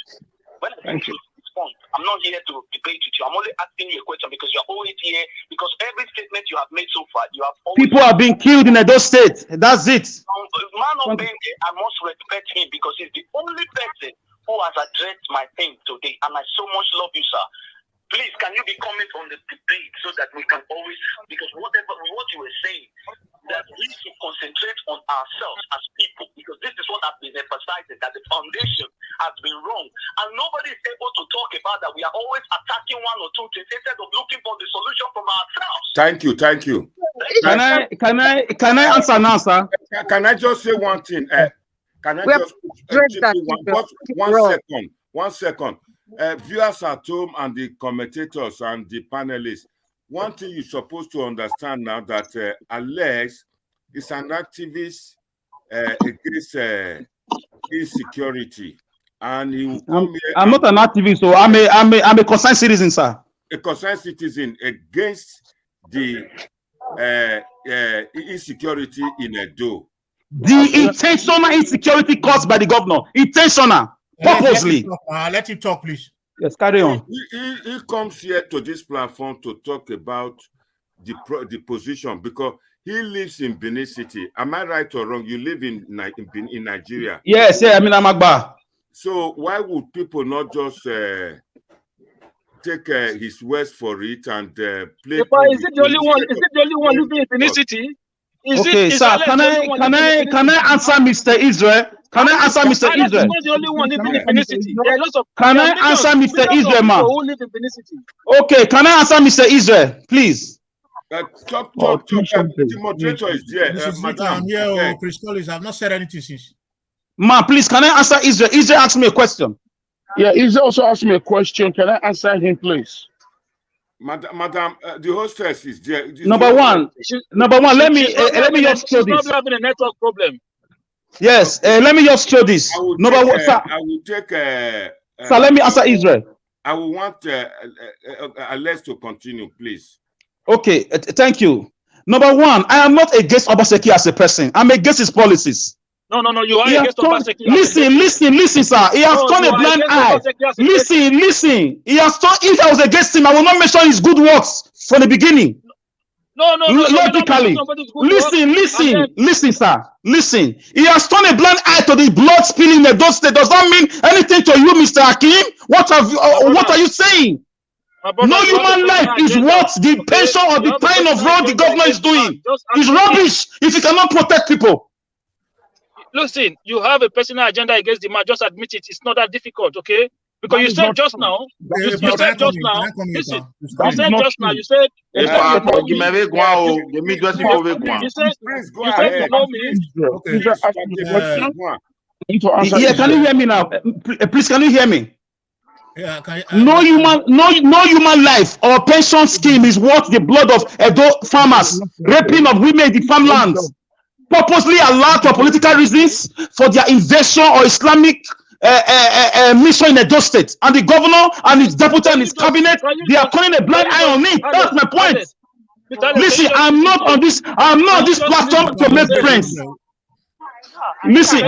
[SPEAKER 13] When I finish, respond. I'm not here to debate with you. I'm only asking you a question because you're always here. Because every statement you have made so far, you have always...
[SPEAKER 15] People are being killed in Edo State. That's it.
[SPEAKER 13] Man of Bengue, I must respect him because he's the only person who has addressed my thing today. And I so much love you, sir. Please, can you be coming on the debate so that we can always... Because what you were saying, that we should concentrate on ourselves as people, because this is what I've been emphasizing, that the foundation has been wrong, and nobody is able to talk about that. We are always attacking one or two things instead of looking for the solution from ourselves.
[SPEAKER 1] Thank you.
[SPEAKER 15] Can I answer now, sir?
[SPEAKER 1] Can I just say one thing? Can I just one second? Viewers at home and the commentators and the panelists, one thing you're supposed to understand now that Alex is an activist against insecurity, and he will come here.
[SPEAKER 15] I'm not an activist, so I'm a concerned citizen, sir.
[SPEAKER 1] A concerned citizen against the insecurity in Edo.
[SPEAKER 15] The intentional insecurity caused by the governor, intentional, purposely.
[SPEAKER 6] Let him talk, please.
[SPEAKER 15] Yes, carry on.
[SPEAKER 1] He comes here to this platform to talk about the position because he lives in Benin City. Am I right or wrong? You live in Nigeria.
[SPEAKER 15] Yes, I mean, I'm Agba.
[SPEAKER 1] So why would people not just take his words for it and play?
[SPEAKER 4] Is it the only one? Is it the only one living in Benin City?
[SPEAKER 15] Okay, sir. Can I answer Mr. Israel? Can I answer Mr. Israel?
[SPEAKER 4] Not the only one living in Benin City. There are lots of.
[SPEAKER 15] Can I answer Mr. Israel, man?
[SPEAKER 4] Who live in Benin City?
[SPEAKER 15] Okay, can I answer Mr. Israel, please?
[SPEAKER 1] Talk. The moderator is there.
[SPEAKER 6] Madam, here, Chris Collins, I've not said anything since.
[SPEAKER 15] Man, please, can I answer Israel? Israel asked me a question.
[SPEAKER 20] Yeah, Israel also asked me a question. Can I answer him, please?
[SPEAKER 1] Madam, the hostess is there.
[SPEAKER 15] Number one, let me just show this.
[SPEAKER 4] She's not having a network problem.
[SPEAKER 15] Yes, let me just show this. Number one, sir.
[SPEAKER 1] I will take.
[SPEAKER 15] Sir, let me answer Israel.
[SPEAKER 1] I will want Alex to continue, please.
[SPEAKER 15] Okay, thank you. Number one, I am not against Obaseki as a person. I'm against his policies.
[SPEAKER 4] No, you are against Obaseki.
[SPEAKER 15] Listen, sir. He has turned a blind eye. Listen. He has turned. If I was against him, I will not mention his good works from the beginning.
[SPEAKER 4] No.
[SPEAKER 15] Logically, listen, sir. Listen. He has turned a blind eye to the blood spilling in those states. Does that mean anything to you, Mr. Hakim? What are you saying? No human life is what the pension or the kind of road the government is doing. It's rubbish if you cannot protect people.
[SPEAKER 4] Listen, you have a personal agenda against the man. Just admit it. It's not that difficult, okay? Because you said just now. You said just now. Listen. You said just now. You said. You said you know me.
[SPEAKER 15] Yeah, can you hear me now? Please, can you hear me?
[SPEAKER 6] Yeah,
[SPEAKER 15] no human life or pension scheme is worth the blood of Edo farmers, raping of women in the farmlands, purposely allowed for political reasons for their invasion or Islamic mission in Edo State. And the governor and his deputy and his cabinet, they are turning a blind eye on it. That's my point. Listen, I'm not on this platform to make friends. Listen,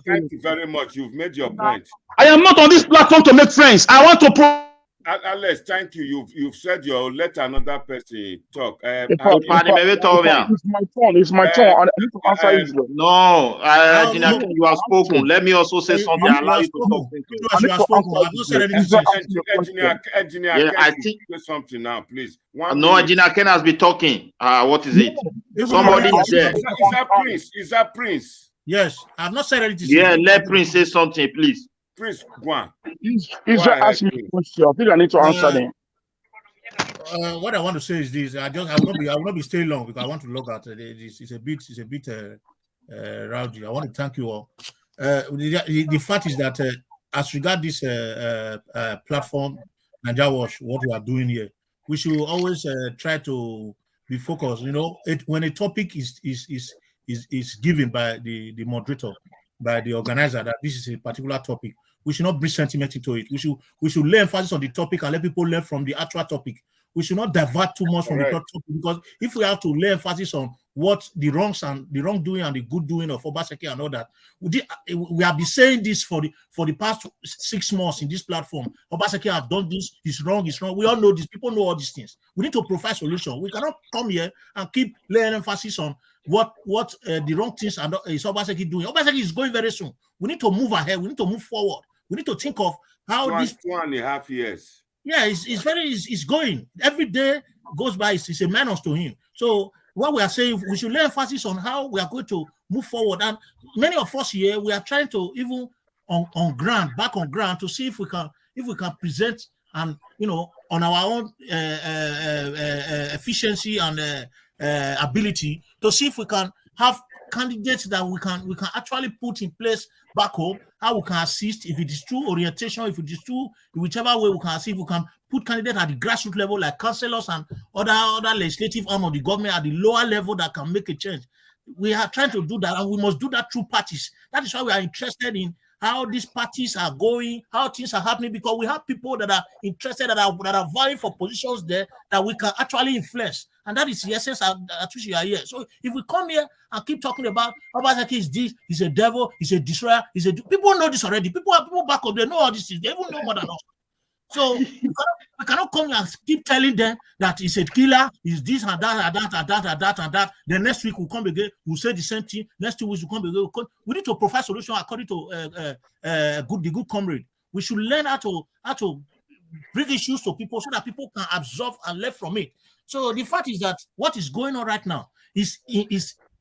[SPEAKER 1] thank you very much. You've made your point.
[SPEAKER 15] I am not on this platform to make friends. I want to
[SPEAKER 1] Alex, thank you. You've said let another person talk.
[SPEAKER 20] It's my turn. I need to answer it.
[SPEAKER 8] No, you have spoken. Let me also say something. Allow you to talk. I think
[SPEAKER 1] say something now, please.
[SPEAKER 8] No, Engineer Ken has been talking. What is it? Somebody is there.
[SPEAKER 1] Is that Prince?
[SPEAKER 6] Yes, I've not said anything.
[SPEAKER 8] Yeah, let Prince say something, please.
[SPEAKER 1] Prince, go on.
[SPEAKER 20] He's just asking me a question. I think I need to answer them.
[SPEAKER 6] What I want to say is this: I will not be staying long because I want to log out. It's a bit rowdy. I want to thank you all. The fact is that as regard this platform, Naija Watch, what we are doing here, we should always try to be focused. You know, when a topic is given by the moderator, by the organizer, that this is a particular topic, we should not bring sentiment into it. We should lay emphasis on the topic and let people learn from the actual topic. We should not divert too much from the topic, because if we have to lay emphasis on what the wrongs and the wrongdoing and the good doing of Obaseki and all that, we have been saying this for the past 6 months in this platform. Obaseki has done this. It's wrong. We all know this. People know all these things. We need to provide solution. We cannot come here and keep laying emphasis on what the wrong things and is Obaseki doing. Obaseki is going very soon. We need to move ahead. We need to move forward. We need to think of how this
[SPEAKER 1] 2.5 years.
[SPEAKER 6] Yeah, it's going. Every day goes by, it's a menace to him. So what we are saying, we should lay emphasis on how we are going to move forward. And many of us here, we are trying to even back on ground to see if we can present and on our own efficiency and ability to see if we can have candidates that we can actually put in place back home, how we can assist, if it is true orientation, if it is true, whichever way we can assist, we can put candidates at the grassroots level like councillors and other legislative arm of the government at the lower level that can make a change. We are trying to do that, and we must do that through parties. That is why we are interested in how these parties are going, how things are happening, because we have people that are interested, that are vying for positions there that we can actually influence. And that is the essence at which you are here. So if we come here and keep talking about Obaseki is this, he's a devil, he's a destroyer, people know this already. People back up there know all these things. They even know more than us. So we cannot come and keep telling them that he's a killer, he's this and that and that and that and that and that. Then next week we'll come again, we'll say the same thing. Next 2 weeks we'll come again. We need to provide solution according to the good comrade. We should learn how to bring issues to people so that people can absorb and learn from it. So the fact is that what is going on right now is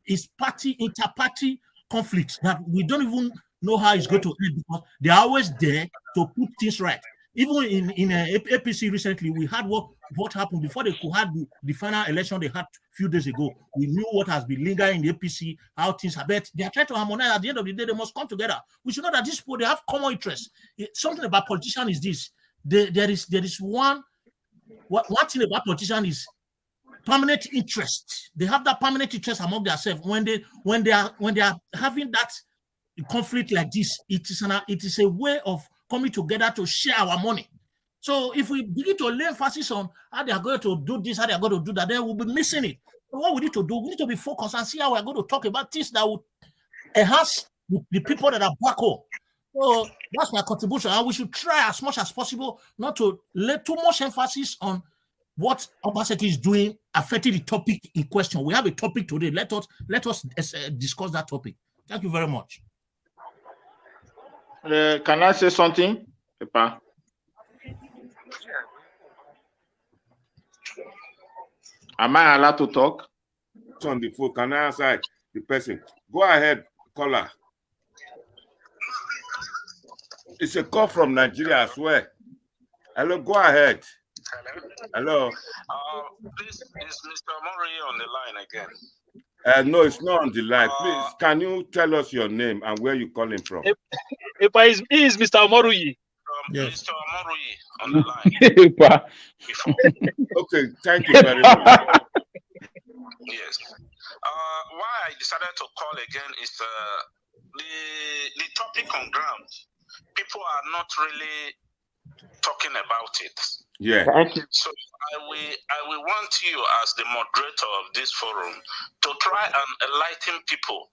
[SPEAKER 6] inter-party conflict that we don't even know how it's going to end, because they're always there to put things right. Even in APC recently, we had what happened before they could have the final election they had a few days ago. We knew what has been lingering in the APC, how things are, but they are trying to harmonize. At the end of the day, they must come together. We should know that these people, they have common interests. Something about politicians is this: there is one thing about politicians is permanent interest. They have that permanent interest among themselves. When they are having that conflict like this, it is a way of coming together to share our money. So if we begin to lay emphasis on how they are going to do this, how they are going to do that, then we'll be missing it. So what we need to do, we need to be focused and see how we are going to talk about things that will enhance the people that are back home. So that's my contribution. And we should try as much as possible not to lay too much emphasis on what Obaseki is doing affecting the topic in question. We have a topic today. Let us discuss that topic. Thank you very much.
[SPEAKER 16] Can I say something, Papa? Am I allowed to talk?
[SPEAKER 1] On the phone, can I answer the person? Go ahead, caller. It's a call from Nigeria, I swear. Hello, go ahead. Hello.
[SPEAKER 19] This is Mr. Murray on the line again.
[SPEAKER 1] No, it's not on the line. Please, can you tell us your name and where you're calling from?
[SPEAKER 4] He is Mr. Moruyi.
[SPEAKER 6] Yes.
[SPEAKER 19] Mr. Moruyi on the line. Before.
[SPEAKER 1] Okay, thank you very much.
[SPEAKER 19] Yes. Why I decided to call again is the topic on ground. People are not really talking about it.
[SPEAKER 1] Yeah.
[SPEAKER 19] So I will want you as the moderator of this forum to try and enlighten people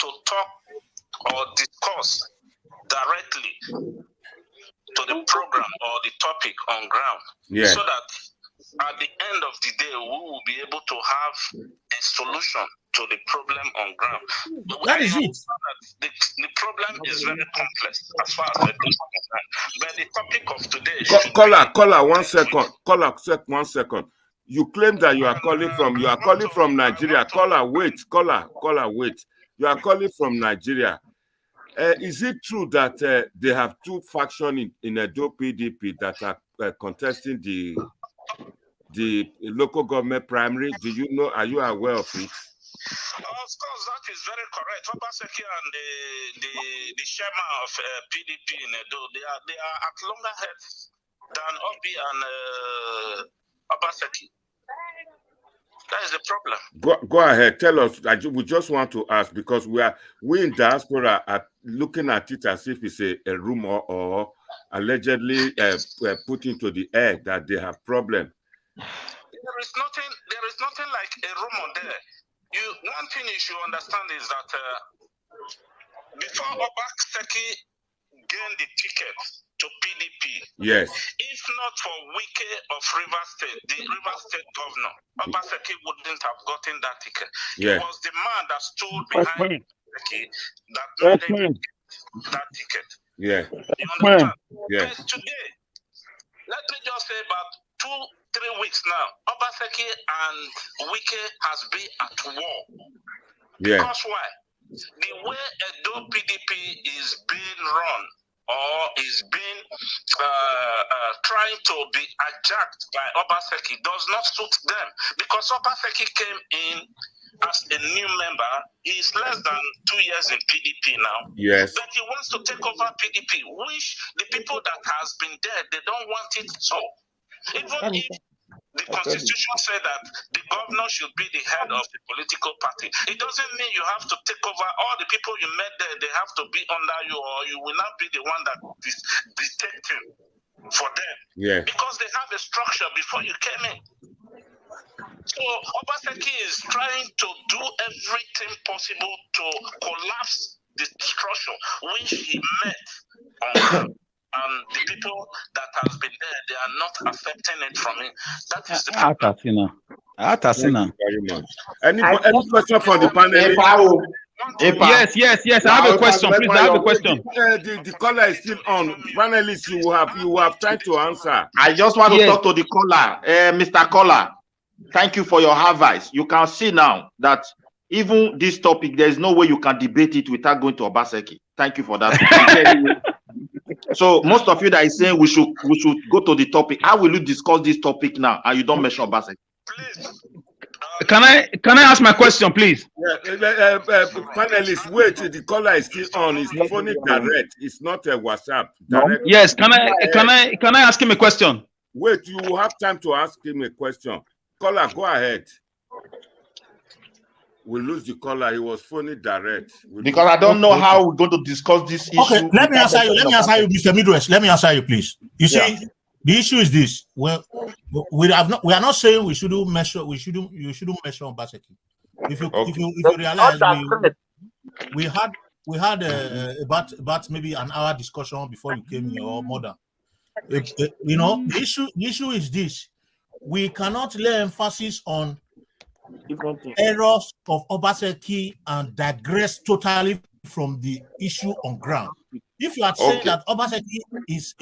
[SPEAKER 19] to talk or discuss directly to the program or the topic on ground.
[SPEAKER 1] Yeah.
[SPEAKER 19] So that at the end of the day, we will be able to have a solution to the problem on ground.
[SPEAKER 6] That is it.
[SPEAKER 19] The problem is very complex as far as the concerned. But the topic of today...
[SPEAKER 1] Caller, 1 second. Caller, 1 second. You claim that you are calling from Nigeria. Caller, wait. Caller, wait. You are calling from Nigeria. Is it true that they have two factions in Edo Pdp that are contesting the local government primary? Do you know? Are you aware of it?
[SPEAKER 19] Of course, that is very correct. Obaseki and the chairman of PDP in Edo, they are at longer heads than Obi and Obaseki. That is the problem.
[SPEAKER 1] Go ahead. Tell us. We just want to ask because we in diaspora are looking at it as if it's a rumor or allegedly put into the air that they have problem.
[SPEAKER 19] There is nothing like a rumor there. One thing you should understand is that before Obaseki gained the ticket to PDP,
[SPEAKER 1] yes,
[SPEAKER 19] if not for Wike of Rivers State, the Rivers State governor, Obaseki wouldn't have gotten that ticket.
[SPEAKER 1] Yeah.
[SPEAKER 19] It was the man that stood behind Obaseki that made him get that ticket.
[SPEAKER 1] Yeah.
[SPEAKER 19] You understand?
[SPEAKER 1] Yeah.
[SPEAKER 19] But today, let me just say about 2-3 weeks now, Obaseki and Wike has been at war.
[SPEAKER 1] Yeah.
[SPEAKER 19] Because why? The way Edo PDP is being run or is being trying to be hijacked by Obaseki does not suit them. Because Obaseki came in as a new member. He's less than 2 years in PDP now.
[SPEAKER 1] Yes.
[SPEAKER 19] But he wants to take over PDP, which the people that has been there, they don't want it so. Even if the constitution said that the governor should be the head of the political party, it doesn't mean you have to take over. All the people you met there, they have to be under you, or you will not be the one that is dictating for them.
[SPEAKER 1] Yeah.
[SPEAKER 19] Because they have a structure before you came in. So Obaseki is trying to do everything possible to collapse the structure which he met on ground. And the people that has been there, they are not accepting it from him. That is the problem.
[SPEAKER 1] Thank you very much. Any question from the panel?
[SPEAKER 15] Yes. I have a question, please. I have a question.
[SPEAKER 1] The caller is still on. Panelists, you have time to answer.
[SPEAKER 16] I just want to talk to the caller, Mr. Caller. Thank you for your advice. You can see now that even this topic, there is no way you can debate it without going to Obaseki. Thank you for that. So most of you that is saying we should go to the topic. How will you discuss this topic now and you don't mention Obaseki?
[SPEAKER 15] Can I ask my question, please?
[SPEAKER 1] Panelists, wait. The caller is still on. It's phone direct. It's not a WhatsApp. Direct.
[SPEAKER 15] Yes. Can I ask him a question?
[SPEAKER 1] Wait. You will have time to ask him a question. Caller, go ahead. We lose the caller. He was phoning direct.
[SPEAKER 16] Because I don't know how we're going to discuss this issue.
[SPEAKER 6] Okay, let me answer you, Mr. Midwest. Let me answer you, please. You see, the issue is this. Well, we are not saying you shouldn't mention Obaseki. If you realize we had about maybe an hour discussion before you came here or more than. The issue is this. we cannot lay emphasis on errors of Obaseki and digress totally from the issue on ground. If you are saying that Obaseki is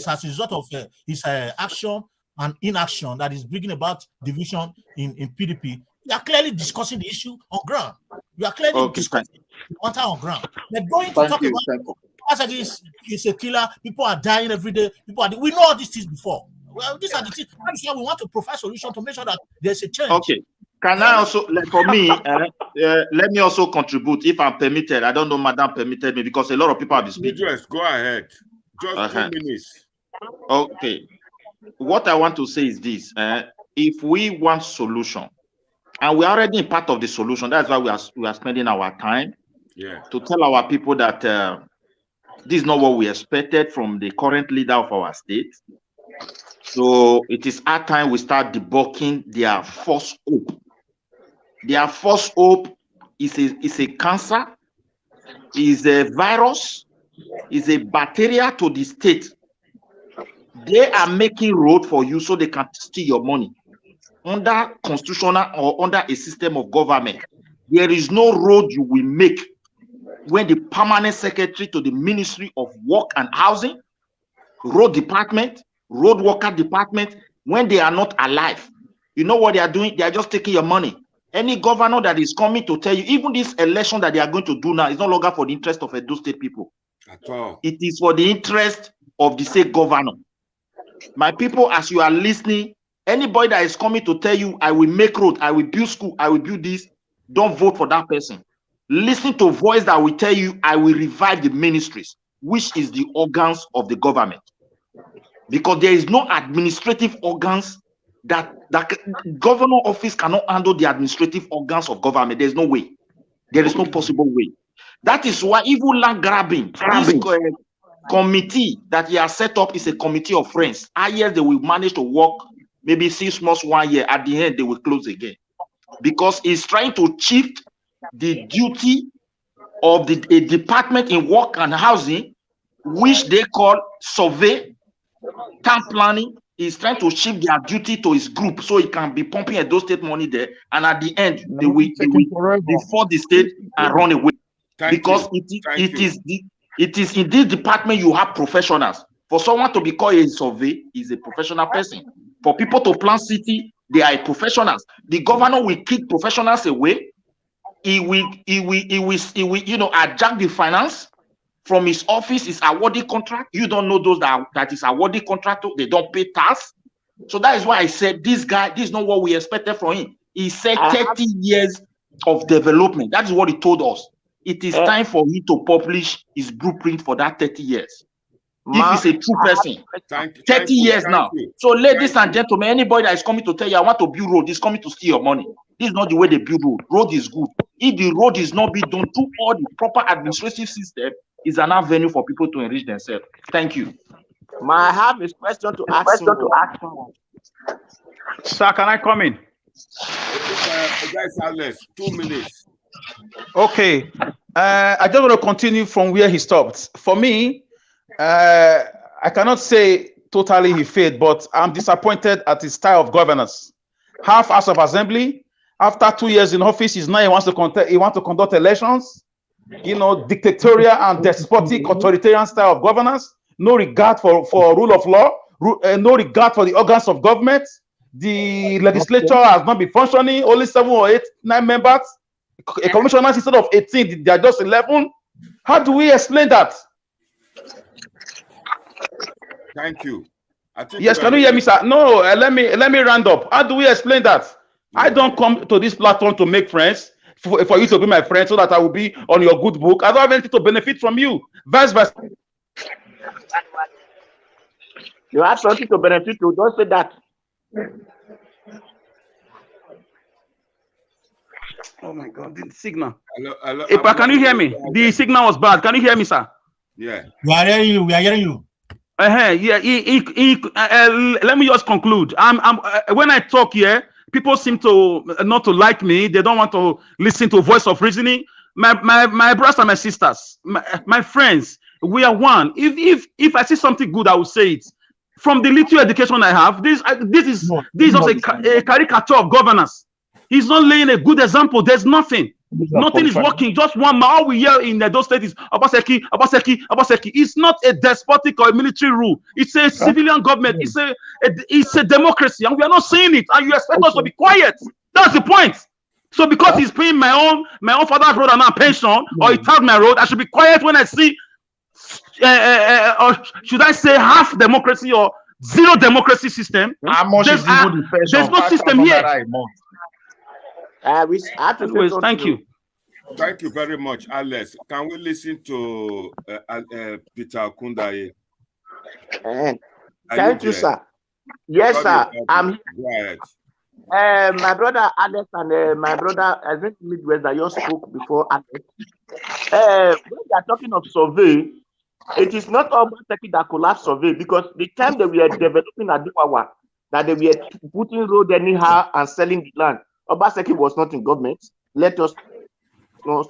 [SPEAKER 6] as a result of his action and inaction that is bringing about division in PDP, you are clearly discussing the issue on ground. You are clearly discussing the matter on ground. They're going to talk about Obaseki is a killer. People are dying every day. We know all these things before. Well, these are the things. That's why we want to provide solution to make sure that there's a change.
[SPEAKER 8] Okay. Can I also, for me, let me also contribute if I'm permitted. I don't know, Madam permitted me because a lot of people have been speaking.
[SPEAKER 1] Yes, go ahead. Just 2 minutes.
[SPEAKER 8] Okay. What I want to say is this: if we want solution, and we're already in part of the solution, that's why we are spending our time to tell our people that this is not what we expected from the current leader of our state. So it is our time we start debunking their false hope. Their false hope is a cancer, is a virus, is a bacteria to the state. They are making road for you so they can steal your money. Under constitutional or under a system of government, there is no road you will make when the permanent secretary to the Ministry of Work and Housing, Road Department, Road Worker Department, when they are not alive. You know what they are doing? They are just taking your money. Any governor that is coming to tell you, even this election that they are going to do now is no longer for the interest of Edo State people.
[SPEAKER 1] At all.
[SPEAKER 8] It is for the interest of the state governor. My people, as you are listening, anybody that is coming to tell you, I will make road, I will build school, I will build this, don't vote for that person. Listen to voice that will tell you, I will revive the ministries, which is the organs of the government. Because there is no administrative organs that governor office cannot handle the administrative organs of government. There's no way. There is no possible way. That is why even land grabbing, this committee that he has set up is a committee of friends. Yes, they will manage to work maybe 6 months, 1 year. At the end, they will close again. Because he's trying to shift the duty of a department in work and housing, which they call survey, town planning. Is trying to shift their duty to his group so he can be pumping Edo State money there, and at the end they will default the state and run away. Because it is in this department you have professionals. For someone to be called a survey is a professional person. For people to plan city, they are professionals. The governor will kick professionals away. He will adjust the finance from his office, is awarding contract. You don't know those that is awarding contract, they don't pay tax. So that is why I said this guy, this is not what we expected from him. He said 30 years of development. That is what he told us. It is time for him to publish his blueprint for that 30 years. If he's a true person, 30 years now. So ladies and gentlemen, anybody that is coming to tell you, I want to build road, is coming to steal your money. This is not the way they build road. Road is good. If the road is not being done through all the proper administrative system, is an avenue for people to enrich themselves. Thank you.
[SPEAKER 16] I have a question to ask you.
[SPEAKER 15] Sir, can I come in?
[SPEAKER 1] Guys, 2 minutes.
[SPEAKER 15] Okay. I just want to continue from where he stopped. For me, I cannot say totally he failed, but I'm disappointed at his style of governance. Half House of Assembly, after 2 years in office, he wants to conduct elections. Dictatorial and despotic authoritarian style of governance, no regard for rule of law, no regard for the organs of government. The legislature has not been functioning, only 7 or 8, 9 members. A commissioner instead of 18, they are just 11. How do we explain that?
[SPEAKER 1] Thank you.
[SPEAKER 15] Yes, can you hear me, sir? No, let me round up. How do we explain that? Yeah. I don't come to this platform to make friends. For you to be my friend so that I will be on your good book. I don't have anything to benefit from you. Vice versa.
[SPEAKER 16] You have something to benefit you. Don't say that.
[SPEAKER 15] Oh my God, the signal.
[SPEAKER 1] Hello,
[SPEAKER 15] Epa, can you hear me? The signal was bad. Can you hear me, sir?
[SPEAKER 1] Yeah.
[SPEAKER 6] We are hearing you. We are hearing you.
[SPEAKER 15] Yeah. Let me just conclude. When I talk here, people seem to not to like me. They don't want to listen to voice of reasoning. My brothers and my sisters, my friends, we are one. If I see something good, I will say it. from the little education I have, this is just a caricature of governance. He's not laying a good example. There's nothing. Nothing is working. Just one man. All we hear in those states is Obaseki, Obaseki, Obaseki. It's not a despotic or a military rule. It's a civilian government. It's a democracy, and we are not saying it. And you expect us to be quiet. That's the point. So because he's paying my own father's road and my pension, or he tagged my road, I should be quiet when I see, or should I say, half democracy or zero democracy system?
[SPEAKER 16] How much is even the pension?
[SPEAKER 15] There's no system here.
[SPEAKER 8] Anyways,
[SPEAKER 15] thank you.
[SPEAKER 1] Thank you very much, Alex. Can we listen to Peter Okundaye?
[SPEAKER 8] Thank you, sir. Yes, sir. I'm my brother Alex and my brother, I think Midwest that you spoke before, Alex. When we are talking of survey, it is not Obaseki that collapsed survey, because the time that we are developing Adiwawa, that they were putting road anyhow and selling the land, Obaseki was not in government. Let us not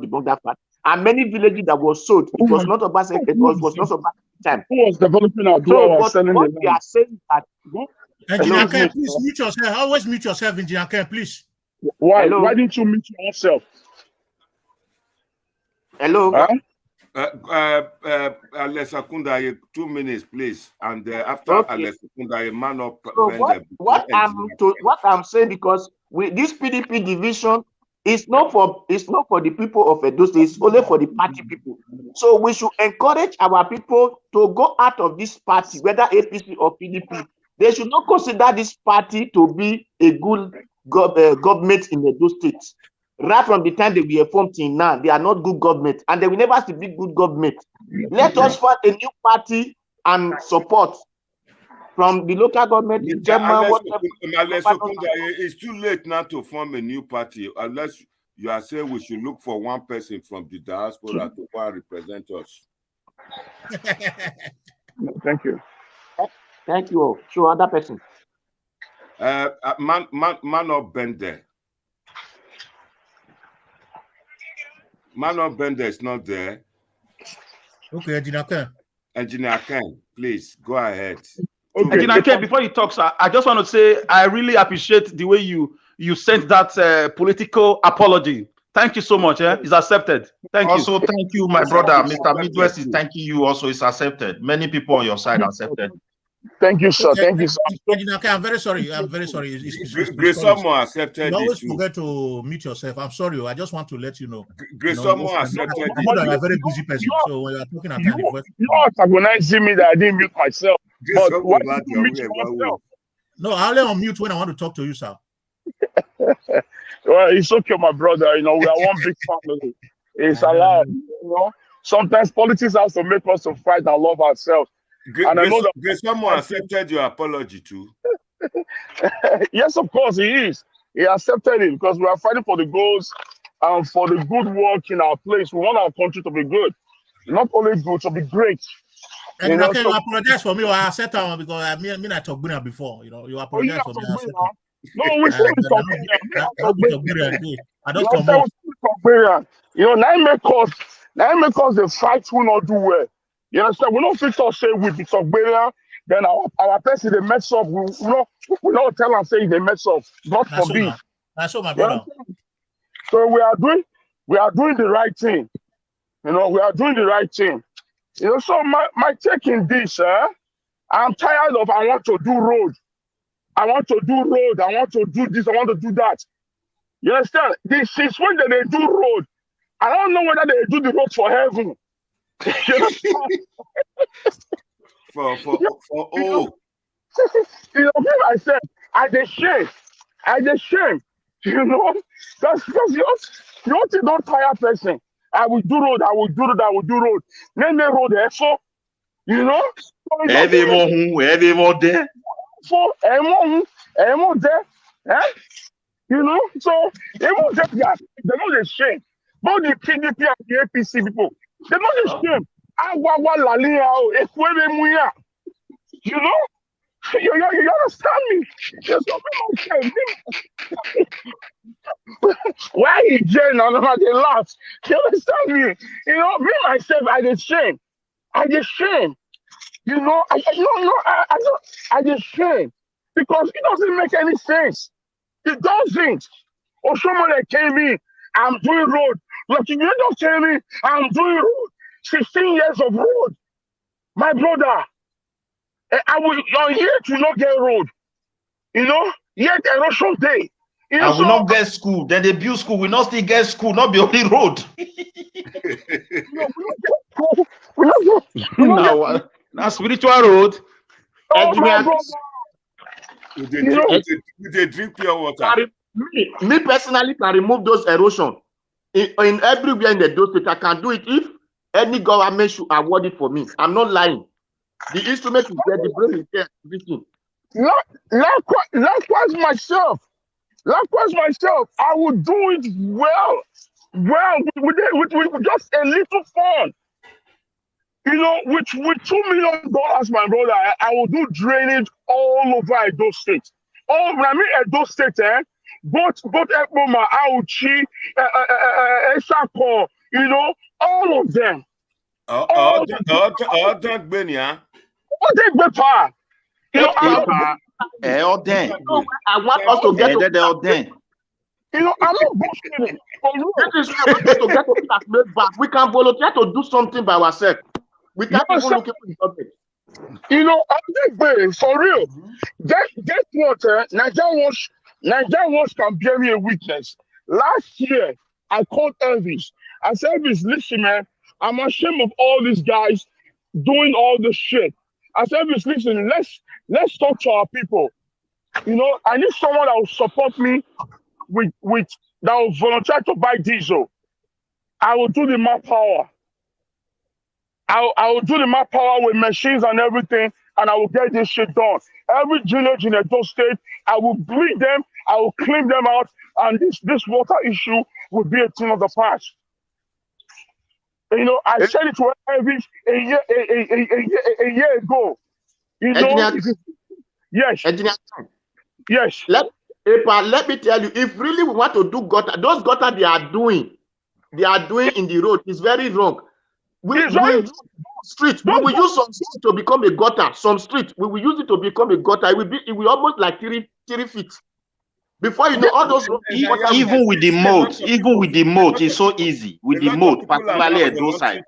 [SPEAKER 8] debunk that fact. And many villages that was sold, it was not Obaseki, it was not Obaseki time.
[SPEAKER 20] Who was developing Adiwawa and selling the land?
[SPEAKER 8] We are saying that.
[SPEAKER 6] Engineer Ken, please mute yourself. Always mute yourself, Engineer Ken, please.
[SPEAKER 20] Why? Hello? Why didn't you mute yourself?
[SPEAKER 8] Hello.
[SPEAKER 1] Alex Okundaye, 2 minutes, please. And after Alex Okundaye, man up.
[SPEAKER 8] So what I'm saying, because this PDP division is not for the people of Edo State, it's only for the party people. So we should encourage our people to go out of this party, whether APC or PDP. They should not consider this party to be a good government in Edo State. Right from the time they were formed till now, they are not good government, and they will never be good government. Let us find a new party and support from the local government, the German.
[SPEAKER 1] It's too late now to form a new party, unless you are saying we should look for one person from the diaspora to go and represent us.
[SPEAKER 20] Thank you.
[SPEAKER 8] Thank you. Show other person.
[SPEAKER 1] Man of Bender. Man of Bender is not there.
[SPEAKER 6] Okay, Engineer Ken.
[SPEAKER 1] Engineer Ken, please go ahead.
[SPEAKER 15] Okay. Engineer Ken, before you talk, sir, I just want to say I really appreciate the way you sent that political apology. Thank you so much. It's accepted. Thank you.
[SPEAKER 16] Also, thank you, my brother. Mr. Midwest is thanking you also. It's accepted. Many people on your side accepted.
[SPEAKER 20] Thank you, sir. Thank you, sir.
[SPEAKER 6] Okay, I'm very sorry. I'm very sorry.
[SPEAKER 1] Someone accepted.
[SPEAKER 6] You always forget to mute yourself. I'm sorry. I just want to let you know.
[SPEAKER 1] Someone accepted.
[SPEAKER 6] You are a very busy person. So when you are talking at times,
[SPEAKER 20] you are antagonizing me that I didn't mute myself. But why did you mute yourself?
[SPEAKER 6] No, I'll let unmute when I want to talk to you, sir.
[SPEAKER 20] Well, it's okay, my brother. You know, we are one big family. It's allowed. You know, sometimes politics has to make us to fight and love ourselves. And I know that
[SPEAKER 1] someone accepted your apology too.
[SPEAKER 20] Yes, of course, he is. He accepted it because we are fighting for the goals and for the good work in our place. We want our country to be good, not only good, to be great.
[SPEAKER 6] And you apologize for me. I accept that because I mean I talked about before. You know, you apologize for me.
[SPEAKER 20] No, we still talk.
[SPEAKER 6] I don't come up.
[SPEAKER 20] You know, now make us the fight will not do well. You understand? We don't fix us say with the Sogberian, then our person they mess up. We don't tell and say they mess up. God forbid.
[SPEAKER 6] That's so, my brother.
[SPEAKER 20] So we are doing the right thing. You know, we are doing the right thing. You know, so my take in this, I'm tired of I want to do road. I want to do road. I want to do this. I want to do that. You understand? This is when they do road. I don't know whether they do the road for heaven. You know, you know, I said, I just shame. You know, because you don't tire person. I will do road. Name the road effort. You know,
[SPEAKER 16] every more there.
[SPEAKER 20] For more there. You know, so they won't just they're not ashamed. Both the PDP and the APC people. They're not ashamed. You know? You understand me? Why is Jane and they laugh? You understand me? You know, me myself, I just shame. You know, I just shame because it doesn't make any sense. It doesn't. Or someone that came in, I'm doing road. Like you don't tell me I'm doing road. 16 years of road. My brother, you're here to not get road. You know, yet erosion day. You know,
[SPEAKER 16] And we not get school. Then they build school. We not still get school. Not be only road.
[SPEAKER 20] we not get
[SPEAKER 15] now spiritual road.
[SPEAKER 20] Oh my brother.
[SPEAKER 1] With the drink pure water.
[SPEAKER 8] Me personally can remove those erosion in everywhere in the district. I can do it if any government should award it for me. I'm not lying. The instrument is there, the brain is there, everything.
[SPEAKER 20] Likewise myself. I will do it well, with just a little fun. You know, with $2 million, my brother, I will do drainage all over Edo State. When I mean Edo State, both Ekpoma, Auchi, Esako, you know, all of them.
[SPEAKER 1] All that Benia.
[SPEAKER 20] All that better. You know,
[SPEAKER 8] all them. I want us to get
[SPEAKER 16] all them.
[SPEAKER 20] You know, I'm not bullshitting.
[SPEAKER 8] This is why I want us to get to made back. We can volunteer to do something by ourselves. We can't even look at the public.
[SPEAKER 20] You know, I'm just for real. Guess what? Nigeria wants can bear me a witness. Last year, I called Elvis. I said, Elvis, listen, man, I'm ashamed of all these guys doing all this shit. I said, Elvis, listen, let's talk to our people. You know, I need someone that will support me with that will volunteer to buy diesel. I will do the map power. I will do the map power with machines and everything, and I will get this shit done. Every village in Edo State, I will bleed them, I will clean them out, and this water issue will be a thing of the past. You know, I said it to Elvis a year ago. You know, yes. Yes.
[SPEAKER 8] Let me tell you, if really we want to do gutter, those gutter they are doing in the road is very wrong. We will use some street to become a gutter. Some street we will use it to become a gutter. It will almost like 3 feet. Before you know, all those
[SPEAKER 16] even with the moat, it's so easy. With the moat, particularly at those sides.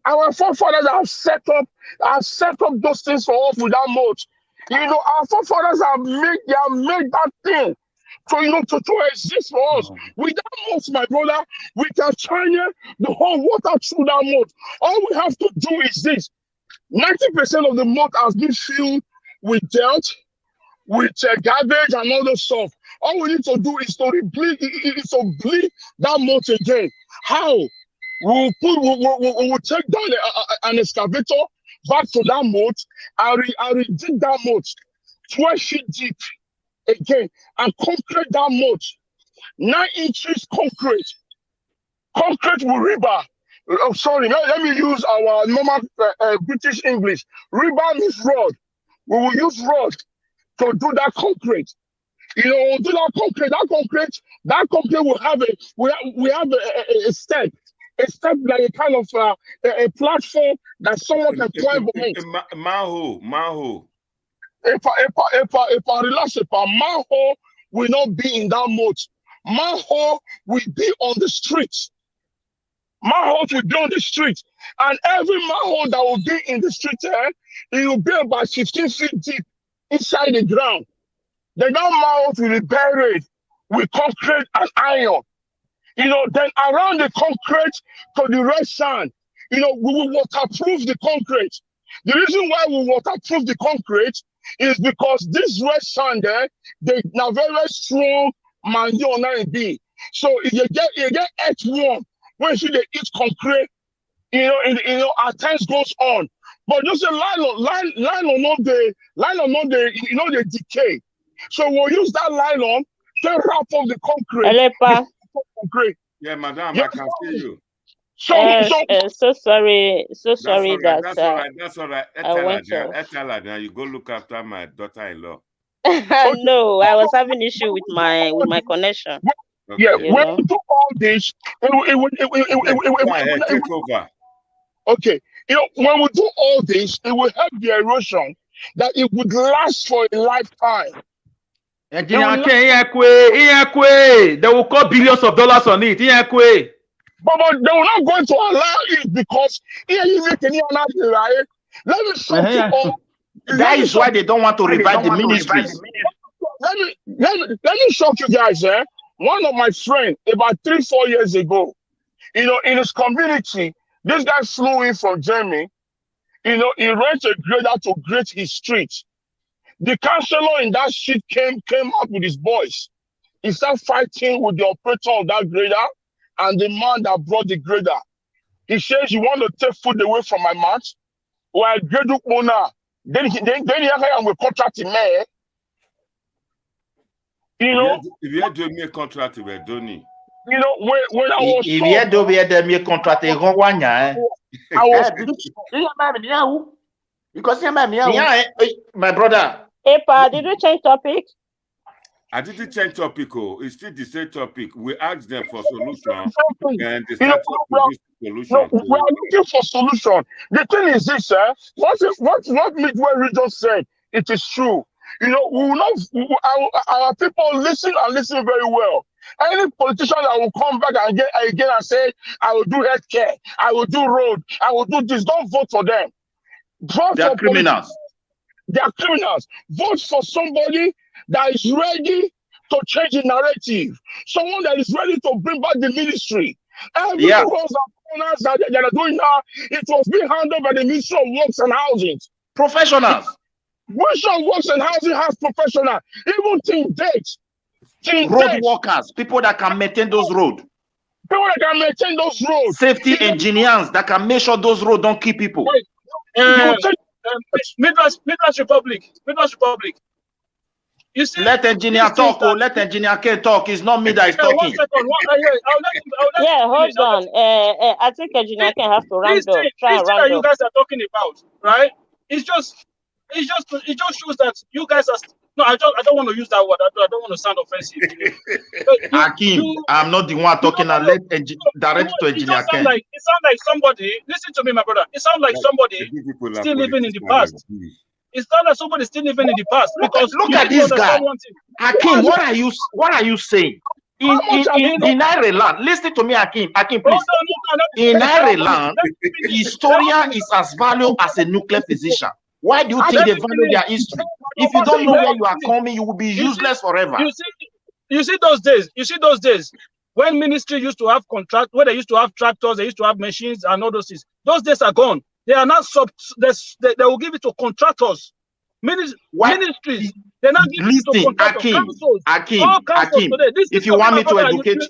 [SPEAKER 20] Our forefathers have set up those things for us without moat. You know, our forefathers have made that thing to exist for us. Without moat, my brother, we can channel the whole water through that moat. All we have to do is this: 90% of the moat has been filled with dirt, with garbage and all the stuff. All we need to do is to bleed that moat again. How? We'll take down an excavator back to that moat and dig that moat 12 feet deep again and concrete that moat. 9 inches concrete with rebar. Oh, sorry, let me use our normal British English. Rebar means rod. We will use rod to do that concrete. You know, we'll do that concrete. That concrete will have a step. A step like a kind of a platform that someone can climb on.
[SPEAKER 1] Manhole.
[SPEAKER 20] If I relax, manhole will not be in that moat. Manhole will be on the streets. Manholes will be on the street. And every manhole that will be in the street, it will be about 15 feet deep inside the ground. The manholes will be buried with concrete and iron. You know, then around the concrete to the red sand, you know, we will waterproof the concrete. The reason why we waterproof the concrete is because this red sand there, they are very strong manure now be. So if you get earthworm when they eat concrete, you know, at times goes on. But just a nylon not the decay. So we'll use that nylon to wrap up the concrete. Concrete.
[SPEAKER 1] Yeah, madam, I can see you.
[SPEAKER 7] So sorry that
[SPEAKER 1] that's all right. Now you go look after my daughter-in-law.
[SPEAKER 7] No, I was having issue with my connection.
[SPEAKER 20] Yeah, when we do all this,
[SPEAKER 1] take over.
[SPEAKER 20] Okay, you know, when we do all this, it will help the erosion that it would last for a lifetime.
[SPEAKER 15] Engineer Ken, they will call billions of dollars on it.
[SPEAKER 20] But they were not going to allow it because let me shock you all.
[SPEAKER 8] That is why they don't want to revive the ministries.
[SPEAKER 20] Let me shock you guys. One of my friends about 3-4 years ago, you know, in his community, this guy flew in from Germany. You know, he rented a grader to grade his street. The councillor in that street came up with his boys. He started fighting with the operator of that grader and the man that brought the grader. He says, "You want to take food away from my mouth? Well, grade owner. Then he will contract him. You know,
[SPEAKER 1] if you had to make a contract with Donny.
[SPEAKER 20] You know, when I was
[SPEAKER 8] if you had to make a contract, I was because my brother.
[SPEAKER 7] Epa, did you change topic?
[SPEAKER 1] I didn't change topic. It's still the same topic. We asked them for solution, and they started to produce solution.
[SPEAKER 20] No, we are looking for solution. The thing is this, what Midway region said, it is true. You know, we will not. Our people listen and listen very well. Any politician that will come back again and say, "I will do healthcare, I will do road, I will do this," don't vote for them. Vote
[SPEAKER 8] they are criminals.
[SPEAKER 20] They are criminals. Vote for somebody that is ready to change the narrative. Someone that is ready to bring back the ministry. Every roads and corners that they are doing now, it was being handled by the Ministry of Works and Housing.
[SPEAKER 8] Professionals.
[SPEAKER 20] Ministry of Works and Housing has professionals. Even team dates.
[SPEAKER 8] Road workers, people that can maintain those roads.
[SPEAKER 20] People that can maintain those roads.
[SPEAKER 8] Safety engineers that can make sure those roads don't kill people.
[SPEAKER 4] Midwest Republic. You see,
[SPEAKER 8] let engineer talk. Let engineer Ken talk. It's not me that is talking.
[SPEAKER 7] 1 second. Yeah, hold on. I think engineer Ken have to round up. Try and round up.
[SPEAKER 4] You guys are talking about, right? It just shows that you guys are. No, I don't want to use that word. I don't want to sound offensive.
[SPEAKER 8] Akim, I'm not the one talking. I let direct to engineer Ken.
[SPEAKER 4] It sounds like somebody. Listen to me, my brother. It sounds like somebody still living in the past. It's not like somebody still living in the past. Because
[SPEAKER 8] look at this guy. Akim, what are you saying? In Ireland, listen to me, Akim. Akim, please. In Ireland, historian is as valuable as a nuclear physician. Why do you think they value their history? If you don't know where you are coming, you will be useless forever.
[SPEAKER 4] You see those days when ministry used to have contract, where they used to have tractors, they used to have machines and all those things. Those days are gone. They are not they will give it to contractors. Ministries. They're not giving it to contractors.
[SPEAKER 8] Akim. If you want me to educate,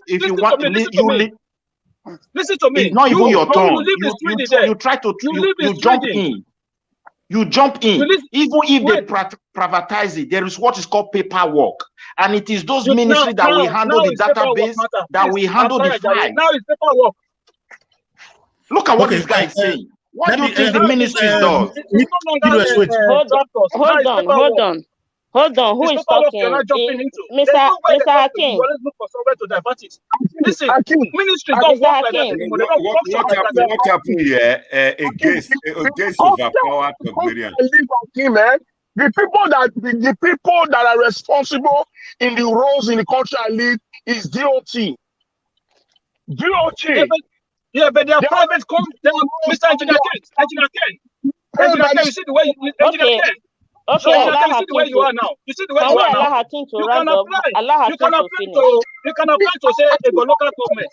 [SPEAKER 4] listen to me.
[SPEAKER 8] It's not even your turn. You try to you jump in. You jump in. Even if they privatize it, there is what is called paperwork. And it is those ministries that will handle the database, that will handle the files.
[SPEAKER 4] Now it's paperwork.
[SPEAKER 8] Look at what this guy is saying. What do you think the ministry does?
[SPEAKER 7] Hold on. Who is talking? Mr. Hakim.
[SPEAKER 4] Listen, ministry don't work like that.
[SPEAKER 1] What happened here against overpowered Bulgarians?
[SPEAKER 20] The people that are responsible in the roles in the country I live is DOT.
[SPEAKER 4] Yeah, but they are private companies. Mr. Engineer Ken, you see the way Engineer Ken.
[SPEAKER 7] Okay,
[SPEAKER 4] so you see the way you are now. You see the way you are now. You can apply to say a local government.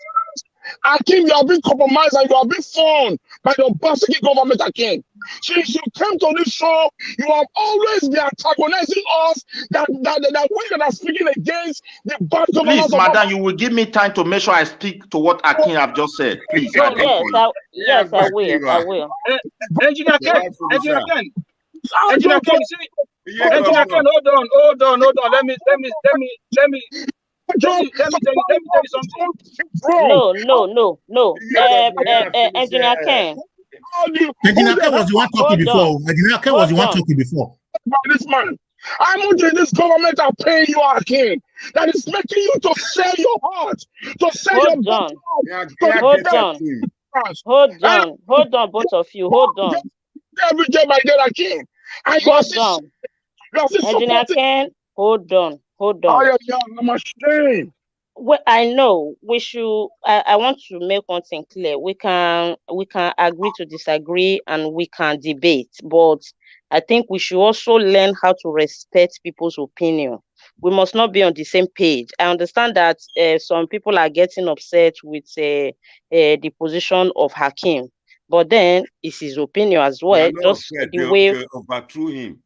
[SPEAKER 20] Akim, you have been compromised and you have been formed by the Basiki government, Akim. Since you came to this show, you have always been antagonizing us that we that are speaking against the bad government.
[SPEAKER 8] Please, madam, you will give me time to make sure I speak to what Akim have just said. Please.
[SPEAKER 7] Yes, I will.
[SPEAKER 4] Engineer Ken, Engineer Ken, hold on. Let me tell you something.
[SPEAKER 7] No. Engineer Ken.
[SPEAKER 6] Engineer Ken was the one talking before. Engineer Ken was the one talking before.
[SPEAKER 20] This man, how much in this government are paying you, Akim? That is making you to sell your heart, to sell your body.
[SPEAKER 7] Hold on. Hold on, both of you, hold on.
[SPEAKER 20] Every day by day again. And you are still
[SPEAKER 7] Engineer Ken, hold on.
[SPEAKER 20] Oh, yeah, I'm ashamed.
[SPEAKER 7] Well, I know we should. I want to make one thing clear. We can agree to disagree, and we can debate. But I think we should also learn how to respect people's opinion. We must not be on the same page. I understand that some people are getting upset with the position of Hakim, but then it's his opinion as well. Just the way
[SPEAKER 1] they overthrew him.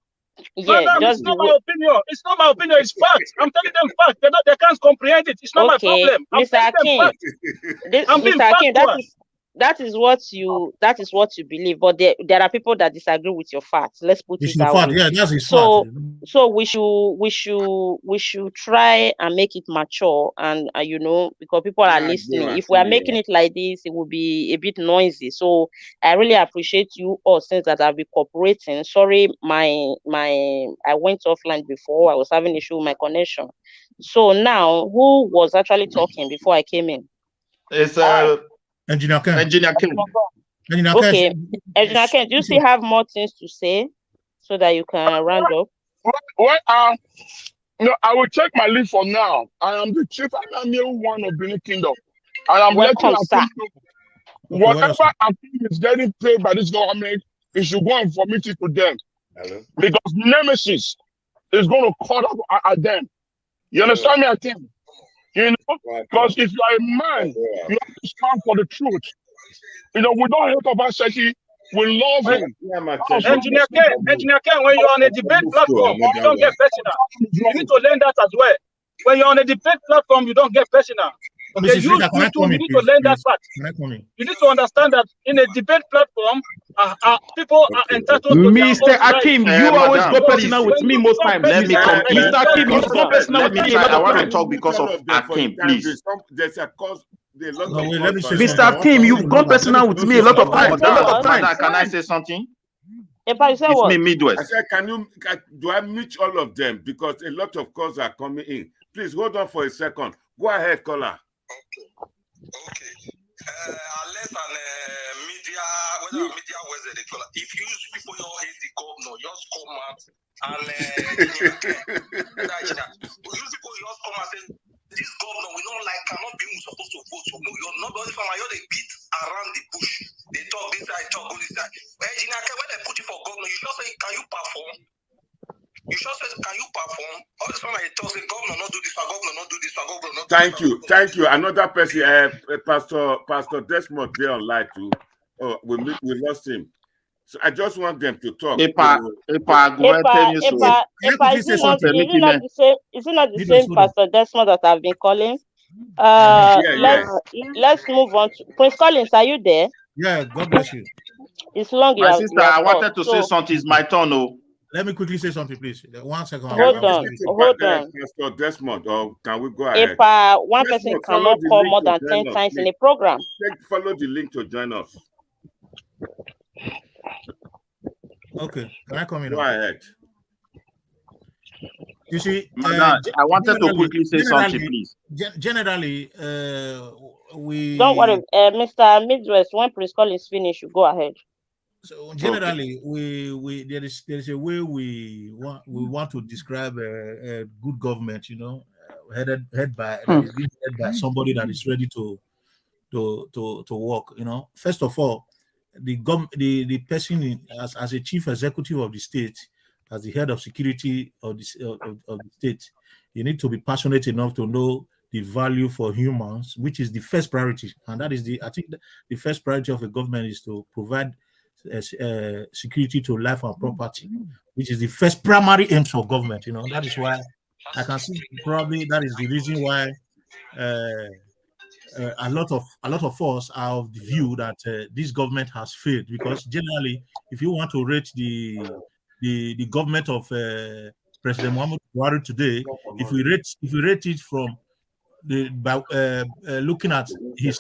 [SPEAKER 7] Yeah,
[SPEAKER 4] Madam,
[SPEAKER 7] just
[SPEAKER 4] it's not my opinion. It's not my opinion. It's fact. I'm telling them fact. They can't comprehend it. It's not my problem. I'm
[SPEAKER 7] Mr.
[SPEAKER 4] telling them
[SPEAKER 7] Hakim,
[SPEAKER 4] fact. I'm being
[SPEAKER 7] Mr. Hakim,
[SPEAKER 4] factual.
[SPEAKER 7] that is what you believe, but there are people that disagree with your facts. Let's put it that way.
[SPEAKER 6] Yeah, that's his
[SPEAKER 7] so
[SPEAKER 6] fact.
[SPEAKER 7] we should try and make it mature, and because people are listening. If we are making it like this, it will be a bit noisy. So I really appreciate you all since that have been cooperating. Sorry, I went offline before. I was having issue with my connection. So now, who was actually talking before I came in?
[SPEAKER 16] It's
[SPEAKER 6] Engineer Ken.
[SPEAKER 7] Okay, Engineer Ken, do you still have more things to say so that you can round up?
[SPEAKER 20] Well, I will take my leave for now. I am the chief one of Benin Kingdom, and I'm letting Akim know whatever Akim is getting paid by this government, it should go and vomit it to them. Because Nemesis is going to cut up at them. You understand me, Akim? Because if you are a man, you have to stand for the truth. We don't hate Obaseki. We love him.
[SPEAKER 4] Engineer Ken, when you're on a debate platform, you don't get personal. You need to learn that as well. When you're on a debate platform, you don't get personal. Okay, you need to learn that part. You need to understand that in a debate platform, people are entitled to
[SPEAKER 15] Mr. Hakim, you always go personal with me most times.
[SPEAKER 16] Let me come in.
[SPEAKER 15] Mr. Hakim, you go personal with me.
[SPEAKER 16] I want to talk because of Hakim, please.
[SPEAKER 1] There's a cause.
[SPEAKER 15] Mr. Hakim, you've gone personal with me a lot of times.
[SPEAKER 16] Can I say something?
[SPEAKER 7] It's
[SPEAKER 16] me, Midwest.
[SPEAKER 1] I said, do I meet all of them? Because a lot of calls are coming in. Please hold on for a second. Go ahead, caller.
[SPEAKER 18] Okay. Unless whether media was electoral. If you people don't hate the governor, just come out and you people just come and say this governor we don't like cannot be supposed to vote. So no, you're not only from you're the beat around the bush. They talk this side, talk on this side. When they put you for governor, you just say, can you perform? You just say, can you perform? All the time I talk, say, governor not do this, governor not do this, governor not do this.
[SPEAKER 1] Thank you. Another person, Pastor Desmond, there online too. Oh, we lost him. So I just want them to talk.
[SPEAKER 7] Is it not the same Pastor Desmond that I've been calling? Let's move on. Prince Collins, are you there?
[SPEAKER 6] Yeah, God bless you.
[SPEAKER 7] It's long.
[SPEAKER 16] My sister, I wanted to say something. It's my turn. Oh.
[SPEAKER 6] Let me quickly say something, please. 1 second.
[SPEAKER 7] Hold on.
[SPEAKER 1] Pastor Desmond, or can we go ahead?
[SPEAKER 7] If one person cannot call more than 10 times in a program.
[SPEAKER 1] Follow the link to join us.
[SPEAKER 6] Okay, can I come in?
[SPEAKER 1] Go ahead.
[SPEAKER 6] You see,
[SPEAKER 16] I wanted to quickly say something, please.
[SPEAKER 6] Generally, we
[SPEAKER 7] don't worry, Mr. Midwest. When Prince Collins finish, you go ahead.
[SPEAKER 6] So generally, there is a way we want to describe a good government. Head by somebody that is ready to work. First of all, the person as a chief executive of the state, as the head of security of the state, you need to be passionate enough to know the value for humans, which is the first priority, and that is I think the first priority of a government is to provide security to life and property, which is the first primary aim for government. That is why I can see probably that is the reason why a lot of us are of the view that this government has failed, because generally, if you want to rate the government of President Muhammadu Buhari today, if we rate it from by looking at his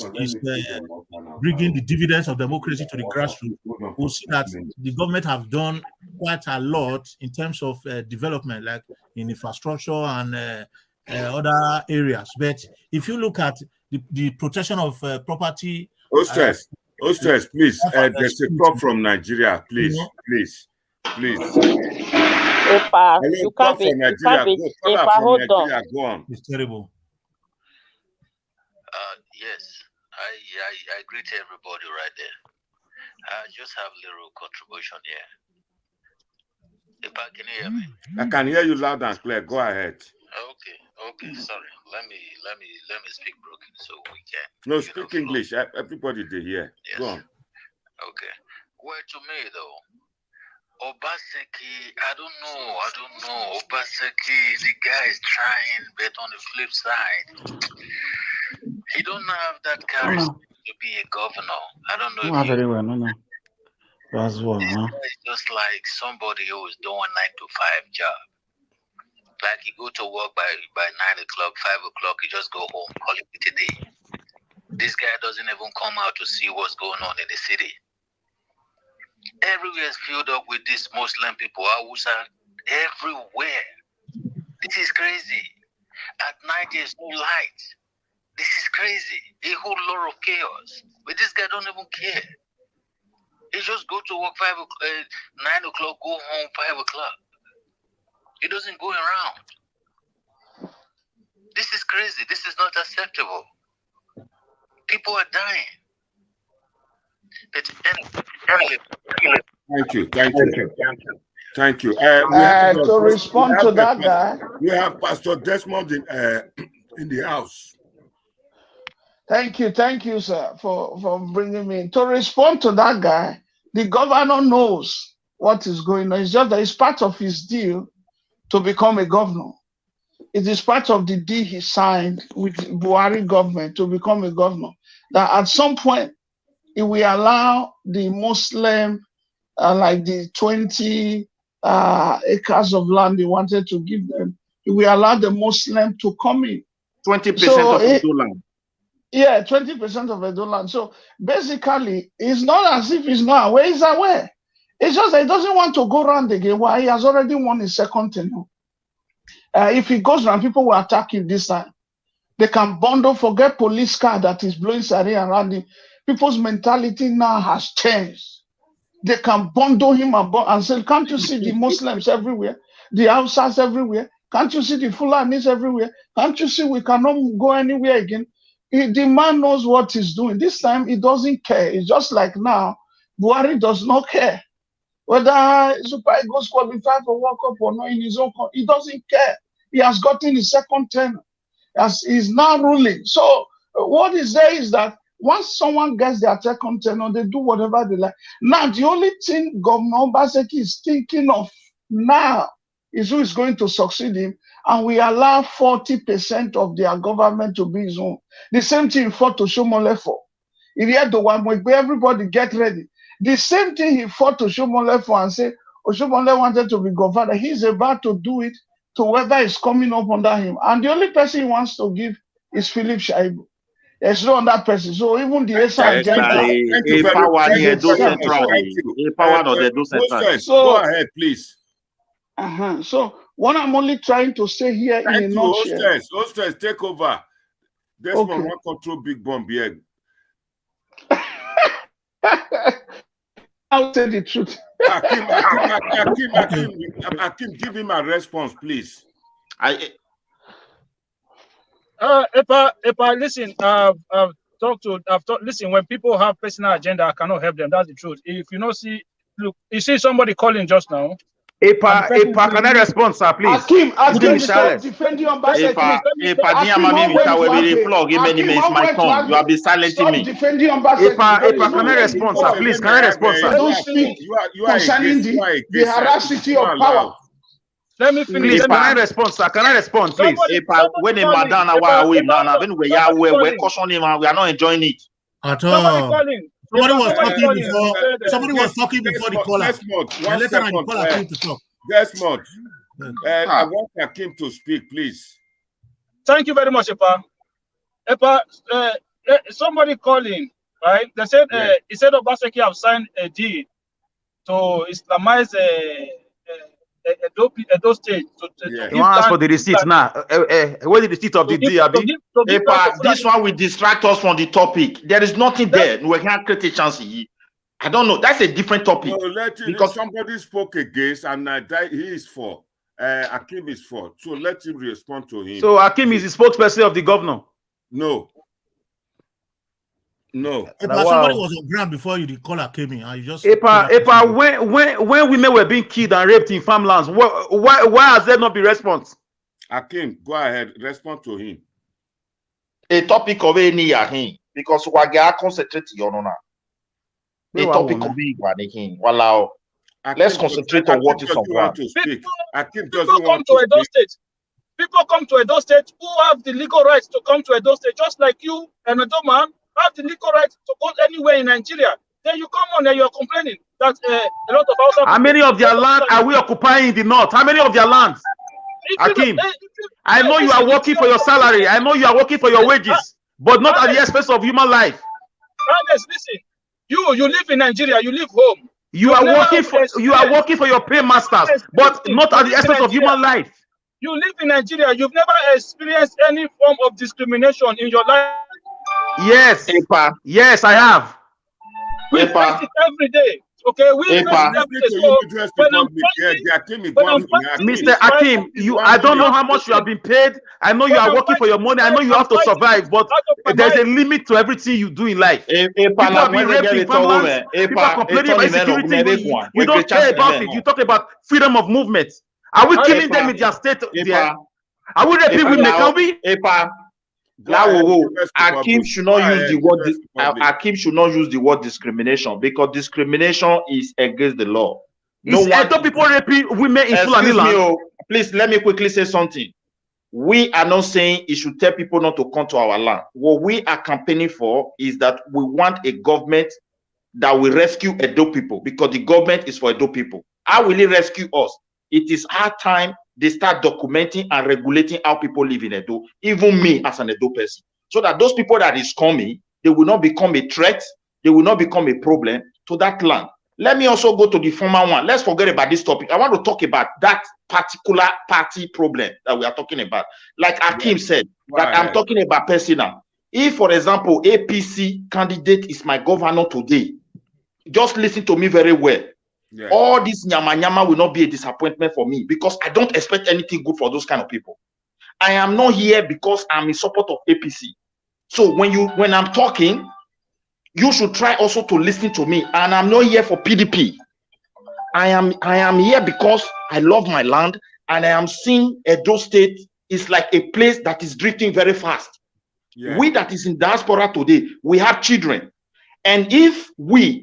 [SPEAKER 6] bringing the dividends of democracy to the grassroots, we'll see that the government have done quite a lot in terms of development, like in infrastructure and other areas. But if you look at the protection of property,
[SPEAKER 1] Hostess, please, there's a call from Nigeria. Please.
[SPEAKER 7] Epa,
[SPEAKER 1] Hello,
[SPEAKER 7] you
[SPEAKER 1] call
[SPEAKER 7] can't be,
[SPEAKER 1] from Nigeria. Go. Caller
[SPEAKER 7] Epa,
[SPEAKER 1] from
[SPEAKER 7] hold
[SPEAKER 1] Nigeria.
[SPEAKER 7] on.
[SPEAKER 1] Go on.
[SPEAKER 6] It's terrible.
[SPEAKER 21] Yes, I greet everybody right there. I just have a little contribution here. Epa, can you hear me?
[SPEAKER 1] I can hear you loud and clear. Go ahead.
[SPEAKER 21] Okay, sorry. Let me speak broken so we can.
[SPEAKER 1] No, speak English. Everybody they hear.
[SPEAKER 21] Yes.
[SPEAKER 1] Go on.
[SPEAKER 21] Okay. Well, to me though, Obaseki, I don't know. Obaseki, the guy is trying, but on the flip side, he don't have that charisma to be a governor. I don't know if
[SPEAKER 15] very well, no. That's well, huh?
[SPEAKER 21] It's just like somebody who is doing 9 to 5 job. Like you go to work by 9 o'clock, 5 o'clock, you just go home, call it a day. This guy doesn't even come out to see what's going on in the city. Everywhere is filled up with these Muslim people, Hausa, everywhere. This is crazy. At night there's no light. This is crazy. A whole lot of chaos. But this guy don't even care. He just go to work 9 o'clock, go home 5 o'clock. He doesn't go around. This is crazy. This is not acceptable. People are dying. But
[SPEAKER 1] Thank you.
[SPEAKER 16] To respond to that guy.
[SPEAKER 1] We have Pastor Desmond in the house.
[SPEAKER 16] Thank you, sir, for bringing me in. To respond to that guy, the governor knows what is going on. It's just that it's part of his deal to become a governor. It is part of the deal he signed with Buhari government to become a governor. That at some point, he will allow the Muslim, like the 20 acres of land he wanted to give them, he will allow the Muslim to come in.
[SPEAKER 8] 20% of Edo land.
[SPEAKER 16] Yeah, 20% of Edo land. So basically, it's not as if he's not aware, he's aware. It's just that he doesn't want to go around again. Why? He has already won his second tenure. If he goes around, people will attack him this time. They can bundle, forget police car that is blowing siren around him. People's mentality now has changed. They can bundle him and say, can't you see the Muslims everywhere? The Hausas everywhere? Can't you see the Fulanis everywhere? Can't you see we cannot go anywhere again? The man knows what he's doing. This time, he doesn't care. It's just like now, Buhari does not care. Whether Super Eagles qualify for World Cup or not in his own country, he doesn't care. He has gotten his second term. He's now ruling. So what is there is that once someone gets their second tenure, they do whatever they like. Now, the only thing Governor Obaseki is thinking of now is who is going to succeed him, and we allow 40% of their government to be his own. The same thing fought to Shomole for. If you had the one, everybody get ready. The same thing he fought to Shomole for and said, Oshomole wanted to be governor. He's about to do it to whoever is coming up under him. And the only person he wants to give is Philip Shaibu. There's no other person. So even the ESA agenda.
[SPEAKER 1] Go ahead, please.
[SPEAKER 16] So what I'm only trying to say here in a nutshell.
[SPEAKER 1] Hostess, take over. Desmond will control big bomb here.
[SPEAKER 16] I'll say the truth.
[SPEAKER 1] Akim, give him a response, please.
[SPEAKER 4] Epa, listen, listen, when people have personal agenda, I cannot help them. That's the truth. If you don't see, look, you see somebody calling just now.
[SPEAKER 8] Epa, can I respond, sir, please?
[SPEAKER 16] Akim, stop defending Obaseki.
[SPEAKER 8] You have been silencing me.
[SPEAKER 16] Defending Obaseki.
[SPEAKER 8] Epa, can I respond, sir? Please, can I respond, sir?
[SPEAKER 16] Don't speak concerning the hierarchy of power.
[SPEAKER 4] Let me finish.
[SPEAKER 8] Please, can I respond, sir? Can I respond, please? Epa, when a madam away, now we're cautioning him, we are not enjoying it.
[SPEAKER 6] At all. Somebody was talking before the caller.
[SPEAKER 1] Desmond, I want Akim to speak, please.
[SPEAKER 4] Thank you very much, Epa. Epa, somebody calling, right? They said he said Obaseki have signed a deal to Islamize Edo State to
[SPEAKER 1] Yeah.
[SPEAKER 4] give
[SPEAKER 15] You ask
[SPEAKER 4] land
[SPEAKER 15] for the receipt now. Where the receipt of the
[SPEAKER 4] give,
[SPEAKER 15] deal, Abi?
[SPEAKER 4] to give land to
[SPEAKER 16] Epa, this one will distract us from the topic. There is nothing there. We can't create a chance here. I don't know. That's a different topic.
[SPEAKER 1] No, let him,
[SPEAKER 16] Because
[SPEAKER 1] somebody spoke against, and he is for. Akim is for. So let him respond to him.
[SPEAKER 15] So Akim is the spokesperson of the governor.
[SPEAKER 1] No. No.
[SPEAKER 6] Epa, somebody was on ground before you call came in, and you just
[SPEAKER 15] Epa, when women were being killed and raped in farmlands, why has there not been response?
[SPEAKER 1] Akim, go ahead, respond to him.
[SPEAKER 16] a topic of any yahin because we are concentrating on now. A topic of any wow. Let's concentrate on what is on ground.
[SPEAKER 4] People come to Edo State. People come to Edo State who have the legal rights to come to Edo State, just like you, an Edo man, have the legal right to go anywhere in Nigeria. Then you come on and you're complaining that a lot of Hausa.
[SPEAKER 15] How many of their land are we occupying in the north? How many of their lands? Akim, I know you are working for your salary. I know you are working for your wages, but not at the expense of human life.
[SPEAKER 4] Ernest, listen. You live in Nigeria. You live home.
[SPEAKER 15] You are working for your paymasters, but not at the expense of human life.
[SPEAKER 4] You live in Nigeria. You've never experienced any form of discrimination in your life.
[SPEAKER 15] Yes.
[SPEAKER 16] Epa.
[SPEAKER 15] Yes, I have.
[SPEAKER 4] We face it every day. Okay, we face it every day. So
[SPEAKER 15] Mr. Akim, I don't know how much you have been paid. I know you are working for your money. I know you have to survive, but there's a limit to everything you do in life. People are being raped in farmlands. People are complaining about security. You don't care about it. You talk about freedom of movement. Are we killing them in their state? Are we raping women? Can we?
[SPEAKER 16] Akim should not use the word. Akim should not use the word discrimination because discrimination is against the law.
[SPEAKER 15] Edo people raping women in Fulani land.
[SPEAKER 16] Please let me quickly say something. We are not saying it should tell people not to come to our land. What we are campaigning for is that we want a government that will rescue Edo people because the government is for Edo people. How will it rescue us? It is our time they start documenting and regulating how people live in Edo, even me as an Edo person, so that those people that is coming, they will not become a threat, they will not become a problem to that land. Let me also go to the former one. Let's forget about this topic. I want to talk about that particular party problem that we are talking about. Like Akim said, that I'm talking about personal. If, for example, APC candidate is my governor today, just listen to me very well. All this nyama will not be a disappointment for me because I don't expect anything good for those kind of people. I am not here because I'm in support of APC. So when I'm talking, you should try also to listen to me. And I'm not here for PDP. I am here because I love my land and I am seeing Edo State is like a place that is drifting very fast. We that is in diaspora today, we have children. And if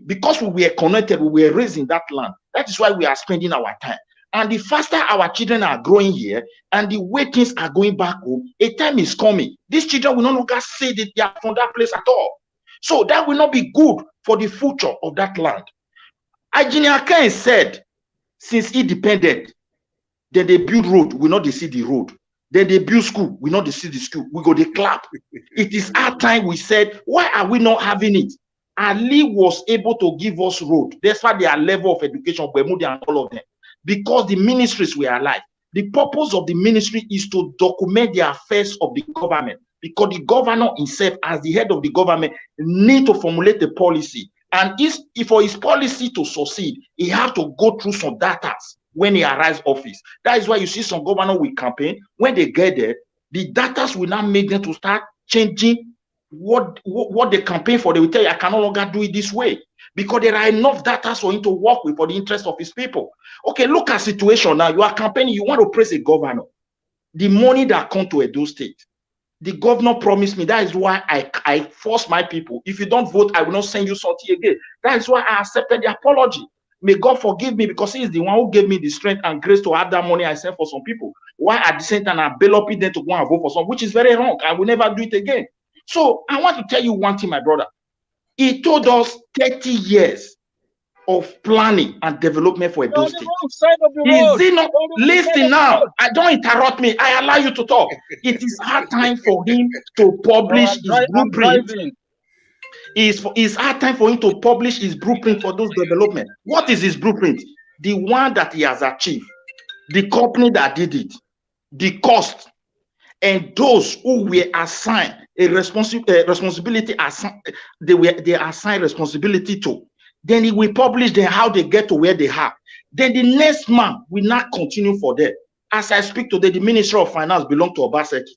[SPEAKER 16] because we were connected, we were raised in that land, that is why we are spending our time. And the faster our children are growing here, and the way things are going back home, a time is coming. These children will no longer say that they are from that place at all. So that will not be good for the future of that land. Engineer Ken said, since independent, then they build road, we not they see the road. Then they build school, we not they see the school. We go they clap. It is our time. We said, why are we not having it? Ali was able to give us road. That's why their level of education, and all of them, because the ministries were alive. The purpose of the ministry is to document the affairs of the government, because the governor himself, as the head of the government, need to formulate a policy. And for his policy to succeed, he has to go through some data when he arrives office. That is why you see some governor will campaign. When they get there, the data will now make them to start changing what they campaign for. They will tell you, I can no longer do it this way because there are enough data for him to work with for the interest of his people. Okay, look at situation now. You are campaigning, you want to praise a governor. The money that come to Edo State, the governor promised me. That is why I force my people. If you don't vote, I will not send you something again. That is why I accepted the apology. May God forgive me because he is the one who gave me the strength and grace to have that money I sent for some people. Why at the same time I bail them to go and vote for some, which is very wrong. I will never do it again. So I want to tell you one thing, my brother. He told us 30 years of planning and development for Edo State. Is it not? Listen now. I don't interrupt me. I allow you to talk. It is hard time for him to publish his blueprint. It's hard time for him to publish his blueprint for those development. What is his blueprint? The one that he has achieved. the company that did it, the cost, and those who were assigned a responsibility, they assigned responsibility to. Then he will publish them how they get to where they are. Then the next man will not continue for them. As I speak today, the Ministry of Finance belongs to Obaseki.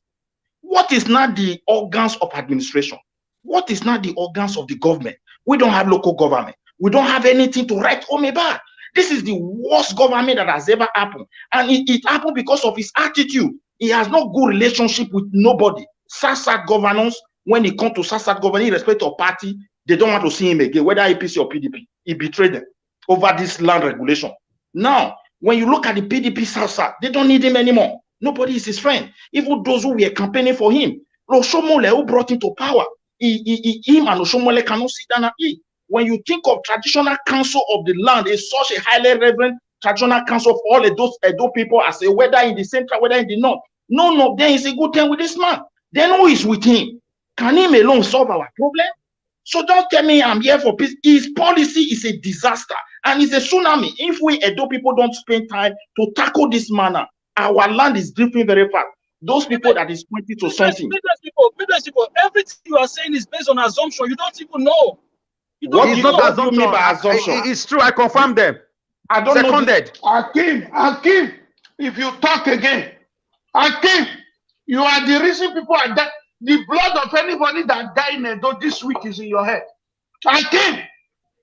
[SPEAKER 16] What is not the organs of administration? What is not the organs of the government? We don't have local government. We don't have anything to write home about. This is the worst government that has ever happened. And it happened because of his attitude. He has no good relationship with nobody. SASAT governance, when it comes to SASAT governance, in respect of party, they don't want to see him again, whether APC or PDP. He betrayed them over this land regulation. Now, when you look at the PDP SASAT, they don't need him anymore. Nobody is his friend. Even those who were campaigning for him. Oshomole, who brought him to power, him and Oshomole cannot sit down and eat. When you think of traditional council of the land, it's such a highly reverend traditional council of all Edo people, as a whether in the central, whether in the north. None of them is a good thing with this man. Then who is with him? Can him alone solve our problem? So don't tell me I'm here for peace. His policy is a disaster and it's a tsunami. If we Edo people don't spend time to tackle this manner, our land is drifting very fast. Those people that is pointing to something.
[SPEAKER 4] Business people, everything you are saying is based on assumption. You don't even know.
[SPEAKER 16] What do you mean by assumption?
[SPEAKER 15] It's true. I confirm them.
[SPEAKER 16] I don't
[SPEAKER 15] Seconded.
[SPEAKER 2] Hakim, if you talk again, Hakim, you are the reason people are dead. The blood of anybody that died in Edo this week is in your head. Hakim,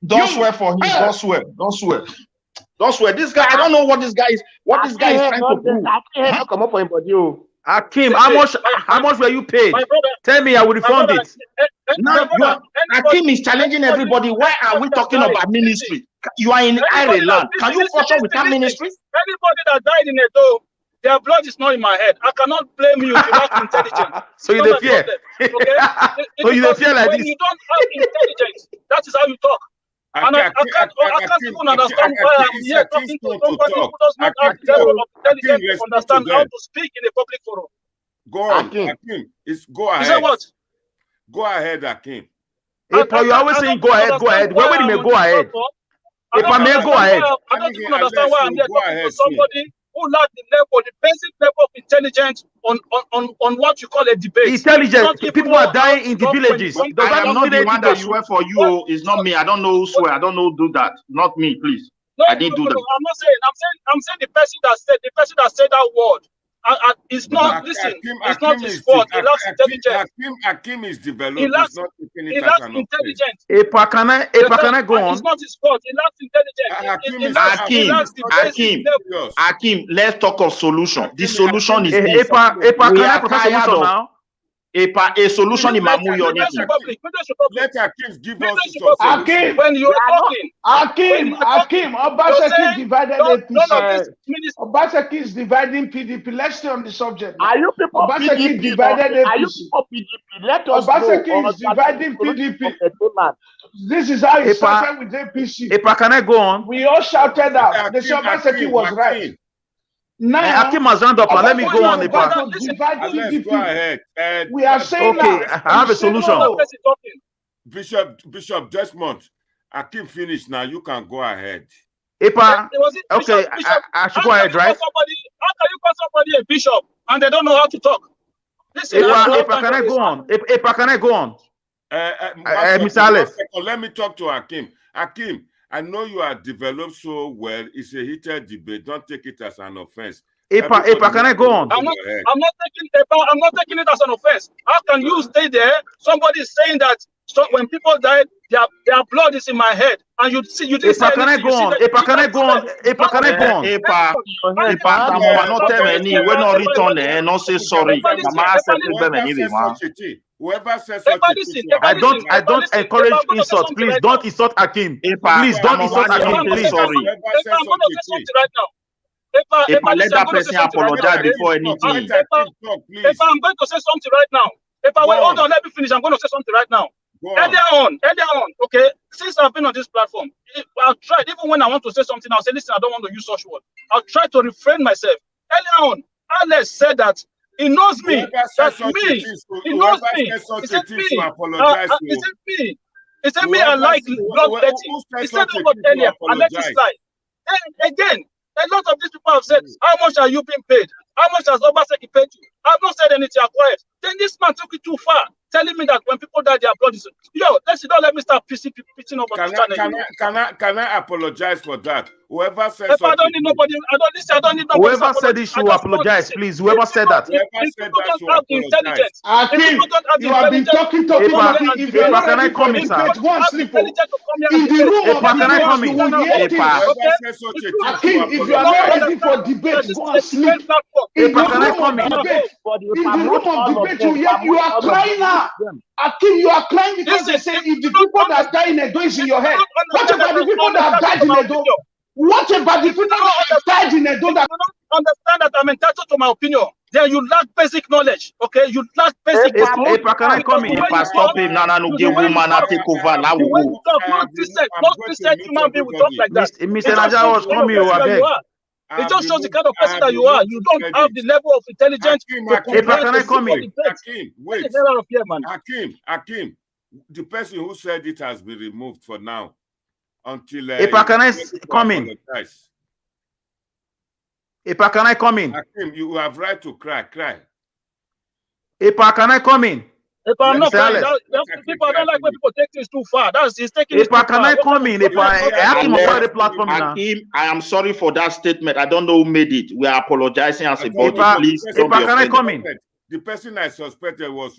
[SPEAKER 16] don't swear for him. Don't swear. Don't swear. Don't swear. This guy, I don't know what this guy is. What this guy is trying to prove.
[SPEAKER 2] Come up for him, but you.
[SPEAKER 15] Hakim, how much were you paid? Tell me, I will refund it.
[SPEAKER 16] Now, Hakim is challenging everybody. Why are we talking about ministry? You are in Ireland. Can you function without ministry?
[SPEAKER 4] Anybody that died in Edo, their blood is not in my head. I cannot blame you if you lack intelligence.
[SPEAKER 15] So you fear.
[SPEAKER 4] Okay?
[SPEAKER 15] So you fear like
[SPEAKER 4] when
[SPEAKER 15] this.
[SPEAKER 4] you don't have intelligence, that is how you talk. And I can't even understand why I'm here talking to somebody who does not have the level of intelligence to understand how to speak in a public forum.
[SPEAKER 1] Go on, Hakim. Go ahead.
[SPEAKER 4] You say what?
[SPEAKER 1] Go ahead, Hakim.
[SPEAKER 15] Hey, Paul, you're always saying go ahead, go ahead. When you may go ahead. If I may go ahead.
[SPEAKER 4] I don't even understand why I'm here talking to somebody who lacks the level, the basic level of intelligence on what you call a debate.
[SPEAKER 15] Intelligence. People are dying in the villages.
[SPEAKER 16] I am not the one that swear for you. It's not me. I don't know who swear. I don't know who do that. Not me, please.
[SPEAKER 4] No,
[SPEAKER 16] I didn't do that.
[SPEAKER 4] I'm not saying. I'm saying the person that said that word. It's not. Listen, it's not his fault. He lacks intelligence.
[SPEAKER 1] Hakim is developed.
[SPEAKER 4] He lacks intelligence.
[SPEAKER 15] Can I go on?
[SPEAKER 4] It's not his fault. He lacks intelligence.
[SPEAKER 16] Hakim, let's talk of solution. The solution is
[SPEAKER 15] this.
[SPEAKER 16] We are tired of now. A solution in Mamu Unity.
[SPEAKER 1] Let Hakim give us
[SPEAKER 2] Hakim,
[SPEAKER 4] when you are talking.
[SPEAKER 2] Hakim, Obaseki divided APC. Obaseki is dividing PDP. Let's stay on the subject.
[SPEAKER 16] Are you people
[SPEAKER 2] Obaseki
[SPEAKER 16] PDP?
[SPEAKER 2] divided APC.
[SPEAKER 16] Are you people PDP? Let us
[SPEAKER 2] Obaseki is dividing PDP. This is how it started with APC.
[SPEAKER 15] Can I go on?
[SPEAKER 2] We all shouted out. They said Obaseki was right.
[SPEAKER 15] Now, Hakim has round up. Let me go on.
[SPEAKER 1] Let's go ahead.
[SPEAKER 2] We are saying
[SPEAKER 15] I have a solution.
[SPEAKER 1] Bishop Desmond, Hakim finished now. You can go ahead.
[SPEAKER 15] Okay, I should go ahead, right?
[SPEAKER 4] How can you call somebody a bishop and they don't know how to talk? Listen,
[SPEAKER 15] can I go on? Can I go on? Mr. Alex.
[SPEAKER 1] Let me talk to Hakim. Hakim, I know you are developed so well. It's a heated debate. Don't take it as an offense.
[SPEAKER 15] Can I go on?
[SPEAKER 4] I'm not taking it as an offense. How can you stay there? Somebody is saying that when people die, their blood is in my head, and you didn't say
[SPEAKER 15] can I go on? Can I go on?
[SPEAKER 16] Not tell any. We're not return. Not say sorry.
[SPEAKER 1] Whoever says such a thing,
[SPEAKER 15] I don't encourage insults. Please don't insult Hakim. Please don't insult Hakim. Please.
[SPEAKER 16] Sorry. Let that person apologize before anything.
[SPEAKER 4] If I'm going to say something right now, hold on, let me finish. I'm going to say something right now. Earlier on, okay, since I've been on this platform, I've tried, even when I want to say something, I'll say, listen, I don't want to use such word. I'll try to refrain myself. Earlier on, Alex said that he knows me. That's me. He knows me. Is it me? Is it me? I like blood betting. He said that word earlier. I let it slide. And again, A lot of these people have said, how much are you being paid? How much has Obaseki paid you? I've not said anything, I'm quiet. Then this man took it too far, telling me that when people die, their blood is... Yo, don't let me start pitching over this channel.
[SPEAKER 1] Can I apologize for that? Whoever said
[SPEAKER 4] If I
[SPEAKER 1] something...
[SPEAKER 4] don't need nobody, I don't need nobody.
[SPEAKER 15] Whoever said it should apologize, please. Whoever said that.
[SPEAKER 1] Whoever said that should apologize.
[SPEAKER 2] Akim, you have been talking. If you're not ready for debate, go and sleep. In the room of debates, you will hear things. Akim, if you are not ready for debate, go and sleep. In the room of debate, you are crying now. Akim, you are crying because they say if the people that die in Edo is in your head. What about the people that have died in Edo? What about the people that have died in Edo? That
[SPEAKER 4] don't understand that I'm entitled to my opinion. Then you lack basic knowledge. Okay, you lack basic.
[SPEAKER 15] Can I come in?
[SPEAKER 8] Stop him. Nana no give woman a take over. Now we go.
[SPEAKER 4] Not decent human being will talk like that.
[SPEAKER 15] Mr. Naja was coming.
[SPEAKER 4] It just shows the kind of person that you are. You don't have the level of intelligence to comprehend.
[SPEAKER 1] Hakim, the person who said it has been removed for now until.
[SPEAKER 15] Can I come in? Can I come in?
[SPEAKER 1] Hakim, you have right to cry.
[SPEAKER 15] Can I come in?
[SPEAKER 4] If I'm not crying, people don't like when people take things too far. He's taking it too far.
[SPEAKER 15] Can I come in?
[SPEAKER 8] Hakim, I am sorry for that statement. I don't know who made it. We are apologizing as a body. Please don't be
[SPEAKER 15] offended. Can I come in?
[SPEAKER 1] The person I suspected was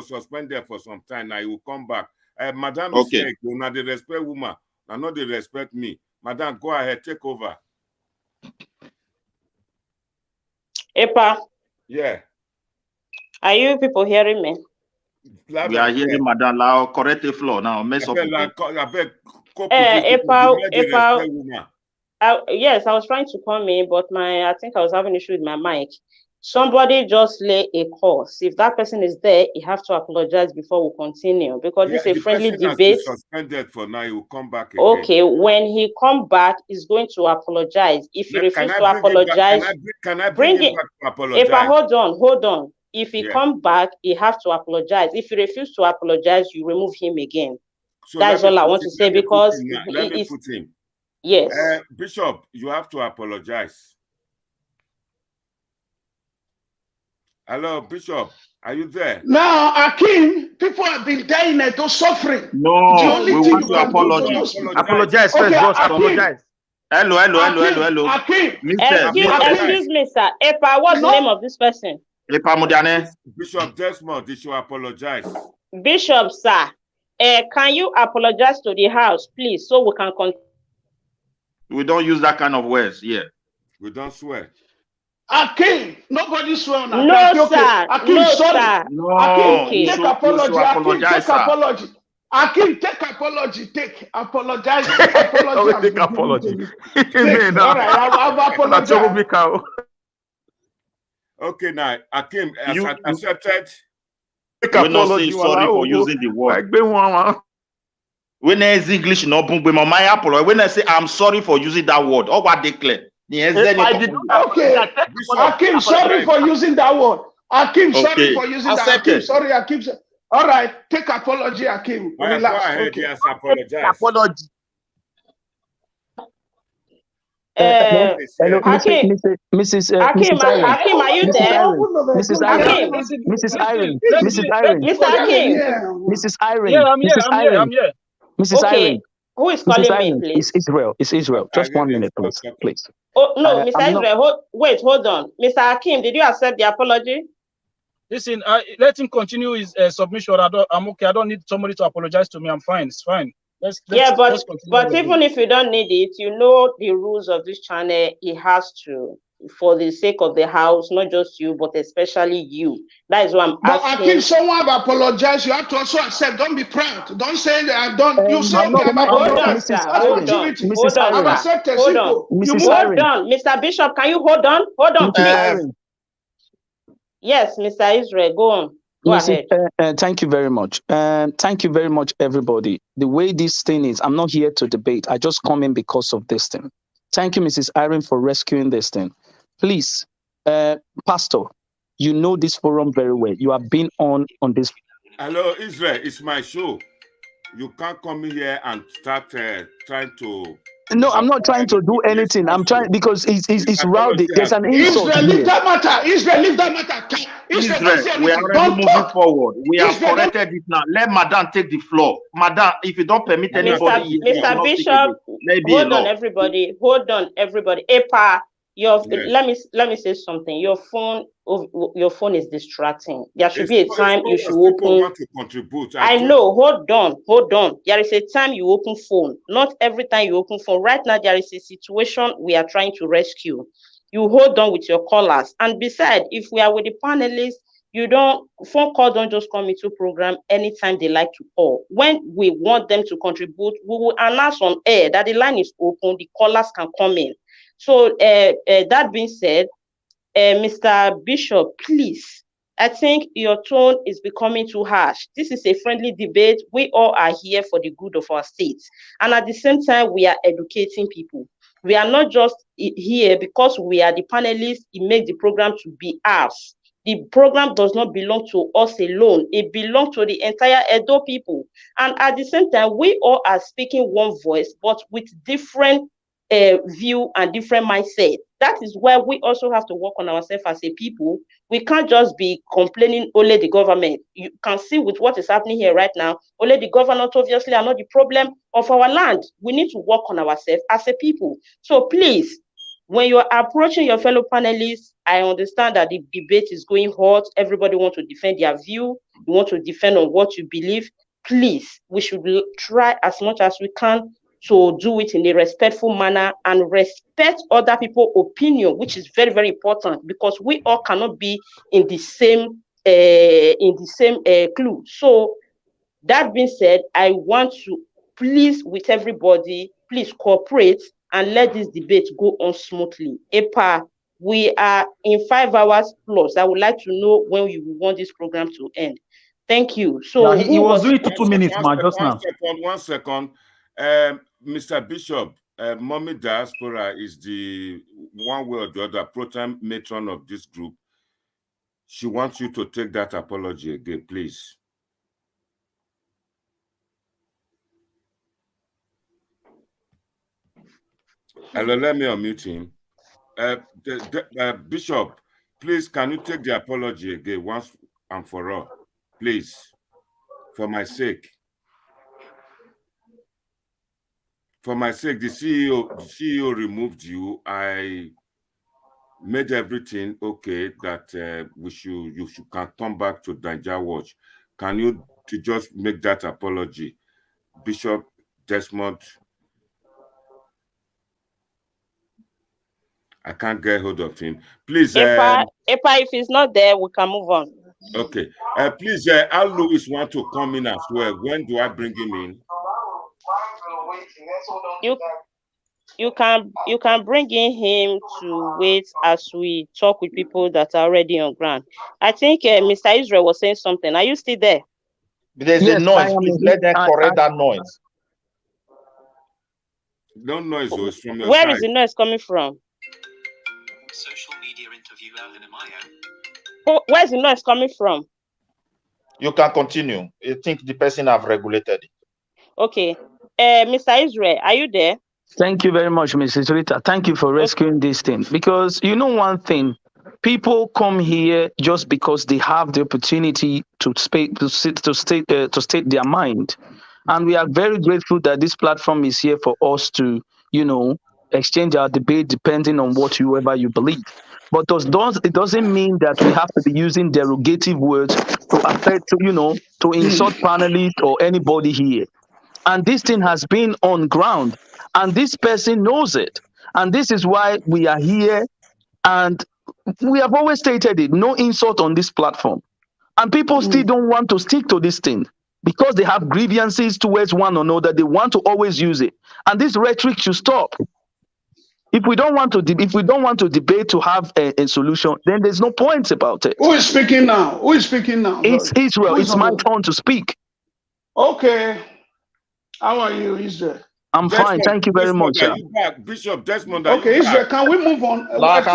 [SPEAKER 1] suspended for some time. Now he will come back. Madam,
[SPEAKER 8] okay.
[SPEAKER 1] Now they respect woman. Now not they respect me. Madam, go ahead, take over.
[SPEAKER 7] Epa.
[SPEAKER 1] Yeah.
[SPEAKER 7] Are you people hearing me?
[SPEAKER 8] We are hearing Madam Lao. Correct the floor now. Mess up.
[SPEAKER 7] Yes, I was trying to come in, but I think I was having an issue with my mic. Somebody just lay a course. If that person is there, you have to apologize before we continue because this is a friendly debate.
[SPEAKER 1] Suspended for now, he will come back again.
[SPEAKER 7] Okay, when he come back, he's going to apologize. If he refuses to apologize,
[SPEAKER 1] can I bring him back to apologize?
[SPEAKER 7] Hold on. If he come back, he have to apologize. If he refuses to apologize, you remove him again. So that's all I want to say because
[SPEAKER 1] let me put him.
[SPEAKER 7] Yes.
[SPEAKER 1] Bishop, you have to apologize. Hello, Bishop. Are you there?
[SPEAKER 2] Now, Akim, people have been dying and they're suffering.
[SPEAKER 8] No, we want to apologize.
[SPEAKER 15] Apologize first, boss. Apologize.
[SPEAKER 8] Hello.
[SPEAKER 2] Akim.
[SPEAKER 7] Excuse me, sir. Epa, what's the name of this person?
[SPEAKER 8] Epa Mudiane.
[SPEAKER 1] Bishop Desmond, they should apologize.
[SPEAKER 7] Bishop, sir, can you apologize to the house, please, so we can continue?
[SPEAKER 8] We don't use that kind of words, yeah.
[SPEAKER 1] We don't swear.
[SPEAKER 2] Akim, nobody swear on
[SPEAKER 7] that. No, sir.
[SPEAKER 2] Akim,
[SPEAKER 7] no,
[SPEAKER 2] sorry.
[SPEAKER 7] Sir.
[SPEAKER 8] No,
[SPEAKER 2] Akim, take apology.
[SPEAKER 8] Akim,
[SPEAKER 2] take apology. Akim, take apology. Apologize.
[SPEAKER 15] Take apology.
[SPEAKER 2] All right, I've apologized.
[SPEAKER 1] Okay, now, Akim, accepted.
[SPEAKER 8] We're not saying sorry for using the word. When there's English, no, when I say I'm sorry for using that word, or what declare?
[SPEAKER 2] Okay, Akim, sorry for using that word. Akim, sorry for using that. Akim, sorry, Akim. All right, take apology, Akim. Relax.
[SPEAKER 1] Go ahead, yes, apologize.
[SPEAKER 16] Apology.
[SPEAKER 7] Hello, Hakim.
[SPEAKER 9] Mrs.
[SPEAKER 7] Hakim, Hakim, are you there?
[SPEAKER 9] Mrs. Irene. Mrs. Irene. Mrs. Irene.
[SPEAKER 7] Mr. Hakim.
[SPEAKER 9] Mrs. Irene.
[SPEAKER 4] Yeah, I'm here.
[SPEAKER 9] Mrs. Irene.
[SPEAKER 7] Who is calling me, please?
[SPEAKER 9] It's Israel. Just 1 minute, please.
[SPEAKER 7] Oh, no, Mr. Israel, hold on. Mr. Hakim, did you accept the apology?
[SPEAKER 4] Listen, let him continue his submission. I'm okay. I don't need somebody to apologize to me. I'm fine. It's fine.
[SPEAKER 7] But even if you don't need it, you know the rules of this channel. He has to, for the sake of the house, not just you, but especially you. That is why I'm asking.
[SPEAKER 2] But if someone have apologized, you have to also accept. Don't be proud. Don't say that I've done. You say okay, I'm apologized.
[SPEAKER 7] Hold on, Mr. Bishop. Can you hold on? Hold on, please. Yes, Mr. Israel, go on. Go ahead.
[SPEAKER 9] Thank you very much. Thank you very much, everybody. The way this thing is, I'm not here to debate. I just come in because of this thing. Thank you, Mrs. Irene, for rescuing this thing. Please, Pastor, you know this forum very well. You have been on this.
[SPEAKER 1] Hello, Israel. It's my show. You can't come here and start trying to
[SPEAKER 5] No, I'm not trying to do anything. I'm trying because it's rowdy. There's an insult
[SPEAKER 2] Israel, leave
[SPEAKER 5] here.
[SPEAKER 2] that matter. Israel, leave that matter. Israel, don't say
[SPEAKER 8] Israel, we are
[SPEAKER 2] anything.
[SPEAKER 8] already
[SPEAKER 2] Don't
[SPEAKER 8] moving
[SPEAKER 2] talk.
[SPEAKER 8] forward. We have
[SPEAKER 2] Israel, don't.
[SPEAKER 8] corrected it now. Let Madam take the floor. Madam, if you don't permit anybody here, you
[SPEAKER 7] Mr.
[SPEAKER 8] cannot speak
[SPEAKER 7] Bishop,
[SPEAKER 8] again. Let it be a
[SPEAKER 7] hold on,
[SPEAKER 8] law.
[SPEAKER 7] everybody. Hold on, everybody. Epa, let me say something. Your phone is distracting. There should be a time you should open.
[SPEAKER 1] Want to contribute.
[SPEAKER 7] I know. Hold on. There is a time you open phone. Not every time you open phone. Right now, there is a situation we are trying to rescue. You hold on with your callers. And besides, if we are with the panelists, phone call don't just come into program anytime they like to call. When we want them to contribute, we will announce on air that the line is open, the callers can come in. So that being said, Mr. Bishop, please, I think your tone is becoming too harsh. This is a friendly debate. We all are here for the good of our states. And at the same time, we are educating people. We are not just here because we are the panelists. It makes the program to be ours. The program does not belong to us alone. It belongs to the entire Edo people. And at the same time, we all are speaking one voice, but with different view and different mindset. That is where we also have to work on ourselves as a people. We can't just be complaining only the government. You can see with what is happening here right now, only the government obviously are not the problem of our land. We need to work on ourselves as a people. So please, when you're approaching your fellow panelists, I understand that the debate is going hot. Everybody wants to defend their view. You want to defend on what you believe. Please, we should try as much as we can to do it in a respectful manner and respect other people's opinion, which is very, very important because we all cannot be in the same clue. So that being said, I want to please with everybody, please cooperate and let this debate go on smoothly. EPA, we are in 5 hours plus. I would like to know when you want this program to end. Thank you. So
[SPEAKER 15] yeah, he was doing 2 minutes, just now.
[SPEAKER 1] One second. Mr. Bishop, Mommy Diaspora is the one way or the other pro-time matron of this group. She wants you to take that apology again, please. Hello, let me unmute him. Bishop, please, can you take the apology again once and for all? Please, for my sake. For my sake, the CEO removed you. I made everything okay that you can come back to Niger Watch. Can you just make that apology? Bishop Desmond, I can't get hold of him. Please.
[SPEAKER 7] Epa, if he's not there, we can move on.
[SPEAKER 1] Okay. Please, Al Lewis want to come in as well. When do I bring him in?
[SPEAKER 7] You can bring in him to wait as we talk with people that are already on ground. I think Mr. Israel was saying something. Are you still there?
[SPEAKER 16] There's a noise. Please let them correct that noise.
[SPEAKER 1] No noise, though. It's from your
[SPEAKER 7] Where
[SPEAKER 1] side.
[SPEAKER 7] is the noise coming from?
[SPEAKER 22] Social media interview out in Amaya.
[SPEAKER 7] Oh, where's the noise coming from?
[SPEAKER 16] You can continue. I think the person have regulated it.
[SPEAKER 7] Okay. Mr. Israel, are you there?
[SPEAKER 5] Thank you very much, Mrs. Rita. Thank you for rescuing this thing. Because you know one thing, people come here just because they have the opportunity to speak, to state their mind, and we are very grateful that this platform is here for us to, exchange our debate depending on whoever you believe. But it doesn't mean that we have to be using derogative words to affect, to insult panelists or anybody here. And this thing has been on ground, and this person knows it. And this is why we are here. And we have always stated it, no insult on this platform. And people still don't want to stick to this thing because they have grievances towards one another. They want to always use it. And this rhetoric should stop. If we don't want to debate to have a solution, then there's no point about it.
[SPEAKER 2] Who is speaking now?
[SPEAKER 5] It's Israel. It's my turn to speak.
[SPEAKER 2] Okay. How are you, Israel?
[SPEAKER 5] I'm fine. Thank you very much.
[SPEAKER 1] Are you back? Bishop Desmond,
[SPEAKER 2] okay, Israel, can we move on? Let's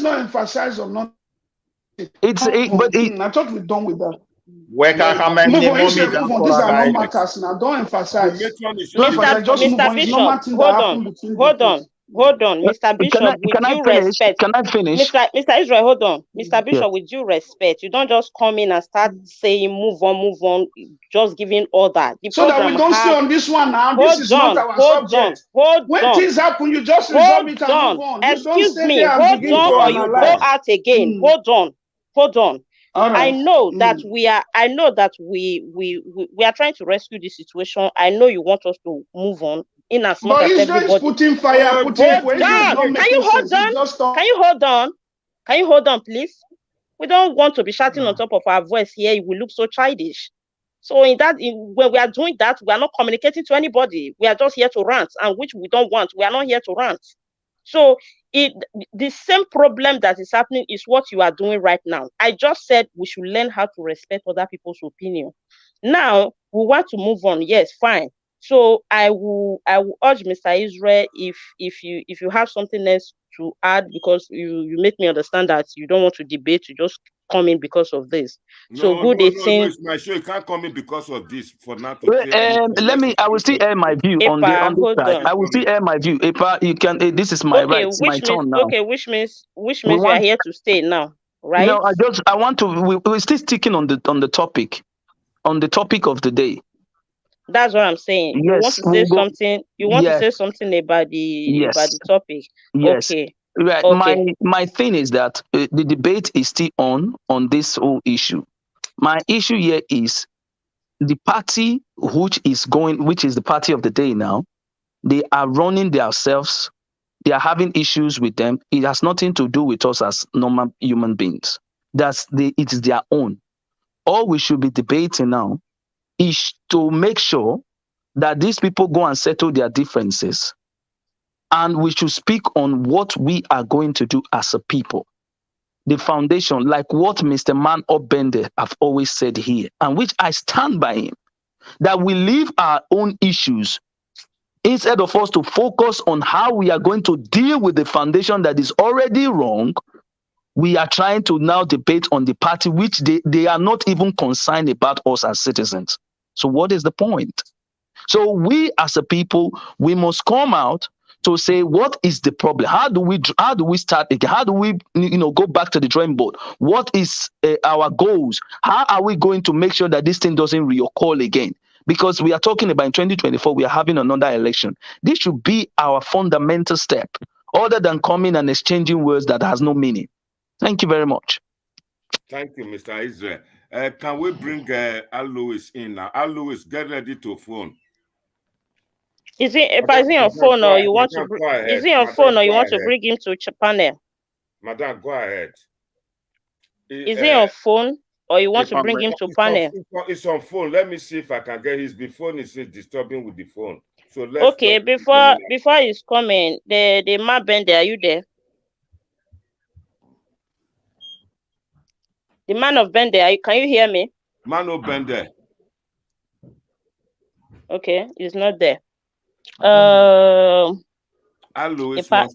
[SPEAKER 2] not emphasize on nothing.
[SPEAKER 5] I
[SPEAKER 2] thought we're done with that.
[SPEAKER 16] Where can come and
[SPEAKER 2] Move on,
[SPEAKER 16] mommy
[SPEAKER 2] Israel,
[SPEAKER 16] down
[SPEAKER 2] move on.
[SPEAKER 16] for
[SPEAKER 2] These
[SPEAKER 16] a
[SPEAKER 2] are not
[SPEAKER 16] guy?
[SPEAKER 2] matters now. Don't emphasize.
[SPEAKER 1] The matron is
[SPEAKER 2] Don't
[SPEAKER 1] showing
[SPEAKER 2] emphasize. Just move
[SPEAKER 7] Mr.
[SPEAKER 2] on. It's normal
[SPEAKER 7] Bishop,
[SPEAKER 2] thing that happen between the
[SPEAKER 7] hold on, Mr. Bishop, with
[SPEAKER 5] Can I
[SPEAKER 7] due
[SPEAKER 5] finish?
[SPEAKER 7] respect.
[SPEAKER 5] Can I finish?
[SPEAKER 7] Mr. Israel, hold on. Mr. Bishop,
[SPEAKER 5] Yes.
[SPEAKER 7] with due respect, you don't just come in and start saying move on, just giving order. The
[SPEAKER 2] so that we
[SPEAKER 7] program
[SPEAKER 2] don't stay
[SPEAKER 7] has.
[SPEAKER 2] on this one now.
[SPEAKER 7] Hold
[SPEAKER 2] This is not our subject. When things happen, you just resolve it and move on. You don't
[SPEAKER 7] Excuse
[SPEAKER 2] stay
[SPEAKER 7] me,
[SPEAKER 2] there and
[SPEAKER 7] hold
[SPEAKER 2] begin
[SPEAKER 7] on,
[SPEAKER 2] to
[SPEAKER 7] or you go
[SPEAKER 2] analyze.
[SPEAKER 7] out again. Hold on.
[SPEAKER 2] All right.
[SPEAKER 7] I know that we are trying to rescue the situation. I know you want us to move on in as much
[SPEAKER 2] But
[SPEAKER 7] as
[SPEAKER 2] Israel is
[SPEAKER 7] everybody.
[SPEAKER 2] putting fire, putting
[SPEAKER 7] Hold on. Can you hold on? Can you hold on, please? We don't want to be shouting on top of our voice here. We look so childish. So when we are doing that, we are not communicating to anybody. We are just here to rant, and which we don't want. We are not here to rant. So the same problem that is happening is what you are doing right now. I just said we should learn how to respect other people's opinion. Now we want to move on. Yes, fine. So I will urge Mr. Israel, if you have something else to add, because you make me understand that you don't want to debate, you just come in because of this.
[SPEAKER 1] No, it's my show. You can't come in because of this for now to
[SPEAKER 5] I will still air my view on this side. I will still air my view. Epa, you can. This is my right. It's my turn now.
[SPEAKER 7] Okay, which means you are here to stay now, right?
[SPEAKER 5] No, I want to. We're still sticking on the topic, of the day.
[SPEAKER 7] That's what I'm saying.
[SPEAKER 5] Yes,
[SPEAKER 7] you want to say something. You want to say something about the topic.
[SPEAKER 5] Yes.
[SPEAKER 7] Okay.
[SPEAKER 5] Right.
[SPEAKER 7] Okay.
[SPEAKER 5] My thing is that the debate is still on this whole issue. My issue here is the party which is the party of the day now. They are running themselves. They are having issues with them. It has nothing to do with us as normal human beings. It is their own. All we should be debating now is to make sure that these people go and settle their differences. And we should speak on what we are going to do as a people. The foundation, like what Mr. Man Obende have always said here, and which I stand by him, that we leave our own issues instead of us to focus on how we are going to deal with the foundation that is already wrong. We are trying to now debate on the party which they are not even concerned about us as citizens. So what is the point? So we as a people, we must come out to say what is the problem? How do we start again? How do we go back to the drawing board? What is our goals? How are we going to make sure that this thing doesn't reoccur again? Because we are talking about in 2024, we are having another election. This should be our fundamental step, other than coming and exchanging words that has no meaning. Thank you very much.
[SPEAKER 1] Thank you, Mr. Israel. Can we bring Al Lewis in now? Al Lewis, get ready to phone.
[SPEAKER 7] Is it on phone or you want to? Is it on phone or you want to bring him to panel?
[SPEAKER 1] Madam, go ahead.
[SPEAKER 7] Is it on phone or you want to bring him to panel?
[SPEAKER 1] It's on phone. Let me see if I can get his. Phone is disturbing with the phone. So let's.
[SPEAKER 7] Okay, before he's coming, the man Bende, are you there? The man of Bende, can you hear me?
[SPEAKER 1] Man of Bende.
[SPEAKER 7] Okay, he's not there.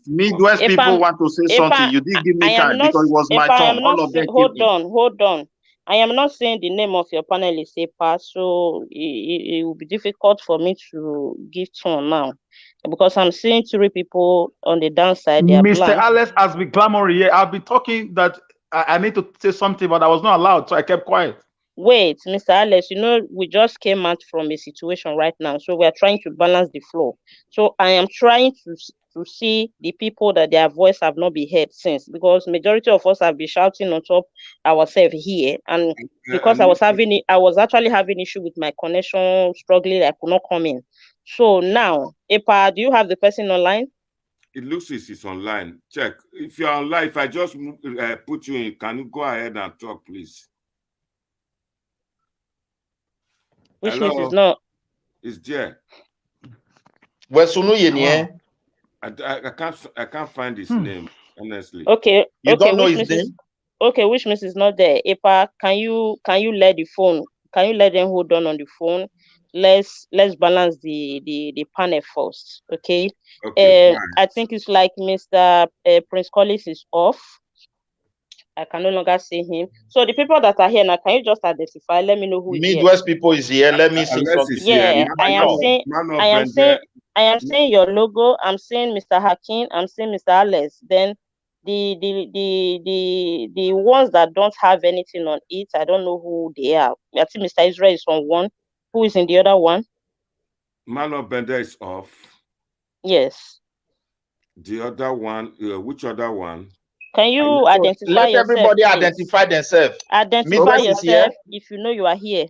[SPEAKER 16] Midwest people want to say something. You didn't give me time because it was my turn. All of them.
[SPEAKER 7] Hold on. I am not saying the name of your panelist, Epa, so it will be difficult for me to give turn now because I'm seeing 3 people on the downside. They are
[SPEAKER 15] Mr.
[SPEAKER 7] blank.
[SPEAKER 15] Alex has been clamoring here. I've been talking that I need to say something, but I was not allowed, so I kept quiet.
[SPEAKER 7] Wait, Mr. Alex, we just came out from a situation right now, so we are trying to balance the flow. So I am trying to see the people that their voice have not been heard since, because majority of us have been shouting on top ourselves here, and because I was actually having issue with my connection, struggling, I could not come in. So now, Epa, do you have the person online?
[SPEAKER 1] It looks like it's online. Check. If you're online, if I just put you in, can you go ahead and talk, please?
[SPEAKER 7] Which means it's not.
[SPEAKER 1] It's there. I can't find his name, honestly.
[SPEAKER 7] Okay.
[SPEAKER 16] You don't know his name?
[SPEAKER 7] Okay, which means it's not there. Epa, can you let the phone? Can you let them hold on the phone? Let's balance the panel first. Okay. I think it's like Mr. Prince Collins is off. I can no longer see him. So the people that are here now, can you just identify? Let me know who is here.
[SPEAKER 16] Midwest people is here. Let me see
[SPEAKER 1] Unless
[SPEAKER 16] something.
[SPEAKER 1] it's here.
[SPEAKER 7] Yeah, I am seeing. I am seeing your logo. I'm seeing Mr. Hakim. I'm seeing Mr. Alex. Then the ones that don't have anything on it, I don't know who they are. I think Mr. Israel is on one. Who is in the other one?
[SPEAKER 1] Mano Bender is off.
[SPEAKER 7] Yes.
[SPEAKER 1] The other one, which other one?
[SPEAKER 7] Can you identify
[SPEAKER 16] Let
[SPEAKER 7] yourself?
[SPEAKER 16] everybody
[SPEAKER 7] Please?
[SPEAKER 16] identify themselves.
[SPEAKER 7] Identify yourself if you know you are here.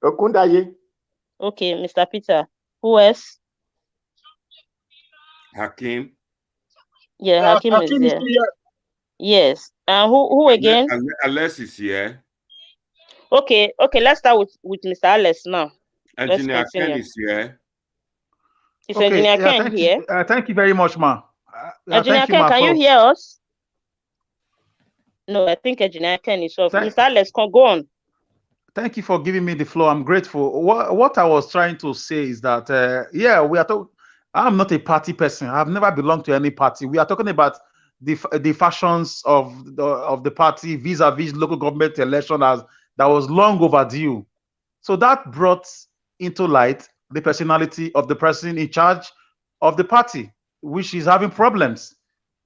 [SPEAKER 16] Okundaye.
[SPEAKER 7] Okay, Mr. Peter. Who else?
[SPEAKER 1] Hakim.
[SPEAKER 7] Yeah, Hakim is there. Yes. And who again?
[SPEAKER 1] Alex is here.
[SPEAKER 7] Okay, let's start with Mr. Alex now.
[SPEAKER 1] Engineer Ken is here.
[SPEAKER 7] Is Engineer Ken here?
[SPEAKER 15] Thank you very much, ma.
[SPEAKER 7] Engineer Ken, can you hear us? No, I think Engineer Ken is off. Mr. Alex, go on.
[SPEAKER 15] Thank you for giving me the floor. I'm grateful. What I was trying to say is that, yeah, we are talking. I'm not a party person. I've never belonged to any party. We are talking about the fashions of the party vis-a-vis local government election that was long overdue. So that brought into light the personality of the person in charge of the party, which is having problems.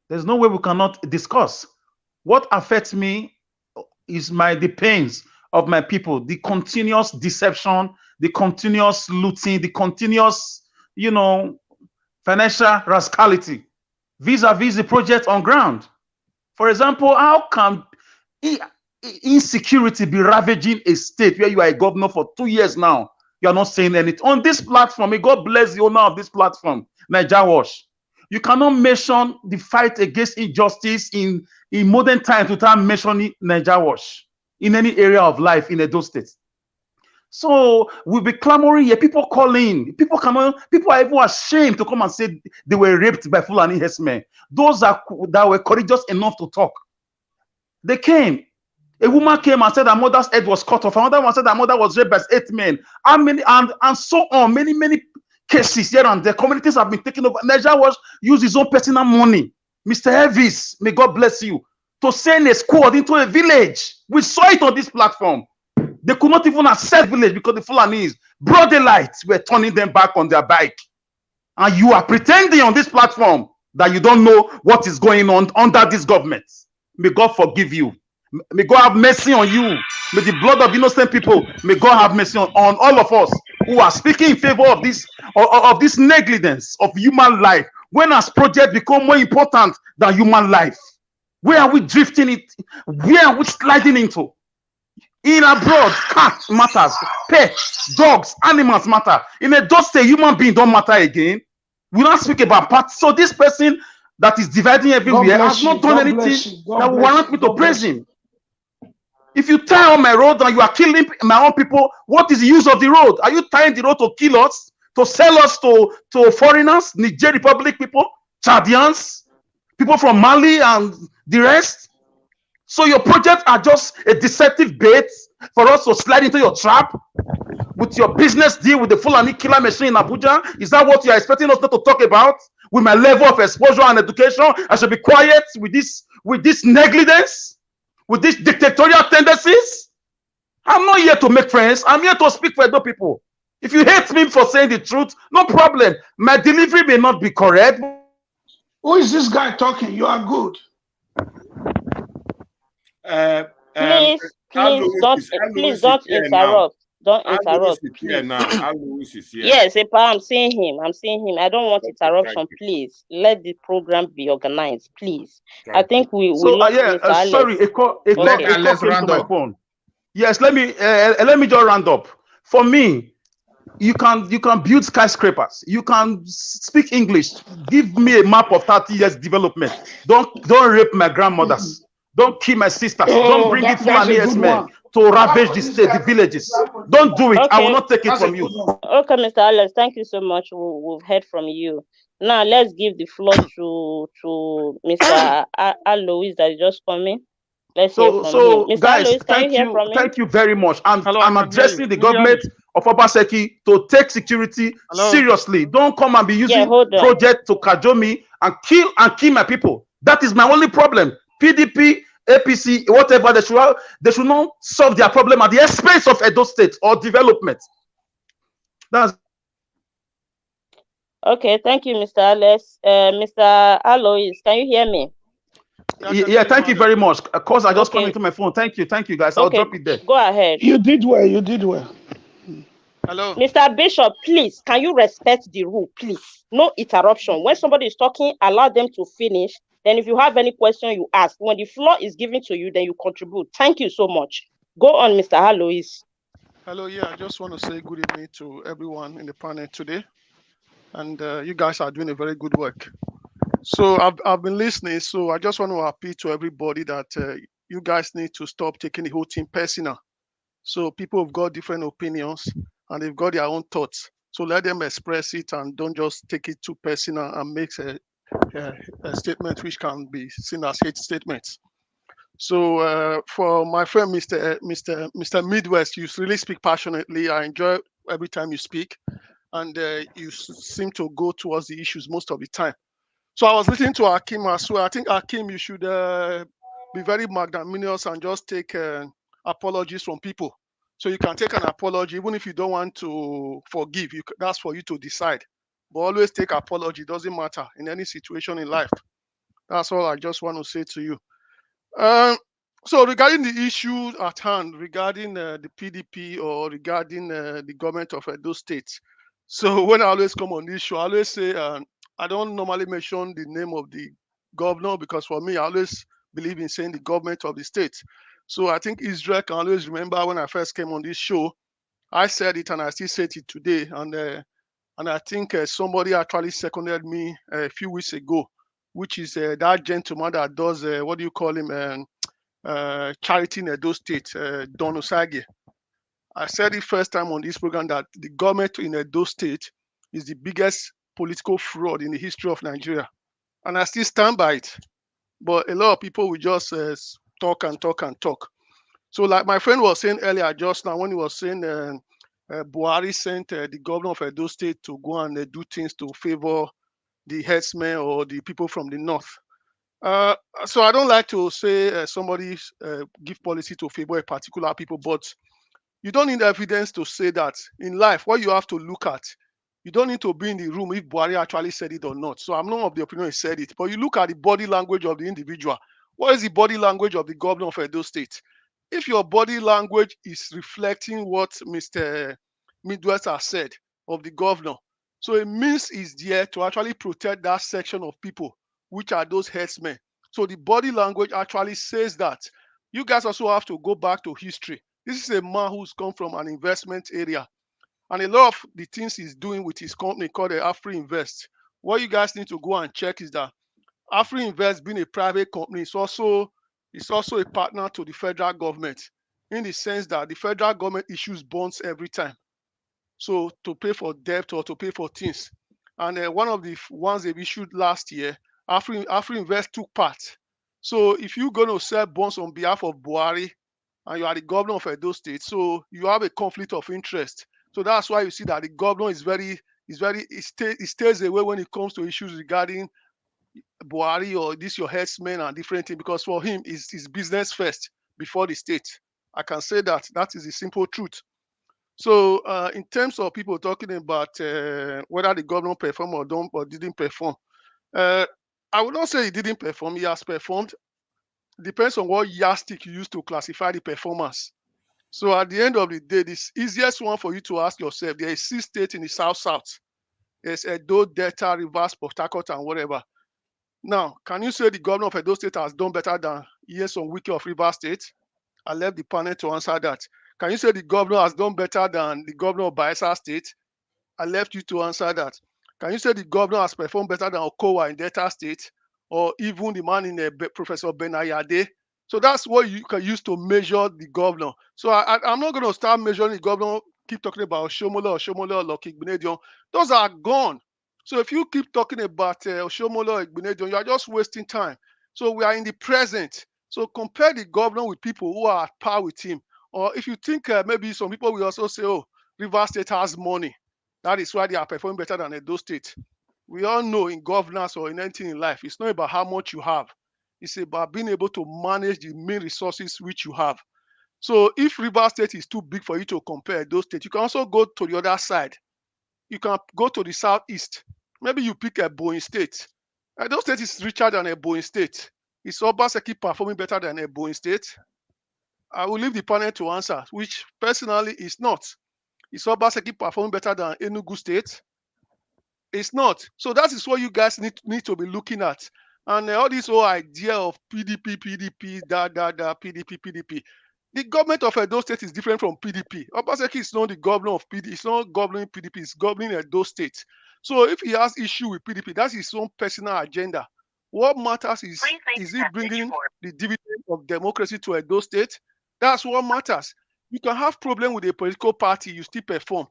[SPEAKER 15] There's no way we cannot discuss. What affects me is the pains of my people, the continuous deception, the continuous looting, the continuous, financial rascality vis-a-vis the project on ground. For example, how can insecurity be ravaging a state where you are a governor for 2 years now? You are not saying anything. On this platform, may God bless the owner of this platform, Naija Wash. You cannot mention the fight against injustice in modern times without mentioning Naija Wash in any area of life in Edo State. So we'll be clamoring here. People calling. People are even ashamed to come and say they were raped by Fulani herdsmen. Those that were courageous enough to talk. They came. A woman came and said her mother's head was cut off. Another one said her mother was raped by 8 men. How many and so on. Many cases here and there. Communities have been taken over. Naija Wash used his own personal money. Mr. Elvis, may God bless you, to send a squad into a village. We saw it on this platform. They could not even access village because the Fulanis, broad daylight, were turning them back on their bike. And you are pretending on this platform that you don't know what is going on under this government. May God forgive you. May God have mercy on you. May the blood of innocent people, may God have mercy on all of us who are speaking in favor of this negligence of human life. When has project become more important than human life? Where are we drifting it? Where are we sliding into? In abroad, cats matters, pets, dogs, animals matter. In a dust, a human being don't matter again. We don't speak about parts. So this person that is dividing everywhere has not done anything that will warrant me to praise him. If you tie on my road and you are killing my own people, what is the use of the road? Are you tying the road to kill us, to sell us to foreigners, Niger Republic people, Chadians, people from Mali and the rest? So your projects are just a deceptive bait for us to slide into your trap with your business deal with the Fulani killer machine in Abuja? Is that what you are expecting us not to talk about? With my level of exposure and education, I should be quiet with this negligence, with these dictatorial tendencies? I'm not here to make friends. I'm here to speak for Edo people. If you hate me for saying the truth, no problem. My delivery may not be correct.
[SPEAKER 2] Who is this guy talking? You are good.
[SPEAKER 7] Please don't interrupt. Don't interrupt, please. Yes, I'm seeing him. I don't want interruption. Please let the program be organized, please. I think we
[SPEAKER 15] sorry, a call came to my phone. Yes, let me just round up. For me, you can build skyscrapers. You can speak English. Give me a map of 30 years development. Don't rape my grandmothers. Don't kill my sisters. Don't bring in Fulani men to ravage the state, the villages. Don't do it. Okay. I will not take it from you.
[SPEAKER 7] Okay, Mr. Alex, thank you so much. We've heard from you. Now let's give the floor to Mr. Alois that is just coming. Let's hear from him. Mr.
[SPEAKER 15] Guys,
[SPEAKER 7] Alois,
[SPEAKER 15] thank you very much. And I'm addressing the government of Obaseki to take security seriously. Don't come and be using project to cajole me and kill my people. That is my only problem. PDP APC, whatever, they should not solve their problem at the expense of Edo State or development. That's
[SPEAKER 7] Okay, thank you, Mr. Alex. Mr. Alois, can you hear me?
[SPEAKER 15] yeah, thank you very much. Of course, I just come into my phone. Thank you, guys. I'll drop it there.
[SPEAKER 7] Go ahead.
[SPEAKER 10] You did well. You did well.
[SPEAKER 12] Hello.
[SPEAKER 7] Mr. Bishop, please, can you respect the rule, please? No interruption. When somebody is talking, allow them to finish. Then if you have any question, you ask. When the floor is given to you, then you contribute. Thank you so much. Go on, Mr. Alois.
[SPEAKER 12] Hello, yeah, I just want to say good evening to everyone in the panel today. And you guys are doing a very good work. So I've been listening, so I just want to appeal to everybody that you guys need to stop taking the whole thing personal. So people have got different opinions and they've got their own thoughts. So let them express it and don't just take it too personal and make a statement which can be seen as hate statements. So for my friend, Mr. Midwest, you really speak passionately. I enjoy every time you speak, and you seem to go towards the issues most of the time. So I was listening to Akim as well. I think Akim, you should be very magnanimous and just take apologies from people. So you can take an apology, even if you don't want to forgive. That's for you to decide. But always take apology. Doesn't matter in any situation in life. That's all I just want to say to you. So regarding the issue at hand, regarding the PDP or regarding the government of Edo State. So when I always come on this show, I always say I don't normally mention the name of the governor because for me, I always believe in saying the government of the state. So I think Israel can always remember when I first came on this show, I said it and I still say it today. And I think somebody actually seconded me a few weeks ago, which is that gentleman that does, what do you call him, charity in Edo State, Don Osage. I said it first time on this program that the government in Edo State is the biggest political fraud in the history of Nigeria. And I still stand by it. But a lot of people will just talk and talk and talk. So like my friend was saying earlier just now when he was saying Buhari sent the governor of Edo State to go and do things to favor the herdsmen or the people from the north. So I don't like to say somebody give policy to favor a particular people, but you don't need evidence to say that. In life, what you have to look at, you don't need to be in the room if Buhari actually said it or not. So I'm not of the opinion he said it, but you look at the body language of the individual. What is the body language of the governor of Edo State? If your body language is reflecting what Mr. Midwest has said of the governor, so it means he's there to actually protect that section of people, which are those herdsmen. So the body language actually says that. You guys also have to go back to history. This is a man who's come from an investment area. And a lot of the things he's doing with his company called Afri Invest. What you guys need to go and check is that Afri Invest being a private company, it's also a partner to the federal government in the sense that the federal government issues bonds every time. So to pay for debt or to pay for things. And one of the ones they've issued last year, Afri Invest took part. So if you're going to sell bonds on behalf of Buhari and you are the governor of Edo State, so you have a conflict of interest. So that's why you see that the governor he stays away when it comes to issues regarding Buhari or this your herdsmen and different things, because for him it's business first before the state. I can say that is the simple truth. So in terms of people talking about whether the governor performed or didn't perform, I would not say he didn't perform. He has performed. Depends on what yardstick you use to classify the performance. So at the end of the day, the easiest one for you to ask yourself, there is 6 states in the South. There's Edo, Delta, Rivers, Port Harcourt, and whatever. Now, can you say the governor of Edo State has done better than Nyesom Wike of Rivers State? I left the panel to answer that. Can you say the governor has done better than the governor of Bayelsa State? I left you to answer that. Can you say the governor has performed better than Okowa in Delta State? Or even the man in Professor Benayade? So that's what you can use to measure the governor. So I'm not going to start measuring the governor, keep talking about Oshomola or Lucky Igbinedion. Those are gone. So if you keep talking about Oshomola or Igbinedion, you are just wasting time. So we are in the present. So compare the governor with people who are at par with him. Or if you think maybe some people will also say, oh, Rivers State has money. That is why they are performing better than Edo State. We all know in governance or in anything in life, it's not about how much you have. It's about being able to manage the main resources which you have. So if Rivers State is too big for you to compare those states, you can also go to the other side. You can go to the southeast. Maybe you pick a Ebonyi State. Those State is richer than a Ebonyi State. Is Obaseki performing better than a Ebonyi State? I will leave the panel to answer, which personally is not. Is Obaseki performing better than Enugu State? It's not. So that is what you guys need to be looking at. And all this whole idea of PDP, PDP. The government of Edo State is different from PDP. Obaseki is not the governor of PDP. It's not governing PDP. It's governing Edo State. So if he has issue with PDP, that's his own personal agenda. What matters is he bringing the dividend of democracy to Edo State? That's what matters. You can have problem with a political party, you still perform.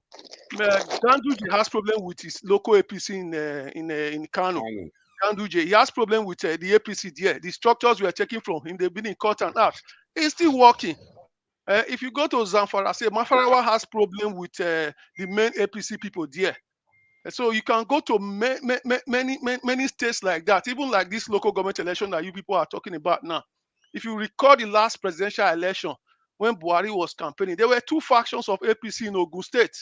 [SPEAKER 12] Ganduje has problem with his local APC in Kano. Ganduje, he has problem with the APC there. The structures we are taking from him, they've been in court and out. He's still working. If you go to Zamfara, say Mafarawa has problem with the main APC people there. So you can go to many states like that, even like this local government election that you people are talking about now. If you recall the last presidential election, when Buhari was campaigning, there were two factions of APC in Ogun State.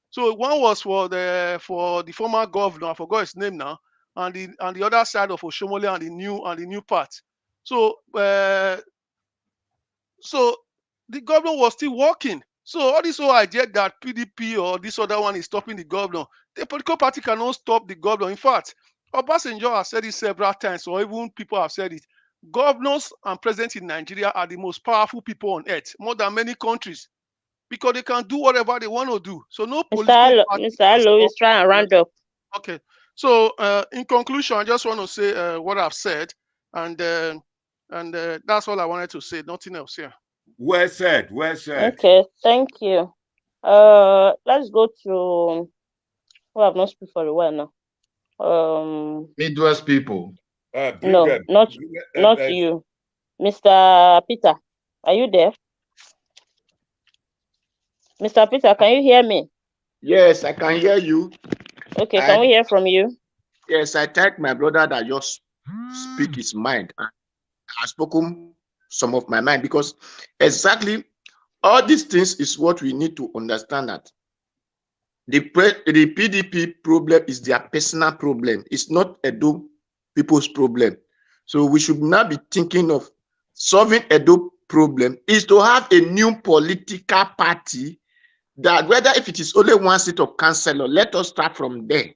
[SPEAKER 12] So one was for the former governor, I forgot his name now, and the other side of Oshomole and the new part. So so the governor was still working. So all this whole idea that PDP or this other one is stopping the governor, the political party cannot stop the governor. In fact, Obasanjo has said it several times, or even people have said it. Governors and presidents in Nigeria are the most powerful people on earth, more than many countries, because they can do whatever they want to do. So no political party.
[SPEAKER 7] Mr. Allo is trying to round up.
[SPEAKER 12] Okay. So in conclusion, I just want to say what I've said, and that's all I wanted to say. Nothing else here.
[SPEAKER 1] Well said. Well said.
[SPEAKER 7] Okay, thank you. Let's go to who have not spoken for a while now.
[SPEAKER 16] Midwest people.
[SPEAKER 7] No, not you, Mr. Peter. Are you there? Mr. Peter, can you hear me?
[SPEAKER 8] Yes, I can hear you.
[SPEAKER 7] Okay, can we hear from you?
[SPEAKER 8] Yes, I thank my brother that just speak his mind. I have spoken some of my mind, because exactly all these things is what we need to understand, that the PDP problem is their personal problem. It's not Edo people's problem. So we should not be thinking of solving Edo problem is to have a new political party that, whether if it is only one seat of councillor, let us start from there,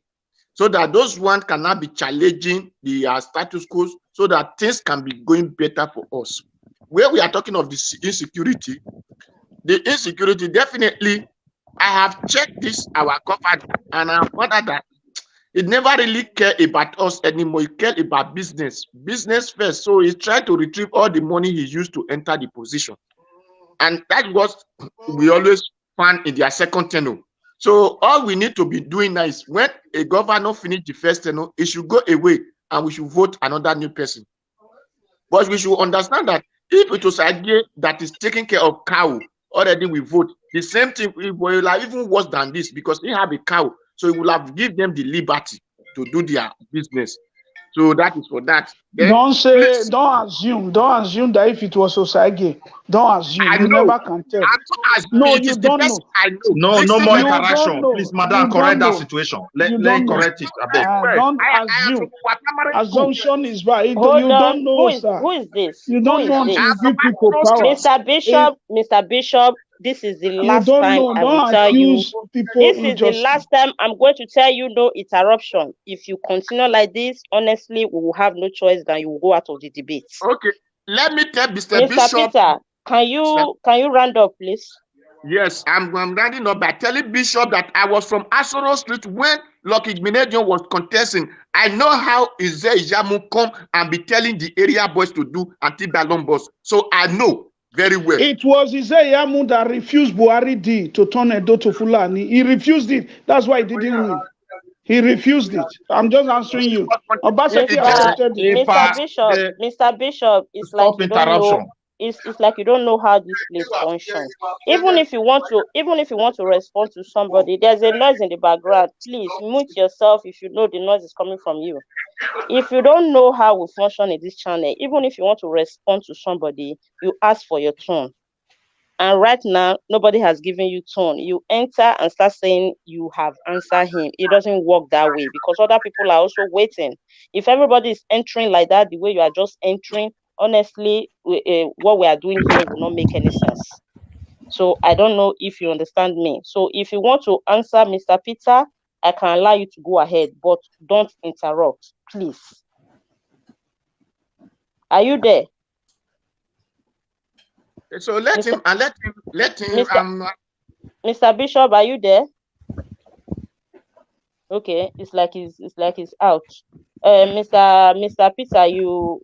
[SPEAKER 8] so that those ones cannot be challenging the status quo, so that things can be going better for us. Where we are talking of this insecurity, definitely, I have checked this, our government, and I found that it never really cared about us anymore. It cared about business first. So he's trying to retrieve all the money he used to enter the position. And that was we always found in their second tenure. So all we need to be doing now is, when a governor finishes the first tenure, it should go away and we should vote another new person. But we should understand that if it was idea that is taking care of cow, already we vote. The same thing will have even worse than this, because they have a cow, so it will have give them the liberty to do their business. So that is for that. Then,
[SPEAKER 9] don't assume that if it was Osage, don't assume. You never can tell.
[SPEAKER 8] No, you don't know. I know.
[SPEAKER 15] No more interaction. Please, madam, correct that situation. Let correct it.
[SPEAKER 9] Don't assume. Assumption is right. You
[SPEAKER 7] Hold on.
[SPEAKER 9] don't know, sir.
[SPEAKER 7] Who is this?
[SPEAKER 9] You don't know to give people power.
[SPEAKER 7] Mr. Bishop, this is the last time I will tell you. This is the last time I'm going to tell you no interruption. If you continue like this, honestly, we will have no choice than you will go out of the debate.
[SPEAKER 8] Okay, let me tell Mr. Bishop.
[SPEAKER 7] Peter, can you round up, please?
[SPEAKER 8] Yes, I'm rounding up by telling Bishop that I was from Asoro Street when Lucky Minedion was contesting. I know how Ijamu come and be telling the area boys to do anti-ballon boss. So I know very well.
[SPEAKER 9] It was Ijamu that refused Buhari D to turn Edo to Fulani. He refused it. That's why he didn't win. He refused it. I'm just answering you.
[SPEAKER 7] Mr. Bishop, it's like you don't know. it's like you don't know how this place functions. Even if you want to respond to somebody, there's a noise in the background. Please mute yourself if you know the noise is coming from you. If you don't know how we function in this channel, even if you want to respond to somebody, you ask for your turn. And right now, nobody has given you turn. You enter and start saying you have answered him. It doesn't work that way because other people are also waiting. If everybody is entering like that, the way you are just entering, honestly, what we are doing here will not make any sense. So I don't know if you understand me. So if you want to answer Mr. Peter, I can allow you to go ahead, but don't interrupt, please. Are you there?
[SPEAKER 8] So let him.
[SPEAKER 7] Mr. Bishop, are you there? Okay, it's like he's out. Mr. Peter, are you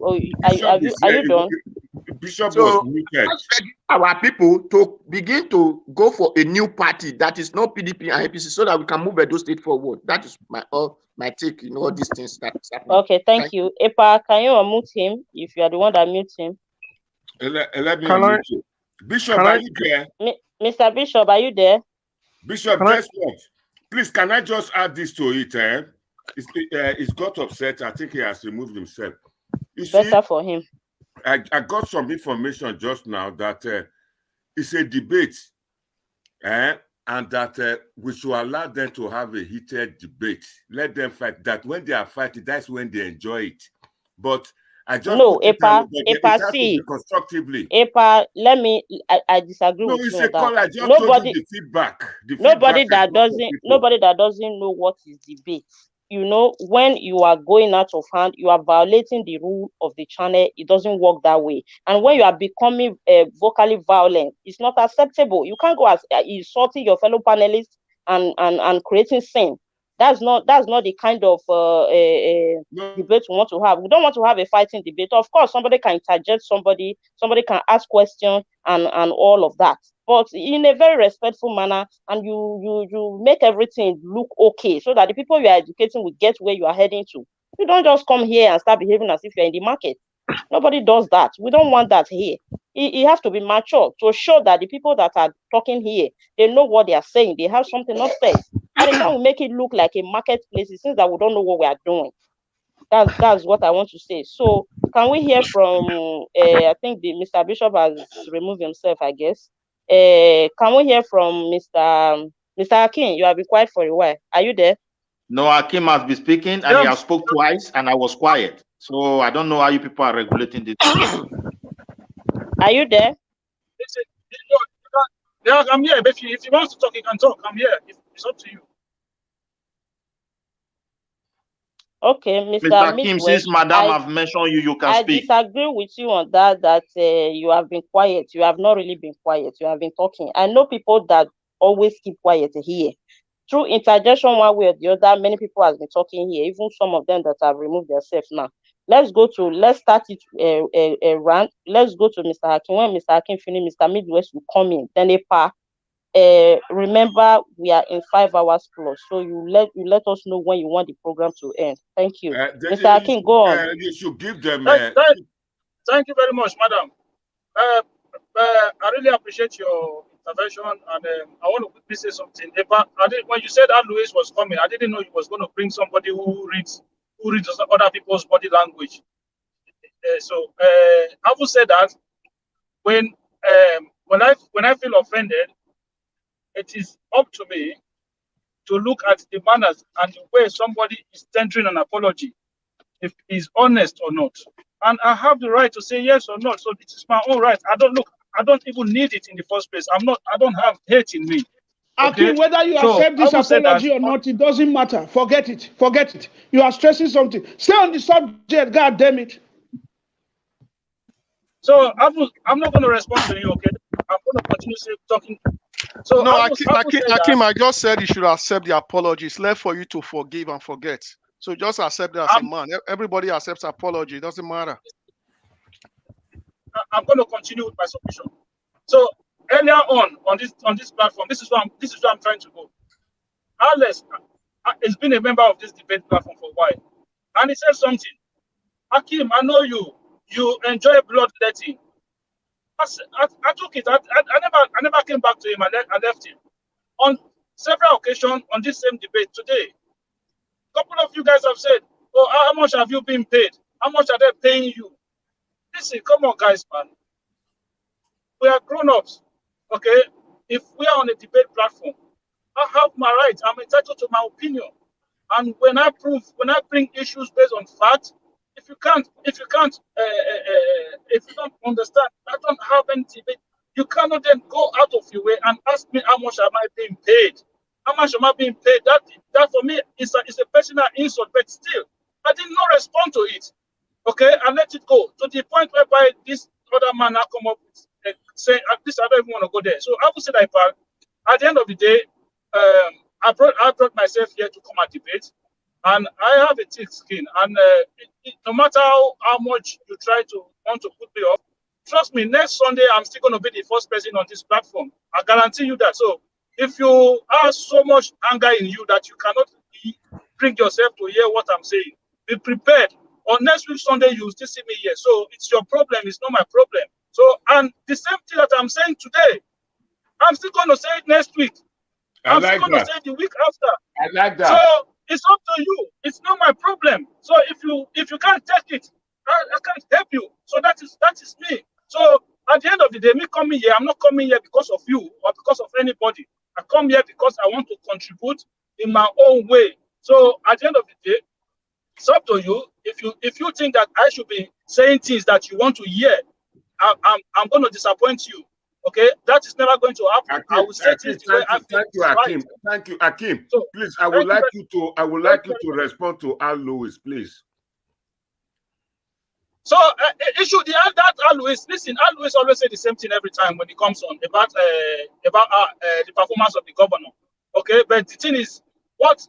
[SPEAKER 7] done?
[SPEAKER 1] Bishop was muted.
[SPEAKER 8] Our people to begin to go for a new party that is not PDP and APC, so that we can move Edo State forward. That is my take in all these things that is happening.
[SPEAKER 7] Okay, thank you. Epa, can you unmute him if you are the one that mutes him?
[SPEAKER 1] Let me unmute you. Bishop, are you there?
[SPEAKER 7] Mr. Bishop, are you there?
[SPEAKER 1] Bishop, guess what? Please, can I just add this to it? He's got upset. I think he has removed himself.
[SPEAKER 7] Better for him.
[SPEAKER 1] I got some information just now that it's a debate, and that we should allow them to have a heated debate. Let them fight. That when they are fighting, that's when they enjoy it. But I just
[SPEAKER 7] Epa,
[SPEAKER 1] see constructively.
[SPEAKER 7] Epa, I disagree with you on that.
[SPEAKER 1] I just told you the feedback.
[SPEAKER 7] Nobody that doesn't know what is debate. You know, when you are going out of hand, you are violating the rule of the channel. It doesn't work that way. And when you are becoming vocally violent, it's not acceptable. You can't go as insulting your fellow panelists and creating sin. That's not the kind of debate we want to have. We don't want to have a fighting debate. Of course, somebody can interject somebody can ask questions and all of that. But in a very respectful manner, and you make everything look okay so that the people you are educating will get where you are heading to. You don't just come here and start behaving as if you're in the market. Nobody does that. We don't want that here. You have to be mature to show that the people that are talking here, they know what they are saying. They have something not said. By the time we make it look like a marketplace, it seems that we don't know what we are doing. That's what I want to say. So can we hear from, I think Mr. Bishop has removed himself, I guess. Can we hear from Mr. Akin? You have been quiet for a while. Are you there?
[SPEAKER 16] No, Akim has been speaking and he has spoke twice and I was quiet. So I don't know how you people are regulating this.
[SPEAKER 7] Are you there?
[SPEAKER 4] Yeah, I'm here. But if you want to talk, you can talk. I'm here. It's up to you.
[SPEAKER 7] Okay,
[SPEAKER 16] Mr. Akim, since Madam have mentioned you can speak.
[SPEAKER 7] I disagree with you on that you have been quiet. You have not really been quiet. You have been talking. I know people that always keep quiet here. Through interjection one way or the other, many people have been talking here, even some of them that have removed themselves now. Let's start it a rant. Let's go to Mr. Hakim. When Mr. Hakim finish, Mr. Midwest will come in. Then remember, we are in 5 hours plus, so you let us know when you want the program to end. Thank you. Mr. Hakim, go on.
[SPEAKER 1] You should give them.
[SPEAKER 4] Thank you very much, madam. I really appreciate your intervention, and I want to quickly say something. When you said that Louis was coming, I didn't know he was going to bring somebody who reads other people's body language. Having said that, when I feel offended, it is up to me to look at the manners and the way somebody is tendering an apology, if he's honest or not. And I have the right to say yes or no. So it is my own right. I don't even need it in the first place. I don't have hate in me.
[SPEAKER 2] Okay? Whether you accept this apology or not, it doesn't matter. Forget it. You are stressing something. Stay on the subject, God damn it.
[SPEAKER 4] So I'm not going to respond to you, okay? I'm going to continue talking. So
[SPEAKER 12] no, Akim, I just said you should accept the apology. It's left for you to forgive and forget. So just accept that as a man. Everybody accepts apology. It doesn't matter.
[SPEAKER 4] I'm going to continue with my submission. So earlier on this platform, this is where I'm trying to go. Alex has been a member of this debate platform for a while, and he said something. Akim, I know you enjoy bloodletting. I took it. I never came back to him. I left him. On several occasions on this same debate today, a couple of you guys have said, "Oh, how much have you been paid? How much are they paying you?" Listen, come on, guys, man. We are grown-ups, okay? If we are on a debate platform, I have my rights. I'm entitled to my opinion. And when I bring issues based on facts, if you don't understand, I don't have any debate. You cannot then go out of your way and ask me how much am I being paid? How much am I being paid? That for me is a personal insult, but still, I did not respond to it. Okay, I let it go to the point whereby this other man now come up with saying, at least I don't even want to go there. So I would say that at the end of the day, I brought myself here to come and debate, and I have a thick skin. And no matter how much you try to want to put me off, trust me, next Sunday I'm still going to be the first person on this platform. I guarantee you that. So if you have so much anger in you that you cannot bring yourself to hear what I'm saying, be prepared. On next week Sunday, you will still see me here. So it's your problem. It's not my problem. So, and the same thing that I'm saying today, I'm still going to say it next week. I'm still going to say it the week after.
[SPEAKER 1] I like that.
[SPEAKER 4] So it's up to you. It's not my problem. So if you can't take it, I can't help you. So that is me. So at the end of the day, me coming here, I'm not coming here because of you or because of anybody. I come here because I want to contribute in my own way. So at the end of the day, it's up to you. If you think that I should be saying things that you want to hear, I'm going to disappoint you. Okay, that is never going to happen.
[SPEAKER 1] Akim,
[SPEAKER 4] I will say things the way I feel.
[SPEAKER 1] Thank you, Akim. Thank you, Akim. So, please, I would like you to respond to Al Lewis, please.
[SPEAKER 4] So that Al Lewis, listen, Al Lewis always say the same thing every time when he comes on about the performance of the governor. Okay, but the thing is, what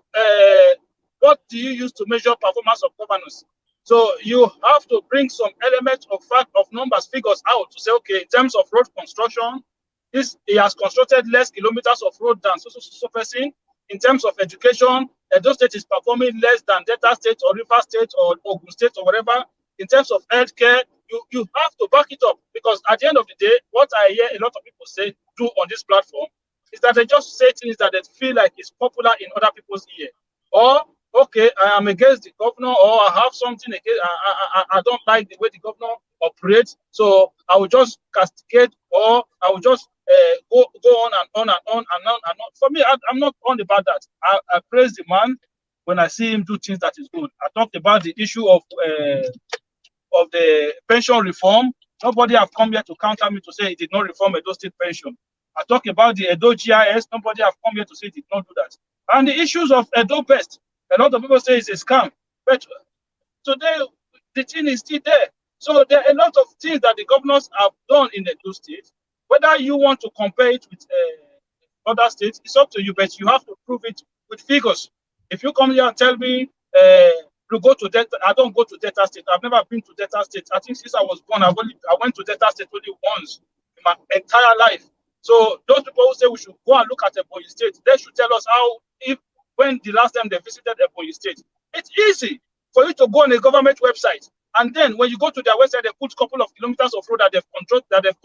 [SPEAKER 4] do you use to measure performance of governors? So you have to bring some element of fact, of numbers, figures out to say, okay, in terms of road construction, he has constructed less kilometers of road than so person. In terms of education, Edo State is performing less than Delta State or River State or Ogun State or whatever. In terms of healthcare, you have to back it up, because at the end of the day, what I hear a lot of people do on this platform is that they just say things that they feel like is popular in other people's ear. Or, okay, I am against the governor, or I have something against, I don't like the way the governor operates, so I will just castigate, or I will just go on and on and on and on and on. For me, I'm not on about that. I praise the man when I see him do things that is good. I talked about the issue of the pension reform. Nobody have come here to counter me to say he did not reform Edo State pension. I talk about the Edo GIS. Nobody have come here to say he did not do that. And the issues of Edo Best, a lot of people say it's a scam. But today, the thing is still there. So there are a lot of things that the governors have done in Edo State. Whether you want to compare it with other states, it's up to you, but you have to prove it with figures. If you come here and tell me, you go to Delta, I don't go to Delta State. I've never been to Delta State. I think since I was born, I went to Delta State only once in my entire life. So those people who say we should go and look at Ebonyi State, they should tell us when the last time they visited Ebonyi State. It's easy for you to go on a government website, and then when you go to their website, they put a couple of kilometers of road that they've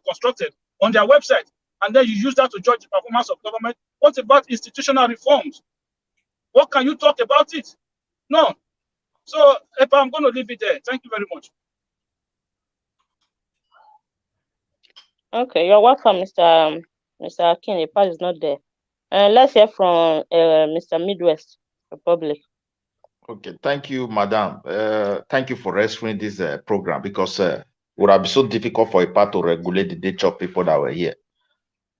[SPEAKER 4] constructed on their website, and then you use that to judge the performance of government. What about institutional reforms? What can you talk about it? No. So, I'm going to leave it there. Thank you very much.
[SPEAKER 7] Okay, you're welcome, Mr. Akin. The part is not there. Let's hear from Mr. Midwest Republic.
[SPEAKER 16] Okay, thank you, Madam. Thank you for rescuing this program, because it would have been so difficult for a part to regulate the nature of people that were here.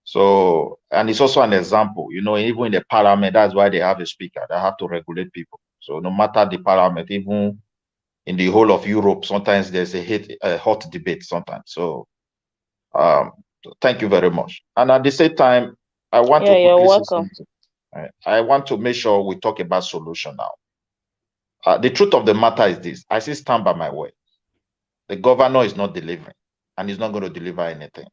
[SPEAKER 16] So, and it's also an example, even in the parliament, that's why they have a speaker. They have to regulate people. So no matter the parliament, even in the whole of Europe, sometimes there's a hot debate sometimes. So thank you very much. And at the same time, I want to
[SPEAKER 7] you're welcome.
[SPEAKER 16] I want to make sure we talk about solution now. The truth of the matter is this: I still stand by my word. The governor is not delivering, and he's not going to deliver anything.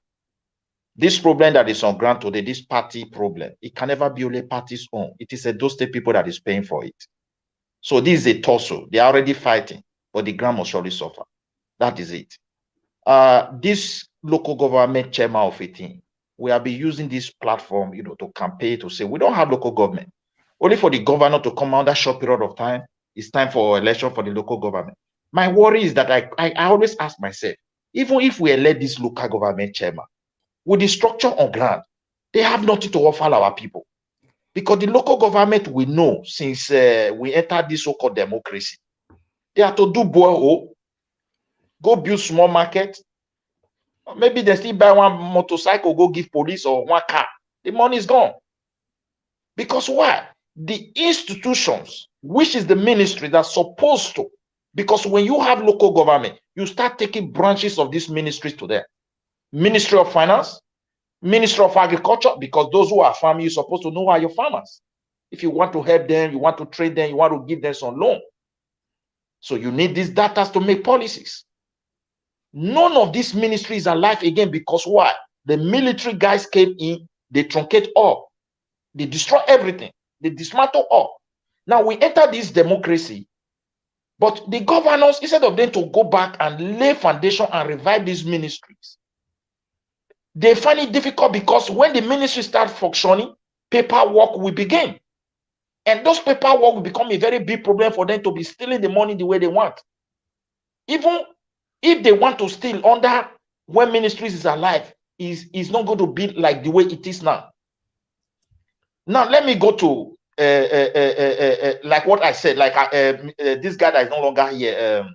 [SPEAKER 16] This problem that is on ground today, this party problem, it can never be only party's own. It is those state people that is paying for it. So this is a tussle. They are already fighting, but the ground must surely suffer. That is it. This local government chairman of a team. We have been using this platform, to campaign, to say we don't have local government. Only for the governor to come out that short period of time, it's time for election for the local government. My worry is that I always ask myself, even if we elect this local government chairman, with the structure on ground, they have nothing to offer our people. Because the local government, we know since we entered this so-called democracy, they have to do borehole, go build small market. Maybe they still buy one motorcycle, go give police, or one car. The money is gone. Because why? The institutions, which is the ministry that's supposed to, because when you have local government, you start taking branches of these ministries to them. Ministry of Finance, Ministry of Agriculture, because those who are farming, you're supposed to know who are your farmers. If you want to help them, you want to train them, you want to give them some loan. So you need these data to make policies. None of these ministries are alive again because why? The military guys came in, they truncate all. They destroy everything. They dismantle all. Now we enter this democracy, but the governors, instead of them to go back and lay foundation and revive these ministries, they find it difficult because when the ministry start functioning, paperwork will begin. And those paperwork will become a very big problem for them to be stealing the money the way they want. Even if they want to steal under when ministries is alive, is not going to be like the way it is now. Now, let me go to like what I said, like this guy that is no longer here,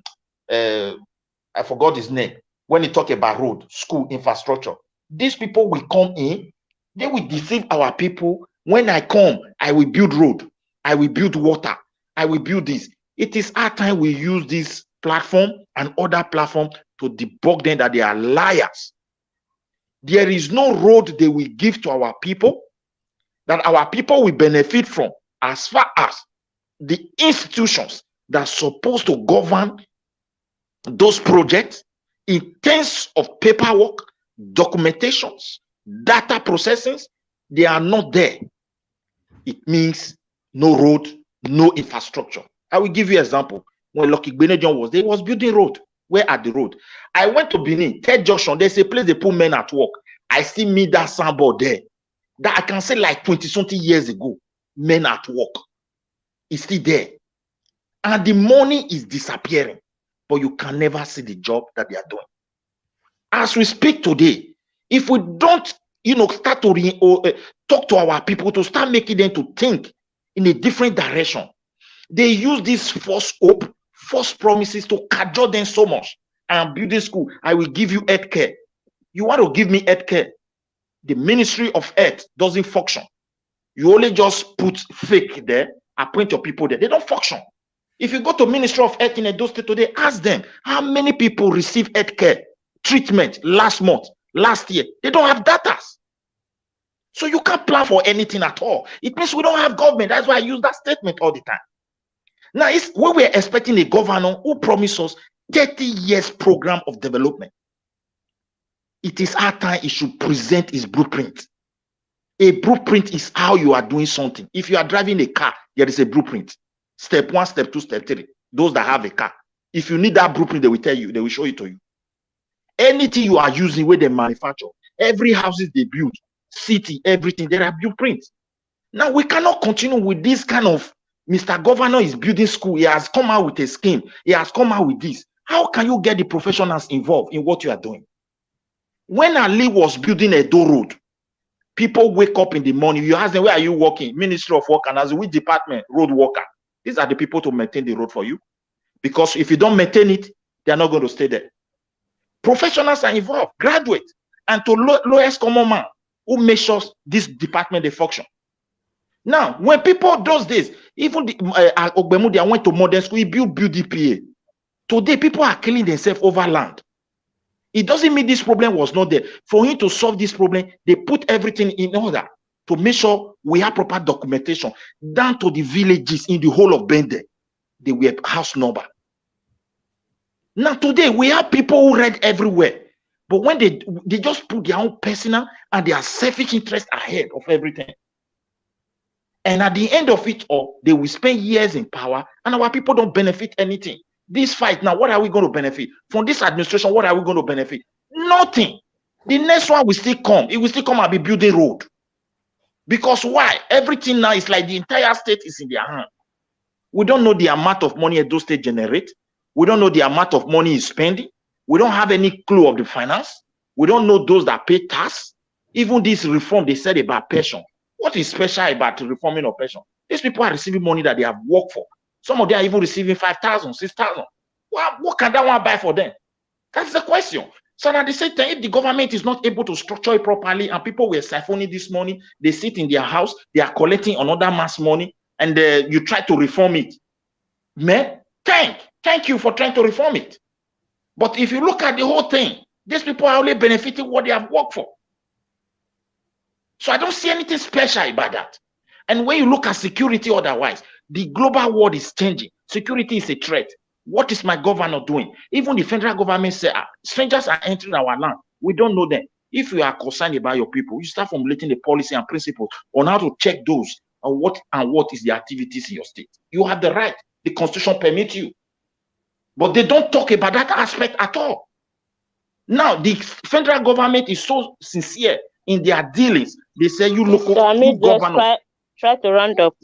[SPEAKER 16] I forgot his name, when he talked about road, school, infrastructure. These people will come in, they will deceive our people. When I come, I will build road, I will build water, I will build this. It is our time we use this platform and other platform to debug them that they are liars. There is no road they will give to our people that our people will benefit from as far as the institutions that are supposed to govern those projects in terms of paperwork, documentations, data processing, they are not there. It means no road, no infrastructure. I will give you an example. When Lucky Benedion was there, he was building road. Where at the road? I went to Benin, Third Junction, there's a place they put men at work. I still meet that signboard there. That I can say like 20-something years ago, men at work. It's still there. And the money is disappearing. But you can never see the job that they are doing. As we speak today, if we don't, start to talk to our people to start making them to think in a different direction, they use this false hope, false promises to cajole them so much. I'm building school. I will give you health care. You want to give me health care? The Ministry of Health doesn't function. You only just put fake there, appoint your people there. They don't function. If you go to Ministry of Health in Edo State today, ask them how many people receive health care treatment last month, last year. They don't have data. So you can't plan for anything at all. It means we don't have government. That's why I use that statement all the time. Now, it's when we're expecting a governor who promises us 30 years program of development. It is our time he should present his blueprint. A blueprint is how you are doing something. If you are driving a car, there is a blueprint. Step 1, step 2, step 3. Those that have a car. If you need that blueprint, they will tell you, they will show it to you. Anything you are using where they manufacture, every houses they build, city, everything, there are blueprints. Now we cannot continue with this kind of Mr. Governor is building school. He has come out with a scheme. He has come out with this. How can you get the professionals involved in what you are doing? When Ali was building a Edo road, people wake up in the morning. You ask them, where are you working? Ministry of Work and as which department? Road worker. These are the people to maintain the road for you. Because if you don't maintain it, they are not going to stay there. Professionals are involved, graduates, and to lowest common man who makes sure this department they function. Now, when people those days, even Ogbemudia went to modern school, he built DPA. Today, people are killing themselves over land. It doesn't mean this problem was not there. For him to solve this problem, they put everything in order to make sure we have proper documentation down to the villages in the whole of Bende. They were house number. Now today we have people who read everywhere, but when they just put their own personal and their selfish interest ahead of everything. And at the end of it all, they will spend years in power and our people don't benefit anything. This fight now, what are we going to benefit? From this administration, what are we going to benefit? Nothing. The next one will still come. It will still come and be building road. Because why? Everything now is like the entire state is in their hand. We don't know the amount of money Edo State generate. We don't know the amount of money he's spending. We don't have any clue of the finance. We don't know those that pay tax. Even this reform they said about pension. What is special about reforming of pension? These people are receiving money that they have worked for. Some of them are even receiving 5,000, 6,000. What can that one buy for them? That's the question. So at the same time, if the government is not able to structure it properly and people were siphoning this money, they sit in their house, they are collecting another man's money, and you try to reform it. Man, thank you for trying to reform it. But if you look at the whole thing, these people are only benefiting what they have worked for. So I don't see anything special about that. And when you look at security otherwise, the global world is changing. Security is a threat. What is my governor doing? Even the federal government say, strangers are entering our land. We don't know them. If you are concerned about your people, you start formulating the policy and principles on how to check those and what is the activities in your state. You have the right. The constitution permits you. But they don't talk about that aspect at all. Now, the federal government is so sincere in their dealings. They say you local governor.
[SPEAKER 7] Try to round up.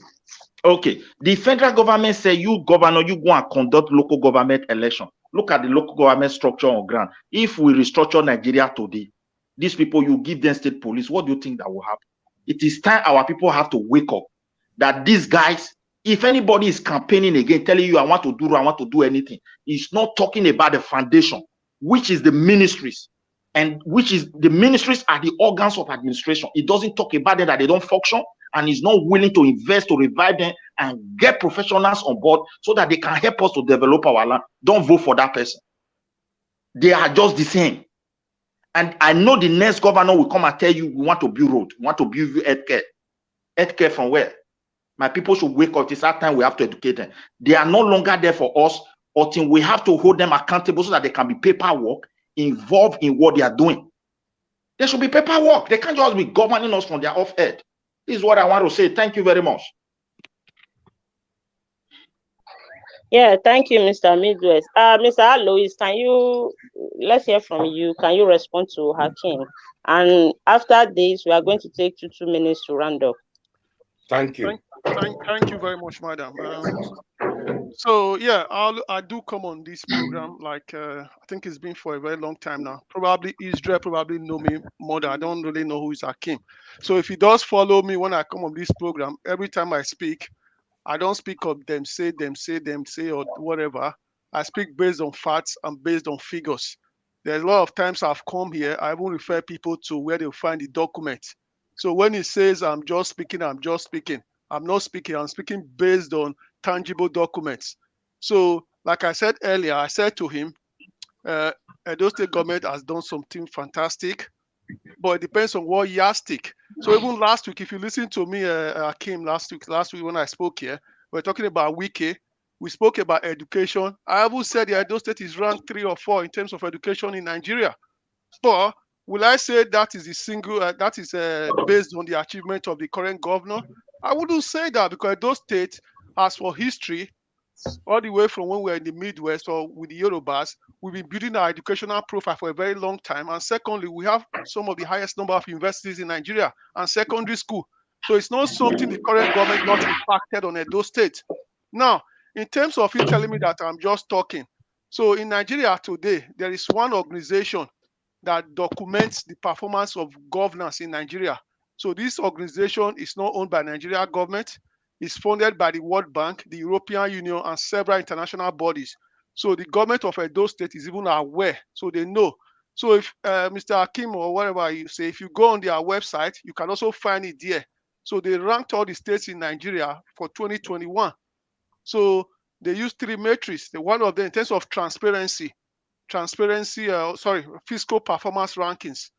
[SPEAKER 16] Okay. The federal government say you governor, you go and conduct local government election. Look at the local government structure on ground. If we restructure Nigeria today, these people, you give them state police, what do you think that will happen? It is time our people have to wake up that these guys, if anybody is campaigning again, telling you I want to do anything, he's not talking about the foundation, which is the ministries, and which is the ministries are the organs of administration. It doesn't talk about them that they don't function, and is not willing to invest to revive them and get professionals on board so that they can help us to develop our land. Don't vote for that person. They are just the same. And I know the next governor will come and tell you, we want to build road, we want to build healthcare. Healthcare from where? My people should wake up. It's that time we have to educate them. They are no longer there for us, until we have to hold them accountable so that they can be paperwork involved in what they are doing. There should be paperwork. They can't just be governing us from their off head. This is what I want to say. Thank you very much.
[SPEAKER 7] Yeah, thank you, Mr. Midwest. Mr. Alois, let's hear from you. Can you respond to Hakeem? And after this, we are going to take 2 minutes to round up.
[SPEAKER 1] Thank you.
[SPEAKER 12] Thank you very much, madam. So yeah, I do come on this program like I think it's been for a very long time now. Probably Israel know me more than I don't really know who is Hakeem. So if he does follow me when I come on this program, every time I speak, I don't speak of them say, or whatever. I speak based on facts and based on figures. There's a lot of times I've come here, I even refer people to where they'll find the document. So when he says I'm just speaking, I'm not speaking, I'm speaking based on tangible documents. So like I said earlier, I said to him, Edo State government has done something fantastic, but it depends on what yardstick. So even last week, if you listen to me, Akeem, last week when I spoke here, we're talking about Wiki. We spoke about education. I haven't said the Edo State is ranked 3 or 4 in terms of education in Nigeria. But will I say that is based on the achievement of the current governor? I wouldn't say that, because Edo State, as for history, all the way from when we were in the Midwest or with the Yorubas, we've been building our educational profile for a very long time. And secondly, we have some of the highest number of universities in Nigeria and secondary school. So it's not something the current government not impacted on Edo State. Now, in terms of you telling me that I'm just talking, so in Nigeria today, there is one organization that documents the performance of governance in Nigeria. So this organization is not owned by Nigeria government. It's funded by the World Bank, the European Union, and several international bodies. So the government of Edo State is even aware, so they know. So if Mr. Hakeem or whatever you say, if you go on their website, you can also find it there. So they ranked all the states in Nigeria for 2021. So they use 3 metrics. One of them in terms of fiscal performance rankings.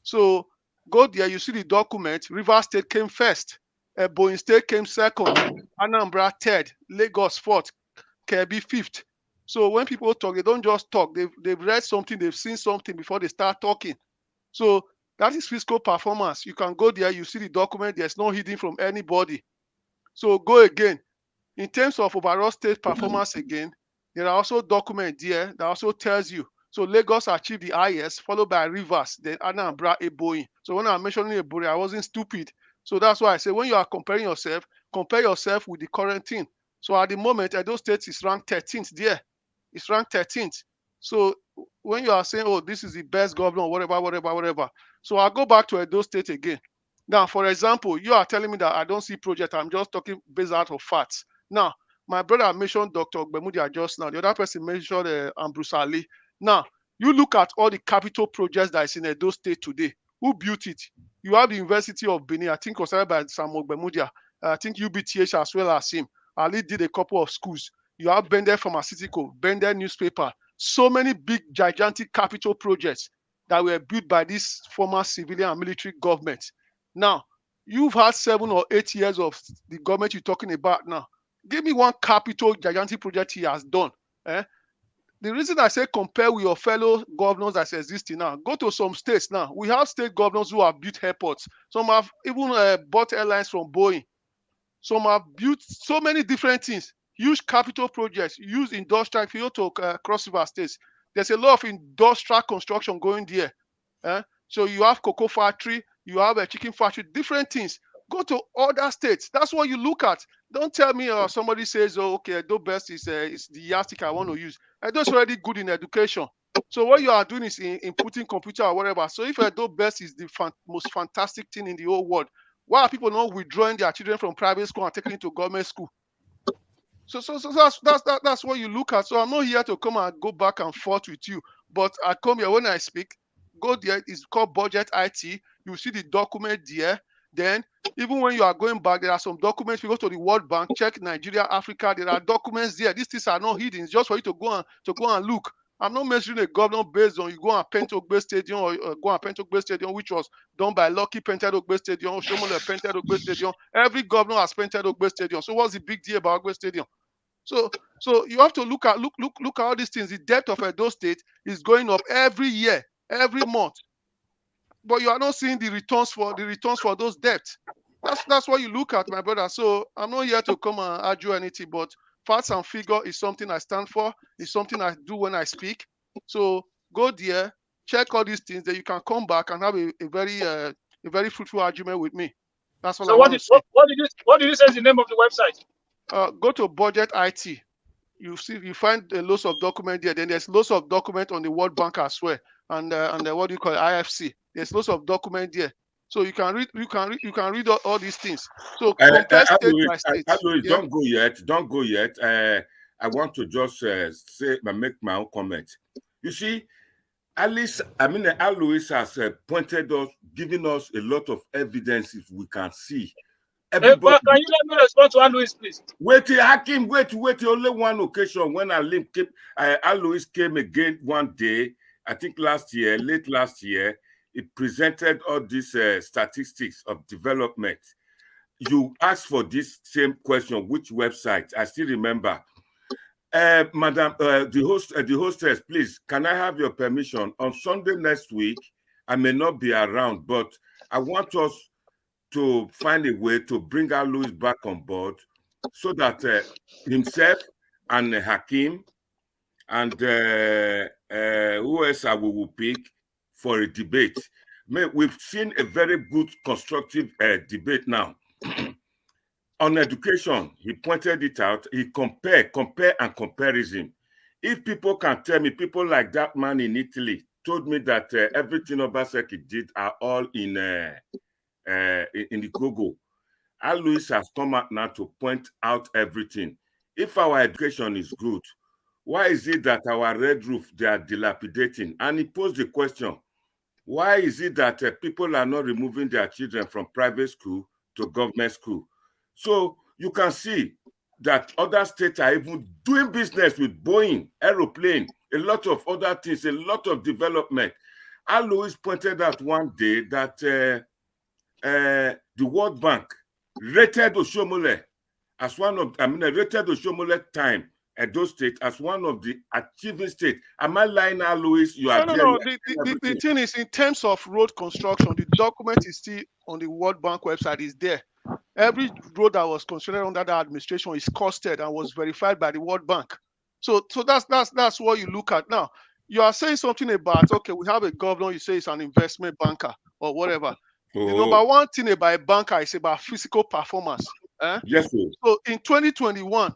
[SPEAKER 12] So go there, you see the document. Rivers State came first. Ebonyi State came second. Anambra third. Lagos fourth. Kebbi fifth. So when people talk, they don't just talk. They've read something, they've seen something before they start talking. So that is fiscal performance. You can go there, you see the document. There's no hidden from anybody. So go again. In terms of overall state performance again, there are also documents there that also tells you. So Lagos achieved the highest, followed by Rivers, then Anambra, Ebonyi. So when I'm mentioning Ebonyi, I wasn't stupid. So that's why I say when you are comparing yourself, compare yourself with the current thing. So at the moment, Edo State is ranked 13th there. It's ranked 13th. So when you are saying, oh, this is the best governor, whatever. So I'll go back to Edo State again. Now, for example, you are telling me that I don't see project. I'm just talking based out of facts. Now, my brother mentioned Dr. Ogbemudia just now. The other person mentioned Ambrose Ali. Now, you look at all the capital projects that is in Edo State today. Who built it? You have the University of Benin, I think was started by Sam Ogbemudia. I think UBTH as well as him. Ali did a couple of schools. You have Bender Pharmaceutical, Bender Newspaper. So many big, gigantic capital projects that were built by this former civilian and military government. Now, you've had 7 or 8 years of the government you're talking about now. Give me one capital, gigantic project he has done. The reason I say compare with your fellow governors that's existing now, go to some states now. We have state governors who have built airports. Some have even bought airlines from Boeing. Some have built so many different things, huge capital projects, huge industrial. If you go to Cross River States, there's a lot of industrial construction going there. So you have cocoa factory, you have a chicken factory, different things. Go to other states. That's what you look at. Don't tell me somebody says, oh, okay, Edo Best is the yardstick I want to use. Edo's already good in education. So what you are doing is inputting computer or whatever. So if Edo Best is the most fantastic thing in the whole world, why are people not withdrawing their children from private school and taking it to government school? So that's what you look at. So I'm not here to come and go back and forth with you. But I come here when I speak, go there. It's called Budget IT. You see the document there. Then even when you are going back, there are some documents. You go to the World Bank, check Nigeria, Africa. There are documents there. These things are not hidden. It's just for you to go and look. I'm not mentioning a governor based on you go and paint Ogbe Stadium or go and paint Ogbe Stadium, which was done by Lucky painted Ogbe Stadium, Shomole painted Ogbe Stadium. Every governor has painted Ogbe Stadium. So what's the big deal about Ogbe Stadium? So you have to look at all these things. The debt of Edo State is going up every year, every month. But you are not seeing the returns for those debts. That's what you look at, my brother. So I'm not here to come and argue anything, but facts and figure is something I stand for. It's something I do when I speak. So go there, check all these things, then you can come back and have a very fruitful argument with me. That's all I want to say.
[SPEAKER 4] What did you say is the name of the website?
[SPEAKER 12] Go to Budget IT. You find lots of documents there. Then there's lots of documents on the World Bank as well, and what do you call it, IFC. There's lots of documents there, so you can read all these things. So compare state by state.
[SPEAKER 1] Don't go yet. I want to just make my own comment. You see, Alois has pointed us, given us a lot of evidence if we can see.
[SPEAKER 4] Everybody, can you let me respond to Alois, please?
[SPEAKER 1] Wait, Hakim, wait. Only one occasion when Alois came again one day, I think late last year, he presented all these statistics of development. You asked for this same question, which website? I still remember. Madam, the hostess, please, can I have your permission? On Sunday next week, I may not be around, but I want us to find a way to bring Alois back on board so that himself and Hakim and who else we will pick for a debate. We've seen a very good constructive debate now. On education, he pointed it out. He compare and comparison. If people can tell me, people like that man in Italy told me that everything Obaseki did are all in the Google. Alois has come out now to point out everything. If our education is good, why is it that our red roof, they are dilapidating? And he posed the question, why is it that people are not removing their children from private school to government school? So you can see that other states are even doing business with Boeing, aeroplane, a lot of other things, a lot of development. Alois pointed out one day that the World Bank rated Oshomole as rated Oshomole time at those states as one of the achieving states. Am I lying now, Alois? You are
[SPEAKER 12] No. The thing is, in terms of road construction, the document is still on the World Bank website. Is there. Every road that was constructed under that administration is costed and was verified by the World Bank. So that's what you look at now. you are saying something about, okay, we have a governor, you say it's an investment banker or whatever.
[SPEAKER 1] Oh.
[SPEAKER 12] The number one thing about a banker is about physical performance.
[SPEAKER 1] Yes, sir.
[SPEAKER 12] So in 2021,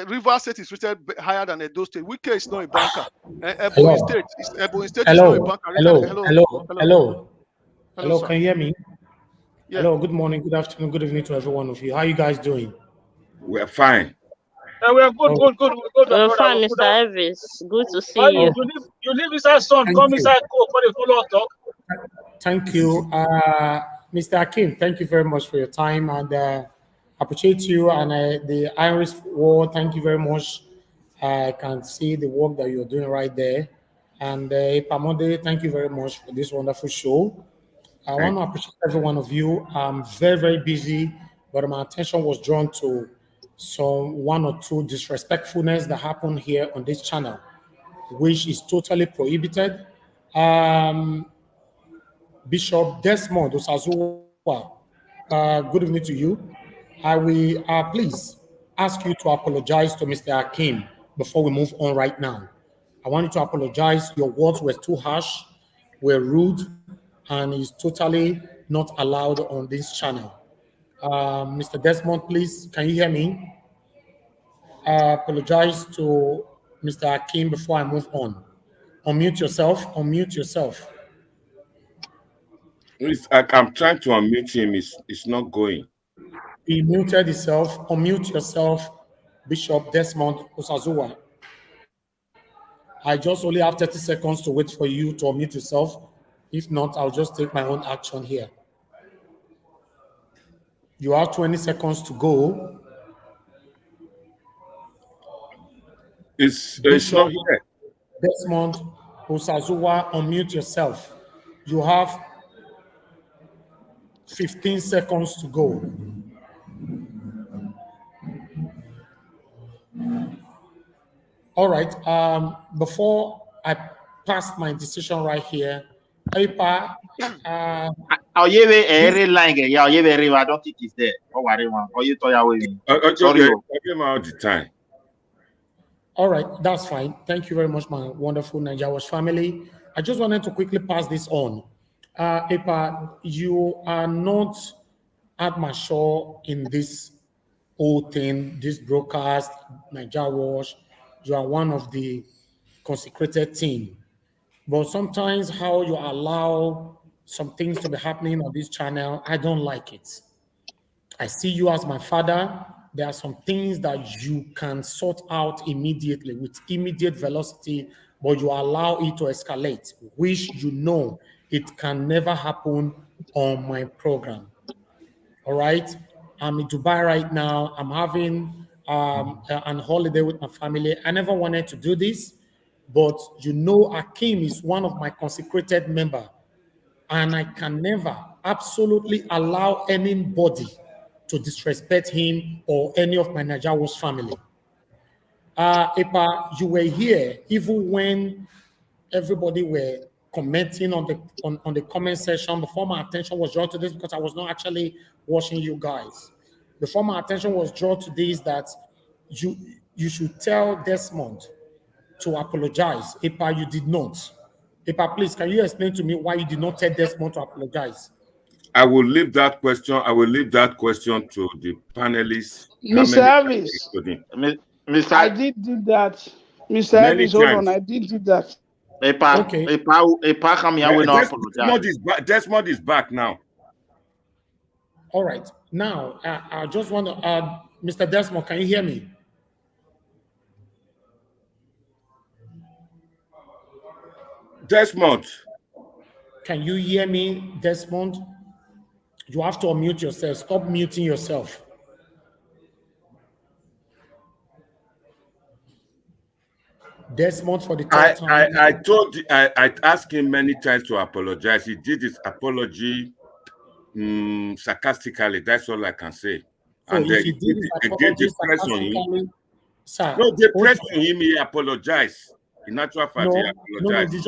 [SPEAKER 12] Rivers State is rated higher than Edo State. Wike is not a banker. Ebonyi State is not a banker.
[SPEAKER 10] Hello,
[SPEAKER 12] Sir.
[SPEAKER 10] can you hear me?
[SPEAKER 12] Yeah.
[SPEAKER 10] Hello, good morning, good afternoon, good evening to every one of you. How are you guys doing?
[SPEAKER 1] We're fine.
[SPEAKER 4] We are good, good.
[SPEAKER 7] We're fine, Mr. Elvis. Good to see you.
[SPEAKER 4] You leave inside son,
[SPEAKER 10] Thank
[SPEAKER 4] come
[SPEAKER 10] you.
[SPEAKER 4] inside for the follow talk.
[SPEAKER 10] Thank you. Mr. Akim, thank you very much for your time, and appreciate you and the Irish War. Thank you very much. I can see the work that you're doing right there. And Pamode, thank you very much for this wonderful show. I want to appreciate every one of you. I'm very, very busy, but my attention was drawn to some one or two disrespectfulness that happened here on this channel, which is totally prohibited. Bishop Desmond Osazuwa, good evening to you. I will please ask you to apologize to Mr. Akim before we move on right now. I want you to apologize. Your words were too harsh, were rude, and is totally not allowed on this channel. Mr. Desmond, please, can you hear me? Apologize to Mr. Akim before I move on. Unmute yourself, unmute yourself.
[SPEAKER 1] I'm trying to unmute him. It's not going.
[SPEAKER 10] He muted himself. Unmute yourself, Bishop Desmond Osazuwa. I just only have 30 seconds to wait for you to unmute yourself. If not, I'll just take my own action here. You have 20 seconds to go.
[SPEAKER 1] It's not here.
[SPEAKER 10] Desmond Osazuwa, unmute yourself. You have 15 seconds to go. All right. Before I pass my decision right here, Epa,
[SPEAKER 16] I don't think it's there. Sorry.
[SPEAKER 1] All the time.
[SPEAKER 10] All right, that's fine. Thank you very much, my wonderful Nigeria Watch family. I just wanted to quickly pass this on. Epa, you are not at my show in this whole thing, this broadcast, Nigeria Watch. You are one of the consecrated team. But sometimes how you allow some things to be happening on this channel, I don't like it. I see you as my father. There are some things that you can sort out immediately with immediate velocity, but you allow it to escalate, which you know it can never happen on my program. All right. I'm in Dubai right now. I'm having an holiday with my family. I never wanted to do this, but you know, Akim is one of my consecrated members, and I can never absolutely allow anybody to disrespect him or any of my Najawa's family. Epa, you were here even when everybody were commenting on the comment section before my attention was drawn to this, because I was not actually watching you guys. Before my attention was drawn to this, that you should tell Desmond to apologize. Epa, you did not. Epa, please, can you explain to me why you did not tell Desmond to apologize?
[SPEAKER 1] I will leave that question. I will leave that question to the panelists.
[SPEAKER 9] Mr. Elvis, I did do that. Mr. Elvis, hold on. I did do that.
[SPEAKER 10] Okay.
[SPEAKER 1] Desmond is back now.
[SPEAKER 10] All right. Now, I just want to, Mr. Desmond, can you hear me?
[SPEAKER 1] Desmond.
[SPEAKER 10] Can you hear me, Desmond? You have to unmute yourself. Stop muting yourself. Desmond, for the third time.
[SPEAKER 1] I asked him many times to apologize. He did his apology sarcastically. That's all I can say.
[SPEAKER 10] So and if he did his apology sarcastically, sir,
[SPEAKER 1] no, they pressed on him. He apologized. In actual fact, he apologized.
[SPEAKER 10] You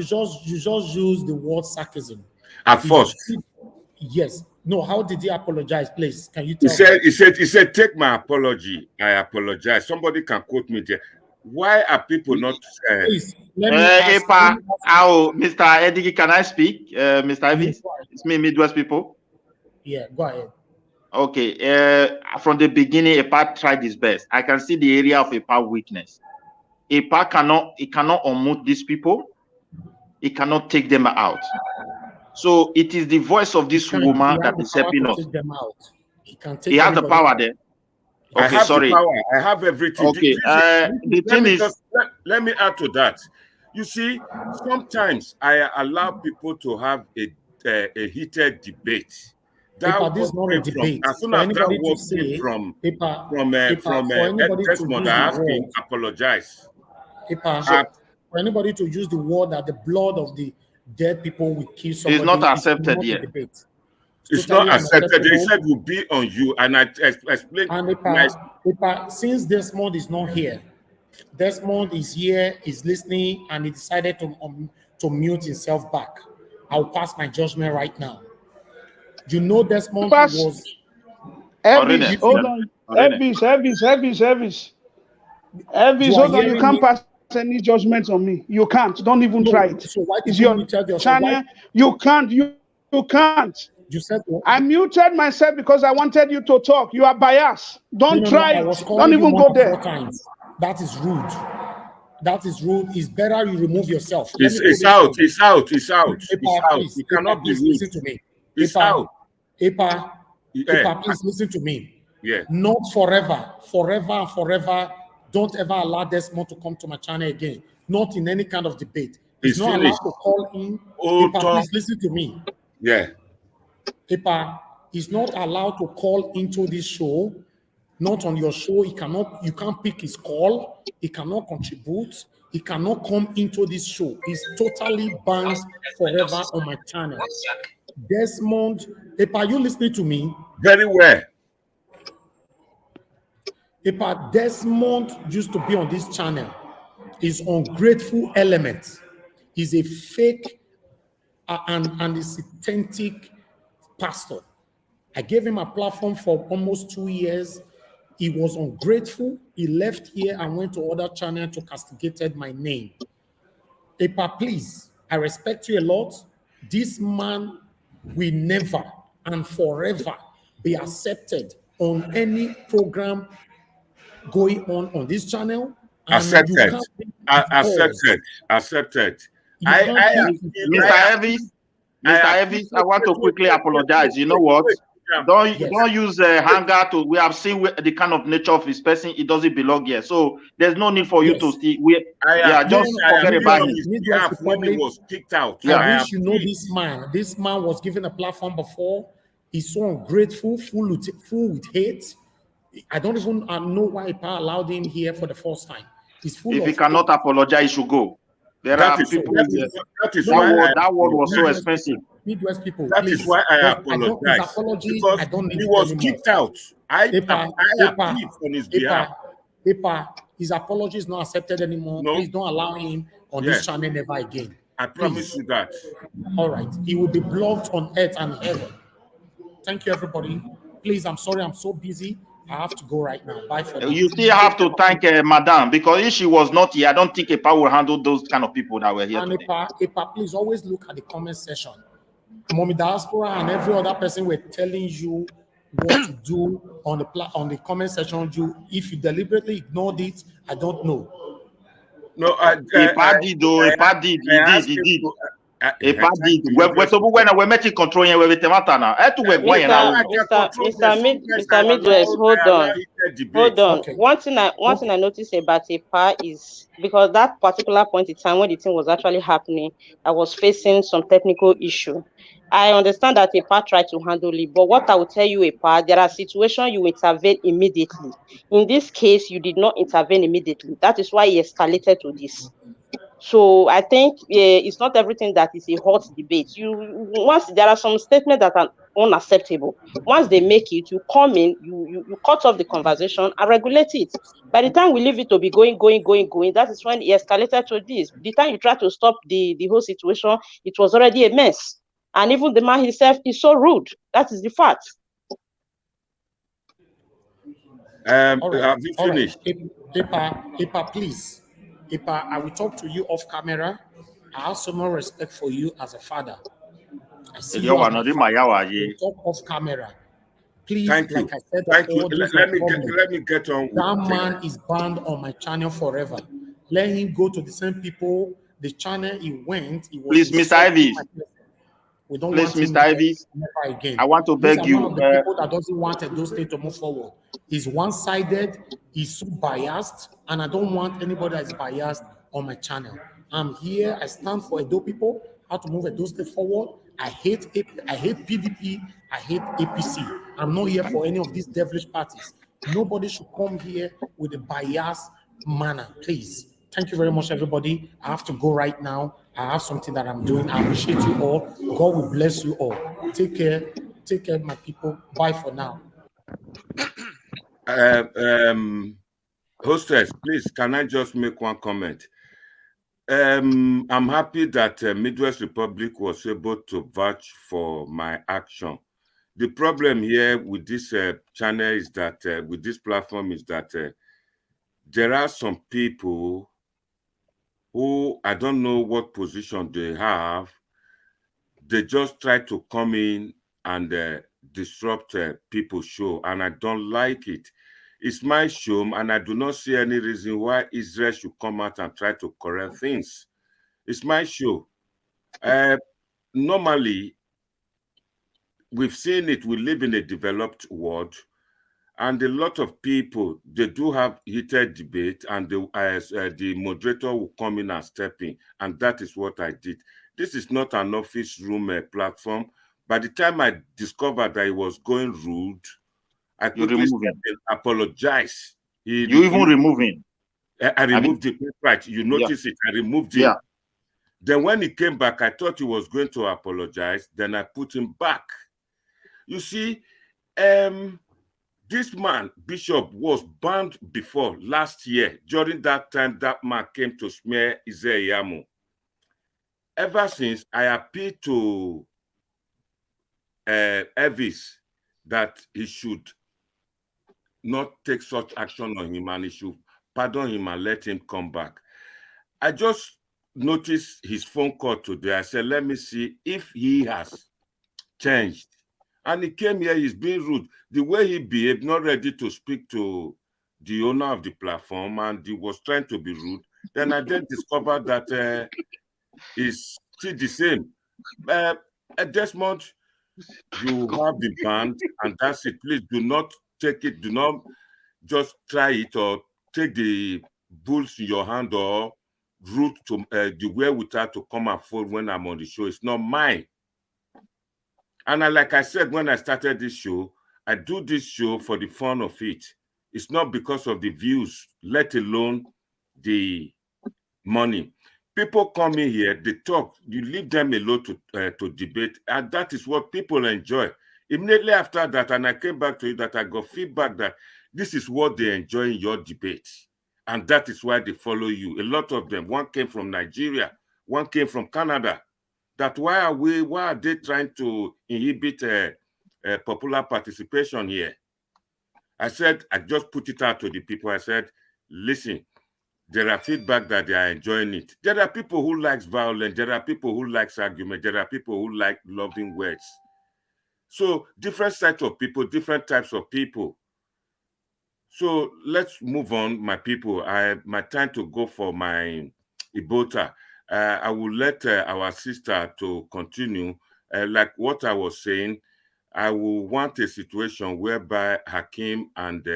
[SPEAKER 10] just use the word sarcasm.
[SPEAKER 1] At first.
[SPEAKER 10] Yes. No, how did he apologize, please? Can you tell me?
[SPEAKER 1] He said, take my apology. I apologize. Somebody can quote me there. Why are people not?
[SPEAKER 10] Please, let me ask.
[SPEAKER 16] Mr. Edigi, can I speak? Mr. Evans, it's me, Midwest people.
[SPEAKER 10] Yeah, go ahead.
[SPEAKER 16] Okay. From the beginning, EPA tried his best. I can see the area of EPA weakness. EPA cannot unmute these people. It cannot take them out. So it is the voice of this woman that is helping us.
[SPEAKER 10] Take them out.
[SPEAKER 16] He has the power there. Okay,
[SPEAKER 1] I have
[SPEAKER 16] sorry.
[SPEAKER 1] the power. I have everything.
[SPEAKER 16] Okay.
[SPEAKER 1] Let me add to that. You see, sometimes I allow people to have a heated debate. That
[SPEAKER 10] this is not a debate.
[SPEAKER 1] As soon as that was came from Desmond asking, apologize.
[SPEAKER 10] For anybody to use the word that the blood of the dead people will kill somebody,
[SPEAKER 16] it's not accepted yet.
[SPEAKER 1] It's not accepted. They said will be on you, and I explained.
[SPEAKER 10] And since Desmond is not here, Desmond is here, is listening, and he decided to mute himself back. I'll pass my judgment right now. You know, Desmond was.
[SPEAKER 2] Elvis, hold on. Elvis, hold on. You can't pass any judgment on me. You can't. Don't even try it.
[SPEAKER 10] So why
[SPEAKER 2] it's your channel. You can't. You can't.
[SPEAKER 10] You said what?
[SPEAKER 2] I muted myself because I wanted you to talk. You are biased. Don't try it. Don't even go there.
[SPEAKER 10] 4 times. That is rude. That is rude. It's better you remove yourself.
[SPEAKER 1] It's out. It's out. It's out. It's out. You cannot be rude.
[SPEAKER 10] Listen to me.
[SPEAKER 1] It's out.
[SPEAKER 10] Epa, please listen to me.
[SPEAKER 1] Yeah.
[SPEAKER 10] Not forever. Forever. Don't ever allow Desmond to come to my channel again. Not in any kind of debate. He's not allowed to call in. Epa, please listen to me.
[SPEAKER 1] Yeah.
[SPEAKER 10] Epa is not allowed to call into this show. Not on your show. You can't pick his call. He cannot contribute. He cannot come into this show. He's totally banned forever on my channel. Desmond, Epa, are you listening to me?
[SPEAKER 1] Very well.
[SPEAKER 10] Epa, Desmond used to be on this channel. He's ungrateful element. He's a fake and is authentic pastor. I gave him a platform for almost 2 years. He was ungrateful. He left here and went to other channel to castigate my name. Epa, please, I respect you a lot. This man will never and forever be accepted on any program going on this channel.
[SPEAKER 1] Accepted.
[SPEAKER 16] Mr. Evans, I want to quickly apologize. You know what? Don't use anger to. We have seen the kind of nature of his person. It doesn't belong here. So there's no need for you to see. Just forget about it.
[SPEAKER 1] When he was kicked out.
[SPEAKER 10] I wish you know this man. This man was given a platform before. He's so ungrateful, full with hate. I don't even know why Epa allowed him here for the first time. He's full
[SPEAKER 16] if he cannot apologize, he should go. There are people. That word was so expensive.
[SPEAKER 10] Midwest people.
[SPEAKER 1] That is why I apologize. Because he was kicked out. I appealed on his behalf.
[SPEAKER 10] Epa, his apology is not accepted anymore. No. Please don't allow him on this channel never again.
[SPEAKER 1] I promise you that.
[SPEAKER 10] All right. He will be blocked on earth and heaven. Thank you, everybody. Please, I'm sorry. I'm so busy. I have to go right now. Bye for now.
[SPEAKER 16] You still have to thank Madame, because if she was not here, I don't think Epa will handle those kind of people that were here
[SPEAKER 10] and
[SPEAKER 16] today.
[SPEAKER 10] Epa, please always look at the comment section. Mommy Diaspora and every other person were telling you what to do on the comment section. If you deliberately ignored it, I don't know.
[SPEAKER 16] No, Epa did. He did. Epa did. We're making control here.
[SPEAKER 7] Mr. Midwest, hold on.
[SPEAKER 10] Okay.
[SPEAKER 7] One thing I noticed about Epa is because that particular point in time when the thing was actually happening, I was facing some technical issue. I understand that Epa tried to handle it, but what I will tell you, Epa, there are situations you intervene immediately. In this case, you did not intervene immediately. That is why it escalated to this. So I think it's not everything that is a hot debate. Once there are some statements that are unacceptable, once they make it, you come in, you cut off the conversation and regulate it. By the time we leave it to be going, that is when it escalated to this. The time you try to stop the whole situation, it was already a mess. And even the man himself is so rude. That is the fact.
[SPEAKER 1] Have you finished?
[SPEAKER 10] Epa, please. Epa, I will talk to you off camera. I have so much respect for you as a father. I see you as my father. We'll talk off camera. Please,
[SPEAKER 1] Thank you.
[SPEAKER 10] like I said
[SPEAKER 1] Thank you.
[SPEAKER 10] before, this
[SPEAKER 1] Let me
[SPEAKER 10] is
[SPEAKER 1] get on with
[SPEAKER 10] that man is banned on my channel forever. Let him go to the same people. The channel he went, he was
[SPEAKER 16] please, Mr. Ivis.
[SPEAKER 10] We don't
[SPEAKER 16] Please,
[SPEAKER 10] want him
[SPEAKER 16] Mr. Ivis.
[SPEAKER 10] never again.
[SPEAKER 16] I want to beg
[SPEAKER 10] These are
[SPEAKER 16] you.
[SPEAKER 10] one of the people that doesn't want those states to move forward. He's one-sided, he's so biased, and I don't want anybody that is biased on my channel. I'm here, I stand for Edo people, how to move Edo state forward. I hate PDP, I hate APC. I'm not here for any of these devilish parties. Nobody should come here with a biased manner, please. Thank you very much, everybody. I have to go right now. I have something that I'm doing. I appreciate you all. God will bless you all. Take care. Take care, my people. Bye for now.
[SPEAKER 1] Hostess, please, can I just make one comment? I'm happy that Midwest Republic was able to vouch for my action. The problem here with this channel is that, with this platform, is that there are some people who, I don't know what position they have, they just try to come in and disrupt people's show, and I don't like it. It's my show, and I do not see any reason why Israel should come out and try to correct things. It's my show. Normally, we've seen it, we live in a developed world, and a lot of people, they do have heated debate, and the moderator will come in and step in, and that is what I did. This is not an office room platform. By the time I discovered that he was going rude, I quickly apologize.
[SPEAKER 16] You even remove him.
[SPEAKER 1] I removed it, right? You notice it, I removed him.
[SPEAKER 16] Yeah.
[SPEAKER 1] Then when he came back, I thought he was going to apologize. Then I put him back. You see, this man, Bishop, was banned before last year. During that time, that man came to smear Izeyamu. Ever since, I appealed to Evis that he should not take such action on him, and he should pardon him and let him come back. I just noticed his phone call today. I said, let me see if he has changed. And he came here, he's being rude. The way he behaved, not ready to speak to the owner of the platform, and he was trying to be rude. Then I then discovered that he's still the same. Desmond, you have been banned, and that's it. Please do not take it. Do not just try it or take the bulls in your hand or root to the wherewithal to come and fold when I'm on the show. It's not mine. And like I said, when I started this show, I do this show for the fun of it. It's not because of the views, let alone the money. People come in here, they talk, you leave them alone to debate, and that is what people enjoy. Immediately after that, and I came back to you, that I got feedback that this is what they enjoy in your debate, and that is why they follow you. A lot of them, one came from Nigeria, one came from Canada. That why are they trying to inhibit popular participation here? I said, I just put it out to the people. I said, listen, there are feedback that they are enjoying it. There are people who like violence. There are people who like argument. There are people who like loving words. So different sets of people, different types of people. So let's move on, my people. My time to go for my Ibota. I will let our sister to continue. Like what I was saying, I will want a situation whereby Hakim and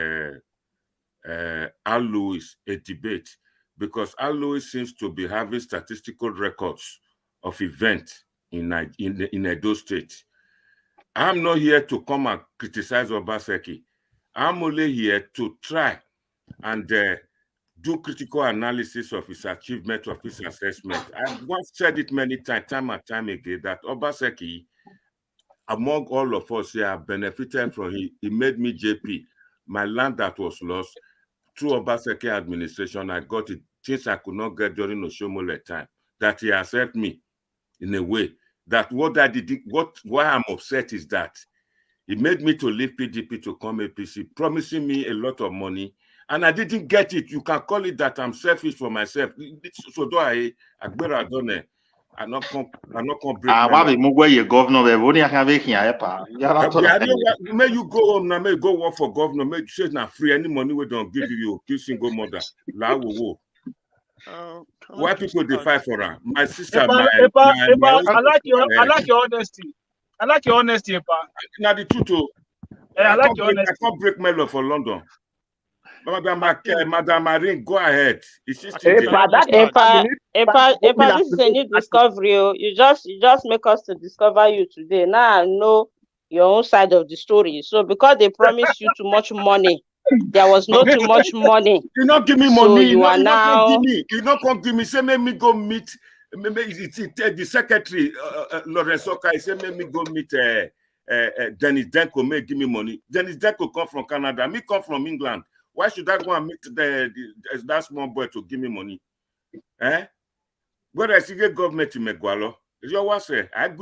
[SPEAKER 1] Al Lewis a debate, because Al Lewis seems to be having statistical records of events in Edo State. I'm not here to come and criticize Obaseki. I'm only here to try and do critical analysis of his achievement, of his assessment. I've once said it many times, time and time again, that Obaseki, among all of us here, have benefited from him. He made me JP. My land that was lost, through Obaseki administration, I got it, things I could not get during Oshomole time, that he has helped me in a way. That why I'm upset is that he made me to leave PDP to come APC, promising me a lot of money, and I didn't get it, you can call it that I'm selfish for myself. So do I better done it. I'm not break
[SPEAKER 16] why be mugwe ye governor be boni akave kia pa.
[SPEAKER 1] May you go home now, may go work for governor, may you say na free any money we don't give you, kill single mother. La wo. Why people they fight for her? My sister,
[SPEAKER 4] Epa, I like your honesty. I like your honesty, Epa.
[SPEAKER 1] Now the truth,
[SPEAKER 4] I like your honesty.
[SPEAKER 1] I can't break Melo for London. Madam Marine, go ahead.
[SPEAKER 7] This is a new discovery. You just make us to discover you today. Now I know your own side of the story. So because they promised you too much money, there was no too much money.
[SPEAKER 1] You not give me money.
[SPEAKER 7] So you are now.
[SPEAKER 1] You not come give me. Say make me go meet. The secretary Lawrence Okai. Say make me go meet Dennis Denko. May give me money. Dennis Denko come from Canada. Me come from England. Why should I go and meet that small boy to give me money? Where I see the government in Megualo, is your what say? I'm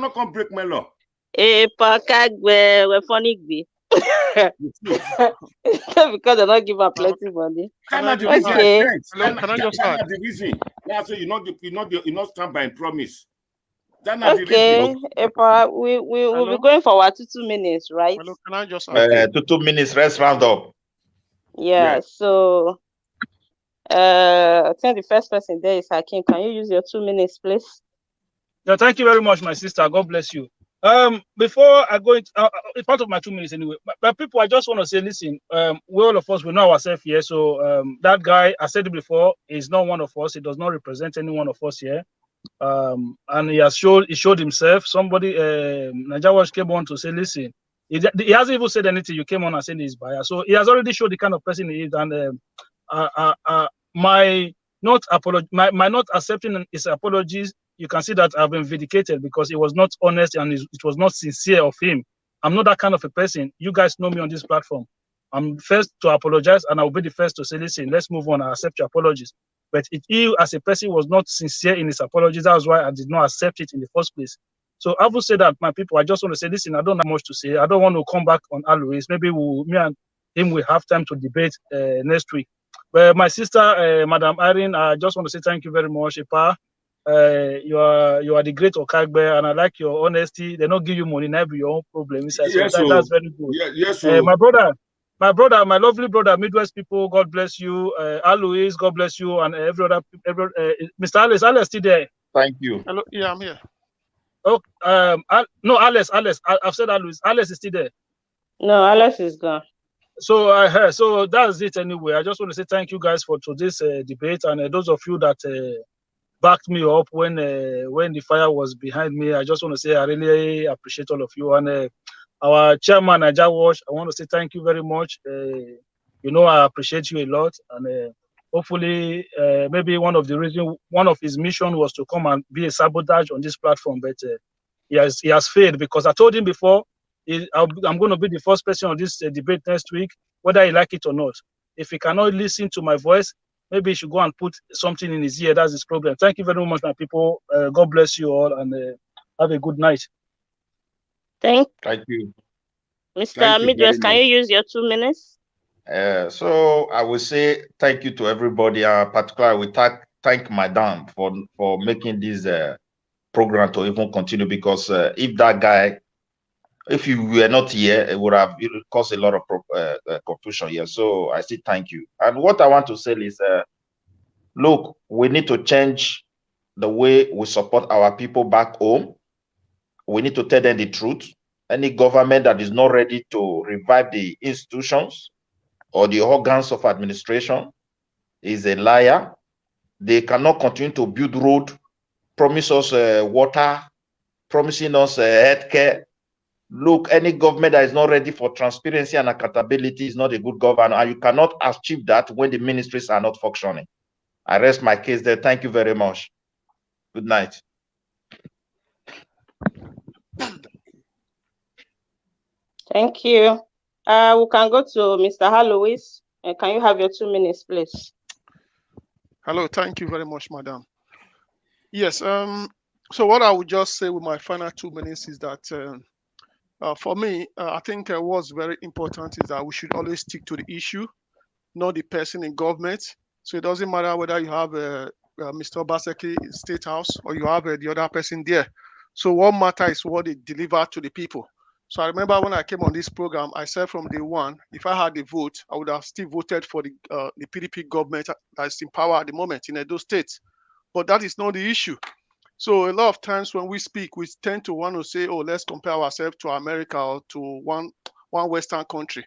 [SPEAKER 1] not gonna break my law.
[SPEAKER 7] We're funny. Because they're not giving plenty money.
[SPEAKER 1] Okay. Can I just add the reason? Yeah, so you not stand by promise.
[SPEAKER 7] Okay, we'll be going for what 2 minutes, right?
[SPEAKER 12] Hello, can I just add?
[SPEAKER 16] 2 minutes, rest round up.
[SPEAKER 7] Yeah, so I think the first person there is Hakim. Can you use your 2 minutes, please?
[SPEAKER 4] Yeah, thank you very much, my sister. God bless you. Before I go into it's part of my 2 minutes anyway. But people, I just want to say, listen, we all of us, we know ourselves here. So that guy, I said it before, is not one of us. He does not represent any one of us here. And he showed himself. Somebody, Najawash came on to say, listen, he hasn't even said anything. You came on and said he's biased. So he has already showed the kind of person he is. And my not accepting his apologies, you can see that I've been vindicated because it was not honest and it was not sincere of him. I'm not that kind of a person. You guys know me on this platform. I'm first to apologize, and I'll be the first to say, listen, let's move on. I accept your apologies. But he, as a person, was not sincere in his apologies. That's why I did not accept it in the first place. So I will say that, my people, I just want to say, listen, I don't have much to say. I don't want to come back on Alois. Maybe me and him will have time to debate next week. But my sister, Madam Irene, I just want to say thank you very much, Epa. You are the great Okagbe, and I like your honesty. They don't give you money, never your own problem. So that's very good.
[SPEAKER 1] Yes,
[SPEAKER 4] my brother, my lovely brother, Midwest people, God bless you. Alois, God bless you, and every Mr. Alice still there.
[SPEAKER 16] Thank you.
[SPEAKER 12] Hello, yeah, I'm here.
[SPEAKER 4] Oh, no, Alice, I've said Alois. Alice is still there.
[SPEAKER 7] No, Alice is gone.
[SPEAKER 4] So so that's it anyway. I just want to say thank you guys for today's debate, and those of you that backed me up when the fire was behind me. I just want to say I really appreciate all of you. And our chairman, Najawash, I want to say thank you very much. I appreciate you a lot. And hopefully, maybe one of his mission was to come and be a sabotage on this platform, but he has failed, because I told him before, I'm going to be the first person on this debate next week, whether he like it or not. If he cannot listen to my voice, maybe he should go and put something in his ear. That's his problem. Thank you very much, my people. God bless you all, and have a good night.
[SPEAKER 16] Thank you.
[SPEAKER 7] Mr. Midwest, can you use your 2 minutes?
[SPEAKER 16] So I will say thank you to everybody. Particularly, we thank Madam for making this program to even continue, because if that guy, if you were not here, it would have caused a lot of confusion here. So I say thank you. And what I want to say is, look, we need to change the way we support our people back home. We need to tell them the truth. Any government that is not ready to revive the institutions or the organs of administration is a liar. They cannot continue to build road, promise us water, promising us healthcare. Look, any government that is not ready for transparency and accountability is not a good governor, and you cannot achieve that when the ministries are not functioning. I rest my case there. Thank you very much. Good night.
[SPEAKER 7] Thank you. We can go to Mr. Alois. Can you have your 2 minutes, please?
[SPEAKER 12] Hello, thank you very much, madam. Yes, so what I would just say with my final 2 minutes is that for me, I think what's very important is that we should always stick to the issue not the person in government. So it doesn't matter whether you have Mr. Obaseki in State House or you have the other person there. So what matters is what they deliver to the people. So I remember when I came on this program, I said from day one, if I had the vote, I would have still voted for the PDP government that is in power at the moment in Edo State. But that is not the issue. So a lot of times when we speak, we tend to want to say, oh, let's compare ourselves to America or to one Western country.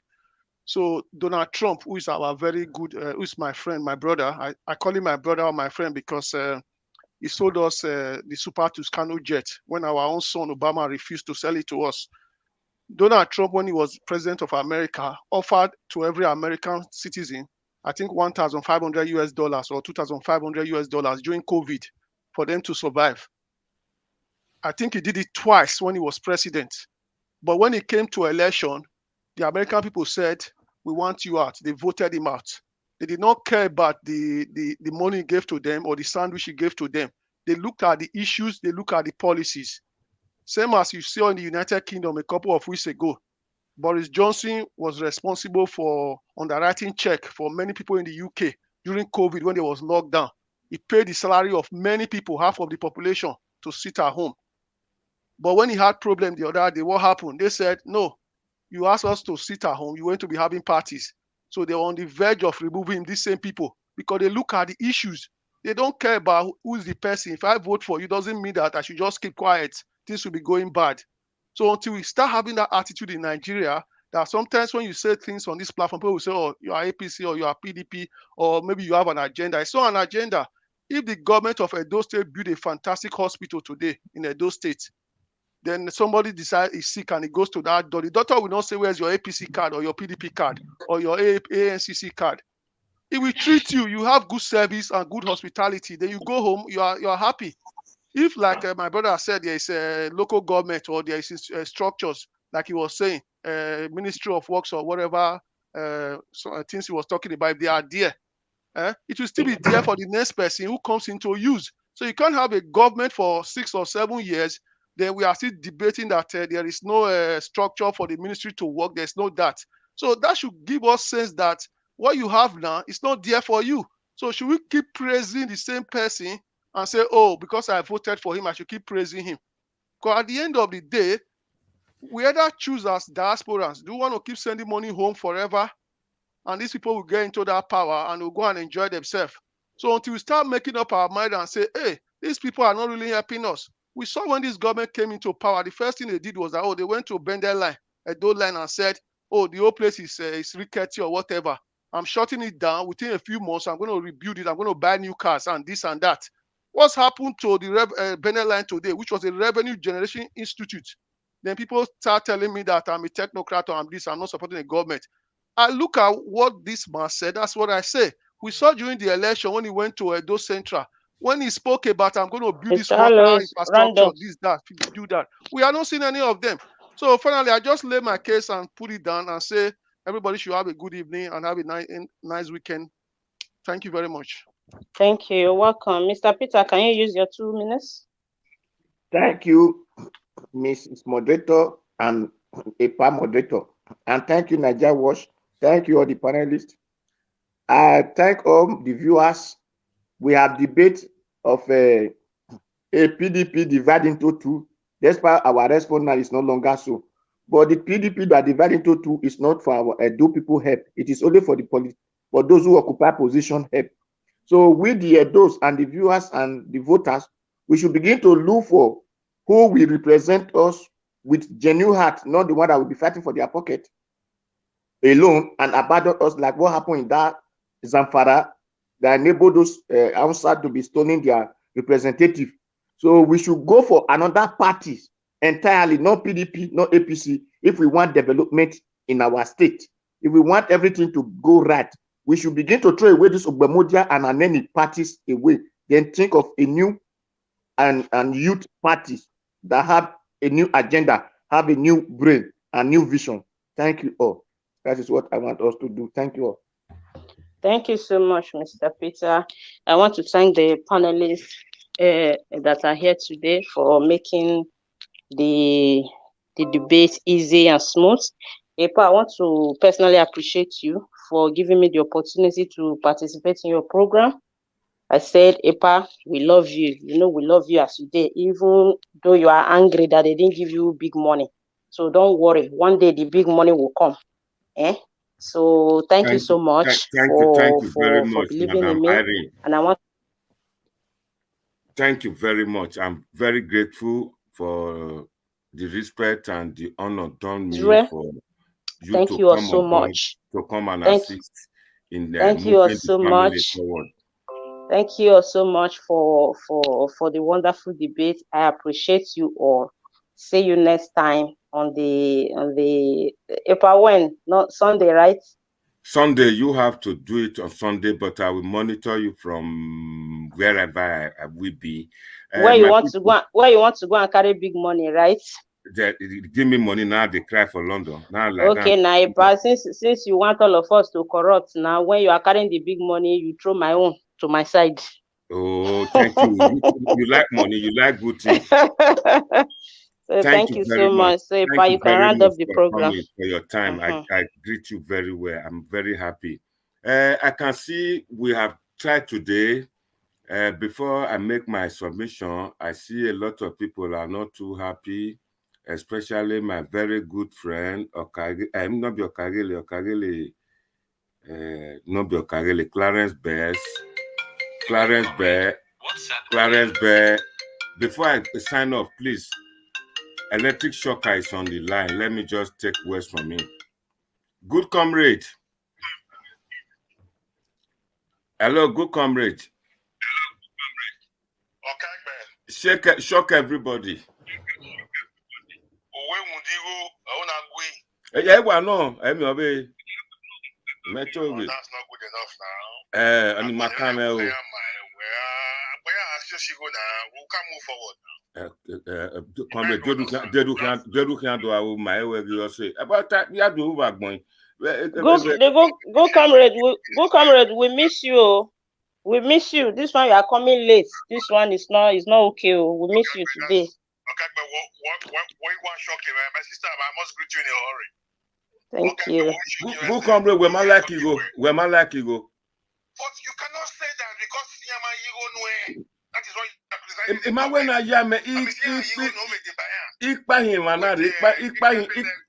[SPEAKER 12] So Donald Trump, who is our very good, who is my friend, my brother, I call him my brother or my friend because he sold us the Super Tucano jet when our own son Obama refused to sell it to us. Donald Trump, when he was president of America, offered to every American citizen, I think $1,500 US or $2,500 US during COVID for them to survive. I think he did it twice when he was president. But when it came to election, the American people said, we want you out. They voted him out. They did not care about the money he gave to them or the sandwich he gave to them. They looked at the issues, they looked at the policies. Same as you saw in the United Kingdom a couple of weeks ago. Boris Johnson was responsible for underwriting check for many people in the UK during COVID when there was lockdown. He paid the salary of many people, half of the population, to sit at home. But when he had problem the other day, what happened? They said, no, you asked us to sit at home, you're going to be having parties. So they were on the verge of removing these same people because they look at the issues. They don't care about who is the person. If I vote for you, doesn't mean that I should just keep quiet. Things will be going bad. So until we start having that attitude in Nigeria, that sometimes when you say things on this platform, people will say, oh, you are APC or you are PDP, or maybe you have an agenda. It's not an agenda. If the government of Edo State built a fantastic hospital today in Edo State, then somebody decides he's sick and he goes to that door. The doctor will not say, where's your APC card or your PDP card or your ANCC card. It will treat you. You have good service and good hospitality. Then you go home, you are happy. If, like my brother said, there is a local government or there is structures, like he was saying, Ministry of Works or whatever things he was talking about, if they are there, it will still be there for the next person who comes into use. So you can't have a government for 6 or 7 years. Then we are still debating that there is no structure for the ministry to work. There's no that. So that should give us sense that what you have now is not there for you. So should we keep praising the same person and say, oh, because I voted for him, I should keep praising him? Because at the end of the day, we either choose as diasporans, do you want to keep sending money home forever? And these people will get into that power and will go and enjoy themselves. So until we start making up our mind and say, hey, these people are not really helping us. We saw when this government came into power, the first thing they did was that, oh, they went to Bender line, Edo line, and said, oh, the whole place is rickety or whatever. I'm shutting it down. Within a few months, I'm going to rebuild it. I'm going to buy new cars and this and that. What's happened to the Bender line today, which was a revenue generation institute? Then people start telling me that I'm a technocrat or I'm this, I'm not supporting the government. I look at what this man said. That's what I say. We saw during the election when he went to Edo Central, when he spoke about, I'm going to build this water infrastructure, this, that, do that. We are not seeing any of them. So finally, I just lay my case and put it down and say, everybody should have a good evening and have a nice weekend. Thank you very much.
[SPEAKER 7] Thank you. You're welcome. Mr. Peter, can you use your 2 minutes?
[SPEAKER 8] Thank you, Mrs. Moderator and EPA Moderator. And thank you, Nigeria Watch. Thank you, all the panelists. I thank all the viewers. We have debate of a PDP divided into 2. Despite our response now is no longer so. But the PDP that divided into 2 is not for our Edo people help. It is only for those who occupy position help. So with the Edos and the viewers and the voters, we should begin to look for who will represent us with genuine heart, not the one that will be fighting for their pocket alone and abandon us like what happened in that Zamfara that enabled those outside to be stoning their representative. So we should go for another party entirely, not PDP, not APC, if we want development in our state. If we want everything to go right, we should begin to throw away this Ogbemodia and Aneni parties away, then think of a new and youth parties that have a new agenda, have a new brain and new vision. Thank you all. That is what I want us to do. Thank you all.
[SPEAKER 7] Thank you so much, Mr. Peter. I want to thank the panelists that are here today for making the debate easy and smooth. Epa, I want to personally appreciate you for giving me the opportunity to participate in your program. I said, Epa, we love you. You know, we love you as you did, even though you are angry that they didn't give you big money. So don't worry. One day the big money will come. So thank you so much
[SPEAKER 1] thank you very
[SPEAKER 7] for
[SPEAKER 1] much,
[SPEAKER 7] believing
[SPEAKER 1] Madam
[SPEAKER 7] in me.
[SPEAKER 1] Irene.
[SPEAKER 7] And I want.
[SPEAKER 1] Thank you very much. I'm very grateful for the respect and the honor done me for you
[SPEAKER 7] thank
[SPEAKER 1] to
[SPEAKER 7] you all
[SPEAKER 1] come
[SPEAKER 7] so
[SPEAKER 1] on board,
[SPEAKER 7] much.
[SPEAKER 1] to come and
[SPEAKER 7] Thank
[SPEAKER 1] assist in
[SPEAKER 7] thank you all
[SPEAKER 1] moving
[SPEAKER 7] so
[SPEAKER 1] the family
[SPEAKER 7] much.
[SPEAKER 1] forward.
[SPEAKER 7] Thank you all so much for the wonderful debate. I appreciate you all. See you next time on the April when? Not Sunday, right?
[SPEAKER 1] Sunday, you have to do it on Sunday, but I will monitor you from wherever I will be.
[SPEAKER 7] Where you want to go and carry big money, right?
[SPEAKER 1] Give me money now. They cry for London now.
[SPEAKER 7] Okay, now, but since you want all of us to corrupt now, when you are carrying the big money, you throw my own to my side.
[SPEAKER 1] Oh, thank you. You like money. You like good things.
[SPEAKER 7] So thank you so much. So you can round up the program.
[SPEAKER 1] For your time. I greet you very well. I'm very happy. I can see we have tried today. Before I make my submission, I see a lot of people are not too happy, especially my very good friend, Clarence Bear. Before I sign off, please, Electric Shocker is on the line. Let me just take words from him. Good comrade. Hello, good comrade. Shock everybody. Yeah, well, no, I'm your way.
[SPEAKER 18] That's not good enough now.
[SPEAKER 1] On my camera.
[SPEAKER 18] Where I go now, we can move forward now.
[SPEAKER 1] Comrade, Dedu can't do our my way. You say about that. We have to move back, boy.
[SPEAKER 7] Go, comrade. We miss you. We miss you. This one you are coming late. This one is not okay. We miss you today.
[SPEAKER 18] Okay, but what you want shocking, man? My sister, I must greet you in a hurry.
[SPEAKER 7] Thank you.
[SPEAKER 1] Who comrade? Where my like you go? Where my like you go?
[SPEAKER 18] But you cannot say that because Yama you go nowhere. That is why you are
[SPEAKER 1] Ima when I jam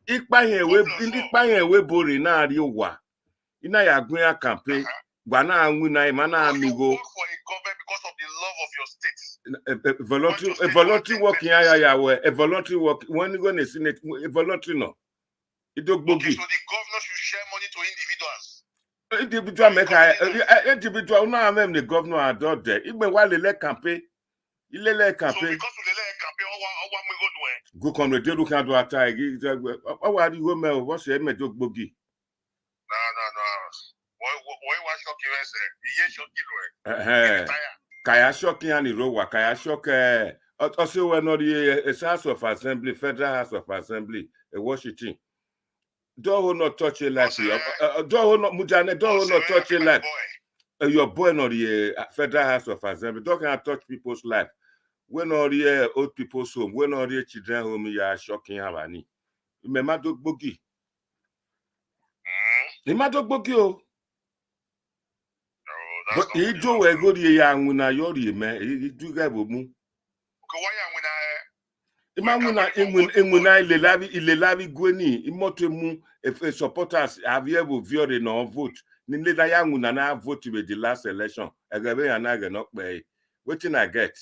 [SPEAKER 1] ikpa we bori na ari wa. Ina ya gun ya campaign. Gwana angu na imana amigo.
[SPEAKER 18] Work for a government because of the love of your state.
[SPEAKER 1] Voluntary work a voluntary work when you go to Senate, a voluntary no.
[SPEAKER 18] Okay, so the governor should share money to individuals.
[SPEAKER 1] Individual now même the governor adore there. Il me wa le campaign. Il le campaign.
[SPEAKER 18] So because of the campaign,
[SPEAKER 1] go come the do can do attack. How are you go me what say me do gbogi.
[SPEAKER 18] No. Why was shocking say?
[SPEAKER 1] Kaya shocking and Irowa, Kaya shock also when not the House of Assembly, Federal House of Assembly, Washington. Don't not touch your life. Don't not Mujane, don't not touch your life. Your boy not the Federal House of Assembly. Don't can touch people's life. When all the old people's home, when all the children home, you are shocking Havani. Remember dog boogie. Remember dog boogie. But he do a good young when I yori man, he do get with me. When I levi gweni, imotemu if supporters have you ever viewed no vote. Nile young when I vote with the last election. I gave an I not pay. What thing I get?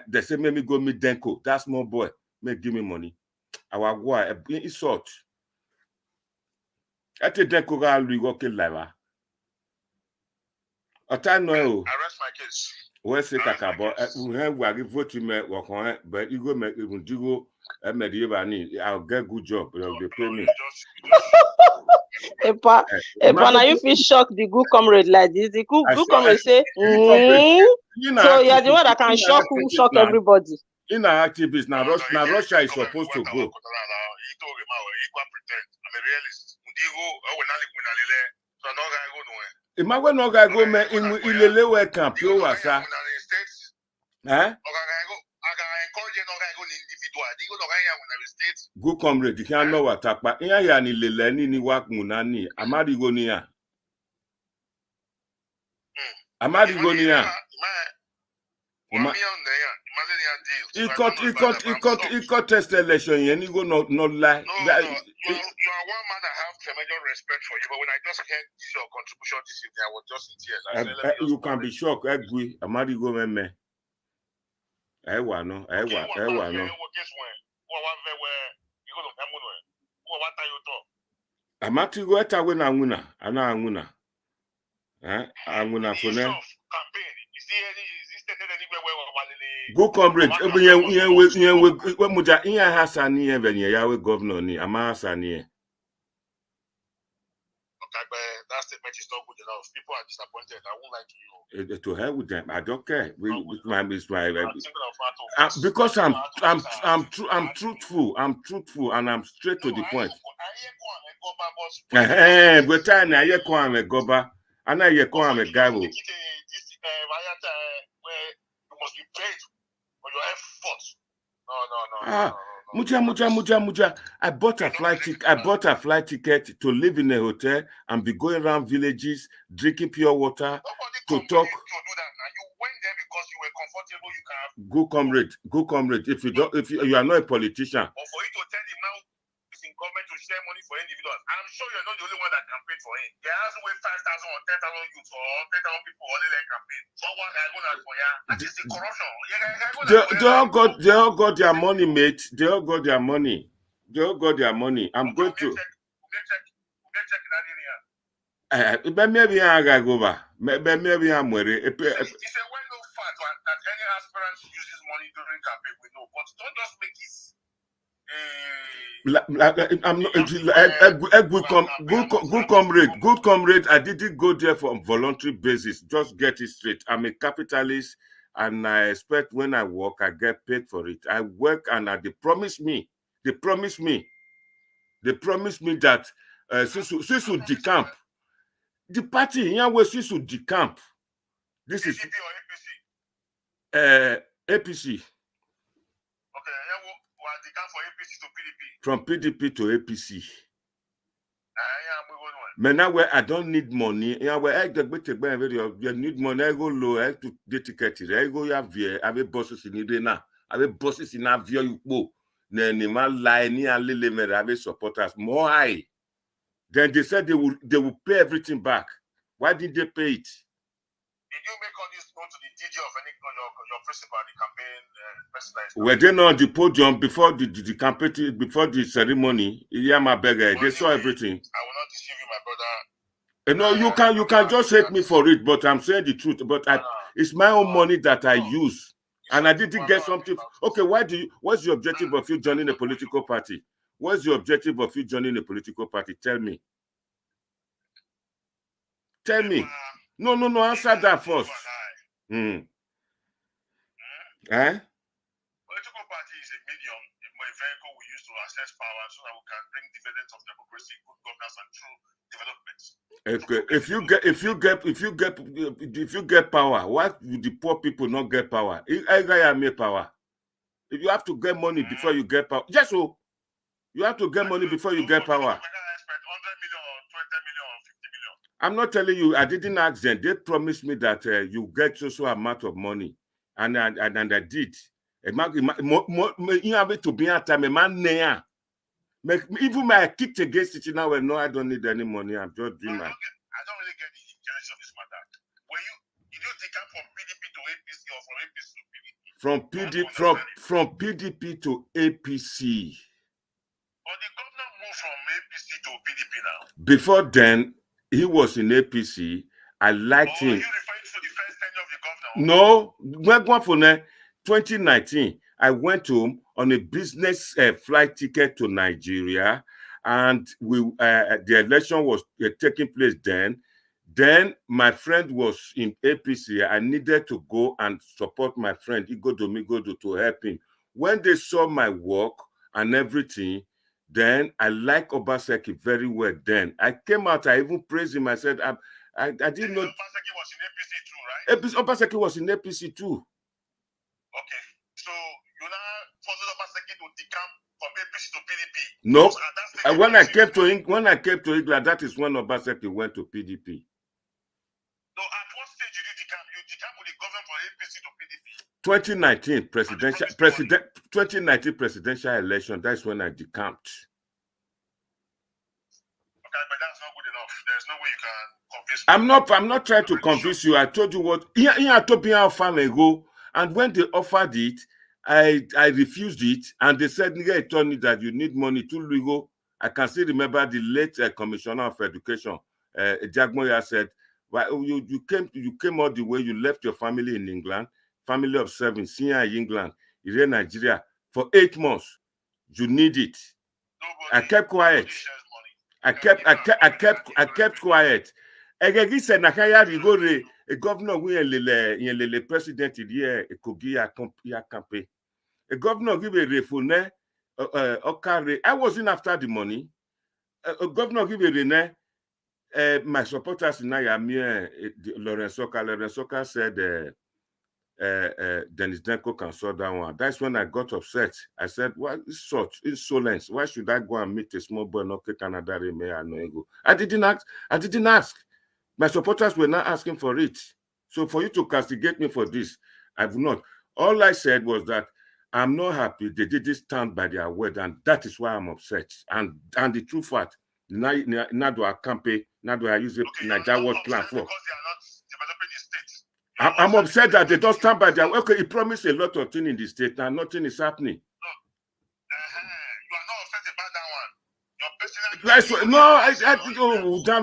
[SPEAKER 1] They say me go meet Denko. That's my boy. May give me money. Our boy it's sort. I take Denko ga lui go kill live. I rest
[SPEAKER 18] my case.
[SPEAKER 1] Where say Kakabo, we have vote me work on it, but you go make even do go I'll get good job, they pay me.
[SPEAKER 7] Epa, now you feel shocked the good comrade like this. The good comrade say, so you are the one that can shock everybody.
[SPEAKER 1] In our activists, now Russia is supposed to go.
[SPEAKER 18] I'm a realist.
[SPEAKER 1] Imagine no guy go me in ilelewe campaign wasa. Good comrade, you can't know what takpa. Iya ya ni lele ni wak munani. Amadi go niya. Amadi Gonia. He contest election, and he go not lie.
[SPEAKER 18] No, you are one man I have tremendous respect for you, but when I just heard your contribution this evening, I was just in tears. I said, let me
[SPEAKER 1] you can be shocked. Amadi go me. I want no. Amati go eta we na nguna, ana nguna. Anguna for ne. Go comrade, we muja iya hasani e venye yawe governor ni ama hasani.
[SPEAKER 18] Okay, but that statement is not good enough. People are disappointed. I won't lie to you.
[SPEAKER 1] To hell with them. I don't care. Because I'm truthful. I'm truthful and I'm straight to the point. But I am goba. And I am a guy.
[SPEAKER 18] You must be paid for your efforts. No.
[SPEAKER 1] Muja. I bought a flight ticket to live in a hotel and be going around villages, drinking pure water, to talk.
[SPEAKER 18] You went there because you were comfortable. You can have...
[SPEAKER 1] Go comrade. If you are not a politician.
[SPEAKER 18] Or for you to tell the man who's in government to share money for individuals. I'm sure you're not the only one that campaigned for him. There hasn't been 5,000 or 10,000 youths or 10,000 people only like campaign. Someone can go out for you. That is the corruption.
[SPEAKER 1] They all got their money, mate. They all got their money. I'm going to. Maybe I go back. Maybe I'm worried.
[SPEAKER 18] It's a well-known fact that any aspirant uses money during campaign. We know, but don't just make it.
[SPEAKER 1] Good comrade. I didn't go there for voluntary basis. Just get it straight. I'm a capitalist, and I expect when I work, I get paid for it. I work, and they promise me that Sisu decamp. The party here where Sisu decamp. This is APC. From PDP to APC. But now where I don't need money, where I need money, I go low, I to the ticket, I go have a bosses in Idena, I have bosses in Avia, you go. Then lie near Lily, have supporters more high. Then they said they will pay everything back. Why did they pay it?
[SPEAKER 18] Did you make all this known to the DG of your principal, the campaign president?
[SPEAKER 1] Were they not on the podium before the campaign, before the ceremony? Yama Beggar, they saw everything.
[SPEAKER 18] I will not deceive you, my brother.
[SPEAKER 1] No, you can just hate me for it, but I'm saying the truth. But it's my own money that I use, and I didn't get something. Okay, what's your objective of you joining a political party? What's your objective of you joining a political party? Tell me. No, answer that first.
[SPEAKER 18] Political party is a medium, a vehicle we use to access power so that we can bring dividends of democracy, good governance, and true development.
[SPEAKER 1] If you get power, why would the poor people not get power? I make power. If you have to get money before you get power, yes, so you have to get money before you get power. I'm not telling you, I didn't ask them. They promised me that you get so amount of money. And I did. You have to be at time, a man there. Even my kicked against it now, no, I don't need any money. I'm just doing my.
[SPEAKER 18] I don't really get the genesis of this matter. Did you take up from PDP to APC or
[SPEAKER 1] from PDP to APC?
[SPEAKER 18] But the governor moved from APC to PDP now.
[SPEAKER 1] Before then, he was in APC. I liked him.
[SPEAKER 18] Are you referring to the first tenure of the governor?
[SPEAKER 1] No, 2019, I went home on a business flight ticket to Nigeria, and the election was taking place then. Then my friend was in APC. I needed to go and support my friend Igo Domigodo to help him. When they saw my work and everything, then I like Obaseki very well. Then I came out, I even praised him. I said, I didn't know.
[SPEAKER 18] Obaseki was in APC too, right?
[SPEAKER 1] Obaseki was in APC too.
[SPEAKER 18] Okay, so you now forced Obaseki to decamp from APC to PDP.
[SPEAKER 1] No, when I came to England, that is when Obaseki went to PDP.
[SPEAKER 18] No, at what stage did you decamp? You decamped with the government from APC to PDP.
[SPEAKER 1] 2019 2019 presidential election. That's when I decamped.
[SPEAKER 18] Okay, but that's not good enough. There's no way you can convince me.
[SPEAKER 1] I'm not trying to convince you. I told you what. Here I told you how far ago. And when they offered it, I refused it. And they said, "Nigga, told me that you need money to legal." I can still remember the late Commissioner of Education, Jagmoya, said, "Well, you came all the way. You left your family in England, family of 7, senior in England, you're in Nigeria for 8 months. You need it." I kept quiet. I kept quiet. Egegi said nakaya rigore a governor we lele president here Kogi ya campaign. A governor give a refune okare. I wasn't after the money. A governor give a rene my supporters in Nayami Lawrence Soka said Dennis Denko can sort that one. That's when I got upset. I said, "What is such insolence? Why should I go and meet a small boy in Canada? I didn't ask. My supporters were not asking for it. So for you to castigate me for this, I will not. All I said was that I'm not happy they didn't stand by their word, and that is why I'm upset. And the true fact, now do I campaign, now do I use a Nigeria word plan for. I'm upset that they don't stand by their word. Okay, he promised a lot of things in the state, and nothing is happening. Damn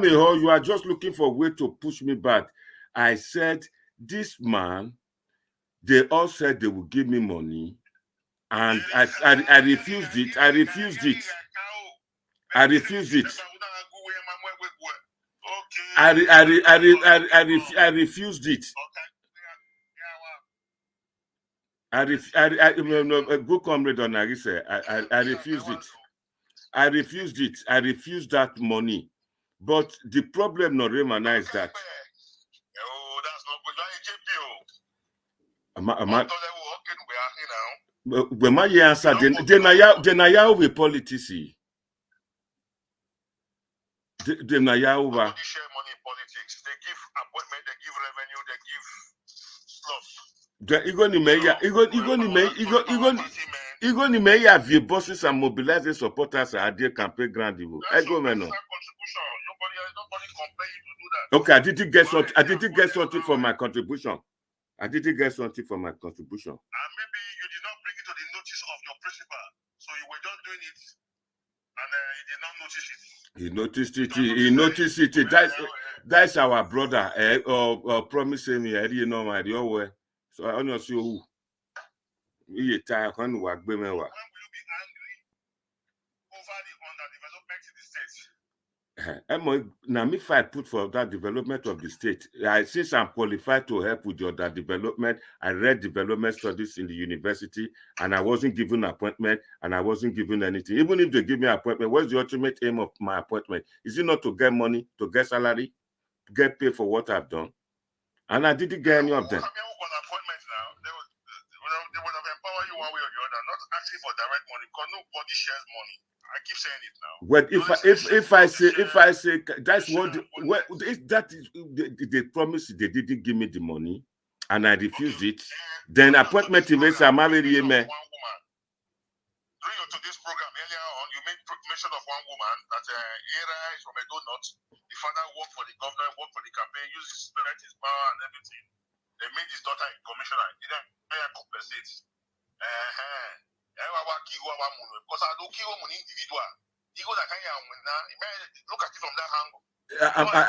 [SPEAKER 1] it, you are just looking for a way to push me back. I said, this man, they all said they would give me money, and I refused it. I refused it. I refused it. I refused it. Good comrade on Narise. I refused it. I refused it. I refused that money. But the problem, Norema, is that. When my answer, they with politics. They share money in politics. They give appointment, they give revenue, they give stuff. Even the bosses and mobilizing supporters are their campaign ground. Okay, I didn't get something. I didn't get something for my contribution. I didn't get something for my contribution.
[SPEAKER 18] And maybe you did not bring it to the notice of your principal, so you were just doing it, and he did not notice it. He noticed it. He noticed it. That's our brother. Promising me, you know, my dear way. So I don't see who. We tired when we work. When will you be angry over the underdevelopment in the state? Now, if I put for that development of the state, since I'm qualified to help with your development, I read development studies in the university, and I wasn't given an appointment, and I wasn't given anything. Even if they give me an appointment, what's the ultimate aim of my appointment? Is it not to get money, to get salary, to get paid for what I've done? And I didn't get any of them. They would have empowered you one way or the other, not asking for direct money, because nobody shares money. I keep saying it now. Well, if I say that's what that is they promised they didn't give me the money, and I refused it. Then appointment events are married me. During today's program earlier on, you made mention of one woman that Era is from Edo North. The father worked for the governor, worked for the campaign, used his spirit, his power, and everything. They made his daughter a commissioner. Didn't compensate. Because I don't kill an individual. Look at it from that angle.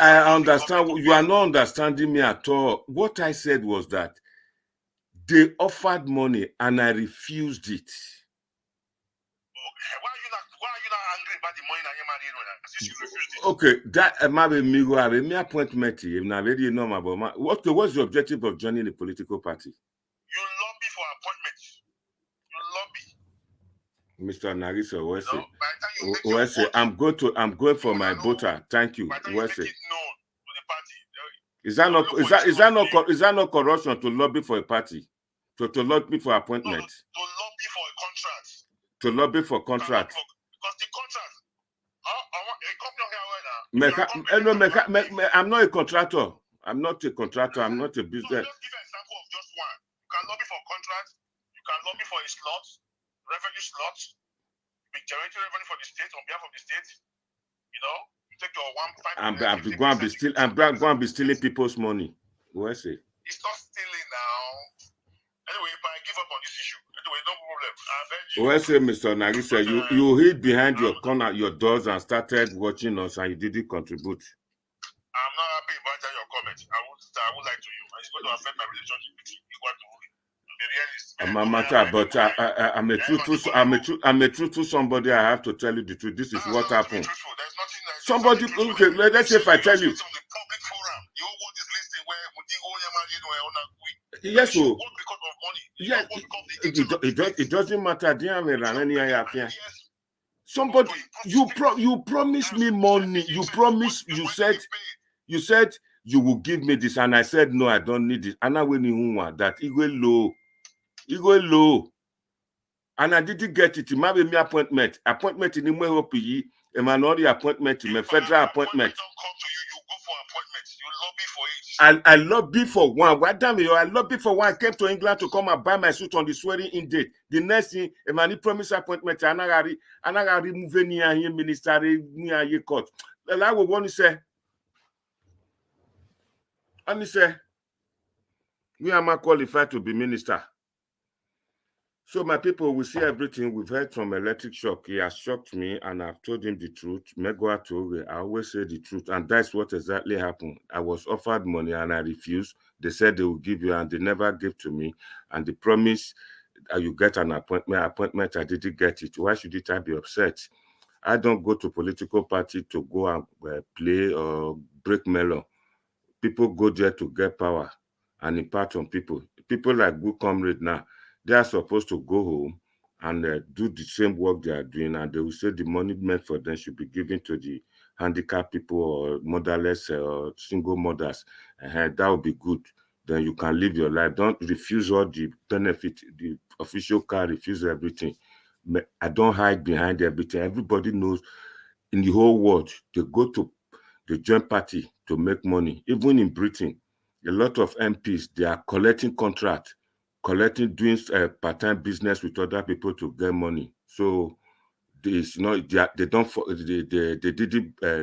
[SPEAKER 18] I understand. You are not understanding me at all. What I said was that they offered money and I refused it. Why are you not angry about the money that you're marrying since you refused it? Okay, that maybe me go have me appointment. What's the objective of joining the political party? You lobby for appointments. You lobby. Mr. Narisa, Wese, I'm going for my voter. Thank you, Wese. Is that not corruption to lobby for a party? To lobby for appointment? No, to lobby for a contract. To lobby for contract. Because the contract, a company here, I'm not a contractor.
[SPEAKER 1] I'm not a contractor. I'm not a business.
[SPEAKER 18] So just give an example of just one. You can lobby for contracts. You can lobby for a slot, revenue slot. You be generating revenue for the state on behalf of the state. You know, you take your 1.5.
[SPEAKER 1] I'm going to be stealing people's money. What I say?
[SPEAKER 18] It's not stealing now. Anyway, but I give up on this issue. Anyway, no problem. I've heard you.
[SPEAKER 1] What I say, Mr. Narisa, you hid behind your corner, your doors, and started watching us, and you didn't contribute.
[SPEAKER 18] I'm not happy about your comment. I would like to you. It's going to affect my relationship with you.
[SPEAKER 1] I'm a truthful somebody. I have to tell you the truth. This is what happened. Somebody, okay, let's say if I tell you. Yes, so yeah, it doesn't matter. Somebody, you promised me money. You said you will give me this, and I said no, I don't need it. And I went in that it go low, and I didn't get it. It might be my appointment in the Mwehopi, a minority appointment, a federal appointment. I lobby for one. What damn you? I lobby for one. I came to England to come and buy my suit on the swearing-in date. The next thing, a man promised appointment. And I remove any minister near your court. I will want to say. And he said, we are not qualified to be minister. So my people, we see everything we've heard from Electric Shock. He has shocked me, and I've told him the truth. I always say the truth, and that's what exactly happened. I was offered money, and I refused. They said they will give you, and they never gave to me. And they promised you get an appointment. I didn't get it. Why should I be upset? I don't go to political party to go and play or break melon. People go there to get power and impart on people. People like Good Comrade now, they are supposed to go home and do the same work they are doing, and they will say the money meant for them should be given to the handicapped people or motherless or single mothers. That would be good. Then you can live your life. Don't refuse all the benefit. The official car, refuse everything. I don't hide behind everything. Everybody knows in the whole world, they go to the joint party to make money. Even in Britain, a lot of MPs, they are collecting contracts, doing part-time business with other people to get money. So they didn't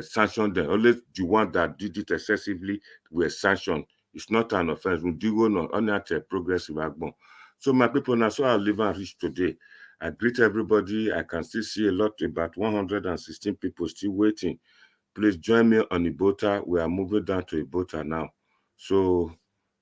[SPEAKER 1] sanction them. Only the one that did it excessively were sanctioned. It's not an offense. We do not on progressive agbon. So my people, now so I'll live and reach today. I greet everybody. I can still see a lot, about 116 people still waiting. Please join me on Ibota. We are moving down to Ibota now. So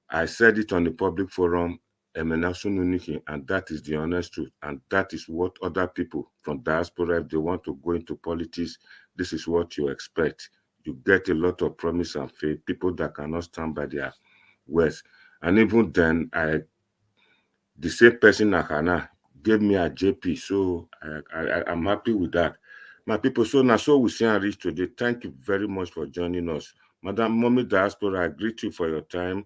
[SPEAKER 1] I said it on the public forum, Emenation Uniki, and that is the honest truth. And that is what other people from diaspora, if they want to go into politics, this is what you expect. You get a lot of promise and faith, people that cannot stand by their words. And even then, the same person, Nakana, gave me a JP. So I'm happy with that. My people, so now so we see and reach today. Thank you very much for joining us. Madam Mommy Diaspora, I greet you for your time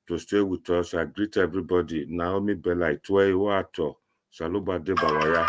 [SPEAKER 1] to stay with us. I greet everybody. Naomi Bella, Itwe Wato, Saluba de Bawaya.